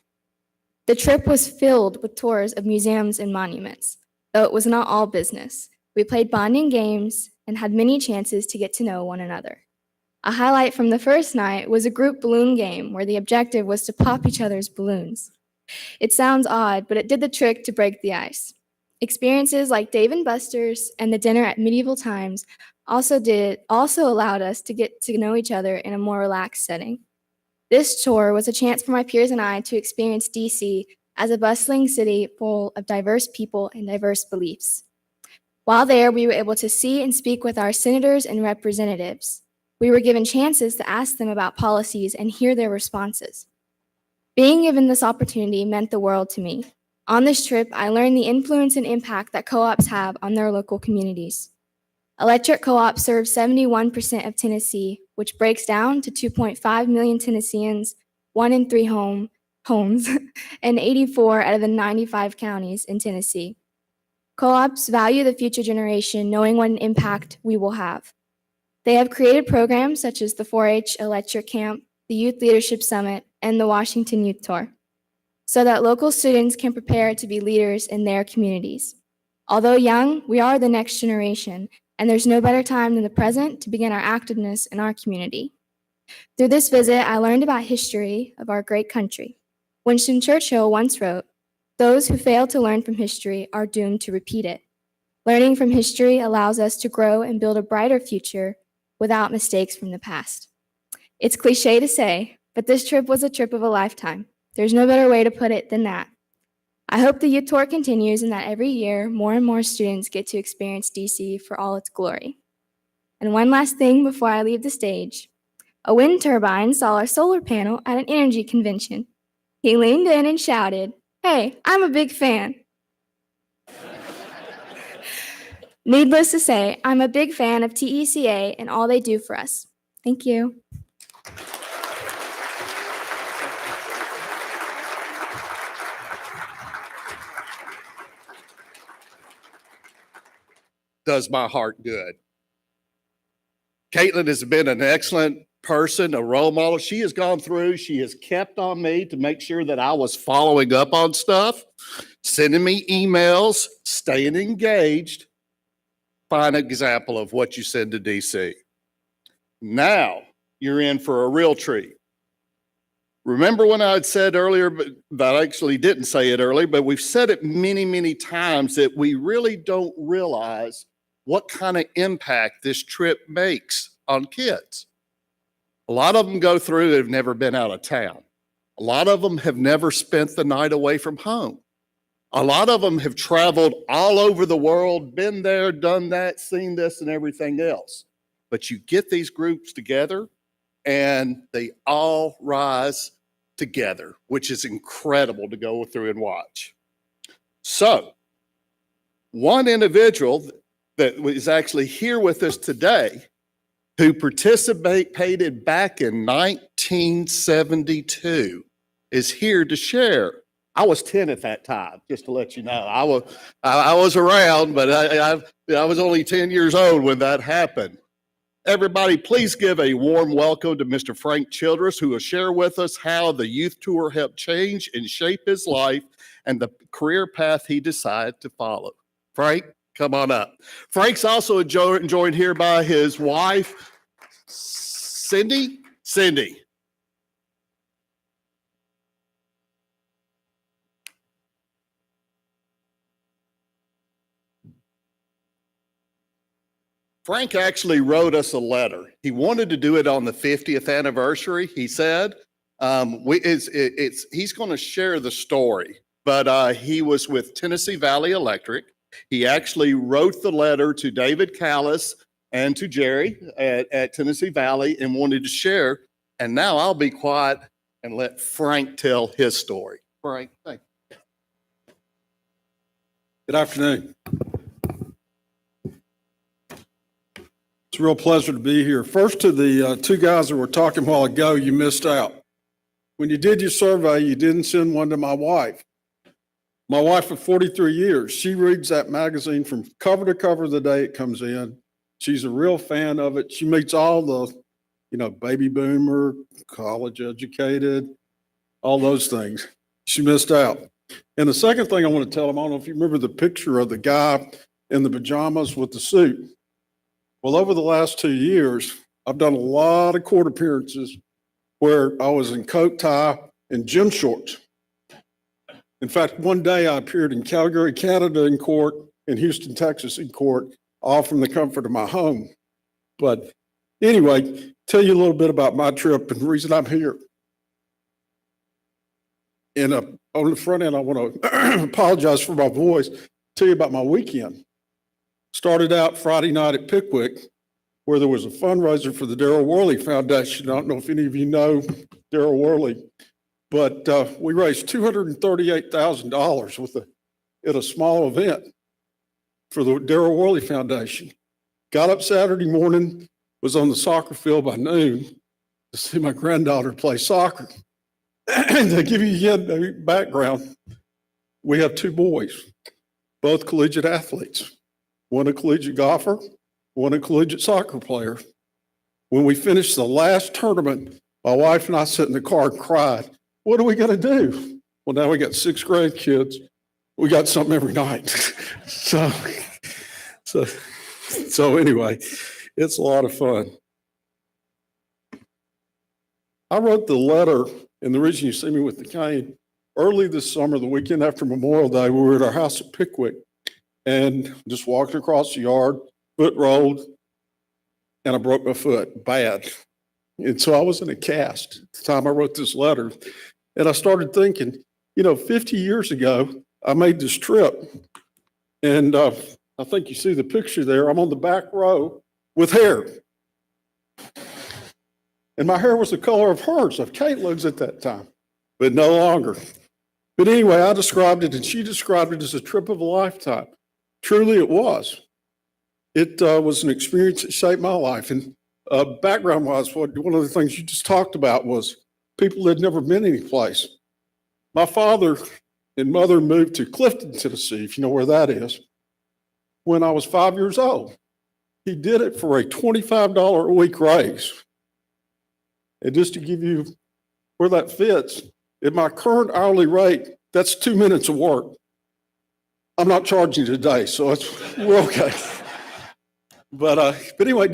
The trip was filled with tours of museums and monuments, though it was not all business. We played bonding games and had many chances to get to know one another. A highlight from the first night was a group balloon game where the objective was to pop each other's balloons. It sounds odd, but it did the trick to break the ice. Experiences like Dave & Buster's and the dinner at Medieval Times also allowed us to get to know each other in a more relaxed setting. This tour was a chance for my peers and I to experience DC as a bustling city full of diverse people and diverse beliefs. While there, we were able to see and speak with our senators and representatives. We were given chances to ask them about policies and hear their responses. Being given this opportunity meant the world to me. On this trip, I learned the influence and impact that co-ops have on their local communities. Electric co-ops serve 71% of Tennessee, which breaks down to 2.5 million Tennesseans, 1 in 3 homes, and 84 out of the 95 counties in Tennessee. Co-ops value the future generation, knowing what an impact we will have. They have created programs such as the 4-H Electric Camp, the Youth Leadership Summit, and the Washington Youth Tour, so that local students can prepare to be leaders in their communities. Although young, we are the next generation, and there's no better time than the present to begin our activeness in our community. Through this visit, I learned about history of our great country. Winston Churchill once wrote, "Those who fail to learn from history are doomed to repeat it." Learning from history allows us to grow and build a brighter future without mistakes from the past. It's cliche to say, but this trip was a trip of a lifetime. There's no better way to put it than that. I hope the youth tour continues and that every year more and more students get to experience DC for all its glory. And one last thing before I leave the stage. A wind turbine saw our solar panel at an energy convention. He leaned in and shouted, "Hey, I'm a big fan." Needless to say, I'm a big fan of TECA and all they do for us. Thank you. Does my heart good. Caitlin has been an excellent person, a role model. She has gone through, she has kept on me to make sure that I was following up on stuff, sending me emails, staying engaged. Fine example of what you send to DC. Now you're in for a real treat. Remember when I had said earlier, but I actually didn't say it earlier, but we've said it many, many times that we really don't realize what kind of impact this trip makes on kids. A lot of them go through have never been out of town. A lot of them have never spent the night away from home. A lot of them have traveled all over the world, been there, done that, seen this and everything else. But you get these groups together and they all rise together, which is incredible to go through and watch. So, one individual that is actually here with us today who participated back in 1972 is here to share. I was 10 at that time, just to let you know. I was around, but I was only 10 years old when that happened. Everybody, please give a warm welcome to Mr. Frank Childress, who will share with us how the youth tour helped change and shape his life and the career path he decided to follow. Frank, come on up. Frank's also joined here by his wife, Cindy. Frank actually wrote us a letter. He wanted to do it on the 50th anniversary. He said he's going to share the story, but he was with Tennessee Valley Electric. He actually wrote the letter to David Callis and to Jerry at Tennessee Valley and wanted to share. And now I'll be quiet and let Frank tell his story. Frank, thank you. Good afternoon. It's a real pleasure to be here. First, to the two guys that were talking a while ago, you missed out. When you did your survey, you didn't send one to my wife. My wife of 43 years, she reads that magazine from cover to cover the day it comes in. She's a real fan of it. She meets all the, baby boomer, college educated, all those things. She missed out. And the second thing I want to tell them, I don't know if you remember the picture of the guy in the pajamas with the suit. Well, over the last 2 years, I've done a lot of court appearances where I was in coat, tie, and gym shorts. In fact, one day I appeared in Calgary, Canada in court, and Houston, Texas in court, all from the comfort of my home. But anyway, tell you a little bit about my trip and the reason I'm here. And on the front end, I want to apologize for my voice, tell you about my weekend. Started out Friday night at Pickwick, where there was a fundraiser for the Darrell Worley Foundation. I don't know if any of you know Darrell Worley, but we raised $238,000 at a small event for the Darrell Worley Foundation. Got up Saturday morning, was on the soccer field by noon to see my granddaughter play soccer. And to give you a background, we have two boys, both collegiate athletes. One a collegiate golfer, one a collegiate soccer player. When we finished the last tournament, my wife and I sat in the car and cried. What are we going to do? Well, now we got 6 grandkids. We got something every night. So anyway, it's a lot of fun. I wrote the letter, and the reason you see me with the cane, early this summer, the weekend after Memorial Day, we were at our house at Pickwick and just walked across the yard, foot rolled, and I broke my foot bad. And so I was in a cast at the time I wrote this letter. And I started thinking, 50 years ago, I made this trip. And I think you see the picture there. I'm on the back row with hair. And my hair was the color of hers, of Caitlin's at that time, but no longer. But anyway, I described it and she described it as a trip of a lifetime. Truly it was. It was an experience that shaped my life. And background-wise, one of the things you just talked about was people that had never been anyplace. My father and mother moved to Clifton, Tennessee, if you know where that is, when I was 5 years old. He did it for a $25 a week raise. And just to give you where that fits, at my current hourly rate, that's 2 minutes of work. I'm not charging today, so we're okay. But anyway,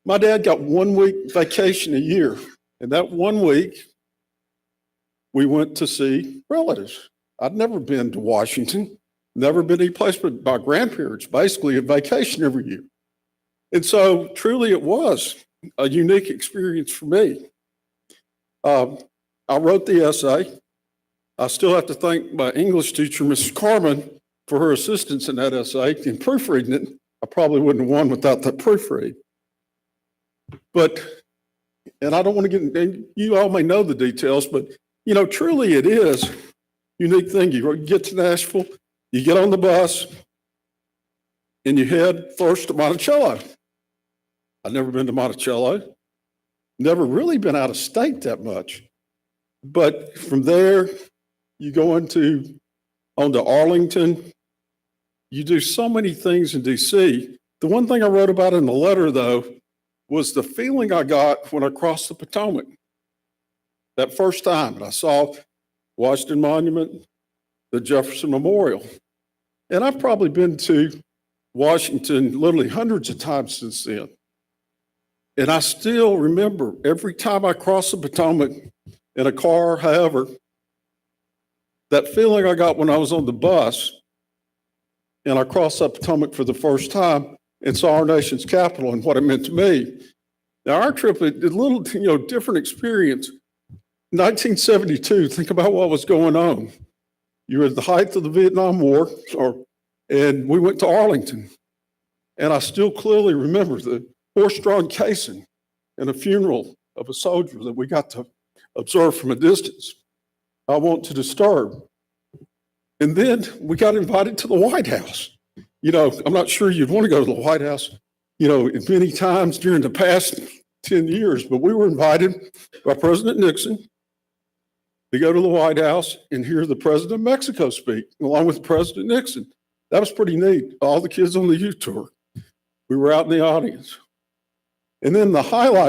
my dad got 1 week vacation a year. And that 1 week, we went to see relatives. I'd never been to Washington. never been any place but my grandparents, basically a vacation every year. And so truly it was a unique experience for me. I wrote the essay. I still have to thank my English teacher, Mrs. Carmen, for her assistance in that essay in proofreading it. I probably wouldn't have won without that proofread. But, and I don't want to get, and you all may know the details, but you know, truly it is a unique thing. You get to Nashville, you get on the bus, and you head first to Monticello. I've never been to Monticello, never really been out of state that much. But from there, you go onto Arlington. You do so many things in DC. The one thing I wrote about in the letter, though, was the feeling I got when I crossed the Potomac. That first time, and I saw Washington Monument, the Jefferson Memorial. And I've probably been to Washington literally hundreds of times since then. And I still remember every time I crossed the Potomac in a car, however, that feeling I got when I was on the bus and I crossed that Potomac for the first time and saw our nation's capital and what it meant to me. Now, our trip, a little, different experience. 1972, think about what was going on. You were at the height of the Vietnam War, and we went to Arlington. And I still clearly remember the horse-drawn casing and a funeral of a soldier that we got to observe from a distance. I want to disturb. And then we got invited to the White House. I'm not sure you'd want to go to the White House, many times during the past 10 years, but we were invited by President Nixon to go to the White House and hear the President of Mexico speak, along with President Nixon. That was pretty neat. All the kids on the youth tour. We were out in the audience. And then the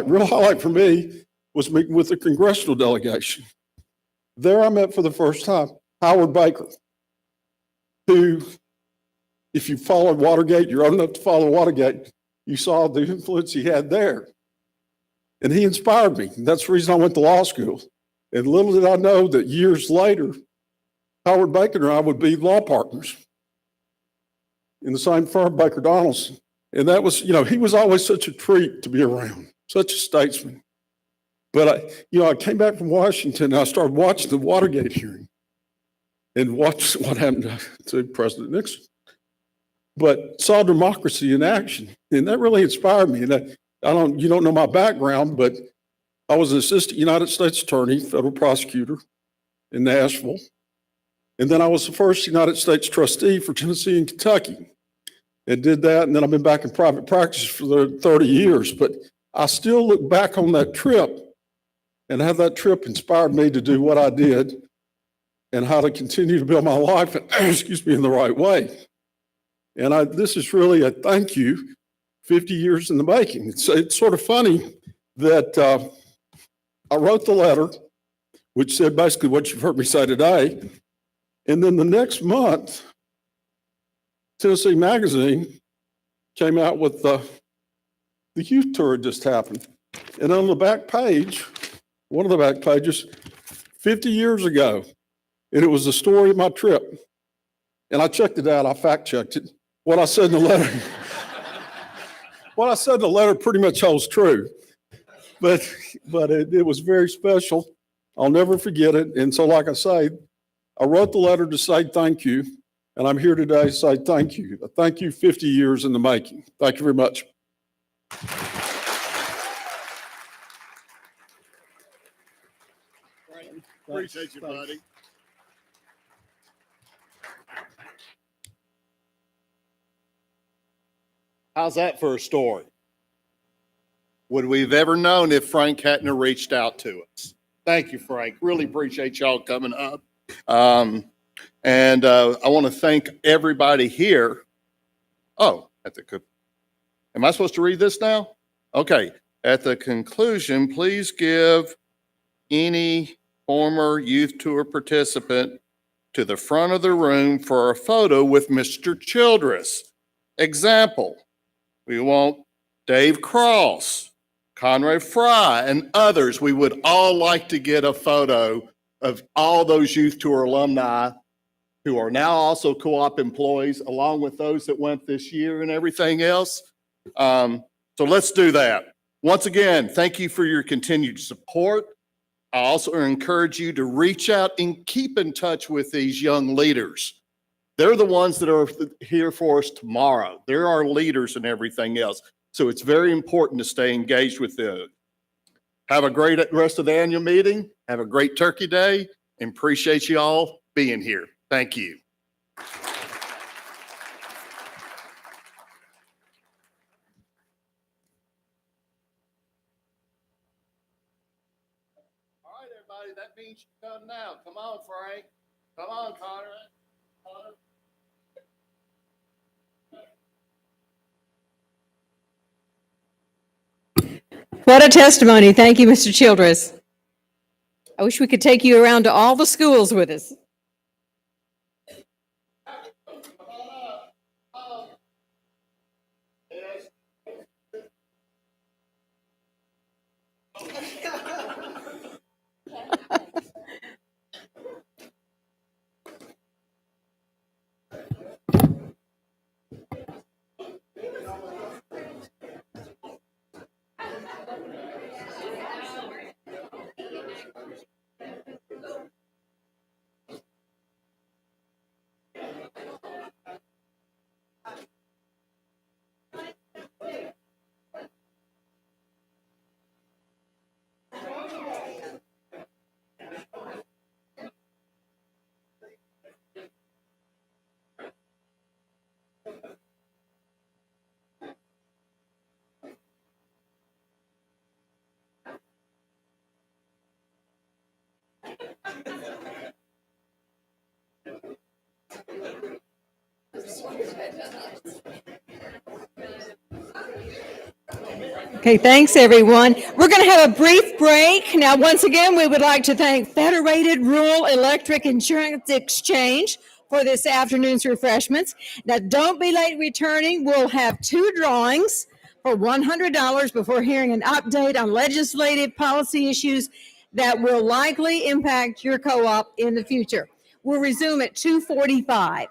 real highlight for me was meeting with the congressional delegation. There I met for the first time Howard Baker, who, if you followed Watergate, you're old enough to follow Watergate, you saw the influence he had there. And he inspired me. And that's the reason I went to law school. And little did I know that years later, Howard Baker and I would be law partners in the same firm, Baker Donaldson. And that was, he was always such a treat to be around, such a statesman. But I came back from Washington and I started watching the Watergate hearing and watched what happened to President Nixon. But saw democracy in action. And that really inspired me. And you don't know my background, but I was an assistant United States attorney, federal prosecutor in Nashville. And then I was the first United States trustee for Tennessee and Kentucky. And did that, and then I've been back in private practice for 30 years. But I still look back on that trip and how that trip inspired me to do what I did and how to continue to build my life, in the right way. And this is really a thank you, 50 years in the making. It's sort of funny that I wrote the letter, which said basically what you've heard me say today. And then the next month, Tennessee Magazine came out with the youth tour had just happened. And on the back page, one of the back pages, 50 years ago, and it was the story of my trip. And I checked it out, I fact checked it. What I said in the letter, pretty much holds true. But it was very special. I'll never forget it. And so, like I say, I wrote the letter to say thank you. And I'm here today to say thank you. Thank you, 50 years in the making. Thank you very much. Appreciate you, buddy. How's that for a story? Would we have ever known if Frank hadn't have reached out to us? Thank you, Frank. Really appreciate y'all coming up. And I want to thank everybody here. Oh, am I supposed to read this now? Okay. At the conclusion, please give any former youth tour participant to the front of the room for a photo with Mr. Childress. Example, we want Dave Cross, Conrad Fry, and others. We would all like to get a photo of all those youth tour alumni who are now also co-op employees, along with those that went this year and everything else. So let's do that. Once again, thank you for your continued support. I also encourage you to reach out and keep in touch with these young leaders. They're the ones that are here for us tomorrow. They're our leaders and everything else. So it's very important to stay engaged with them. Have a great rest of the annual meeting. Have a great Turkey Day, and appreciate you all being here. Thank you. All right, everybody, that means you come now. Come on, Frank. Come on, Connor. What a testimony. Thank you, Mr. Childress. I wish we could take you around to all the schools with us. Okay, thanks, everyone. We're going to have a brief break. Now, once again, we would like to thank Federated Rural Electric Insurance Exchange for this afternoon's refreshments. Now, don't be late returning. We'll have 2 drawings for $100 before hearing an update on legislative policy issues that will likely impact your co-op in the future. We'll resume at 2:45.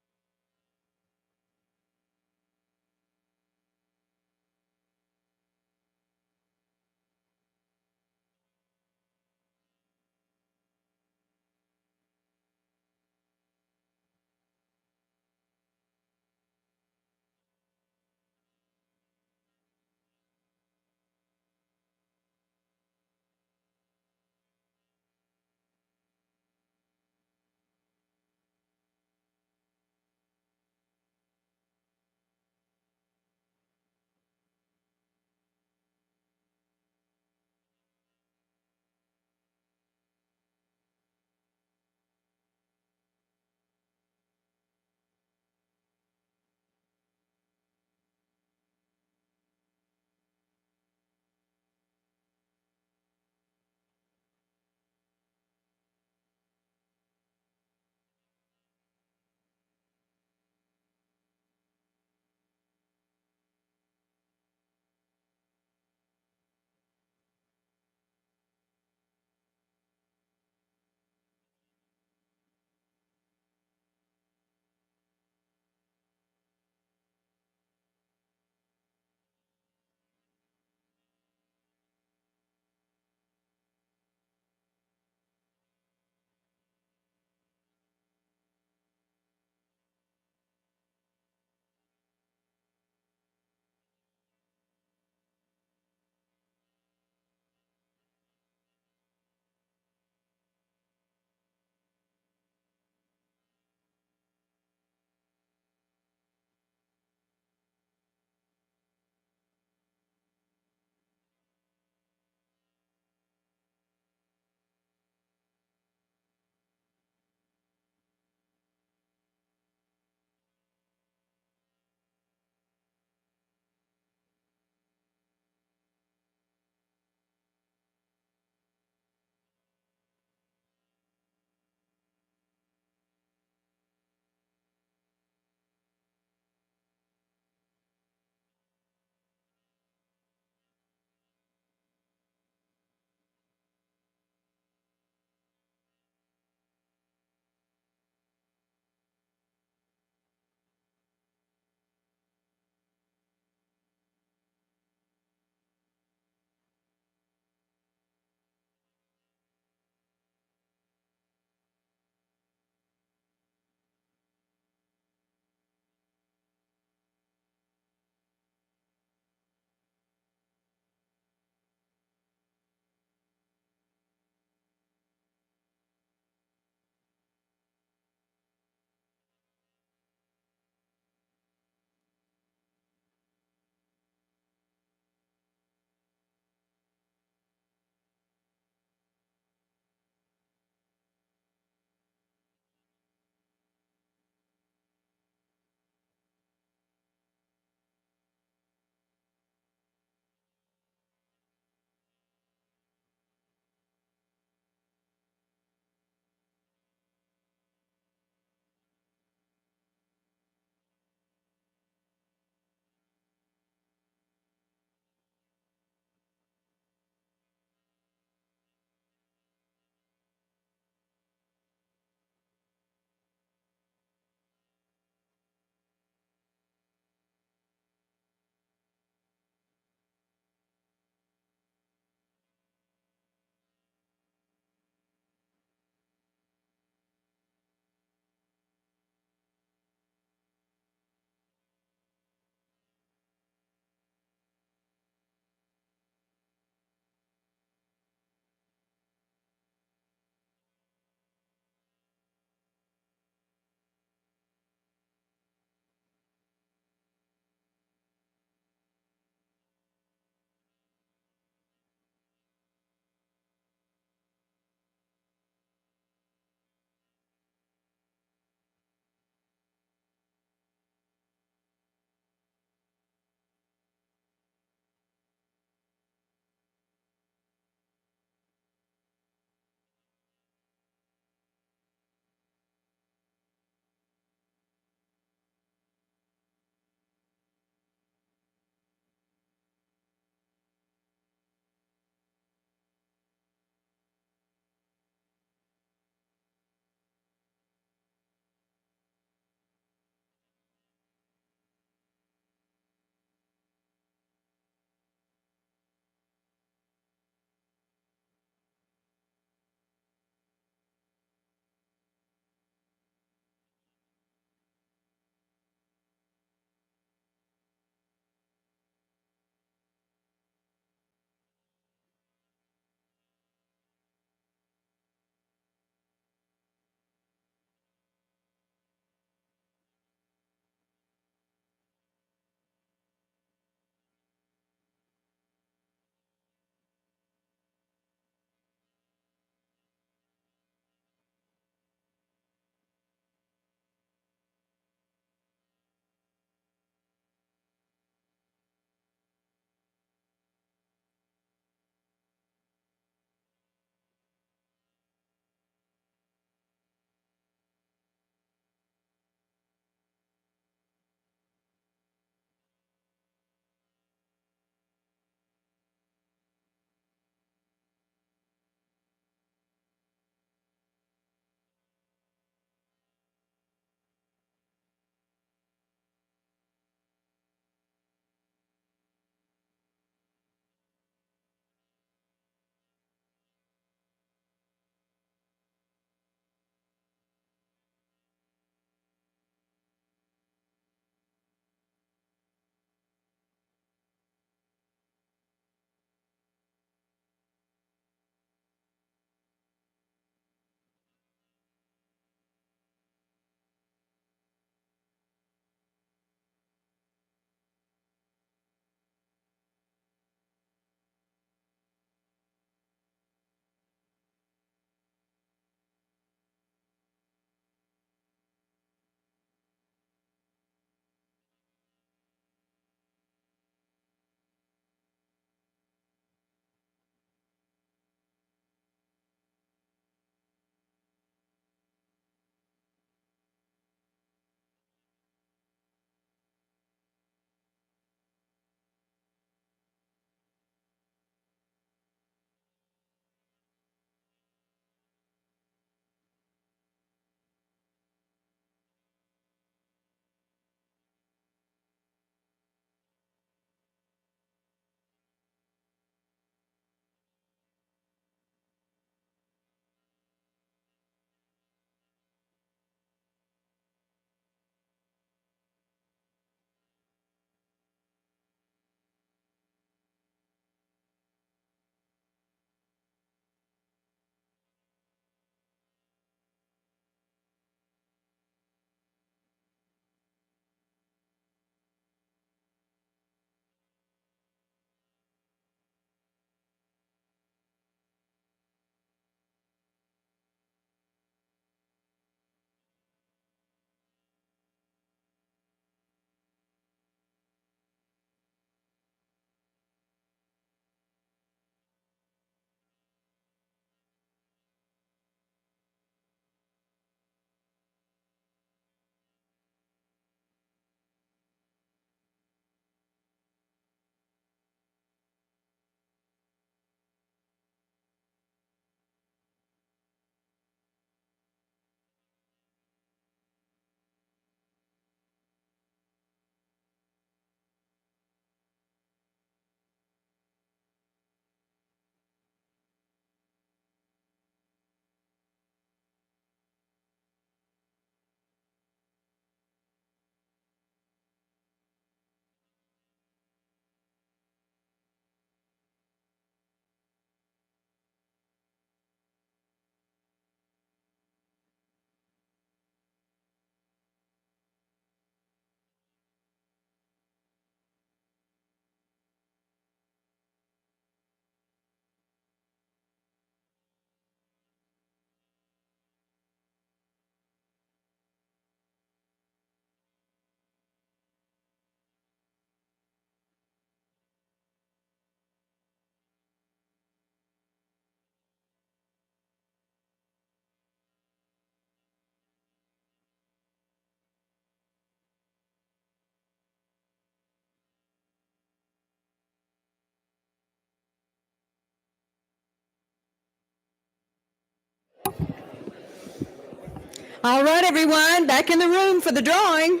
All right, everyone, back in the room for the drawing.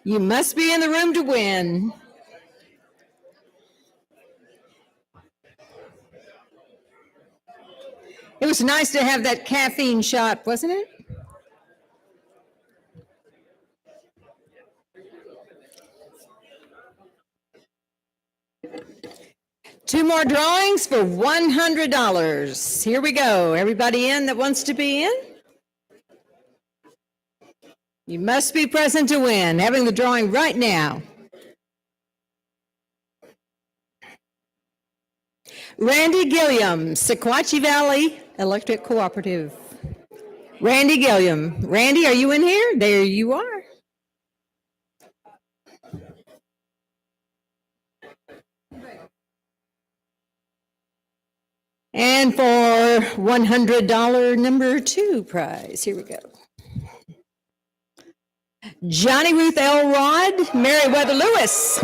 You must be in the room to win. It was nice to have that caffeine shot, wasn't it? Two more drawings for $100. Here we go. Everybody in that wants to be in? You must be present to win. Having the drawing right now. Randy Gilliam, Sequatchie Valley Electric Cooperative. Randy Gilliam. Randy, are you in here? There you are. And for $100 number 2 prize, here we go. Johnny Ruth Elrod, Meriwether Lewis.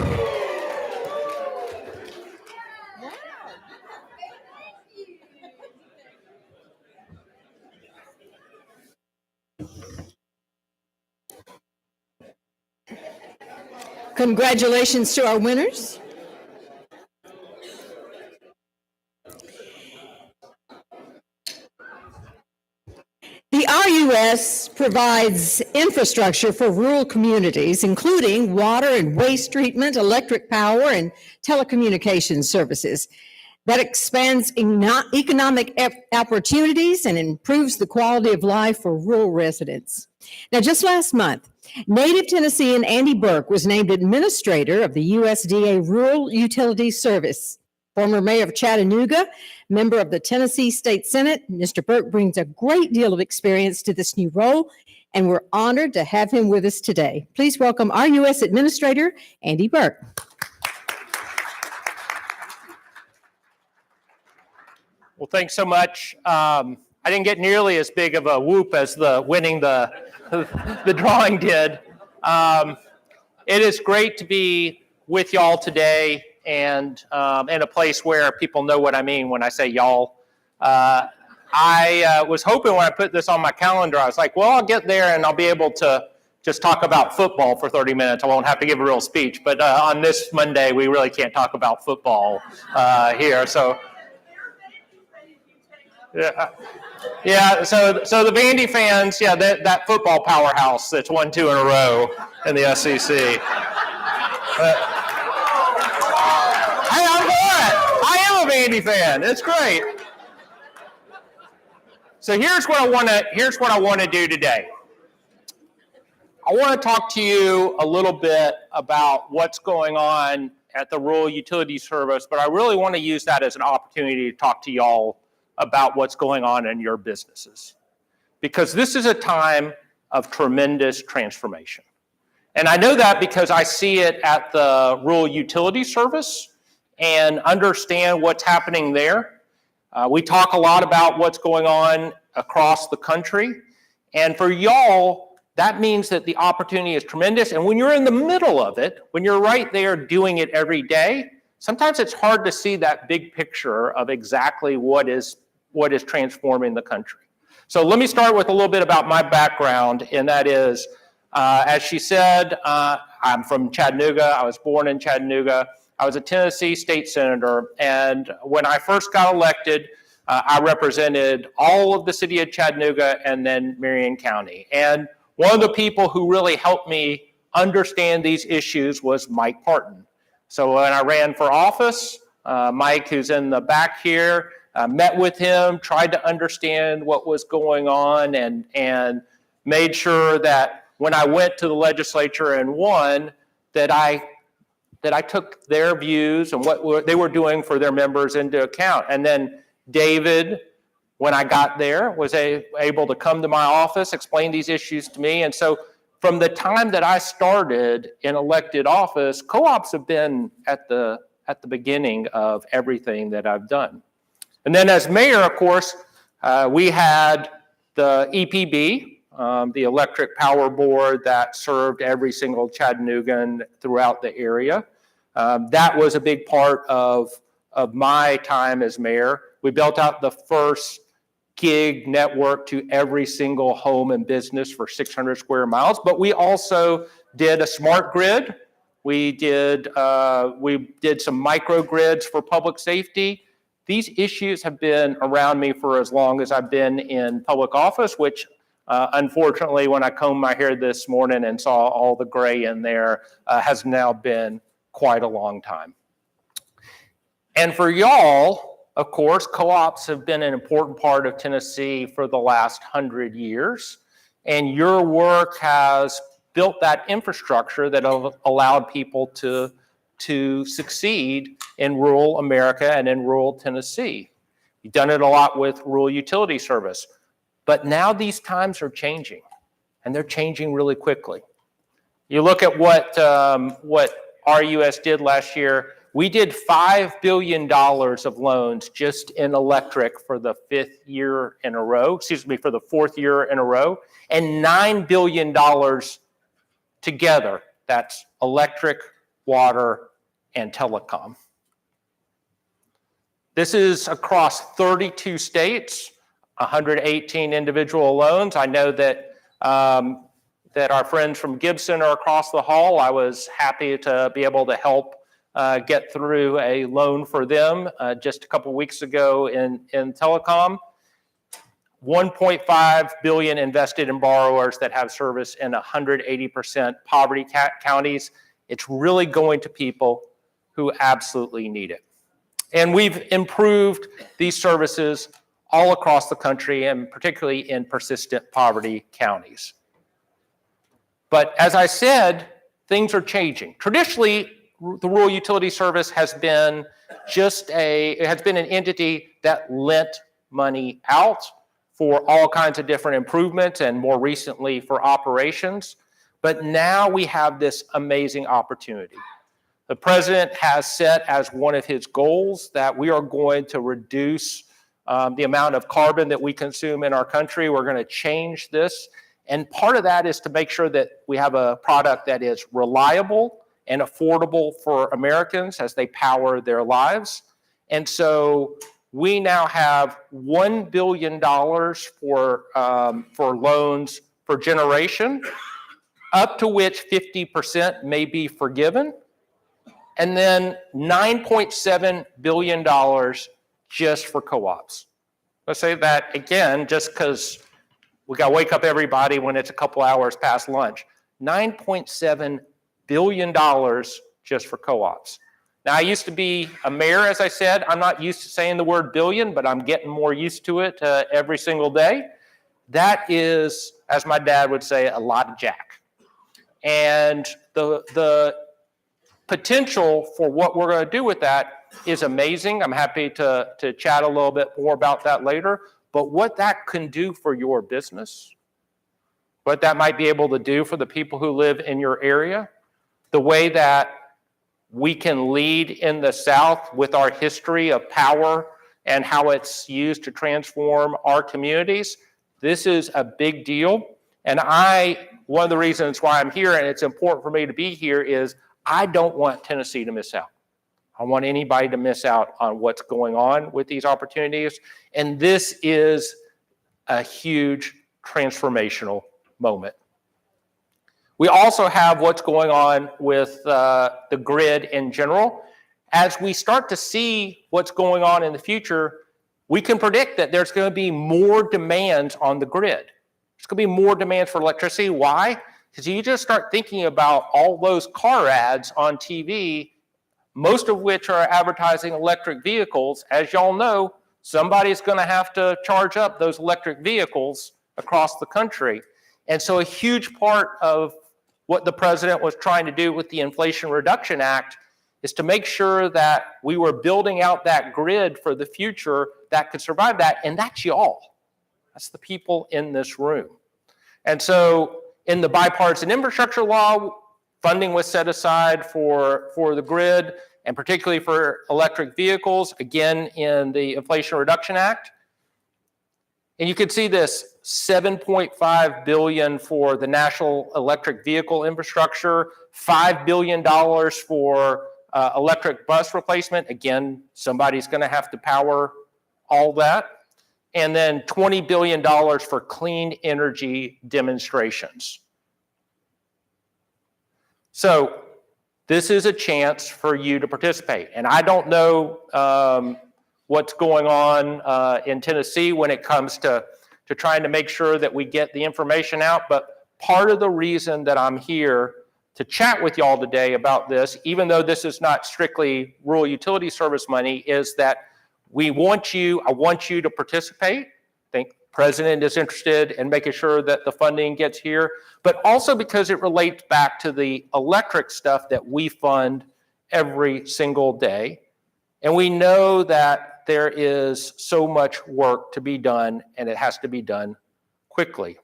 Congratulations to our winners. The RUS provides infrastructure for rural communities, including water and waste treatment, electric power, and telecommunications services. That expands economic opportunities and improves the quality of life for rural residents. Now, just last month, native Tennessean Andy Burke was named administrator of the USDA Rural Utilities Service. Former mayor of Chattanooga, member of the Tennessee State Senate, Mr. Burke brings a great deal of experience to this new role, and we're honored to have him with us today. Please welcome our U.S. Administrator, Andy Burke. Well, thanks so much. I didn't get nearly as big of a whoop as the winning the drawing did. It is great to be with y'all today and in a place where people know what I mean when I say y'all. I was hoping when I put this on my calendar, I was like, well, I'll get there and I'll be able to just talk about football for 30 minutes. I won't have to give a real speech. But on this Monday, we really can't talk about football here. So. Yeah. So the Vandy fans, yeah, that football powerhouse that's won 2 in a row in the SEC. Hey, I'm for it. I am a Vandy fan. It's great. So here's what I want to do today. I want to talk to you a little bit about what's going on at the Rural Utilities Service, but I really want to use that as an opportunity to talk to y'all about what's going on in your businesses. Because this is a time of tremendous transformation. And I know that because I see it at the Rural Utilities Service and understand what's happening there. We talk a lot about what's going on across the country. And for y'all, that means that the opportunity is tremendous. And when you're in the middle of it, when you're right there doing it every day, sometimes it's hard to see that big picture of exactly what is transforming the country. So let me start with a little bit about my background, and that is, as she said, I'm from Chattanooga. I was born in Chattanooga. I was a Tennessee state senator, and when I first got elected, I represented all of the city of Chattanooga and then Marion County. And one of the people who really helped me understand these issues was Mike Parton. So when I ran for office, Mike, who's in the back here, met with him, tried to understand what was going on, and made sure that when I went to the legislature and won, that I took their views and what they were doing for their members into account. And then David, when I got there, was able to come to my office, explain these issues to me. And so from the time that I started in elected office, co-ops have been at the beginning of everything that I've done. And then as mayor, of course, we had the EPB, the Electric Power Board that served every single Chattanoogan throughout the area. That was a big part of my time as mayor. We built out the first gig network to every single home and business for 600 square miles, but we also did a smart grid. We did some microgrids for public safety. These issues have been around me for as long as I've been in public office, which unfortunately, when I combed my hair this morning and saw all the gray in there, has now been quite a long time. And for y'all, of course, co-ops have been an important part of Tennessee for the last 100 years. And your work has built that infrastructure that allowed people to succeed in rural America and in rural Tennessee. You've done it a lot with rural utility service. But now these times are changing, and they're changing really quickly. You look at what RUS did last year. We did $5 billion of loans just in electric for the fourth year in a row, and $9 billion together. That's electric, water, and telecom. This is across 32 states. 118 individual loans. I know that that our friends from Gibson are across the hall. I was happy to be able to help get through a loan for them just a couple weeks ago in telecom. 1.5 billion invested in borrowers that have service in 180% poverty counties. It's really going to people who absolutely need it. And we've improved these services all across the country, and particularly in persistent poverty counties. But as I said, things are changing. Traditionally, the Rural Utility Service has been an entity that lent money out for all kinds of different improvements and more recently for operations. But now we have this amazing opportunity. The president has set as one of his goals that we are going to reduce the amount of carbon that we consume in our country. We're going to change this. And part of that is to make sure that we have a product that is reliable and affordable for Americans as they power their lives. And so we now have $1 billion for loans for generation, up to which 50% may be forgiven. And then $9.7 billion just for co-ops. Let's say that again, just because we got to wake up everybody when it's a couple hours past lunch. $9.7 billion just for co-ops. Now, I used to be a mayor, as I said. I'm not used to saying the word billion, but I'm getting more used to it every single day. That is, as my dad would say, a lot of jack. And the potential for what we're going to do with that is amazing. I'm happy to chat a little bit more about that later. But what that can do for your business, what that might be able to do for the people who live in your area, the way that we can lead in the South with our history of power and how it's used to transform our communities, this is a big deal. And one of the reasons why I'm here, and it's important for me to be here, is I don't want Tennessee to miss out. I don't want anybody to miss out on what's going on with these opportunities. And this is a huge transformational moment. We also have what's going on with the grid in general. As we start to see what's going on in the future, we can predict that there's going to be more demands on the grid. There's going to be more demands for electricity. Why? Because you just start thinking about all those car ads on TV, most of which are advertising electric vehicles. As y'all know, somebody's going to have to charge up those electric vehicles across the country. And so a huge part of what the president was trying to do with the Inflation Reduction Act is to make sure that we were building out that grid for the future that could survive that. And that's y'all. That's the people in this room. And so in the bipartisan infrastructure law, funding was set aside for the grid, and particularly for electric vehicles, again, in the Inflation Reduction Act. And you can see this $7.5 billion for the national electric vehicle infrastructure, $5 billion for electric bus replacement. Again, somebody's going to have to power all that. And then $20 billion for clean energy demonstrations. So this is a chance for you to participate. And I don't know what's going on in Tennessee when it comes to trying to make sure that we get the information out. But part of the reason that I'm here to chat with y'all today about this, even though this is not strictly rural utility service money, is that I want you to participate. I think the president is interested in making sure that the funding gets here, but also because it relates back to the electric stuff that we fund every single day. And we know that there is so much work to be done, and it has to be done quickly.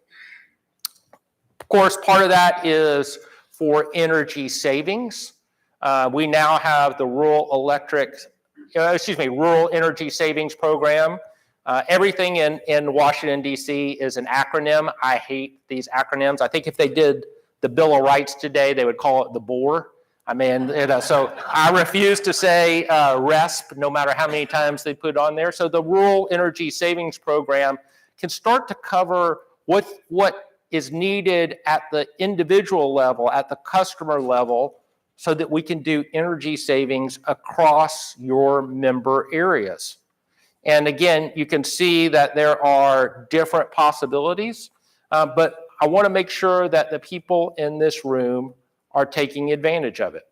Of course, part of that is for energy savings. We now have the Rural Energy Savings Program. Everything in Washington, D.C. is an acronym. I hate these acronyms. I think if they did the Bill of Rights today, they would call it the BOR. I mean, so I refuse to say RESP, no matter how many times they put on there. So the Rural Energy Savings Program can start to cover what is needed at the individual level, at the customer level, so that we can do energy savings across your member areas. And again, you can see that there are different possibilities, but I want to make sure that the people in this room are taking advantage of it.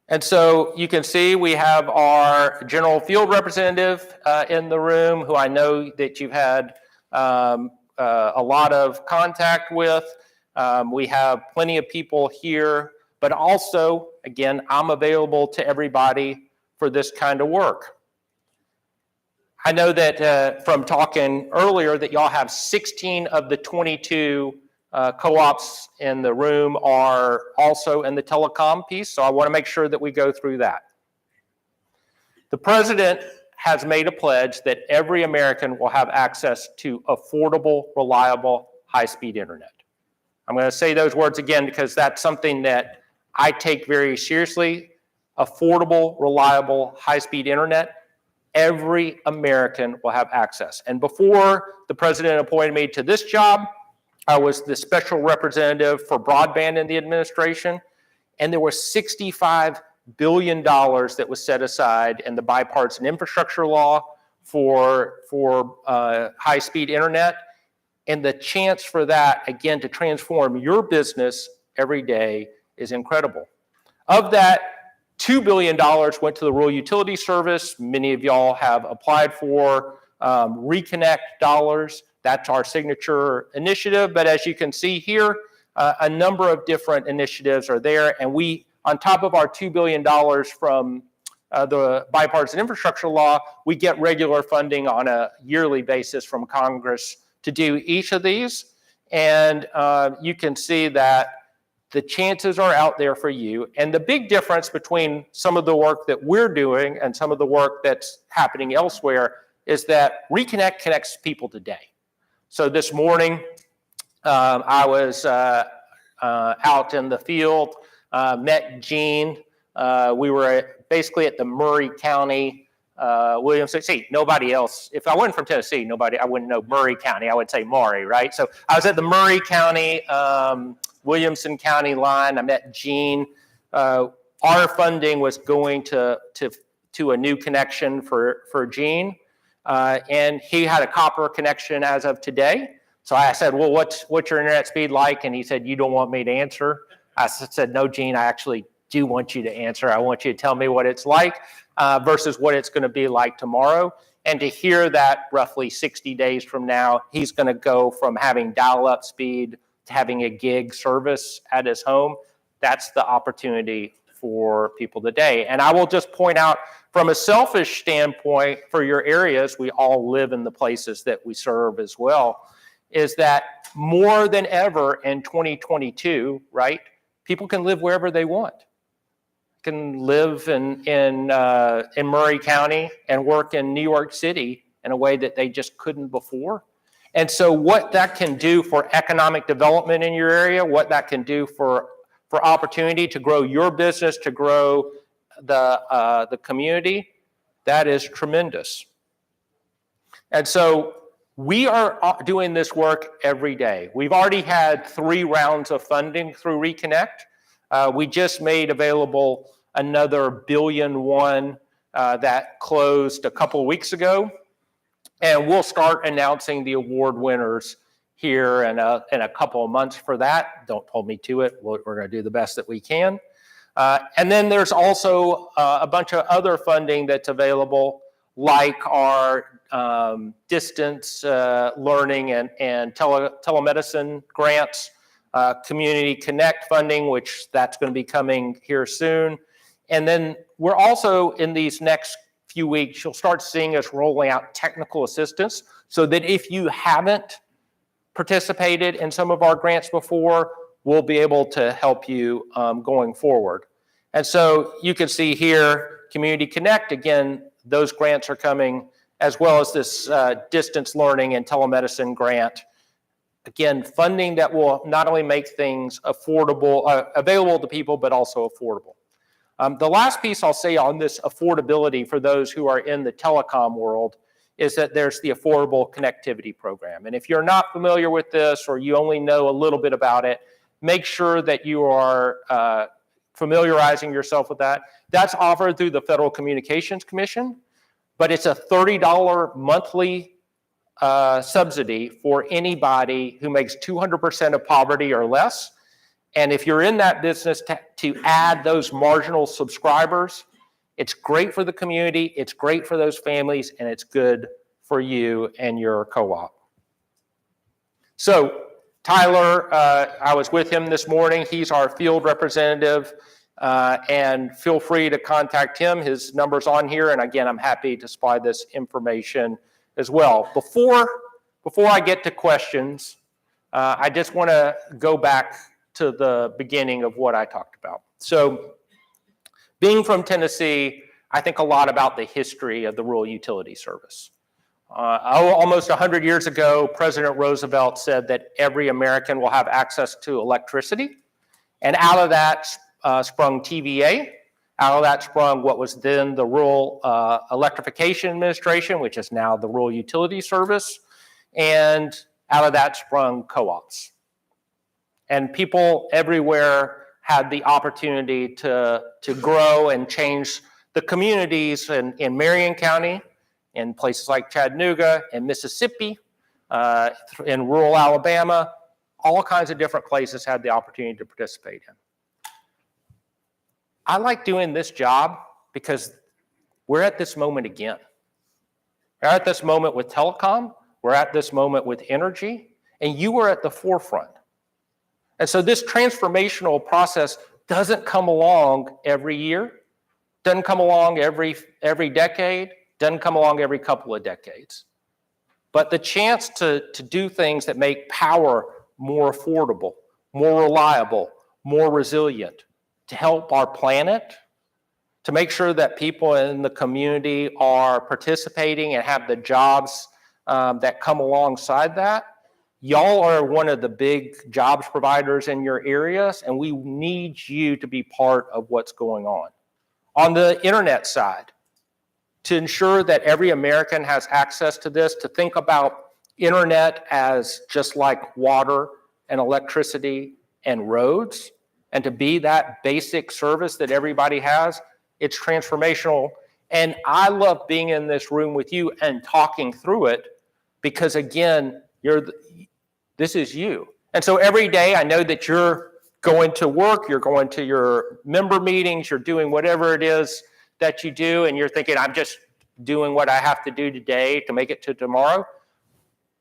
And so you can see we have our general field representative in the room, who I know that you've had a lot of contact with. We have plenty of people here, but also, again, I'm available to everybody for this kind of work. I know that from talking earlier that y'all have 16 of the 22 co-ops in the room are also in the telecom piece, so I want to make sure that we go through that. The president has made a pledge that every American will have access to affordable, reliable, high-speed internet. I'm going to say those words again because that's something that I take very seriously. Affordable, reliable, high-speed internet. Every American will have access. And before the president appointed me to this job, I was the special representative for broadband in the administration, and there was $65 billion that was set aside in the bipartisan infrastructure law for high-speed internet. And the chance for that, again, to transform your business every day is incredible. Of that, $2 billion went to the Rural Utility Service. Many of y'all have applied for Reconnect dollars. That's our signature initiative. But as you can see here, a number of different initiatives are there. And we, on top of our $2 billion from the bipartisan infrastructure law, we get regular funding on a yearly basis from Congress to do each of these. And you can see that the chances are out there for you. And the big difference between some of the work that we're doing and some of the work that's happening elsewhere is that Reconnect connects people today. So this morning, I was out in the field, met Gene. We were basically at the Murray County Williamson. See, nobody else, if I wasn't from Tennessee, I wouldn't know Murray County. I would say Maury, right? So I was at the Murray County, Williamson County line. I met Gene. Our funding was going to a new connection for Gene. And he had a copper connection as of today. So I said, well, what's your internet speed like? And he said, you don't want me to answer? I said, no, Gene, I actually do want you to answer. I want you to tell me what it's like versus what it's going to be like tomorrow. And to hear that roughly 60 days from now, he's going to go from having dial-up speed to having a gig service at his home. That's the opportunity for people today. And I will just point out, from a selfish standpoint for your areas, we all live in the places that we serve as well, is that more than ever in 2022, right, people can live wherever they want. Can live in Murray County and work in New York City in a way that they just couldn't before. And so what that can do for economic development in your area, what that can do for opportunity to grow your business, to grow the community, That is tremendous. And so we are doing this work every day. We've already had 3 rounds of funding through Reconnect. We just made available another $1.1 billion that closed a couple of weeks ago. And we'll start announcing the award winners here in a couple of months for that. Don't hold me to it. We're going to do the best that we can. And then there's also a bunch of other funding that's available, like our distance learning and telemedicine grants, Community Connect funding, which that's going to be coming here soon. And then we're also, in these next few weeks, you'll start seeing us rolling out technical assistance so that if you haven't participated in some of our grants before, we'll be able to help you going forward. And so you can see here, Community Connect, again, those grants are coming, as well as this distance learning and telemedicine grant. Again, funding that will not only make things affordable, available to people, but also affordable. The last piece I'll say on this affordability for those who are in the telecom world is that there's the Affordable Connectivity Program. And if you're not familiar with this or you only know a little bit about it, make sure that you are familiarizing yourself with that. That's offered through the Federal Communications Commission, but it's a $30 monthly subsidy for anybody who makes 200% of poverty or less. And if you're in that business to add those marginal subscribers, it's great for the community, it's great for those families, and it's good for you and your co-op. So Tyler, I was with him this morning. He's our field representative, and feel free to contact him. His number's on here, and again, I'm happy to supply this information as well. Before I get to questions, I just want to go back to the beginning of what I talked about. So being from Tennessee, I think a lot about the history of the Rural Utility Service. Almost 100 years ago, President Roosevelt said that every American will have access to electricity. And out of that sprung TVA. Out of that sprung what was then the Rural Electrification Administration, which is now the Rural Utility Service. And out of that sprung co-ops. And people everywhere had the opportunity to grow and change the communities in Marion County, in places like Chattanooga, in Mississippi, in rural Alabama. All kinds of different places had the opportunity to participate in. I like doing this job because we're at this moment again. We're at this moment with telecom. We're at this moment with energy. And you were at the forefront. And so this transformational process doesn't come along every year, doesn't come along every decade, doesn't come along every couple of decades. But the chance to do things that make power more affordable, more reliable, more resilient, to help our planet, to make sure that people in the community are participating and have the jobs that come alongside that. Y'all are one of the big jobs providers in your areas, and we need you to be part of what's going on. On the internet side, to ensure that every American has access to this, to think about internet as just like water and electricity and roads, and to be that basic service that everybody has, it's transformational. And I love being in this room with you and talking through it because, again, this is you. And so every day I know that you're going to work, you're going to your member meetings, you're doing whatever it is that you do, and you're thinking, I'm just doing what I have to do today to make it to tomorrow.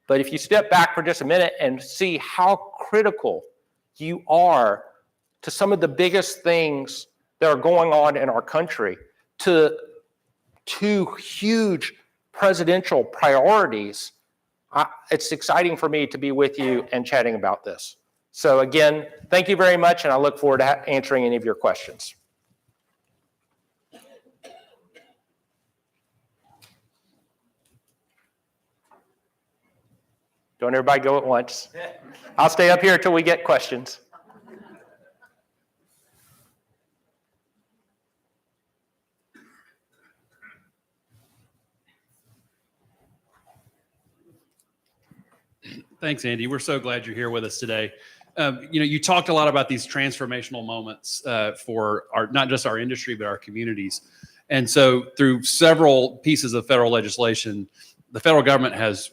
But if you step back for just a minute and see how critical you are to some of the biggest things that are going on in our country, to two huge presidential priorities, it's exciting for me to be with you and chatting about this. So again, thank you very much, and I look forward to answering any of your questions. Don't everybody go at once. I'll stay up here until we get questions. Thanks, Andy. We're so glad you're here with us today. You talked a lot about these transformational moments for not just our industry, but our communities. And so through several pieces of federal legislation, the federal government has,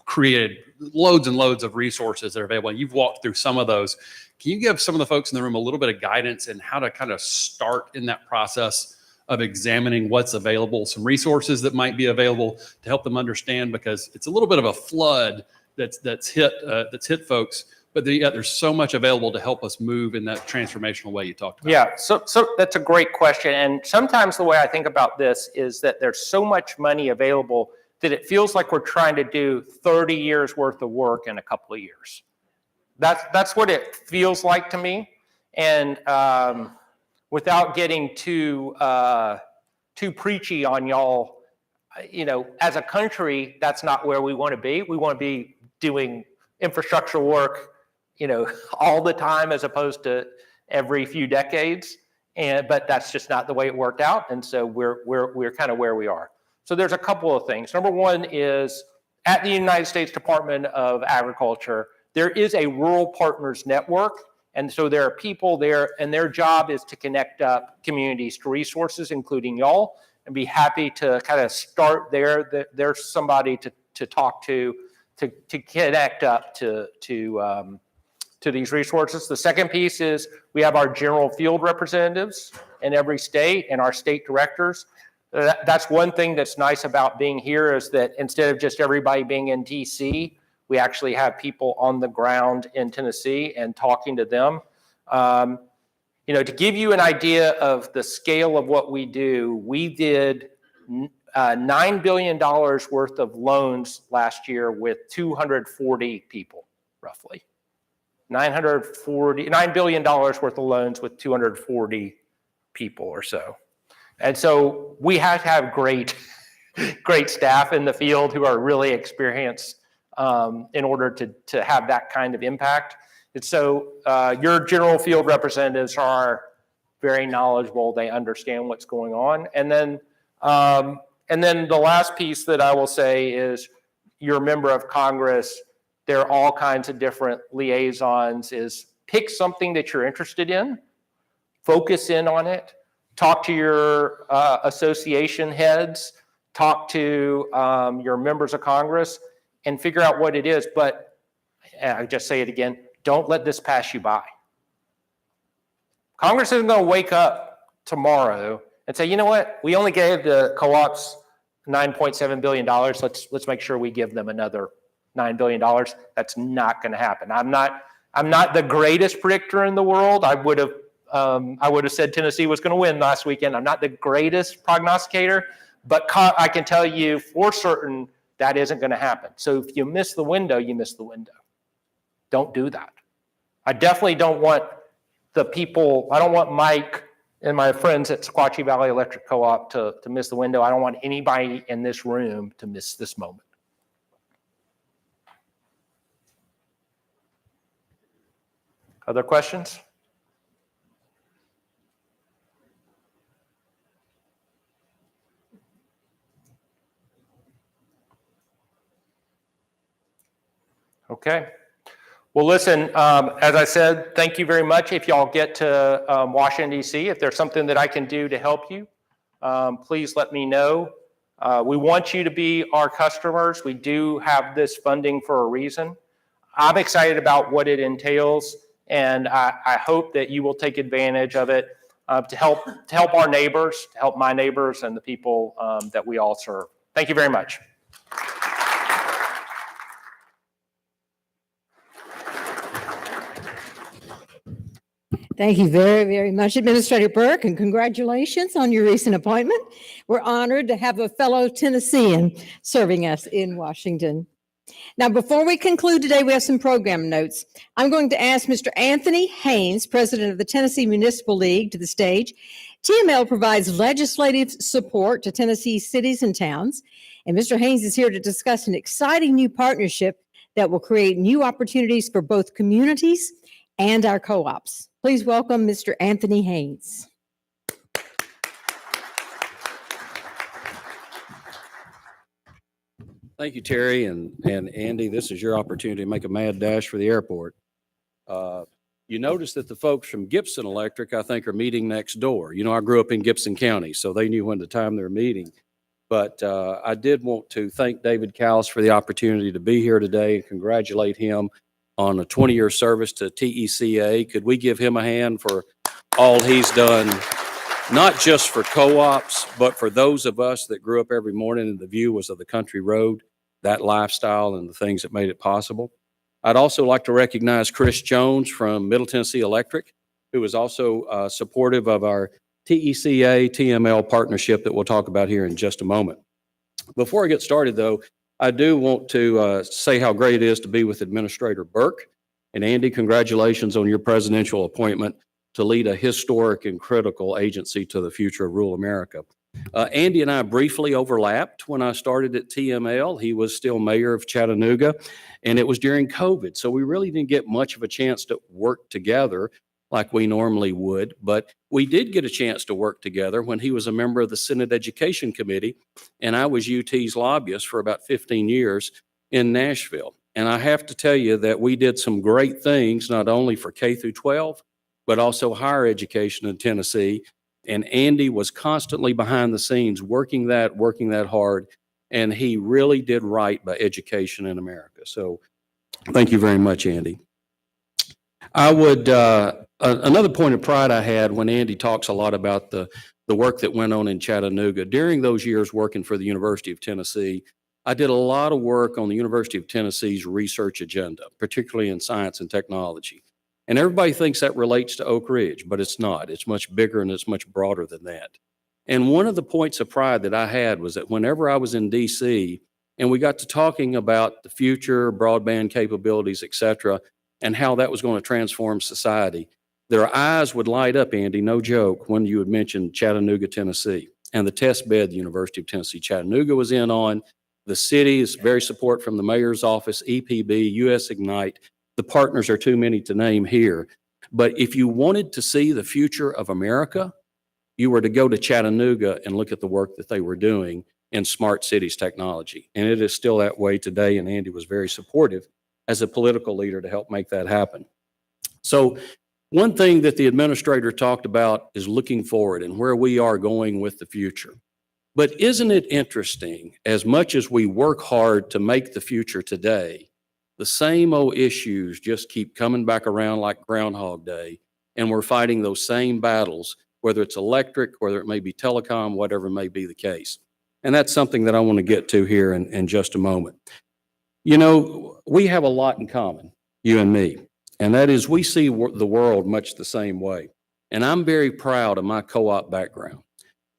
created loads and loads of resources that are available. And you've walked through some of those. Can you give some of the folks in the room a little bit of guidance in how to kind of start in that process of examining what's available, some resources that might be available to help them understand, because it's a little bit of a flood that's hit folks, but there's so much available to help us move in that transformational way you talked about. Yeah, so that's a great question. And sometimes the way I think about this is that there's so much money available that it feels like we're trying to do 30 years worth of work in a couple of years. That's what it feels like to me. And without getting too preachy on y'all, as a country, that's not where we want to be. We want to be doing infrastructure work, all the time as opposed to every few decades. But that's just not the way it worked out. And so we're kind of where we are. So there's a couple of things. Number one is at the United States Department of Agriculture, there is a Rural Partners Network. And so there are people there, and their job is to connect up communities to resources, including y'all, and be happy to kind of start there. There's somebody to talk to connect up to these resources. The second piece is we have our general field representatives in every state and our state directors. That's one thing that's nice about being here, is that instead of just everybody being in DC, we actually have people on the ground in Tennessee and talking to them. To give you an idea of the scale of what we do, we did $9 billion worth of loans last year with 240 people, roughly. $9 billion worth of loans with 240 people or so. And so we have to have great staff in the field who are really experienced in order to have that kind of impact. And so your general field representatives are very knowledgeable. They understand what's going on. And then the last piece that I will say is you're a member of Congress. There are all kinds of different liaisons. Is pick something that you're interested in, focus in on it, talk to your association heads, talk to your members of Congress, and figure out what it is. But I just say it again, don't let this pass you by. Congress isn't going to wake up tomorrow and say, you know what, we only gave the co-ops $9.7 billion. Let's make sure we give them another $9 billion. That's not going to happen. I'm not the greatest predictor in the world. I would have said Tennessee was going to win last weekend. I'm not the greatest prognosticator, but I can tell you for certain that isn't going to happen. So if you miss the window, you miss the window. Don't do that. I definitely don't want I don't want Mike and my friends at Sequatchie Valley Electric Co-op to miss the window. I don't want anybody in this room to miss this moment. Other questions? Okay. Well, listen, as I said, thank you very much. If y'all get to Washington, D.C., if there's something that I can do to help you, please let me know. We want you to be our customers. We do have this funding for a reason. I'm excited about what it entails, and I hope that you will take advantage of it to help our neighbors, to help my neighbors and the people that we all serve. Thank you very much. Thank you very, very much, Administrator Burke, and congratulations on your recent appointment. We're honored to have a fellow Tennessean serving us in Washington. Now, before we conclude today, we have some program notes. I'm going to ask Mr. Anthony Haynes, President of the Tennessee Municipal League, to the stage. TML provides legislative support to Tennessee cities and towns, and Mr. Haynes is here to discuss an exciting new partnership that will create new opportunities for both communities and our co-ops. Please welcome Mr. Anthony Haynes. Thank you, Terry, and Andy. This is your opportunity to make a mad dash for the airport. You notice that the folks from Gibson Electric, I think, are meeting next door. You know, I grew up in Gibson County, so they knew when the time they were meeting. But I did want to thank David Cowles for the opportunity to be here today and congratulate him on a 20-year service to TECA. Could we give him a hand for all he's done, not just for co-ops, but for those of us that grew up every morning and the view was of the country road, that lifestyle and the things that made it possible. I'd also like to recognize Chris Jones from Middle Tennessee Electric, who is also supportive of our TECA TML partnership that we'll talk about here in just a moment. Before I get started, though, I do want to say how great it is to be with Administrator Burke. And Andy, congratulations on your presidential appointment to lead a historic and critical agency to the future of rural America. Andy and I briefly overlapped when I started at TML. He was still mayor of Chattanooga, and it was during COVID. So we really didn't get much of a chance to work together like we normally would. But we did get a chance to work together when he was a member of the Senate Education Committee, and I was UT's lobbyist for about 15 years in Nashville. And I have to tell you that we did some great things, not only for K through 12, but also higher education in Tennessee. And Andy was constantly behind the scenes working that hard, and he really did right by education in America. So thank you very much, Andy. I would, another point of pride I had when Andy talks a lot about the work that went on in Chattanooga. During those years working for the University of Tennessee, I did a lot of work on the University of Tennessee's research agenda, particularly in science and technology. And everybody thinks that relates to Oak Ridge, but it's not. It's much bigger and it's much broader than that. And one of the points of pride that I had was that whenever I was in DC and we got to talking about the future, broadband capabilities, et cetera, and how that was going to transform society, their eyes would light up, Andy, no joke, when you had mentioned Chattanooga, Tennessee, and the test bed the University of Tennessee Chattanooga was in on. The city is very support from the mayor's office, EPB, US Ignite. The partners are too many to name here. But if you wanted to see the future of America, you were to go to Chattanooga and look at the work that they were doing in smart cities technology. And it is still that way today, and Andy was very supportive as a political leader to help make that happen. So one thing that the administrator talked about is looking forward and where we are going with the future. But isn't it interesting, as much as we work hard to make the future today, the same old issues just keep coming back around like Groundhog Day, and we're fighting those same battles, whether it's electric, whether it may be telecom, whatever may be the case. And that's something that I want to get to here in just a moment. You know, we have a lot in common, you and me, and that is we see the world much the same way. And I'm very proud of my co-op background.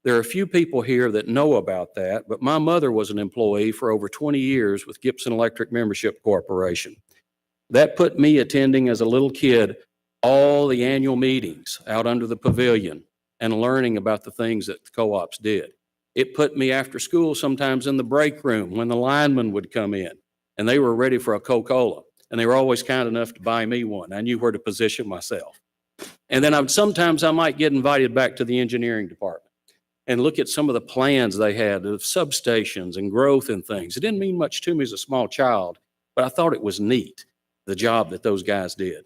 There are a few people here that know about that, but my mother was an employee for over 20 years with Gibson Electric Membership Corporation. That put me attending as a little kid all the annual meetings out under the pavilion and learning about the things that the co-ops did. It put me after school sometimes in the break room when the linemen would come in and they were ready for a Coca-Cola, and they were always kind enough to buy me one. I knew where to position myself. And then sometimes I might get invited back to the engineering department and look at some of the plans they had of substations and growth and things. It didn't mean much to me as a small child, but I thought it was neat, the job that those guys did.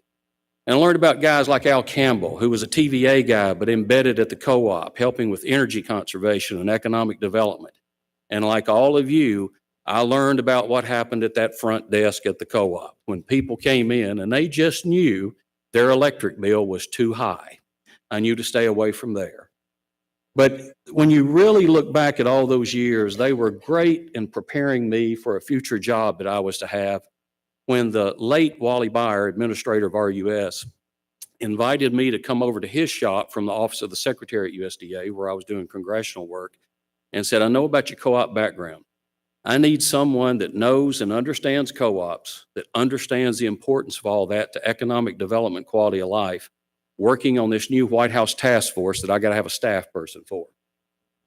And I learned about guys like Al Campbell, who was a TVA guy, but embedded at the co-op, helping with energy conservation and economic development. And like all of you, I learned about what happened at that front desk at the co-op when people came in and they just knew their electric bill was too high. I knew to stay away from there. But when you really look back at all those years, they were great in preparing me for a future job that I was to have. When the late Wally Byer, administrator of RUS, invited me to come over to his shop from the office of the secretary at USDA, where I was doing congressional work, and said, I know about your co-op background. I need someone that knows and understands co-ops, that understands the importance of all that to economic development, quality of life, working on this new White House task force that I got to have a staff person for.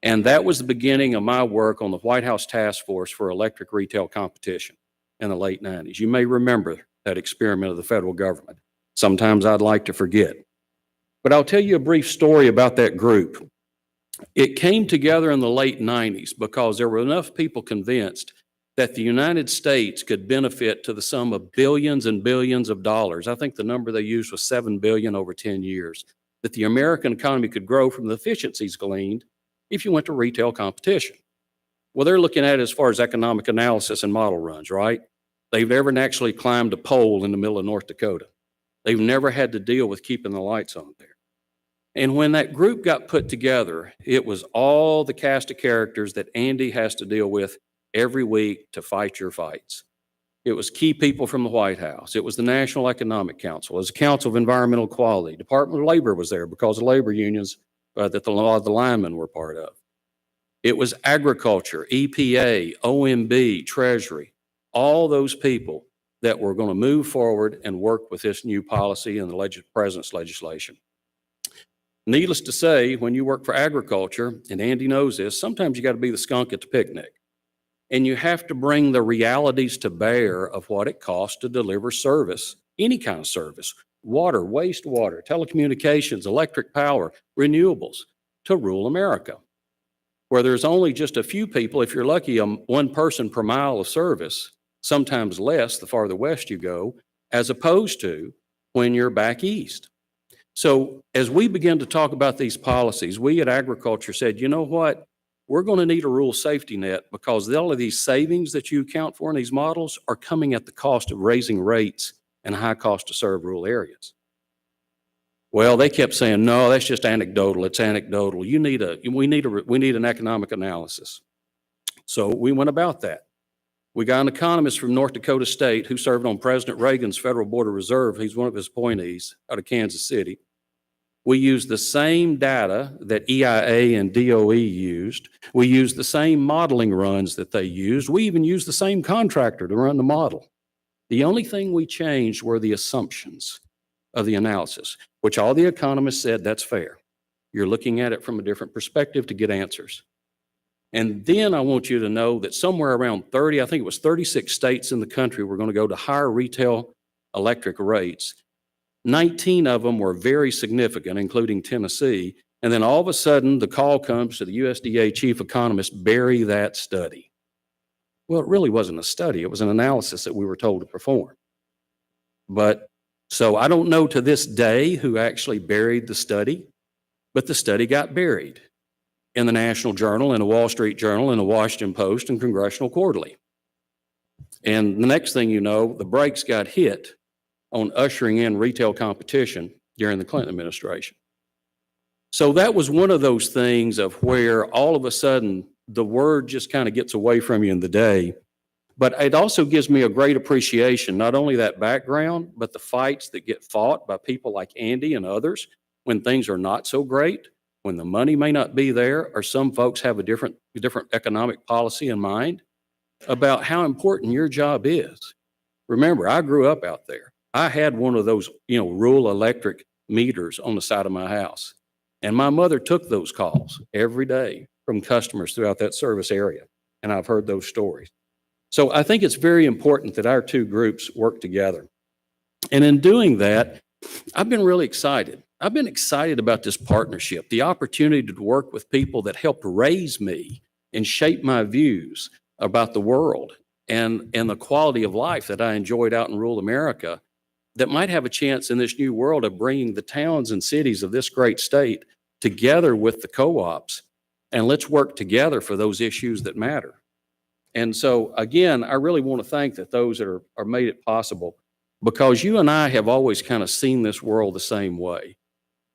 And that was the beginning of my work on the White House task force for electric retail competition in the late 90s. You may remember that experiment of the federal government. Sometimes I'd like to forget. But I'll tell you a brief story about that group. It came together in the late 90s because there were enough people convinced that the United States could benefit to the sum of billions and billions of dollars. I think the number they used was 7 billion over 10 years, that the American economy could grow from the efficiencies gleaned if you went to retail competition. Well, they're looking at it as far as economic analysis and model runs, right? They've never actually climbed a pole in the middle of North Dakota. They've never had to deal with keeping the lights on there. And when that group got put together, it was all the cast of characters that Andy has to deal with every week to fight your fights. It was key people from the White House. It was the National Economic Council. It was the Council of Environmental Quality. Department of Labor was there because of labor unions that the law of the linemen were part of. It was agriculture, EPA, OMB, Treasury, all those people that were going to move forward and work with this new policy and the president's legislation. Needless to say, when you work for agriculture, and Andy knows this, sometimes you got to be the skunk at the picnic. And you have to bring the realities to bear of what it costs to deliver service, any kind of service, water, wastewater, telecommunications, electric power, renewables, to rural America, where there's only just a few people, if you're lucky, one person per mile of service, sometimes less the farther west you go, as opposed to when you're back east. So as we begin to talk about these policies, we at agriculture said, you know what? We're going to need a rural safety net because all of these savings that you account for in these models are coming at the cost of raising rates and high cost to serve rural areas. Well, they kept saying, no, that's just anecdotal. It's anecdotal. We need an economic analysis. So we went about that. We got an economist from North Dakota State who served on President Reagan's Federal Board of Reserve. He's one of his appointees out of Kansas City. We used the same data that EIA and DOE used. We used the same modeling runs that they used. We even used the same contractor to run the model. The only thing we changed were the assumptions of the analysis, which all the economists said that's fair. You're looking at it from a different perspective to get answers. And then I want you to know that somewhere around 30, I think it was 36 states in the country were going to go to higher retail electric rates. 19 of them were very significant, including Tennessee. And then all of a sudden, the call comes to the USDA chief economist, bury that study. Well, it really wasn't a study. It was an analysis that we were told to perform. But so I don't know to this day who actually buried the study, but the study got buried in the National Journal, in the Wall Street Journal, in the Washington Post, and Congressional Quarterly. And the next thing you know, the brakes got hit on ushering in retail competition during the Clinton administration. So that was one of those things of where all of a sudden the word just kind of gets away from you in the day. But it also gives me a great appreciation, not only that background, but the fights that get fought by people like Andy and others when things are not so great, when the money may not be there, or some folks have a different economic policy in mind about how important your job is. Remember, I grew up out there. I had one of those, rural electric meters on the side of my house. And my mother took those calls every day from customers throughout that service area. And I've heard those stories. So I think it's very important that our two groups work together. And in doing that, I've been really excited. I've been excited about this partnership, the opportunity to work with people that helped raise me and shape my views about the world and the quality of life that I enjoyed out in rural America, that might have a chance in this new world of bringing the towns and cities of this great state together with the co-ops, and let's work together for those issues that matter. And so, again, I really want to thank those that are made it possible, because you and I have always kind of seen this world the same way.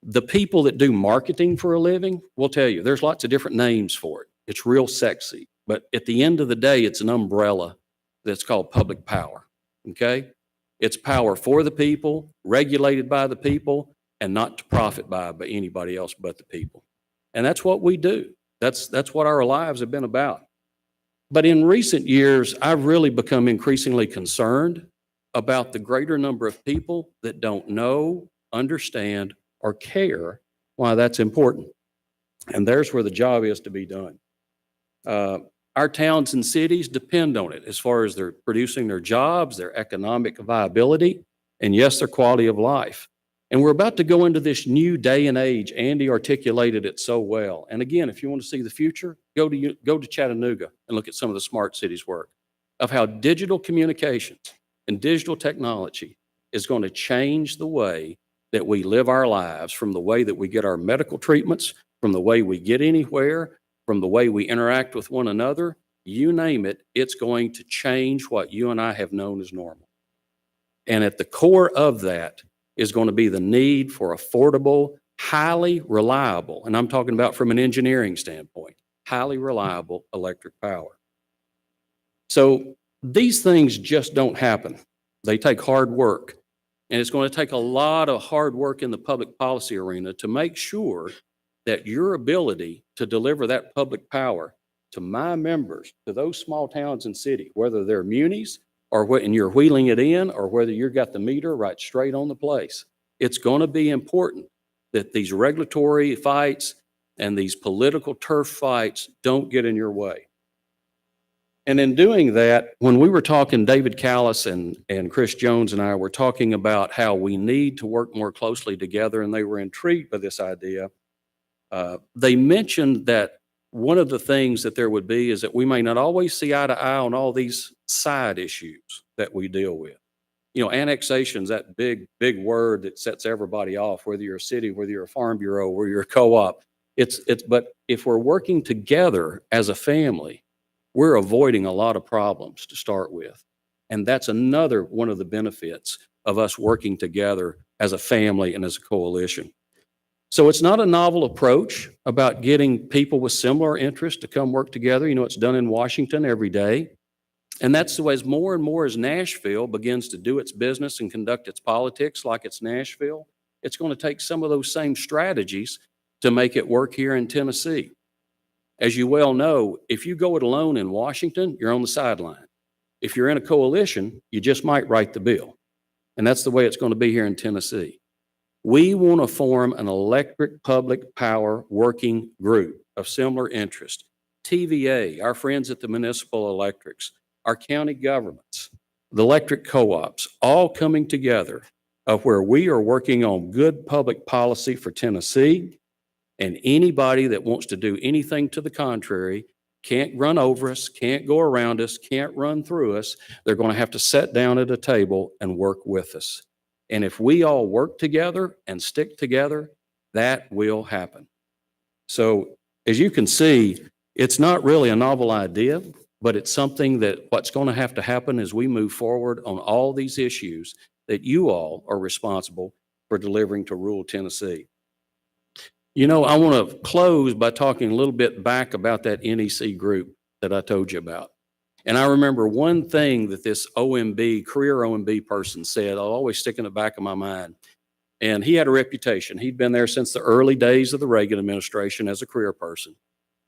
The people that do marketing for a living will tell you there's lots of different names for it. It's real sexy, but at the end of the day, it's an umbrella that's called public power, okay? It's power for the people, regulated by the people, and not to profit by anybody else but the people. And that's what we do. That's what our lives have been about. But in recent years, I've really become increasingly concerned about the greater number of people that don't know, understand, or care why that's important. And there's where the job is to be done. Our towns and cities depend on it as far as they're producing their jobs, their economic viability, and yes, their quality of life. And we're about to go into this new day and age. Andy articulated it so well. And again, if you want to see the future, go to Chattanooga and look at some of the smart cities work. of how digital communications and digital technology is going to change the way that we live our lives, from the way that we get our medical treatments, from the way we get anywhere, from the way we interact with one another. You name it, it's going to change what you and I have known as normal. And at the core of that is going to be the need for affordable, highly reliable, and I'm talking about from an engineering standpoint, highly reliable electric power. So these things just don't happen. They take hard work. And it's going to take a lot of hard work in the public policy arena to make sure that your ability to deliver that public power to my members, to those small towns and cities, whether they're munis or when you're wheeling it in, or whether you've got the meter right straight on the place, it's going to be important that these regulatory fights and these political turf fights don't get in your way. And in doing that, when we were talking, David Callis and Chris Jones and I were talking about how we need to work more closely together, and they were intrigued by this idea. They mentioned that one of the things that there would be is that we may not always see eye to eye on all these side issues that we deal with. You know, annexation's that big word that sets everybody off, whether you're a city, whether you're a farm bureau, whether you're a co-op. But if we're working together as a family, we're avoiding a lot of problems to start with. And that's another one of the benefits of us working together as a family and as a coalition. So it's not a novel approach about getting people with similar interests to come work together. You know, it's done in Washington every day. And that's the way, as more and more as Nashville begins to do its business and conduct its politics like it's Nashville, it's going to take some of those same strategies to make it work here in Tennessee. As you well know, if you go it alone in Washington, you're on the sideline. If you're in a coalition, you just might write the bill. And that's the way it's going to be here in Tennessee. We want to form an electric public power working group of similar interest. TVA, our friends at the municipal electrics, our county governments, the electric co-ops, all coming together of where we are working on good public policy for Tennessee. And anybody that wants to do anything to the contrary can't run over us, can't go around us, can't run through us. They're going to have to sit down at a table and work with us. And if we all work together and stick together, that will happen. So as you can see, it's not really a novel idea, but it's something that what's going to have to happen as we move forward on all these issues that you all are responsible for delivering to rural Tennessee. You know, I want to close by talking a little bit back about that NEC group that I told you about. And I remember one thing that this OMB, career OMB person said, I'll always stick in the back of my mind. And he had a reputation. He'd been there since the early days of the Reagan administration as a career person.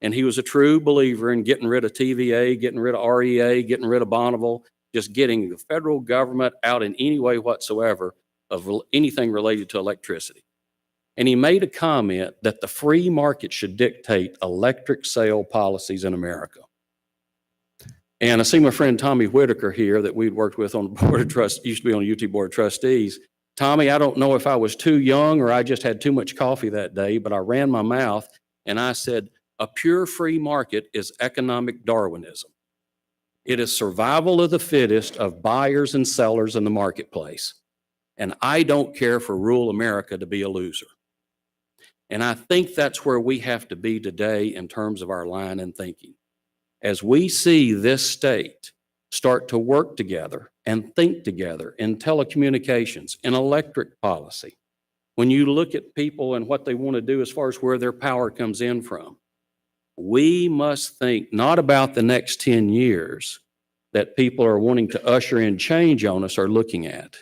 And he was a true believer in getting rid of TVA, getting rid of REA, getting rid of Bonneville, just getting the federal government out in any way whatsoever of anything related to electricity. And he made a comment that the free market should dictate electric sale policies in America. And I see my friend Tommy Whitaker here that we'd worked with on the board of trustees, used to be on the UT Board of Trustees. Tommy, I don't know if I was too young or I just had too much coffee that day, but I ran my mouth and I said, a pure free market is economic Darwinism. It is survival of the fittest of buyers and sellers in the marketplace. And I don't care for rural America to be a loser. And I think that's where we have to be today in terms of our line and thinking. As we see this state start to work together and think together in telecommunications, in electric policy, when you look at people and what they want to do as far as where their power comes in from, we must think not about the next 10 years that people are wanting to usher in change on us or looking at.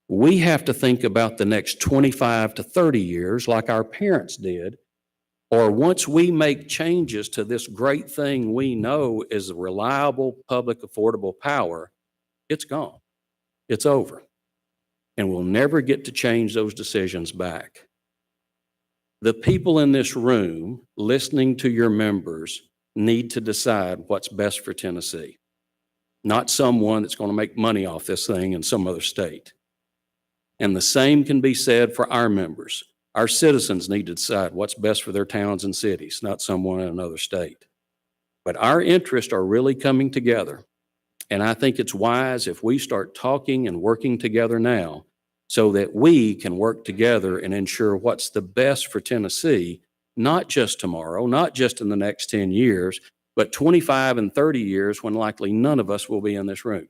We have to think about the next 25 to 30 years like our parents did, or once we make changes to this great thing we know is a reliable, public, affordable power, it's gone. It's over. And we'll never get to change those decisions back. The people in this room listening to your members need to decide what's best for Tennessee, not someone that's going to make money off this thing in some other state. And the same can be said for our members. Our citizens need to decide what's best for their towns and cities, not someone in another state. But our interests are really coming together. And I think it's wise if we start talking and working together now so that we can work together and ensure what's the best for Tennessee, not just tomorrow, not just in the next 10 years, but 25 and 30 years when likely none of us will be in this room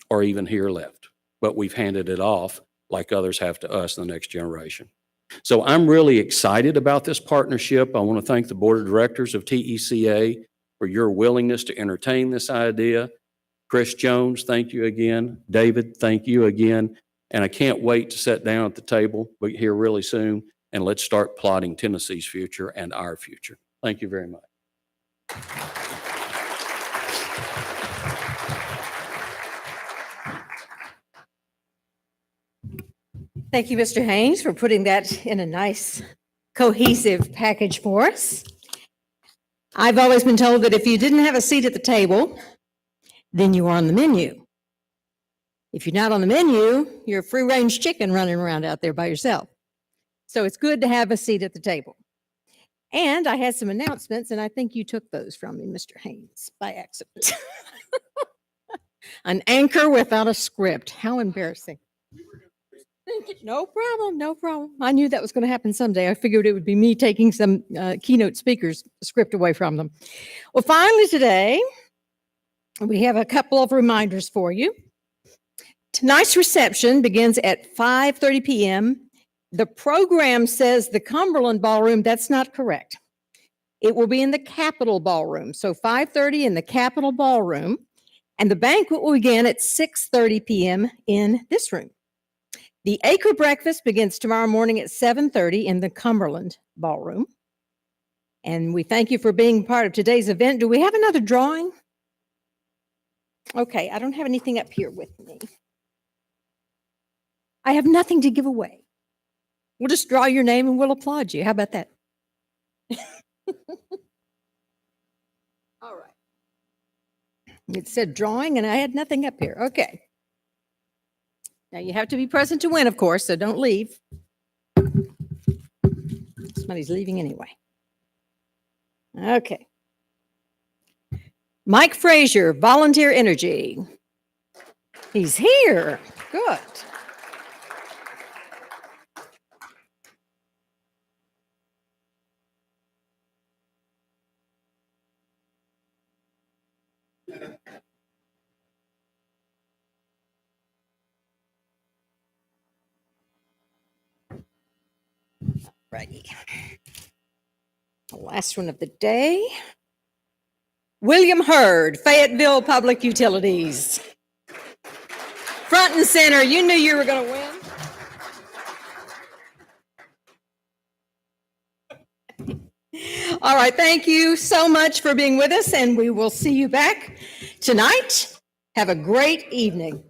or even here left. But we've handed it off like others have to us in the next generation. So I'm really excited about this partnership. I want to thank the board of directors of TECA for your willingness to entertain this idea. Chris Jones, thank you again. David, thank you again. And I can't wait to sit down at the table here really soon and let's start plotting Tennessee's future and our future. Thank you very much. Thank you, Mr. Haynes, for putting that in a nice, cohesive package for us. I've always been told that if you didn't have a seat at the table, then you are on the menu. If you're not on the menu, you're a free-range chicken running around out there by yourself. So it's good to have a seat at the table. And I had some announcements, and I think you took those from me, Mr. Haynes, by accident. An anchor without a script. How embarrassing. No problem, no problem. I knew that was going to happen someday. I figured it would be me taking some keynote speakers script away from them. Well, finally today, we have a couple of reminders for you. Tonight's reception begins at 5:30 p.m. The program says the Cumberland Ballroom. That's not correct. It will be in the Capitol Ballroom. So 5:30 in the Capitol Ballroom. And the banquet will begin at 6:30 p.m. in this room. The Acre Breakfast begins tomorrow morning at 7:30 in the Cumberland Ballroom. And we thank you for being part of today's event. Do we have another drawing? Okay, I don't have anything up here with me. I have nothing to give away. We'll just draw your name and we'll applaud you. How about that? All right. It said drawing and I had nothing up here. Okay. Now you have to be present to win, of course, so don't leave. Somebody's leaving anyway. Okay. Mike Frazier, Volunteer Energy. He's here. Good. Righty. The last one of the day. William Hurd, Fayetteville Public Utilities. Front and center, you knew you were going to win. All right, thank you so much for being with us, and we will see you back tonight. Have a great evening.